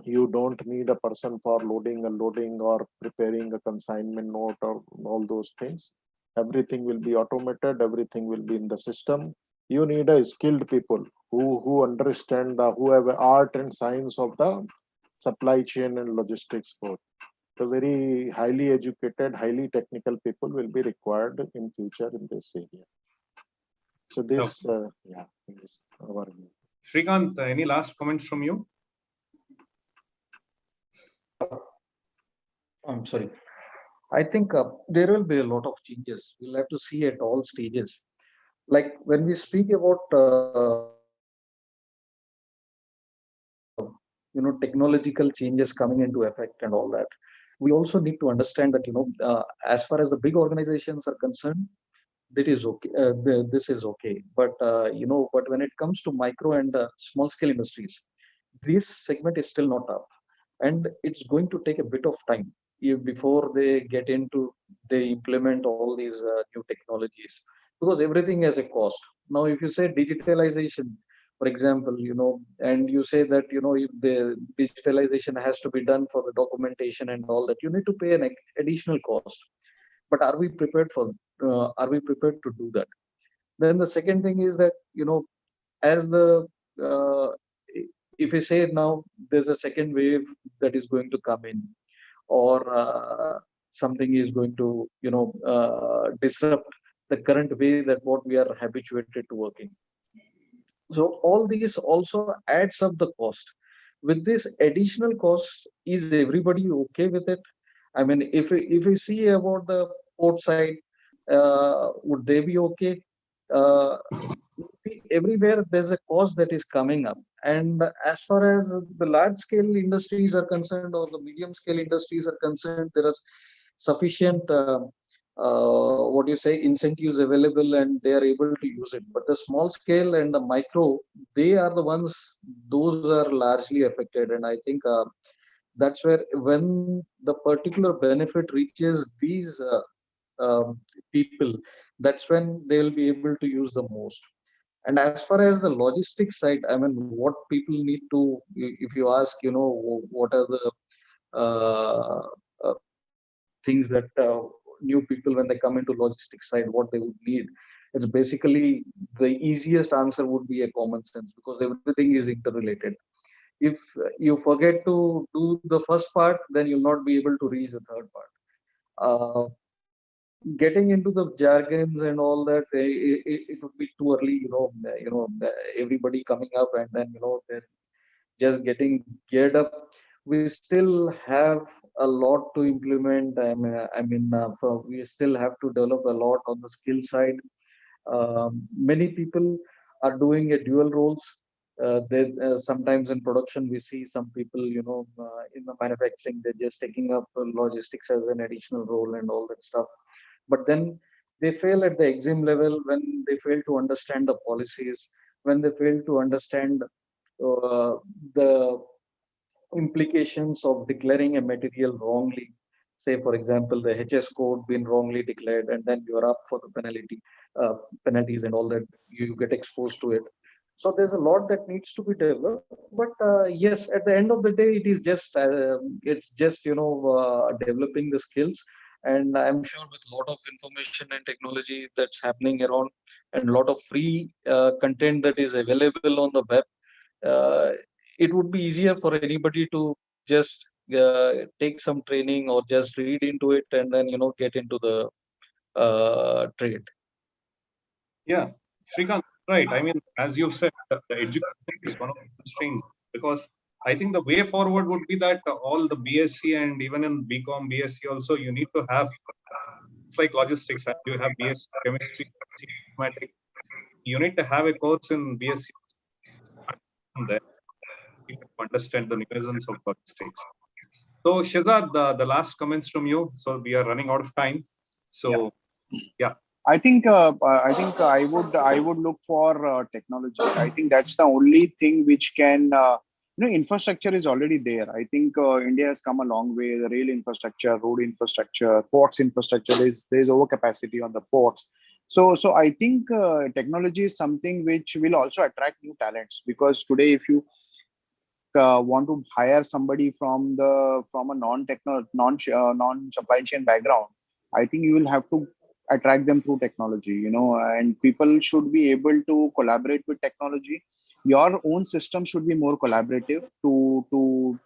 You don't need a person for loading, unloading, or preparing a consignment note or all those things. Everything will be automated. Everything will be in the system. You need a skilled people who understand who have art and science of the supply chain and logistics both. So very highly educated, highly technical people will be required in future in this area. So this, yeah, is our view. Srikanth, any last comments from you? I'm sorry. I think there will be a lot of changes. We'll have to see at all stages. Like when we speak about technological changes coming into effect and all that, we also need to understand that as far as the big organizations are concerned, that is okay. This is okay, but but when it comes to micro and small scale industries, this segment is still not up, and it's going to take a bit of time before they get into they implement all these new technologies, because everything has a cost. Now if you say digitalization, for example, and you say that if the digitalization has to be done for the documentation and all that, you need to pay an additional cost. But are we prepared to do that? Then the second thing is that as the uh, if we say now there's a second wave that is going to come in, or something is going to disrupt the current way that what we are habituated to working. So all these also adds up the cost. With this additional cost, is everybody okay with it? I mean, if we see about the port side, would they be okay? Uh, Everywhere there's a cost that is coming up, and as far as the large scale industries are concerned or the medium scale industries are concerned, there are sufficient what do you say incentives available, and they are able to use it. But the small scale and the micro, they are the ones, those are largely affected. And I think that's where, when the particular benefit reaches these people, that's when they will be able to use the most. And as far as the logistics side, I mean, what people need to, if you ask, what are the things that new people, when they come into logistics side, what they would need, it's basically the easiest answer would be a common sense, because everything is interrelated. if you forget to do the first part, then you'll not be able to reach the third part. Getting into the jargons and all that, it would be too early, everybody coming up and then, they're just getting geared up. We still have a lot to implement. We still have to develop a lot on the skill side. Many people are doing a dual roles. Sometimes in production we see some people, in the manufacturing, they're just taking up logistics as an additional role and all that stuff. But then they fail at the exam level when they fail to understand the policies, when they fail to understand the implications of declaring a material wrongly. Say, for example, the HS code been wrongly declared, and then you are up for the penalties and all that. You get exposed to it. So there's a lot that needs to be developed. But yes, at the end of the day, it's just developing the skills. And I'm sure with a lot of information and technology that's happening around, and a lot of free content that is available on the web, it would be easier for anybody to just take some training or just read into it and then get into the trade. Yeah, Srikanth, right. I mean, as you've said, the education is one of the constraints, because I think the way forward would be that all the BSc and even in BCom, BSc also, you need to have, it's like logistics, and you have BSc chemistry, mathematics. You need to have a course in BSc there to understand the nuisance of logistics. So Shazad, the last comments from you. So we are running out of time. So yeah. I think I would look for technology. I think that's the only thing which can infrastructure is already there. I think India has come a long way. The rail infrastructure, road infrastructure, ports infrastructure. There's overcapacity on the ports. So I think technology is something which will also attract new talents, because today if you want to hire somebody from a non supply chain background, I think you will have to attract them through technology, and people should be able to collaborate with technology. Your own system should be more collaborative to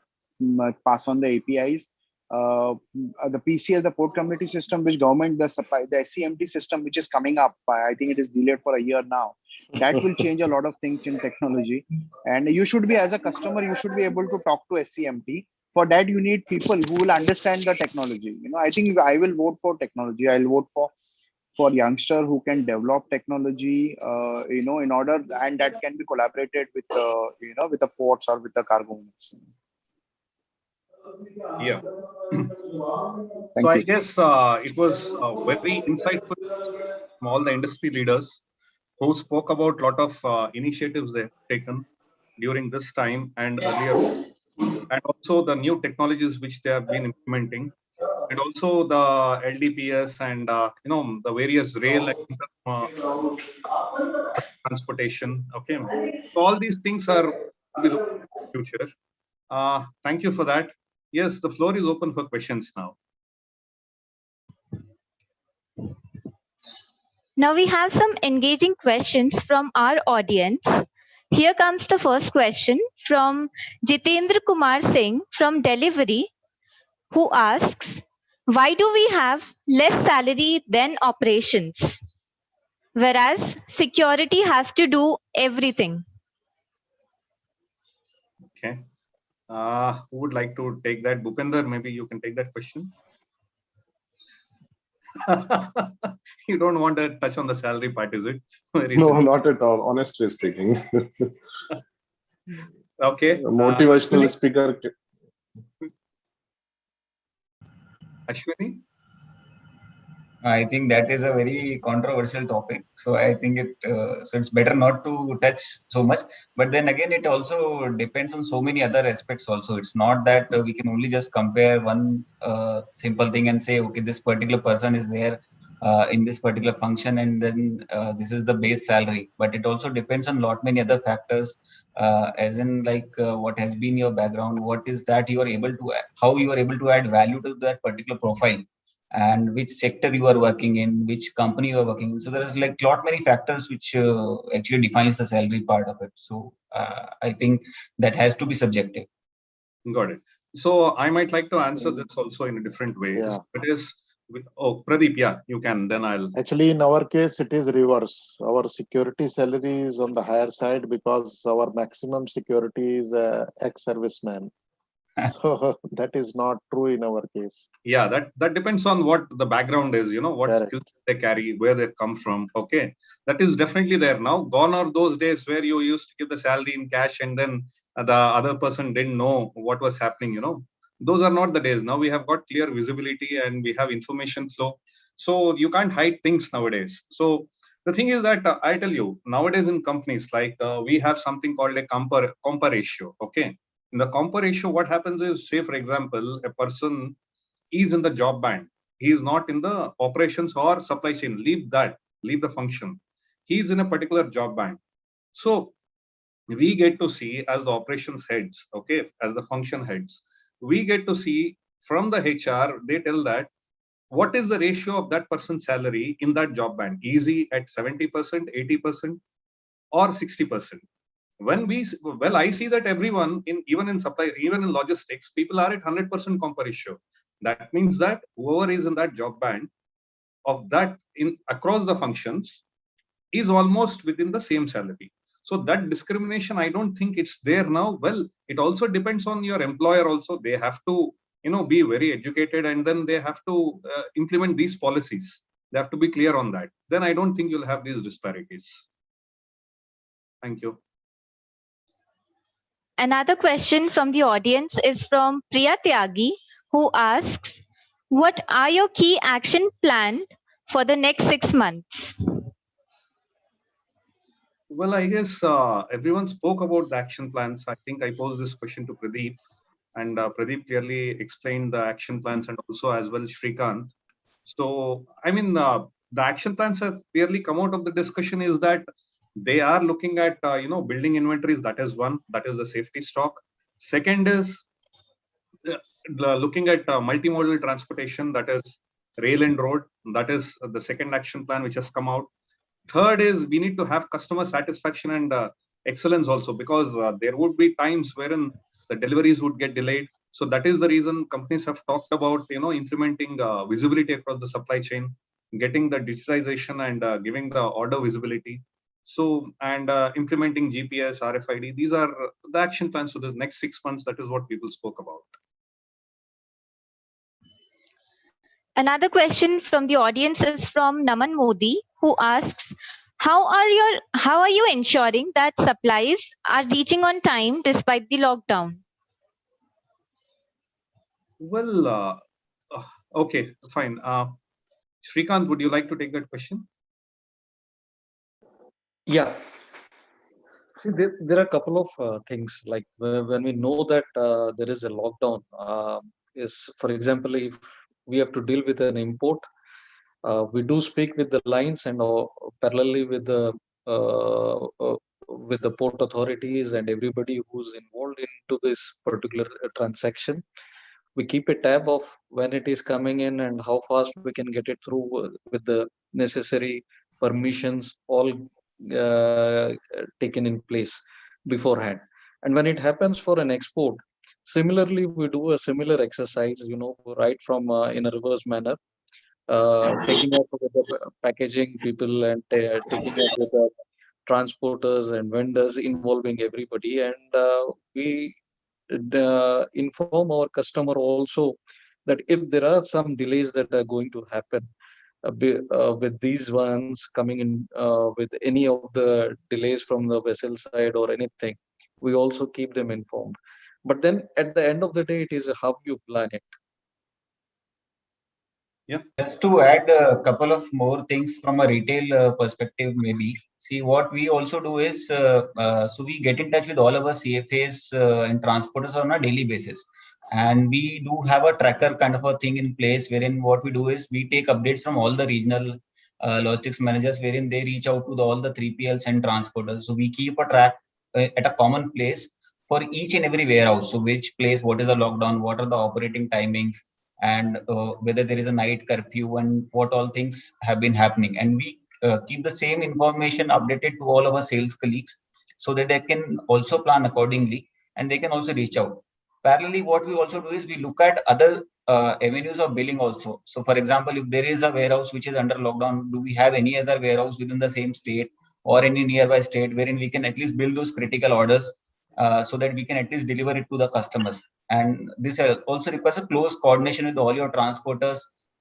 pass on the APIs. The PCS, the port community system, which government, the supply, the SCMT system, which is coming up, I think it is delayed for a year now. That will change a lot of things in technology. And you should be, as a customer, you should be able to talk to SCMT. For that, you need people who will understand the technology. I think I will vote for technology. I'll vote for youngster who can develop technology, in order, and that can be collaborated with, with the ports or with the cargo owners. Yeah. So I guess it was very insightful from all the industry leaders who spoke about a lot of initiatives they've taken during this time and earlier, and also the new technologies which they have been implementing, and also the LDPS and the various rail and transportation. Okay, so all these things are to be looked at in the future. Thank you for that. Yes, the floor is open for questions now. Now we have some engaging questions from our audience. Here comes the first question from Jitendra Kumar Singh from Delivery, who asks, why do we have less salary than operations, whereas security has to do everything? Okay. Who would like to take that? Bhupender, maybe you can take that question. You don't want to touch on the salary part, is it? No, not at all, honestly speaking. Okay. Motivational speaker. Ashwini? I think that is a very controversial topic. So I think so it's better not to touch so much. But then again, it also depends on so many other aspects also. It's not that we can only just compare one simple thing and say, okay, this particular person is there in this particular function, and then this is the base salary. But it also depends on lot many other factors, as in like what has been your background, what is that you are able to, how you are able to add value to that particular profile. and which sector you are working in, which company you are working in. So there is like lot many factors which actually defines the salary part of it. So I think that has to be subjective. Got it. So I might like to answer this also in a different way. Yeah. So it is with, oh, Pradeep, yeah, you can, then I'll. Actually, in our case, it is reverse. Our security salary is on the higher side because our maximum security is ex-serviceman. So that is not true in our case. Yeah, that depends on what the background is, you know, what Correct. skills they carry, where they come from. Okay, that is definitely there now. Gone are those days where you used to give the salary in cash and then the other person didn't know what was happening, you know. Those are not the days. Now we have got clear visibility and we have information flow. So you can't hide things nowadays. So the thing is that I tell you, nowadays in companies, like we have something called a compare ratio. Okay. In the compare ratio, what happens is, say, for example, a person is in the job band. He is not in the operations or supply chain. Leave that, leave the function. He is in a particular job band. So we get to see as the operations heads, okay, as the function heads, we get to see from the HR, they tell that what is the ratio of that person's salary in that job band? Is he at 70%, 80%, or 60%? When we, well, I see that everyone in, even in supply, even in logistics, people are at 100% comp ratio. That means that whoever is in that job band of that in across the functions is almost within the same salary. So that discrimination, I don't think it's there now. Well, it also depends on your employer also. They have to, you know, be very educated, and then they have to implement these policies. They have to be clear on that. Then I don't think you'll have these disparities. Thank you. Another question from the audience is from Priya Tyagi, who asks, what are your key action plan for the next 6 months? Well, I guess everyone spoke about the action plans. I think I posed this question to Pradeep, and Pradeep clearly explained the action plans, and also as well Shrikant. So, I mean, the action plans have clearly come out of the discussion is that they are looking at, you know, building inventories. That is one, that is the safety stock. Second is looking at multimodal transportation, that is rail and road. That is the second action plan which has come out. Third is we need to have customer satisfaction and excellence also, because there would be times wherein the deliveries would get delayed. So that is the reason companies have talked about, you know, implementing visibility across the supply chain, getting the digitization and giving the order visibility. So, and implementing GPS, RFID, these are the action plans for the next 6 months. That is what people spoke about. Another question from the audience is from Naman Modi, who asks, how are you ensuring that supplies are reaching on time despite the lockdown? Well, okay, fine. Shrikant, would you like to take that question? Yeah. See, there are a couple of things, like when we know that there is a lockdown, is, for example, if we have to deal with an import, we do speak with the lines and parallelly uh, uh, with the port authorities and everybody who's involved into this particular transaction. We keep a tab of when it is coming in and how fast we can get it through with the necessary permissions all taken in place beforehand. And when it happens for an export, similarly we do a similar exercise, you know, right from in a reverse manner, taking up with the packaging people and taking up with the transporters and vendors, involving everybody, and we inform our customer also that if there are some delays that are going to happen with these ones coming in, with any of the delays from the vessel side or anything, we also keep them informed. But then at the end of the day, it is how you plan it. Yeah. Just to add a couple of more things from a retail perspective, maybe. See, what we also do is, so we get in touch with all our CFAs and transporters on a daily basis. And we do have a tracker kind of a thing in place, wherein what we do is we take updates from all the regional logistics managers, wherein they reach out to all the 3PLs and transporters. So we keep a track at a common place for each and every warehouse. So which place, what is the lockdown, what are the operating timings, and whether there is a night curfew and what all things have been happening. And we keep the same information updated to all our sales colleagues so that they can also plan accordingly and they can also reach out. Parallelly, what we also do is we look at other avenues of billing also. So for example, if there is a warehouse which is under lockdown, do we have any other warehouse within the same state or any nearby state wherein we can at least bill those critical orders so that we can at least deliver it to the customers. And this also requires a close coordination with all your transporters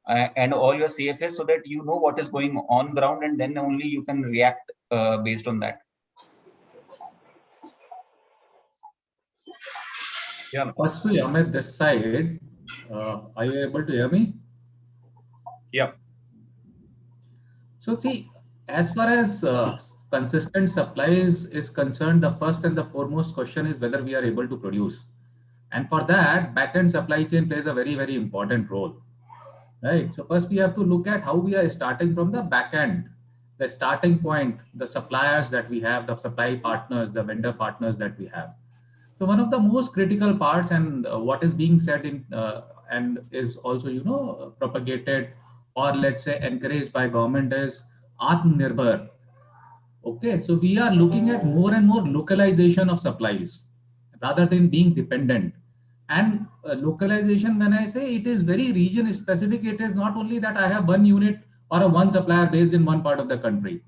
and all your CFS so that you know what is going on ground and then only you can react based on that. Yeah. Firstly, Amit, this side, are you able to hear me? Yeah. So see, as far as consistent supplies is concerned, the first and the foremost question is whether we are able to produce. And for that, back-end supply chain plays a very, very important role. Right. So first we have to look at how we are starting from the back end, the starting point, the suppliers that we have, the supply partners, the vendor partners that we have. So one of the most critical parts and what is being said in and is also, propagated or let's say encouraged by government is Atmanirbhar. Okay, so we are looking at more and more localization of supplies rather than being dependent. And localization, when I say it is very region specific, it is not only that I have one unit or a one supplier based in one part of the country.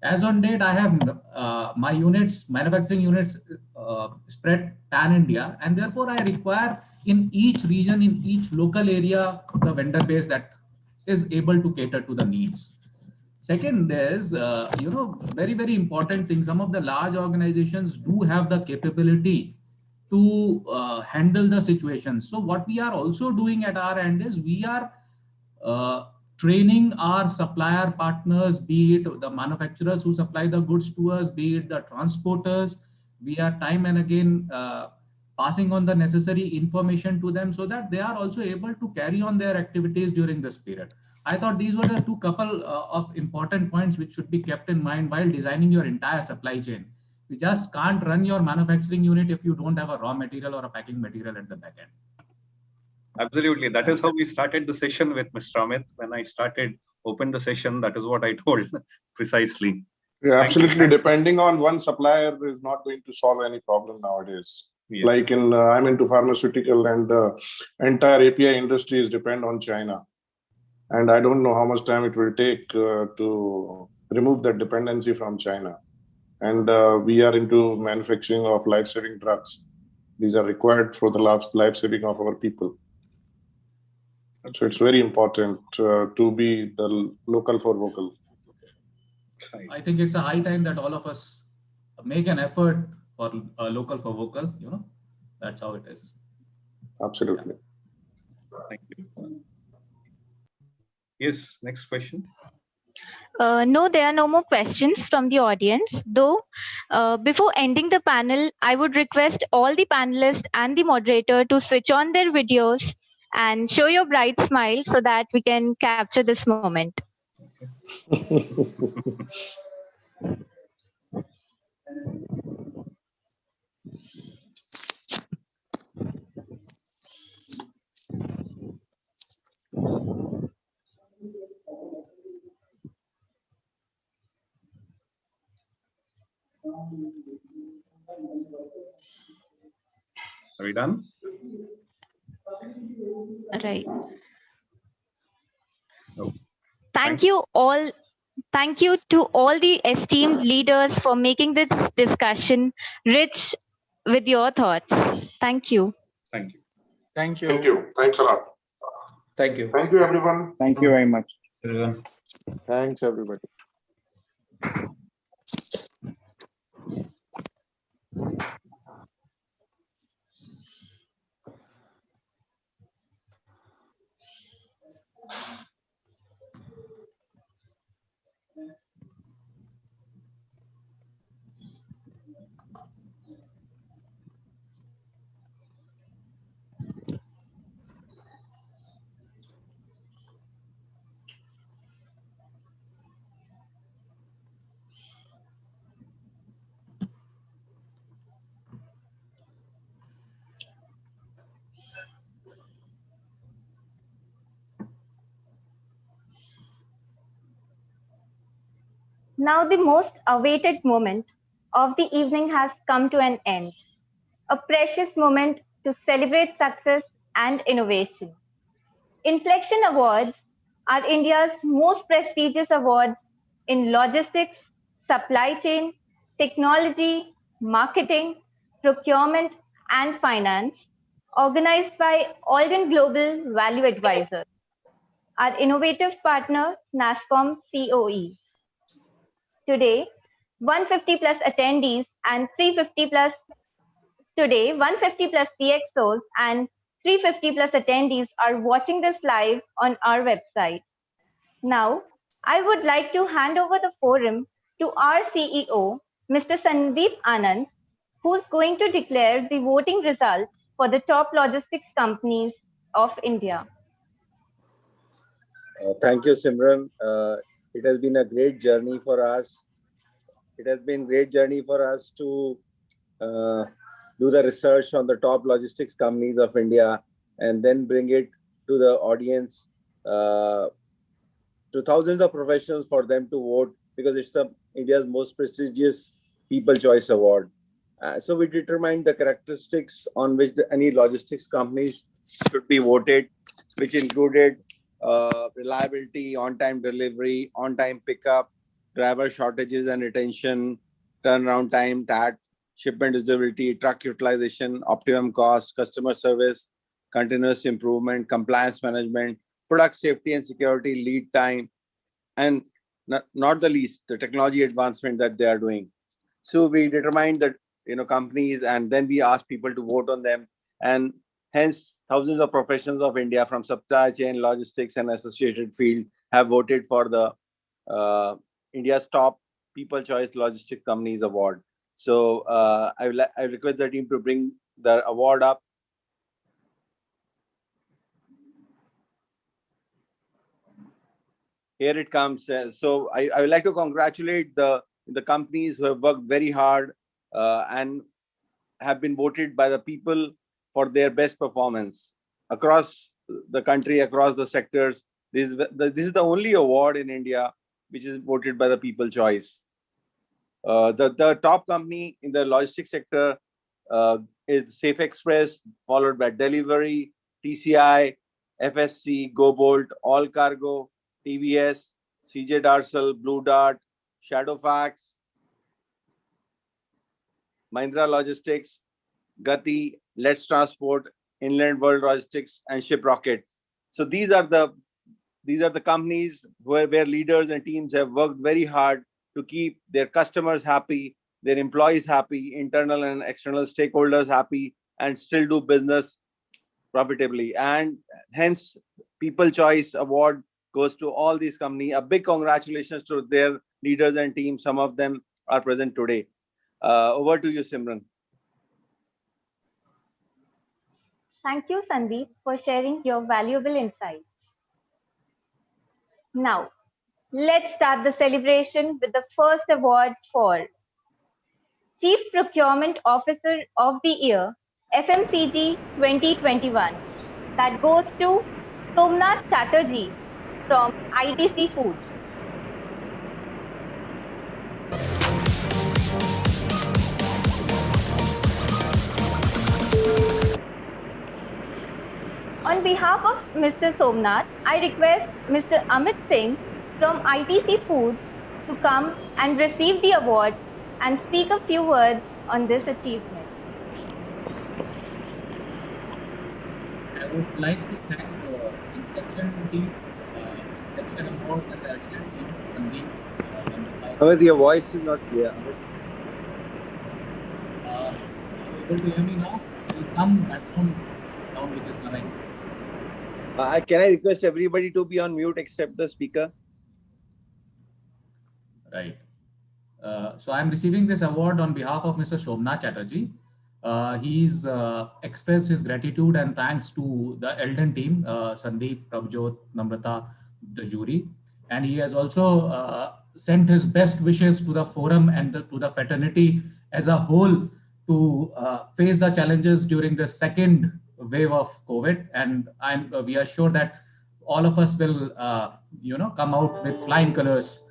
As on date, I have my units, manufacturing units spread pan India, and therefore I require in each region, in each local area, the vendor base that is able to cater to the needs. Second is, very, very important thing. Some of the large organizations do have the capability to handle the situation. So what we are also doing at our end is we are training our supplier partners, be it the manufacturers who supply the goods to us, be it the transporters. We are time and again passing on the necessary information to them so that they are also able to carry on their activities during this period. I thought these were the two couple of important points which should be kept in mind while designing your entire supply chain. You just can't run your manufacturing unit if you don't have a raw material or a packing material at the back end. Absolutely. That is how we started the session with Mr. Amit. When I opened the session, that is what I told precisely. Yeah, absolutely. Depending on one supplier is not going to solve any problem nowadays. Yes. Like I'm into pharmaceutical and entire API industries depend on China. And I don't know how much time it will take to remove that dependency from China. And we are into manufacturing of life-saving drugs. These are required for the life-saving of our people. So it's very important to be the local for vocal. I think it's a high time that all of us make an effort for local for vocal. That's how it is. Absolutely. Yeah. Thank you. Yes, next question. No, there are no more questions from the audience. Though, before ending the panel, I would request all the panelists and the moderator to switch on their videos and show your bright smile so that we can capture this moment. Are we done? Right. Oh. Thank you all. Thank you to all the esteemed leaders for making this discussion rich with your thoughts. Thank you. Thank you. Thank you. Thank you. Thanks a lot. Thank you. Thank you, everyone. Thank you very much. Everyone. Thanks, everybody. Now the most awaited moment of the evening has come to an end. A precious moment to celebrate success and innovation. Inflection Awards are India's most prestigious awards in logistics, supply chain, technology, marketing, procurement, and finance, organized by Alden Global Value Advisors. Our innovative partner, NASSCOM COE. Today, 150 plus attendees and 350 plus Today, 150 plus CXOs and 350 plus attendees are watching this live on our website. Now, I would like to hand over the forum to our CEO, Mr. Sandeep Anand, who's going to declare the voting results for the top logistics companies of India. Thank you, Simran. It has been a great journey for us. It has been a great journey for us to do the research on the top logistics companies of India and then bring it to the audience, to thousands of professionals for them to vote, because it's India's most prestigious People Choice Award. So we determined the characteristics on which any logistics companies should be voted, which included reliability, on-time delivery, on-time pickup, driver shortages and retention, turnaround time, TAT, shipment visibility, truck utilization, optimum cost, customer service, continuous improvement, compliance management, product safety and security, lead time, and not the least, the technology advancement that they are doing. So we determined that companies, and then we asked people to vote on them, and hence thousands of professionals of India from supply chain, logistics, and associated field have voted for the India's top People Choice Logistic Companies Award. So I request the team to bring the award up. Here it comes. So I would like to congratulate the companies who have worked very hard and have been voted by the people for their best performance across the country, across the sectors. This is the only award in India which is voted by the People Choice. The top company in the logistics sector is Safe Express, followed by Delivery, TCI, FSC, GoBolt, All Cargo, TVS, CJ Darsal, Blue Dart, Shadowfax, Mahindra Logistics, Gati, Let's Transport, Inland World Logistics, and Shiprocket. So these are the companies where leaders and teams have worked very hard to keep their customers happy, their employees happy, internal and external stakeholders happy, and still do business profitably. And hence, People Choice Award goes to all these companies. A big congratulations to their leaders and teams. Some of them are present today. Over to you, Simran. Thank you, Sandeep, for sharing your valuable insights. Now, let's start the celebration with the first award for Chief Procurement Officer of the Year, FMCG 2021. That goes to Somnath Chatterjee from ITC Foods. On behalf of Mr. Somnath, I request Mr. Amit Singh from ITC Foods to come and receive the award and speak a few words on this achievement. I would like to thank the Inflection team, Inflection Awards, and the Adelaide team, Sandeep. Amit, your voice is not clear. Able to hear me now? There is some background sound which is coming. Can I request everybody to be on mute except the speaker? Right. So I'm receiving this award on behalf of Mr. Somnath Chatterjee. He's expressed his gratitude and thanks to the Eldon team, Sandeep, Prabhjot, Namrata, the jury. And he has also sent his best wishes to the forum and to the fraternity as a whole to face the challenges during the second wave of COVID. And we are sure that all of us will, come out with flying colors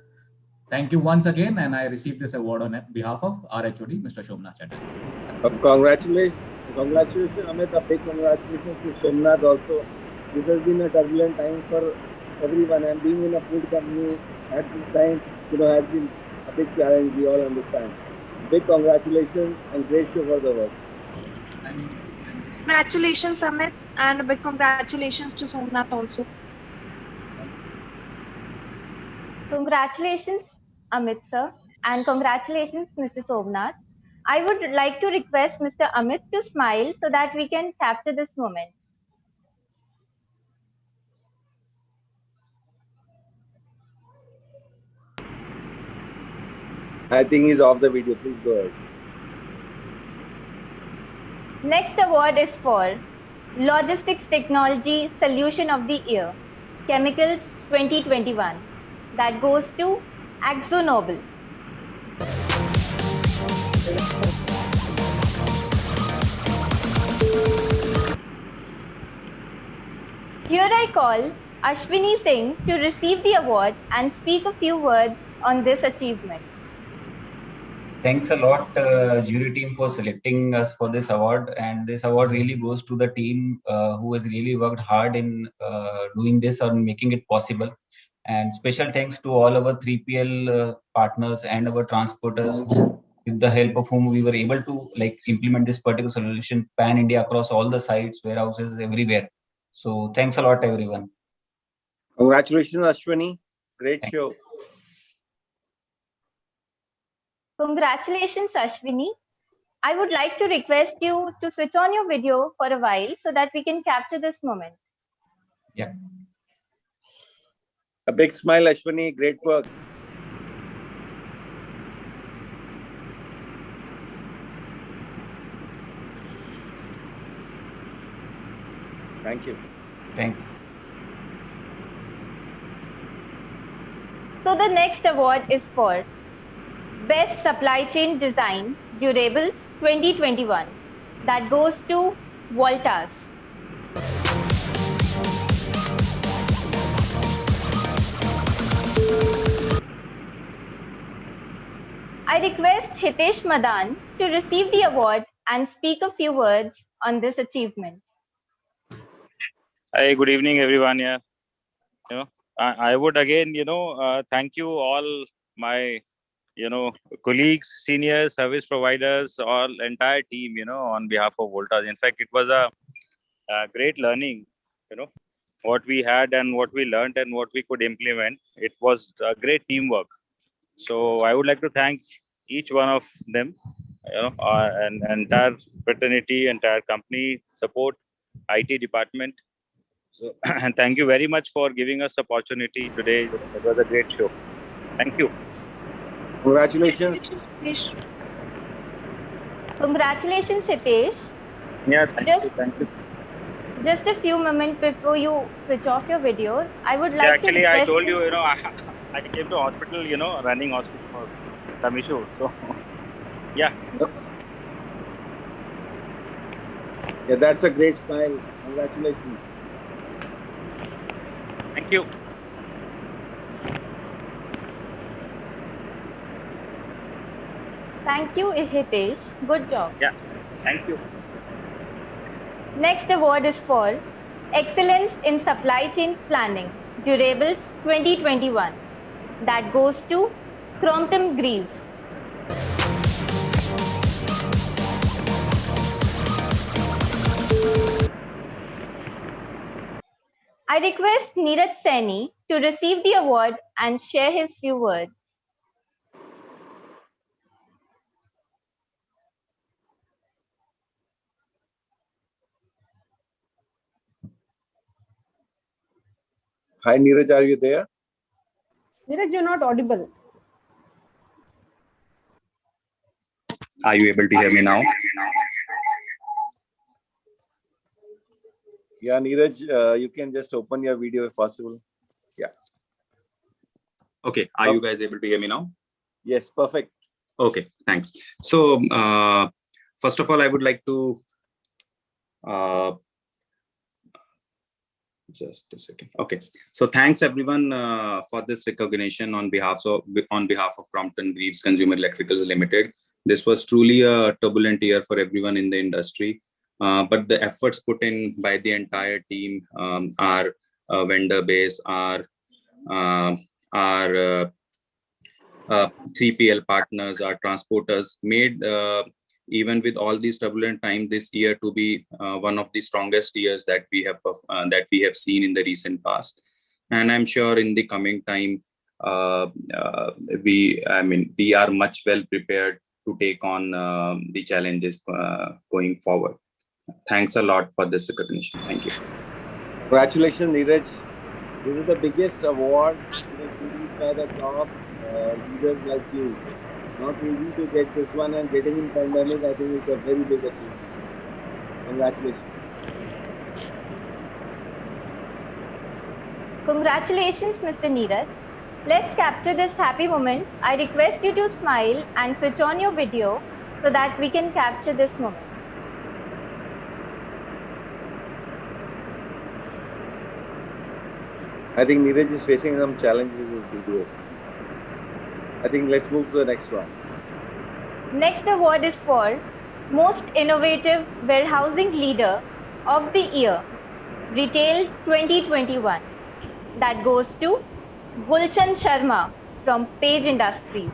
Thank you once again, and I received this award on behalf of our HOD, Mr. Shomnath Chatterjee. Congratulations, Amit. A big congratulations to Somnath also. This has been a turbulent time for everyone, and being in a food company at this time, has been a big challenge. We all understand. Big congratulations and great show for the work. Congratulations, Amit, and a big congratulations to Somnath also. Congratulations, Amit sir, and congratulations, Mr. Somnath. I would like to request Mr. Amit to smile so that we can capture this moment. I think he's off the video. Please go ahead. Next award is for Logistics Technology Solution of the Year, Chemicals 2021. That goes to AkzoNobel. Here I call Ashwini Singh to receive the award and speak a few words on this achievement. Thanks a lot, jury team, for selecting us for this award. And this award really goes to the team who has really worked hard in doing this or making it possible. And special thanks to all our 3PL partners and our transporters, with the help of whom we were able to implement this particular solution pan-India across all the sites, warehouses, everywhere. So thanks a lot, everyone. Congratulations, Ashwini. Great show. Congratulations, Ashwini. I would like to request you to switch on your video for a while so that we can capture this moment. Yeah. A big smile, Ashwini. Great work. Thank you. Thanks. So the next award is for Best Supply Chain Design Durables 2021. That goes to Voltas. I request Hitesh Madan to receive the award and speak a few words on this achievement. Hi, good evening, everyone. Yeah, I would again, thank you all my, colleagues, seniors, service providers, all entire team, on behalf of Voltas. In fact, it was a great learning, what we had and what we learned and what we could implement. It was a great teamwork. So I would like to thank each one of them, and entire fraternity, entire company support, IT department. So, and thank you very much for giving us opportunity today. It was a great show. Thank you. Congratulations. Congratulations, Hitesh. Yeah, thank you. Just a few moments before you switch off your video, I would like actually, to I told you, I came to hospital, running hospital for some issue. So, yeah. Yeah, that's a great smile. Congratulations. Thank you. Thank you, Hitesh. Good job. Yeah, thank you. Next award is for Excellence in Supply Chain Planning, Durables 2021. That goes to Crompton Greaves. I request Neeraj Saini to receive the award and share his few words. Hi, Neeraj, are you there? Neeraj, you're not audible. Are you able to hear me now? Yeah, Neeraj, you can just open your video if possible. Yeah. Okay. Are you guys able to hear me now? Yes, perfect. Okay, thanks. So, first of all, I would like to Just a second. Okay. So thanks everyone for this recognition on behalf of Crompton Greaves Consumer Electricals Limited. This was truly a turbulent year for everyone in the industry, but the efforts put in by the entire team, our vendor base, our 3PL partners, our transporters, made even with all these turbulent times this year to be one of the strongest years that we have seen in the recent past. And I'm sure in the coming time, we are much well prepared to take on the challenges going forward. Thanks a lot for this recognition. Thank you. Congratulations, Neeraj. This is the biggest award given by the top leaders like you. Not easy to get this one, and getting in pandemic, I think it's a very big achievement. Congratulations. Congratulations, Mr. Neeraj. Let's capture this happy moment. I request you to smile and switch on your video so that we can capture this moment. I think Neeraj is facing some challenges with his video. I think let's move to the next one. Next award is for Most Innovative Warehousing Leader of the Year, Retail 2021. That goes to Gulshan Sharma from Page Industries.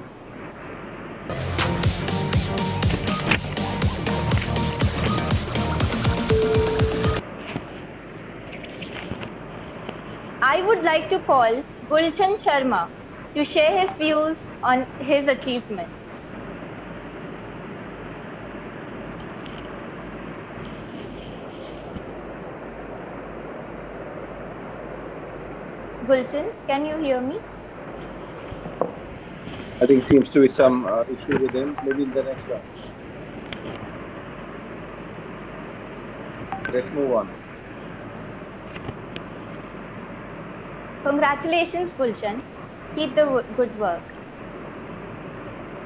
I would like to call Gulshan Sharma to share his views on his achievement. Gulshan, can you hear me? I think seems to be some issue with him. Maybe in the next one. Let's move on. Congratulations, Gulshan. Keep the good work.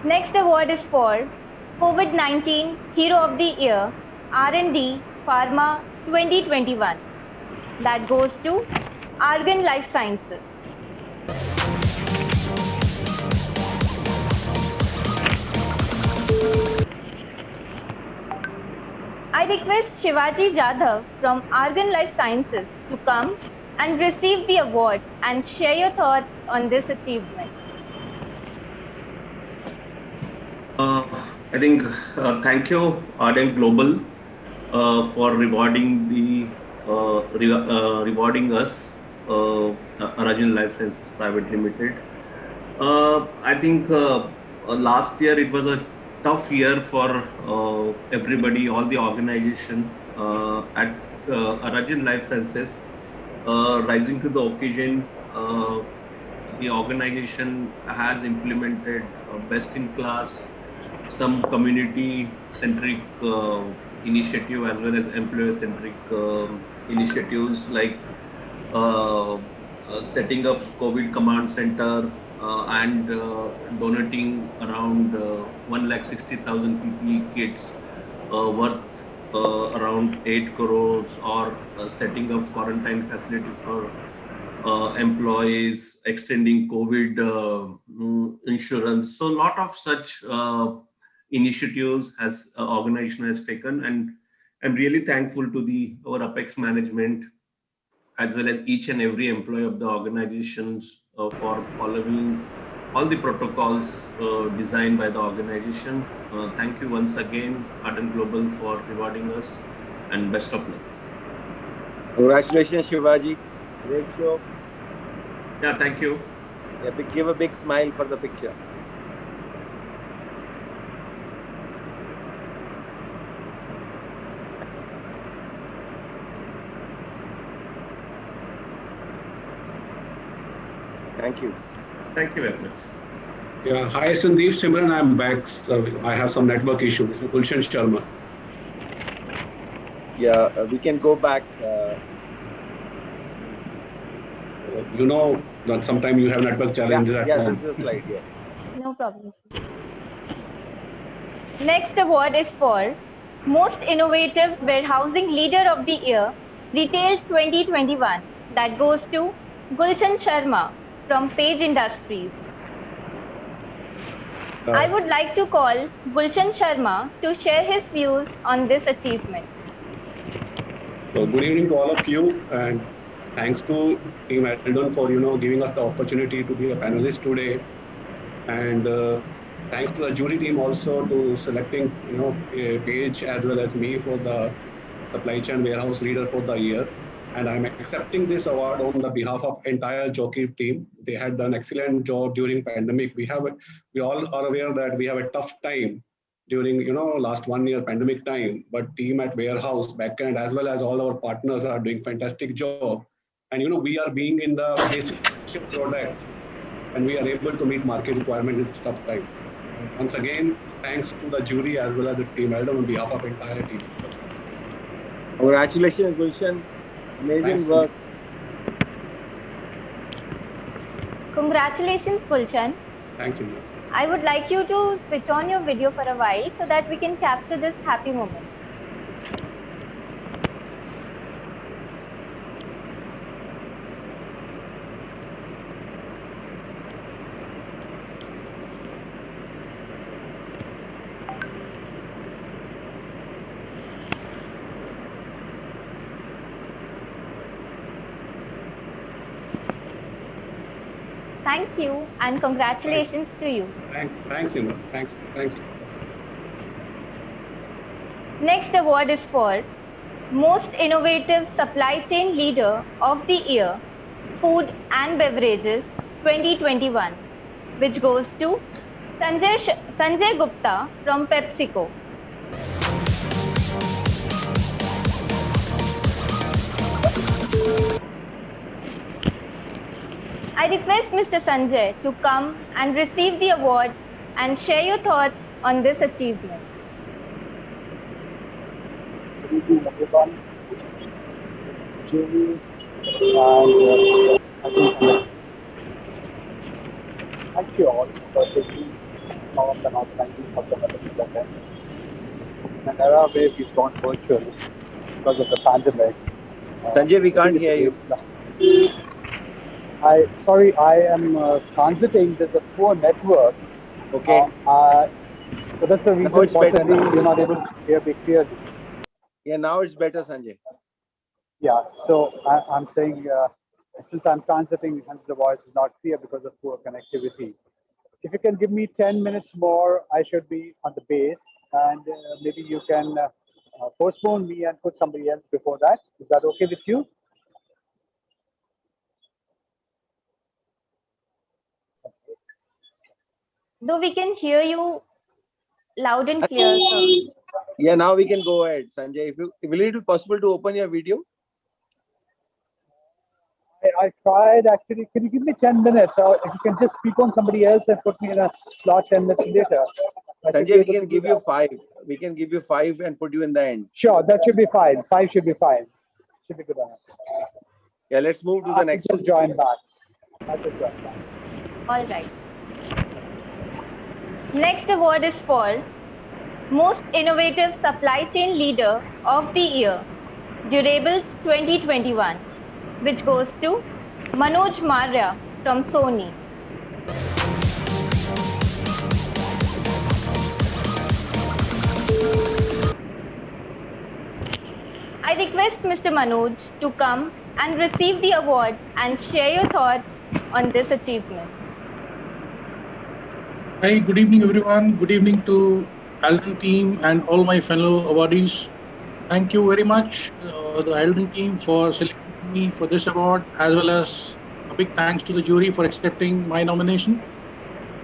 Next award is for COVID-19 Hero of the Year, R&D Pharma 2021. That goes to Argon Life Sciences. I request Shivaji Jadhav from Argon Life Sciences to come and receive the award and share your thoughts on this achievement. I think thank you Ardent Global for rewarding us, Arjun Life Sciences Private Limited. I think last year it was a tough year for everybody, all the organization at Arjun Life Sciences. Rising to the occasion, the organization has implemented best-in-class, some community-centric initiative as well as employer-centric initiatives like setting up COVID command center and donating around 160,000 PPE kits worth around 8 crores, or setting up quarantine facility for employees, extending COVID insurance. So a lot of such initiatives as organization has taken, and I'm really thankful to our Apex management as well as each and every employee of the organizations for following all the protocols designed by the organization. Thank you once again, Ardent Global, for rewarding us, and best of luck. Congratulations, Shivaji. Great show. Yeah, thank you. Yeah, give a big smile for the picture. Thank you. Thank you very much. Yeah, hi Sandeep, Simran, I'm back. I have some network issue. Gulshan Sharma. Yeah, we can go back. You know that sometimes you have network challenges at home. This is a slide here. No problem. Next award is for Most Innovative Warehousing Leader of the Year, Retail 2021. that goes to Gulshan Sharma from Page Industries. I would like to call Gulshan Sharma to share his views on this achievement. So good evening to all of you, and thanks to Team Eldon for giving us the opportunity to be a panelist today, and thanks to the jury team also to selecting Paige as well as me for the supply chain warehouse leader for the year. And I'm accepting this award on the behalf of entire Jockey team. They had done excellent job during pandemic. We all are aware that we have a tough time during last 1 year pandemic time, but team at warehouse backend as well as all our partners are doing fantastic job. And we are being in the basic product, and we are able to meet market requirement in this tough time. Once again, thanks to the jury as well as the team Eldon on behalf of entire team. Congratulations, Gulshan. Amazing Thanks, work. Congratulations, Gulshan. Thanks, Indra. I would like you to switch on your video for a while so that we can capture this happy moment. Thank you and congratulations to you. Thanks, Indra. Thanks. Next award is for Most Innovative Supply Chain Leader of the Year, Food and Beverages 2021, which goes to Sanjay Gupta from PepsiCo. I request Mr. Sanjay to come and receive the award and share your thoughts on this achievement. Good evening, everyone. Jury and thank you all for taking some of the organizing of the event. In an era where we've gone virtual because of the pandemic. Sanjay, we can't hear you. Sorry, I am transiting. There's a poor network. Okay. So that's the reason possibly you're not able to hear me clearly. Yeah, now it's better, Sanjay. Yeah, so I'm saying since I'm transiting, hence the voice is not clear because of poor connectivity. If you can give me 10 minutes more, I should be on the base, and maybe you can postpone me and put somebody else before that. Is that okay with you? Though we can hear you loud and clear, sir. Yeah, now we can go ahead, Sanjay. Will it be possible to open your video? I tried actually. Can you give me 10 minutes? Or if you can just speak on somebody else and put me in a slot 10 minutes later. Sanjay, we can give you 5. We can give you 5 and put you in the end. Sure, that should be fine. 5 should be fine. Should be good enough. Yeah, let's move to the next one. Join back. I should join back. All right. Next award is for Most Innovative Supply Chain Leader of the Year, Durables 2021, which goes to Manoj Marya from Sony. I request Mr. Manoj to come and receive the award and share your thoughts on this achievement. Hi, good evening, everyone. Good evening to Eldon team and all my fellow awardees. Thank you very much, the Eldon team, for selecting me for this award, as well as a big thanks to the jury for accepting my nomination.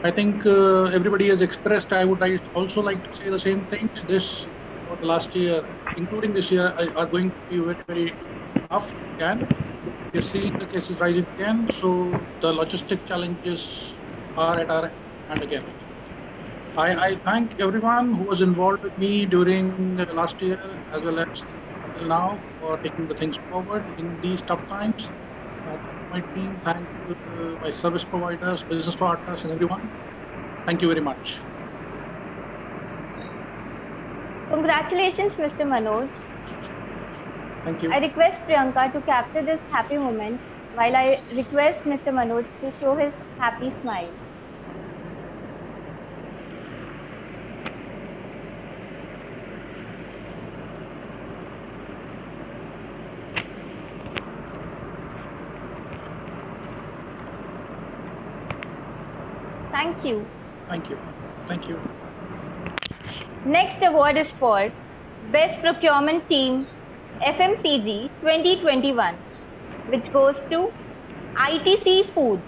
I think everybody has expressed. I would also like to say the same things. This for the last year, including this year, are going to be very, very tough again. We're seeing the cases rising again, so the logistic challenges are at our hand again. I thank everyone who was involved with me during last year as well as until now for taking the things forward in these tough times. Thank my team, thank my service providers, business partners, and everyone. Thank you very much. Congratulations, Mr. Manoj. Thank you. I request Priyanka to capture this happy moment while I request Mr. Manoj to show his happy smile. Thank you. Thank you. Thank you. Next award is for Best Procurement Team FMCG 2021, which goes to ITC Foods.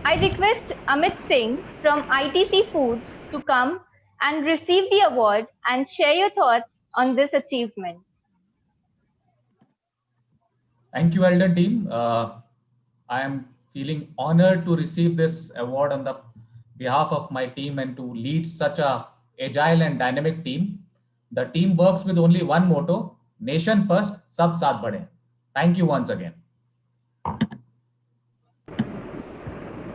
I request Amit Singh from ITC Foods to come and receive the award and share your thoughts on this achievement. Thank you, Elder team. I am feeling honored to receive this award on the behalf of my team and to lead such a agile and dynamic team. The team works with only one motto: nation first, sab saath badhe. Thank you once again.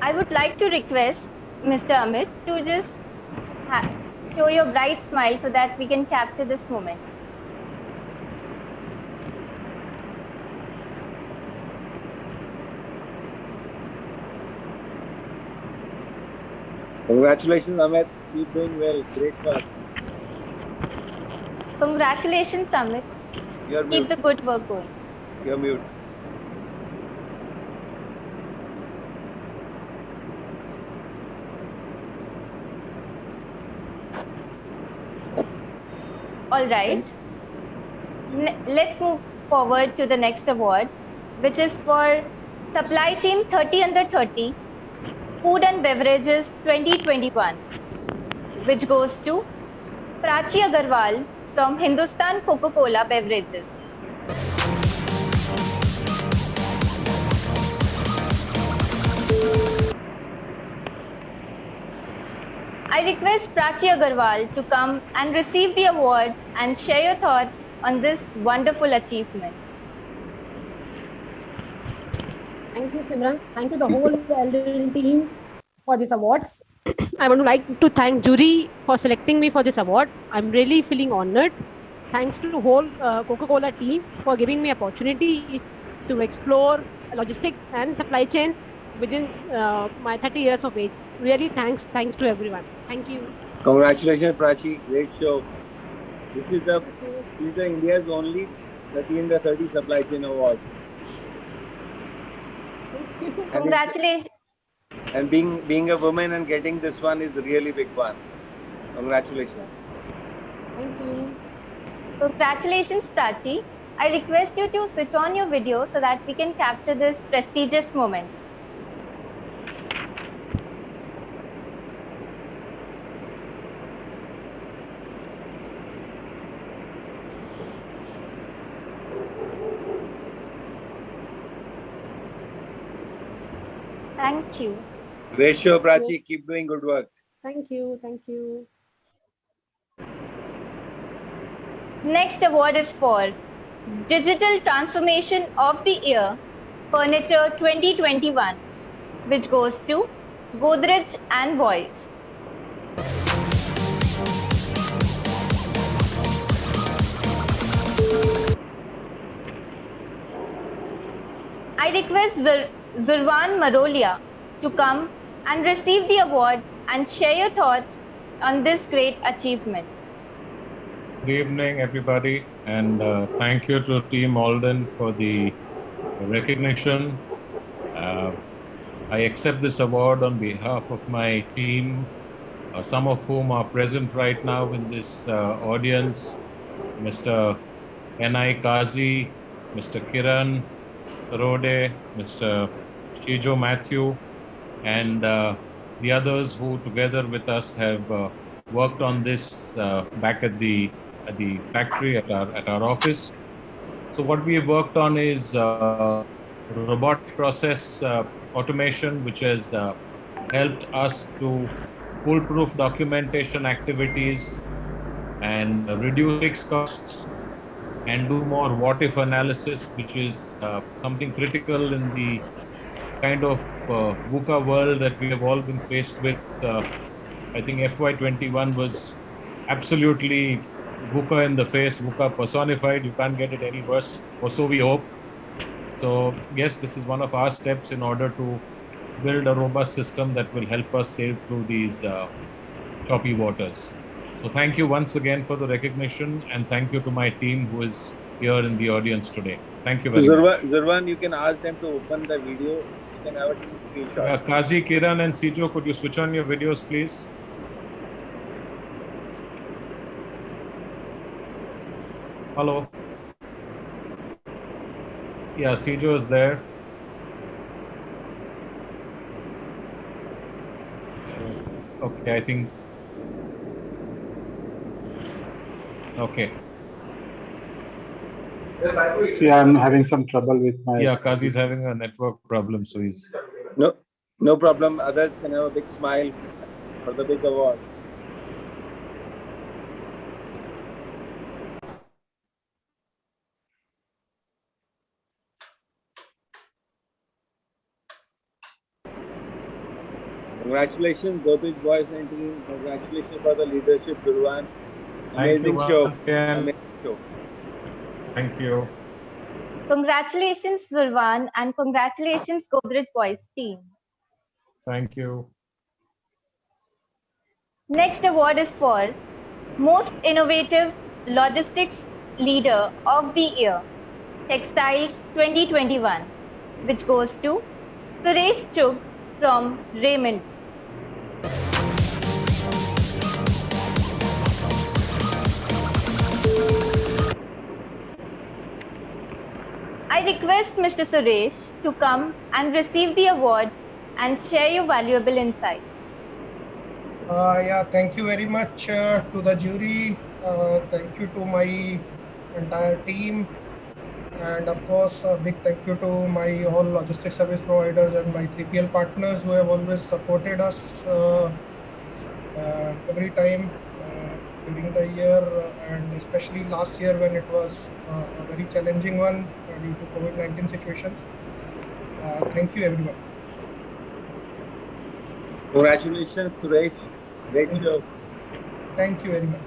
I would like to request Mr. Amit to just show your bright smile so that we can capture this moment. Congratulations, Amit. Keep doing well. Great work. Congratulations, Amit. You're Keep mute. the good work going. You're mute. All right. Let's move forward to the next award, which is for Supply Chain 30 Under 30, Food and Beverages 2021, which goes to Prachi Agarwal from Hindustan Coca-Cola Beverages. I request Prachi Agarwal to come and receive the award and share your thoughts on this wonderful achievement. Thank you, Simran. Thank you, the whole Elden team, for these awards. I would like to thank jury for selecting me for this award. I'm really feeling honored. Thanks to the whole Coca-Cola team for giving me opportunity to explore logistics and supply chain within my 30 years of age. Really, thanks to everyone. Thank you. Congratulations, Prachi. Great show. This is the India's only 30 under 30 supply chain award. Congratulations. And being a woman and getting this one is a really big one. Congratulations. Thank you. Congratulations, Prachi. I request you to switch on your video so that we can capture this prestigious moment. Thank you. Great show, Prachi. Keep doing good work. Thank you. Thank you. Next award is for Digital Transformation of the Year, Furniture 2021, which goes to Godrej and Voice. I request Zurwan Marolia to come and receive the award and share your thoughts on this great achievement. Good evening, everybody, and thank you to Team Alden for the recognition. I accept this award on behalf of my team, some of whom are present right now in this audience: Mr. N.I. Kazi, Mr. Kiran Sarode, Mr. Shijo Matthew, and the others who together with us have worked on this back at the factory, at our office. So what we have worked on is robotic process automation, which has helped us to foolproof documentation activities and reduce fixed costs and do more what-if analysis, which is something critical in the kind of VUCA world that we have all been faced with. I think FY21 was absolutely VUCA in the face, VUCA personified. You can't get it any worse, or so we hope. So yes, this is one of our steps in order to build a robust system that will help us sail through these choppy waters. So thank you once again for the recognition, and thank you to my team who is here in the audience today. Thank you very much. Zurvan, you can ask them to open the video. You can have a team screenshot. Kazi, Kiran, and Sijo, could you switch on your videos, please? Hello. Yeah, Sijo is there. Okay, I think. Okay. Yeah, I'm having some trouble with my. Yeah, Kazi's having a network problem, so he's. No problem. Others can have a big smile for the big award. Congratulations, Godrej boys and team. Congratulations for the leadership, Zurvan. Amazing show. Amazing show. Thank you. Congratulations, Zulwan, and congratulations, Godrej Boys team. Thank you. Next award is for Most Innovative Logistics Leader of the Year, Textiles 2021, which goes to Suresh Chugh from Raymond. I request Mr. Suresh to come and receive the award and share your valuable insights. Yeah, thank you very much to the jury. Thank you to my entire team. And of course, a big thank you to my all logistics service providers and my 3PL partners who have always supported us every time during the year, and especially last year when it was a very challenging one due to COVID-19 situations. Thank you, everyone. Congratulations, Suresh. Great show. Thank you very much.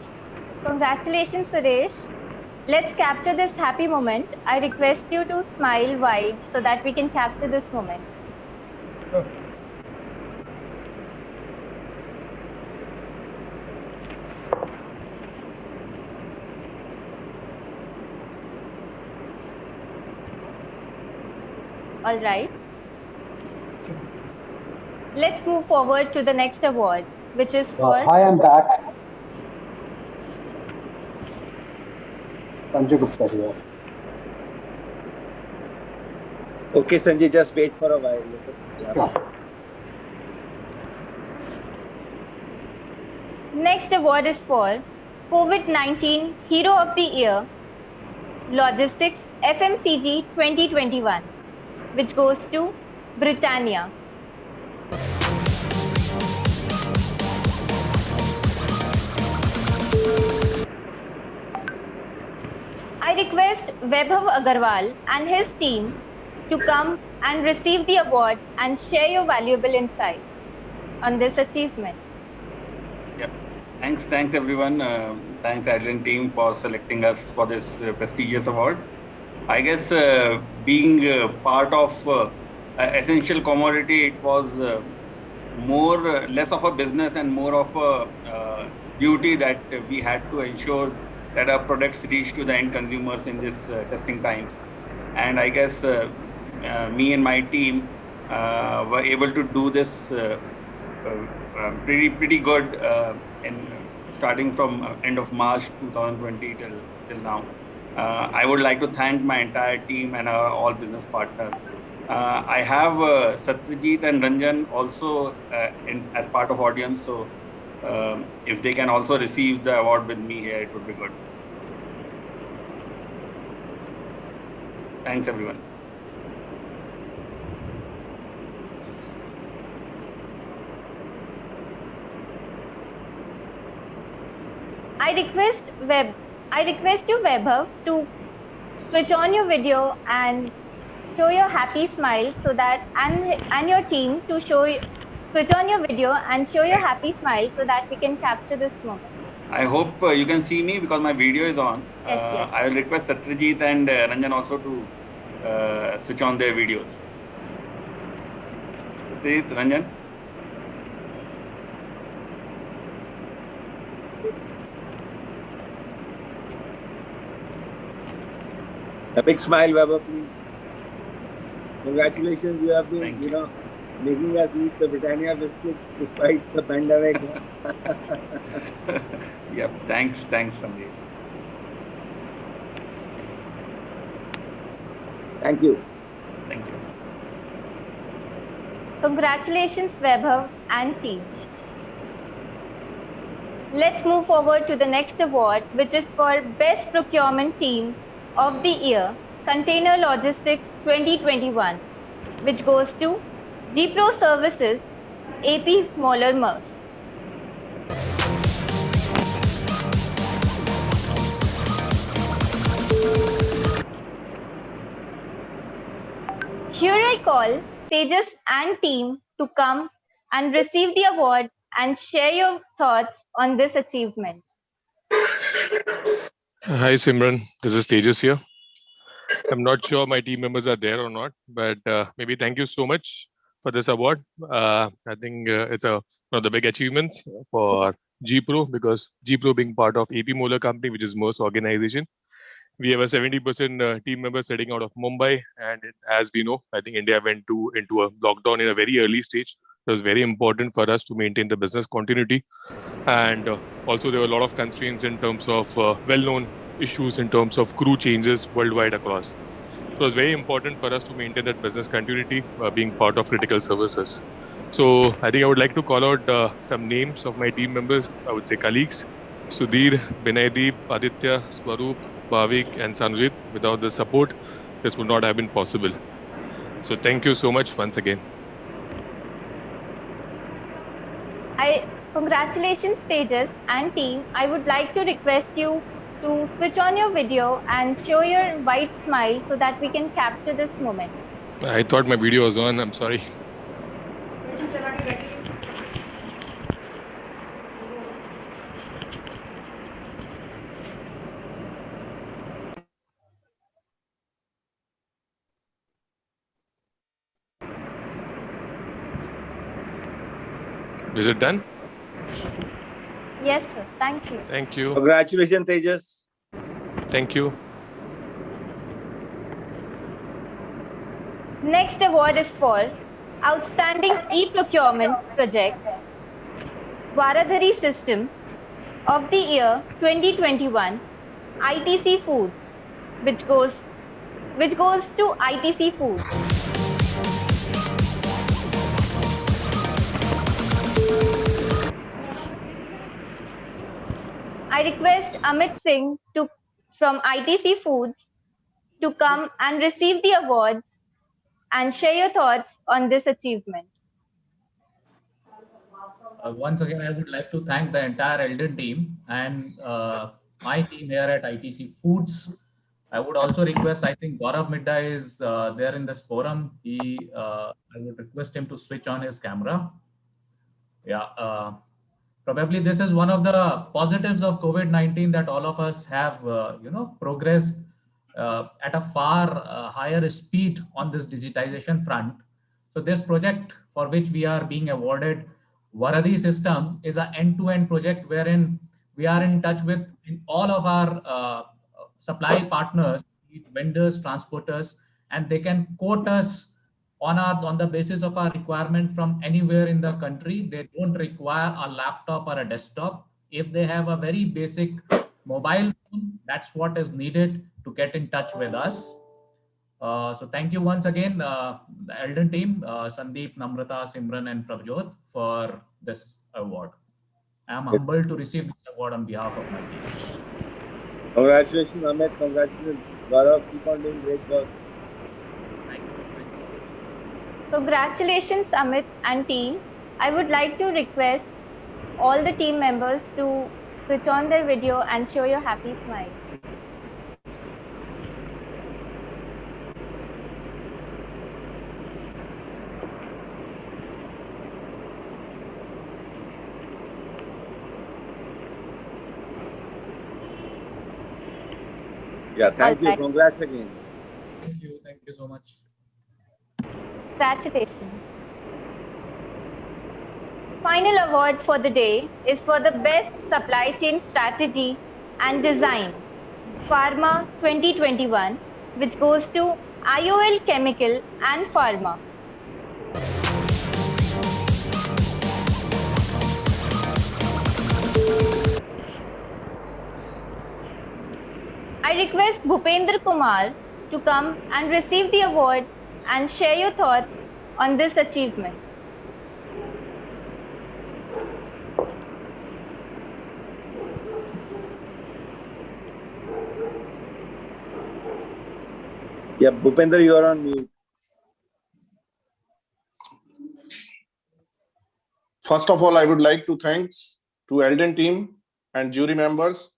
Congratulations, Suresh. Let's capture this happy moment. I request you to smile wide so that we can capture this moment. Sure. All right. Let's move forward to the next award, which is for... Hi, I'm back. Sanjay Gupta here. Okay, Sanjay, just wait for a while. Sure. Next award is for COVID-19 Hero of the Year, Logistics FMCG 2021, which goes to Britannia. I request Vaibhav Agarwal and his team to come and receive the award and share your valuable insights on this achievement. Yep. Thanks everyone. Thanks Adlin team for selecting us for this prestigious award. I guess being part of essential commodity, it was less of a business and more of a duty that we had to ensure that our products reach to the end consumers in this testing times. And I guess me and my team were able to do this pretty good in starting from end of March 2020 till now. I would like to thank my entire team and all business partners. I have Satyajit and Ranjan also as part of audience, so if they can also receive the award with me here, it would be good. Thanks everyone. I request you, Vaibhav, to switch on your video and show your happy smile so that and your team to switch on your video and show your happy smile so that we can capture this moment. I hope you can see me because my video is on. Yes. I will request Satyajit and Ranjan also to switch on their videos. Satyajit, Ranjan. A big smile, Weber, please. Congratulations, you have been, making us eat the Britannia biscuits despite the pandemic. Yep, thanks, Sandeep. Thank you. Thank you. Congratulations, Vaibhav and team. Let's move forward to the next award, which is for Best Procurement Team of the Year, Container Logistics 2021, which goes to GPro Services, AP Smaller Merce. Here I call Tejas and team to come and receive the award and share your thoughts on this achievement. Hi Simran, this is Tejas here. I'm not sure my team members are there or not, but maybe thank you so much for this award. I think it's one of the big achievements for GPro, because GPro being part of AP Molar Company, which is Merce organization. We have a 70% team member sitting out of Mumbai, and as we know, I think India went into a lockdown in a very early stage. It was very important for us to maintain the business continuity, and also there were a lot of constraints in terms of well-known issues in terms of crew changes worldwide across. So it was very important for us to maintain that business continuity, being part of critical services. So I think I would like to call out some names of my team members. I would say colleagues: Sudhir, Binaydeep, Aditya, Swaroop, Bhavik, and Sanjit. Without the support, this would not have been possible. So thank you so much once again. Congratulations, Tejas and team. I would like to request you to switch on your video and show your white smile so that we can capture this moment. I thought my video was on. I'm sorry. Is it done? Yes, sir. Thank you. Thank you. Congratulations, Tejas. Thank you. Next award is for Outstanding E-Procurement Project, Varadhari System of the Year 2021, ITC Foods, which goes to ITC Foods. I request Amit Singh from ITC Foods to come and receive the award and share your thoughts on this achievement. Once again, I would like to thank the entire Eldon team and my team here at ITC Foods. I would also request, I think Gaurav Midda is there in this forum. I would request him to switch on his camera. Yeah, probably this is one of the positives of COVID-19, that all of us have, progressed at a far higher speed on this digitization front. So this project for which we are being awarded Varadhi system is an end-to-end project wherein we are in touch with all of our supply partners, vendors, transporters, and they can quote us on the basis of our requirement from anywhere in the country. They don't require a laptop or a desktop. If they have a very basic mobile phone, that's what is needed to get in touch with us. So thank you once again, the Eldon team, Sandeep, Namrata, Simran, and Prabjot for this award. I am humbled to receive this award on behalf of my team. Congratulations, Amit. Congratulations, Gaurav. Keep on doing great work. Congratulations, Amit and team. I would like to request all the team members to switch on their video and show your happy smile. Yeah, thank you. right. Congrats again. Thank you. Thank you so much. Congratulations. Final award for the day is for the best supply chain strategy and design, Pharma 2021, which goes to IOL Chemical and Pharma. I request Bhupendra Kumar to come and receive the award and share your thoughts on this achievement. Yeah, Bhupendra, you are on mute. First of all, I would like to thanks to Eldon team and jury members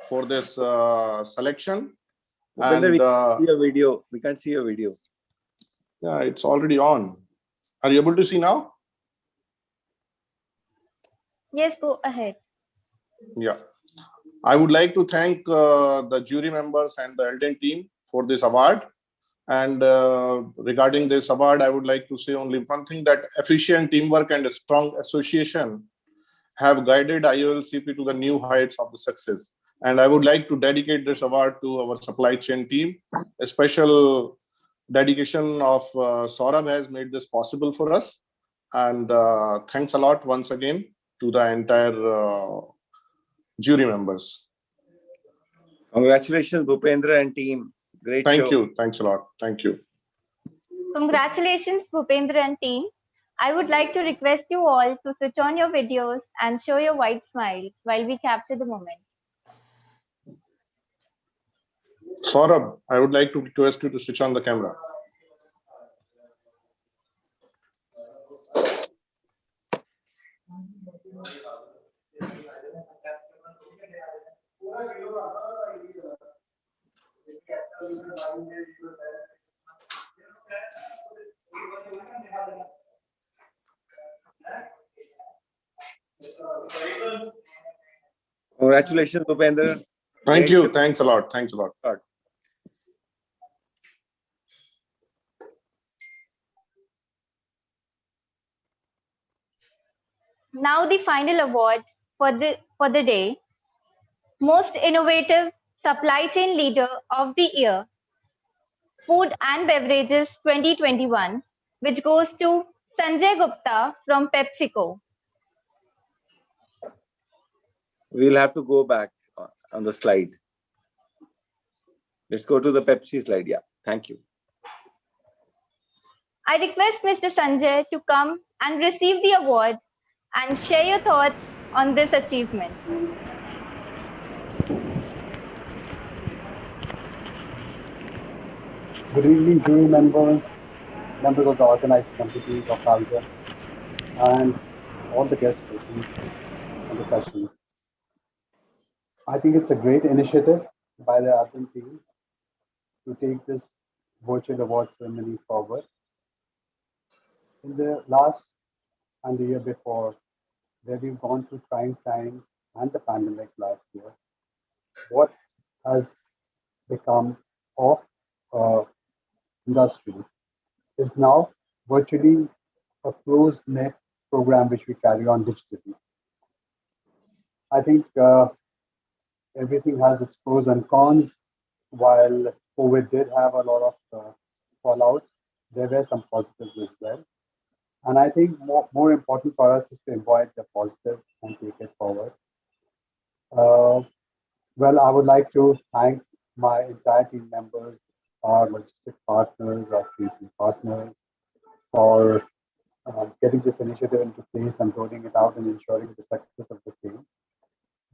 for this selection. Bhupendra, And we can't see your video. We can't see your video. yeah, it's already on. Are you able to see now? Yes, go ahead. Yeah. I would like to thank the jury members and the Eldon team for this award. And regarding this award, I would like to say only one thing, that efficient teamwork and a strong association have guided IOLCP to the new heights of the success. And I would like to dedicate this award to our supply chain team. A special dedication of Saurabh has made this possible for us. And thanks a lot once again to the entire jury members. Congratulations, Bhupendra and team. Great Thank show. you. Thanks a lot. Thank you. Congratulations, Bhupendra and team. I would like to request you all to switch on your videos and show your white smile while we capture the moment. Saurabh, I would like to request you to switch on the camera. Congratulations, Bhupendra. Thank Great you. show. Thanks a lot. Thanks a lot. Now the final award for the day, Most Innovative Supply Chain Leader of the Year, Food and Beverages 2021, which goes to Sanjay Gupta from PepsiCo. We'll have to go back on the slide. Let's go to the Pepsi slide. Yeah, thank you. I request Mr. Sanjay to come and receive the award and share your thoughts on this achievement. Good evening, jury members, members of the organizing committee of ALGA, and all the guests present on the session. I think it's a great initiative by the ALGA team to take this virtual award ceremony forward. In the last and the year before, where we've gone through trying times and the pandemic last year, what has become of industry is now virtually a closed net program which we carry on digitally. I think everything has its pros and cons. While COVID did have a lot of fallouts, there were some positives as well. And I think more important for us is to avoid the positives and take it forward. Well, I would like to thank my entire team members, our logistic partners, our treatment partners, for getting this initiative into place and rolling it out and ensuring the success of the same.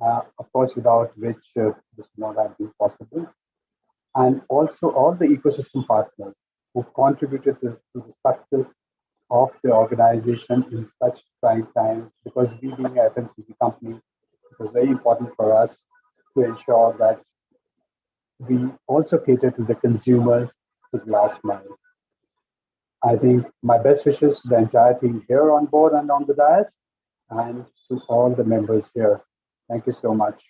Of course, without which this would not have been possible. And also all the ecosystem partners who contributed to the success of the organization in such trying times, because we being a FMCG company, it was very important for us to ensure that we also cater to the consumers to the last mile. I think my best wishes to the entire team here on board and on the dais, and to all the members here. Thank you so much.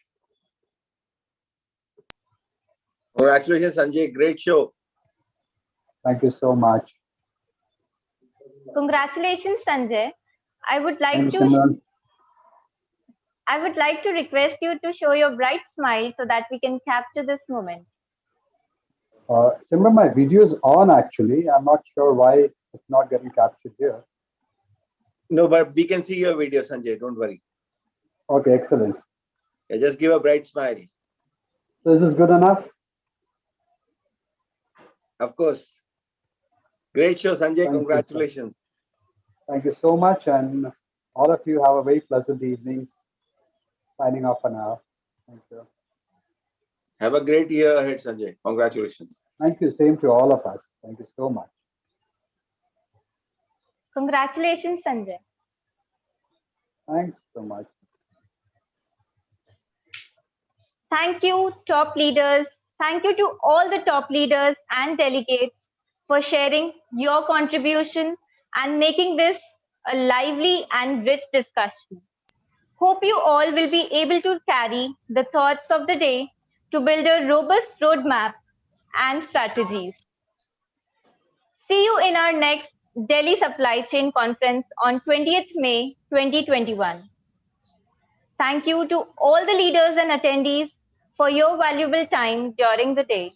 Congratulations, Sanjay. Great show. Thank you so much. Congratulations, Sanjay. I would like Thank you, to Simran. I would like to request you to show your bright smile so that we can capture this moment. Simran, my video is on actually. I'm not sure why it's not getting captured here. No, but we can see your video, Sanjay. Don't worry. Okay, excellent. Yeah, just give a bright smile. So is this good enough? Of course. Great show, Sanjay. Thank you, Congratulations. Thank you so much. And all of you have a very pleasant evening. Signing off for now. Thank you. Have a great year ahead, Sanjay. Congratulations. Thank you. Same to all of us. Thank you so much. Congratulations, Sanjay. Thanks so much. Thank you, top leaders. Thank you to all the top leaders and delegates for sharing your contribution and making this a lively and rich discussion. Hope you all will be able to carry the thoughts of the day to build a robust roadmap and strategies. See you in our next Delhi Supply Chain Conference on 20th May 2021. Thank you to all the leaders and attendees for your valuable time during the day.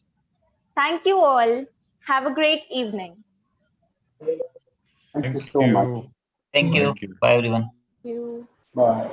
Thank you all. Have a great evening. Thank you so much. Thank you. Bye, everyone. Thank you. Bye.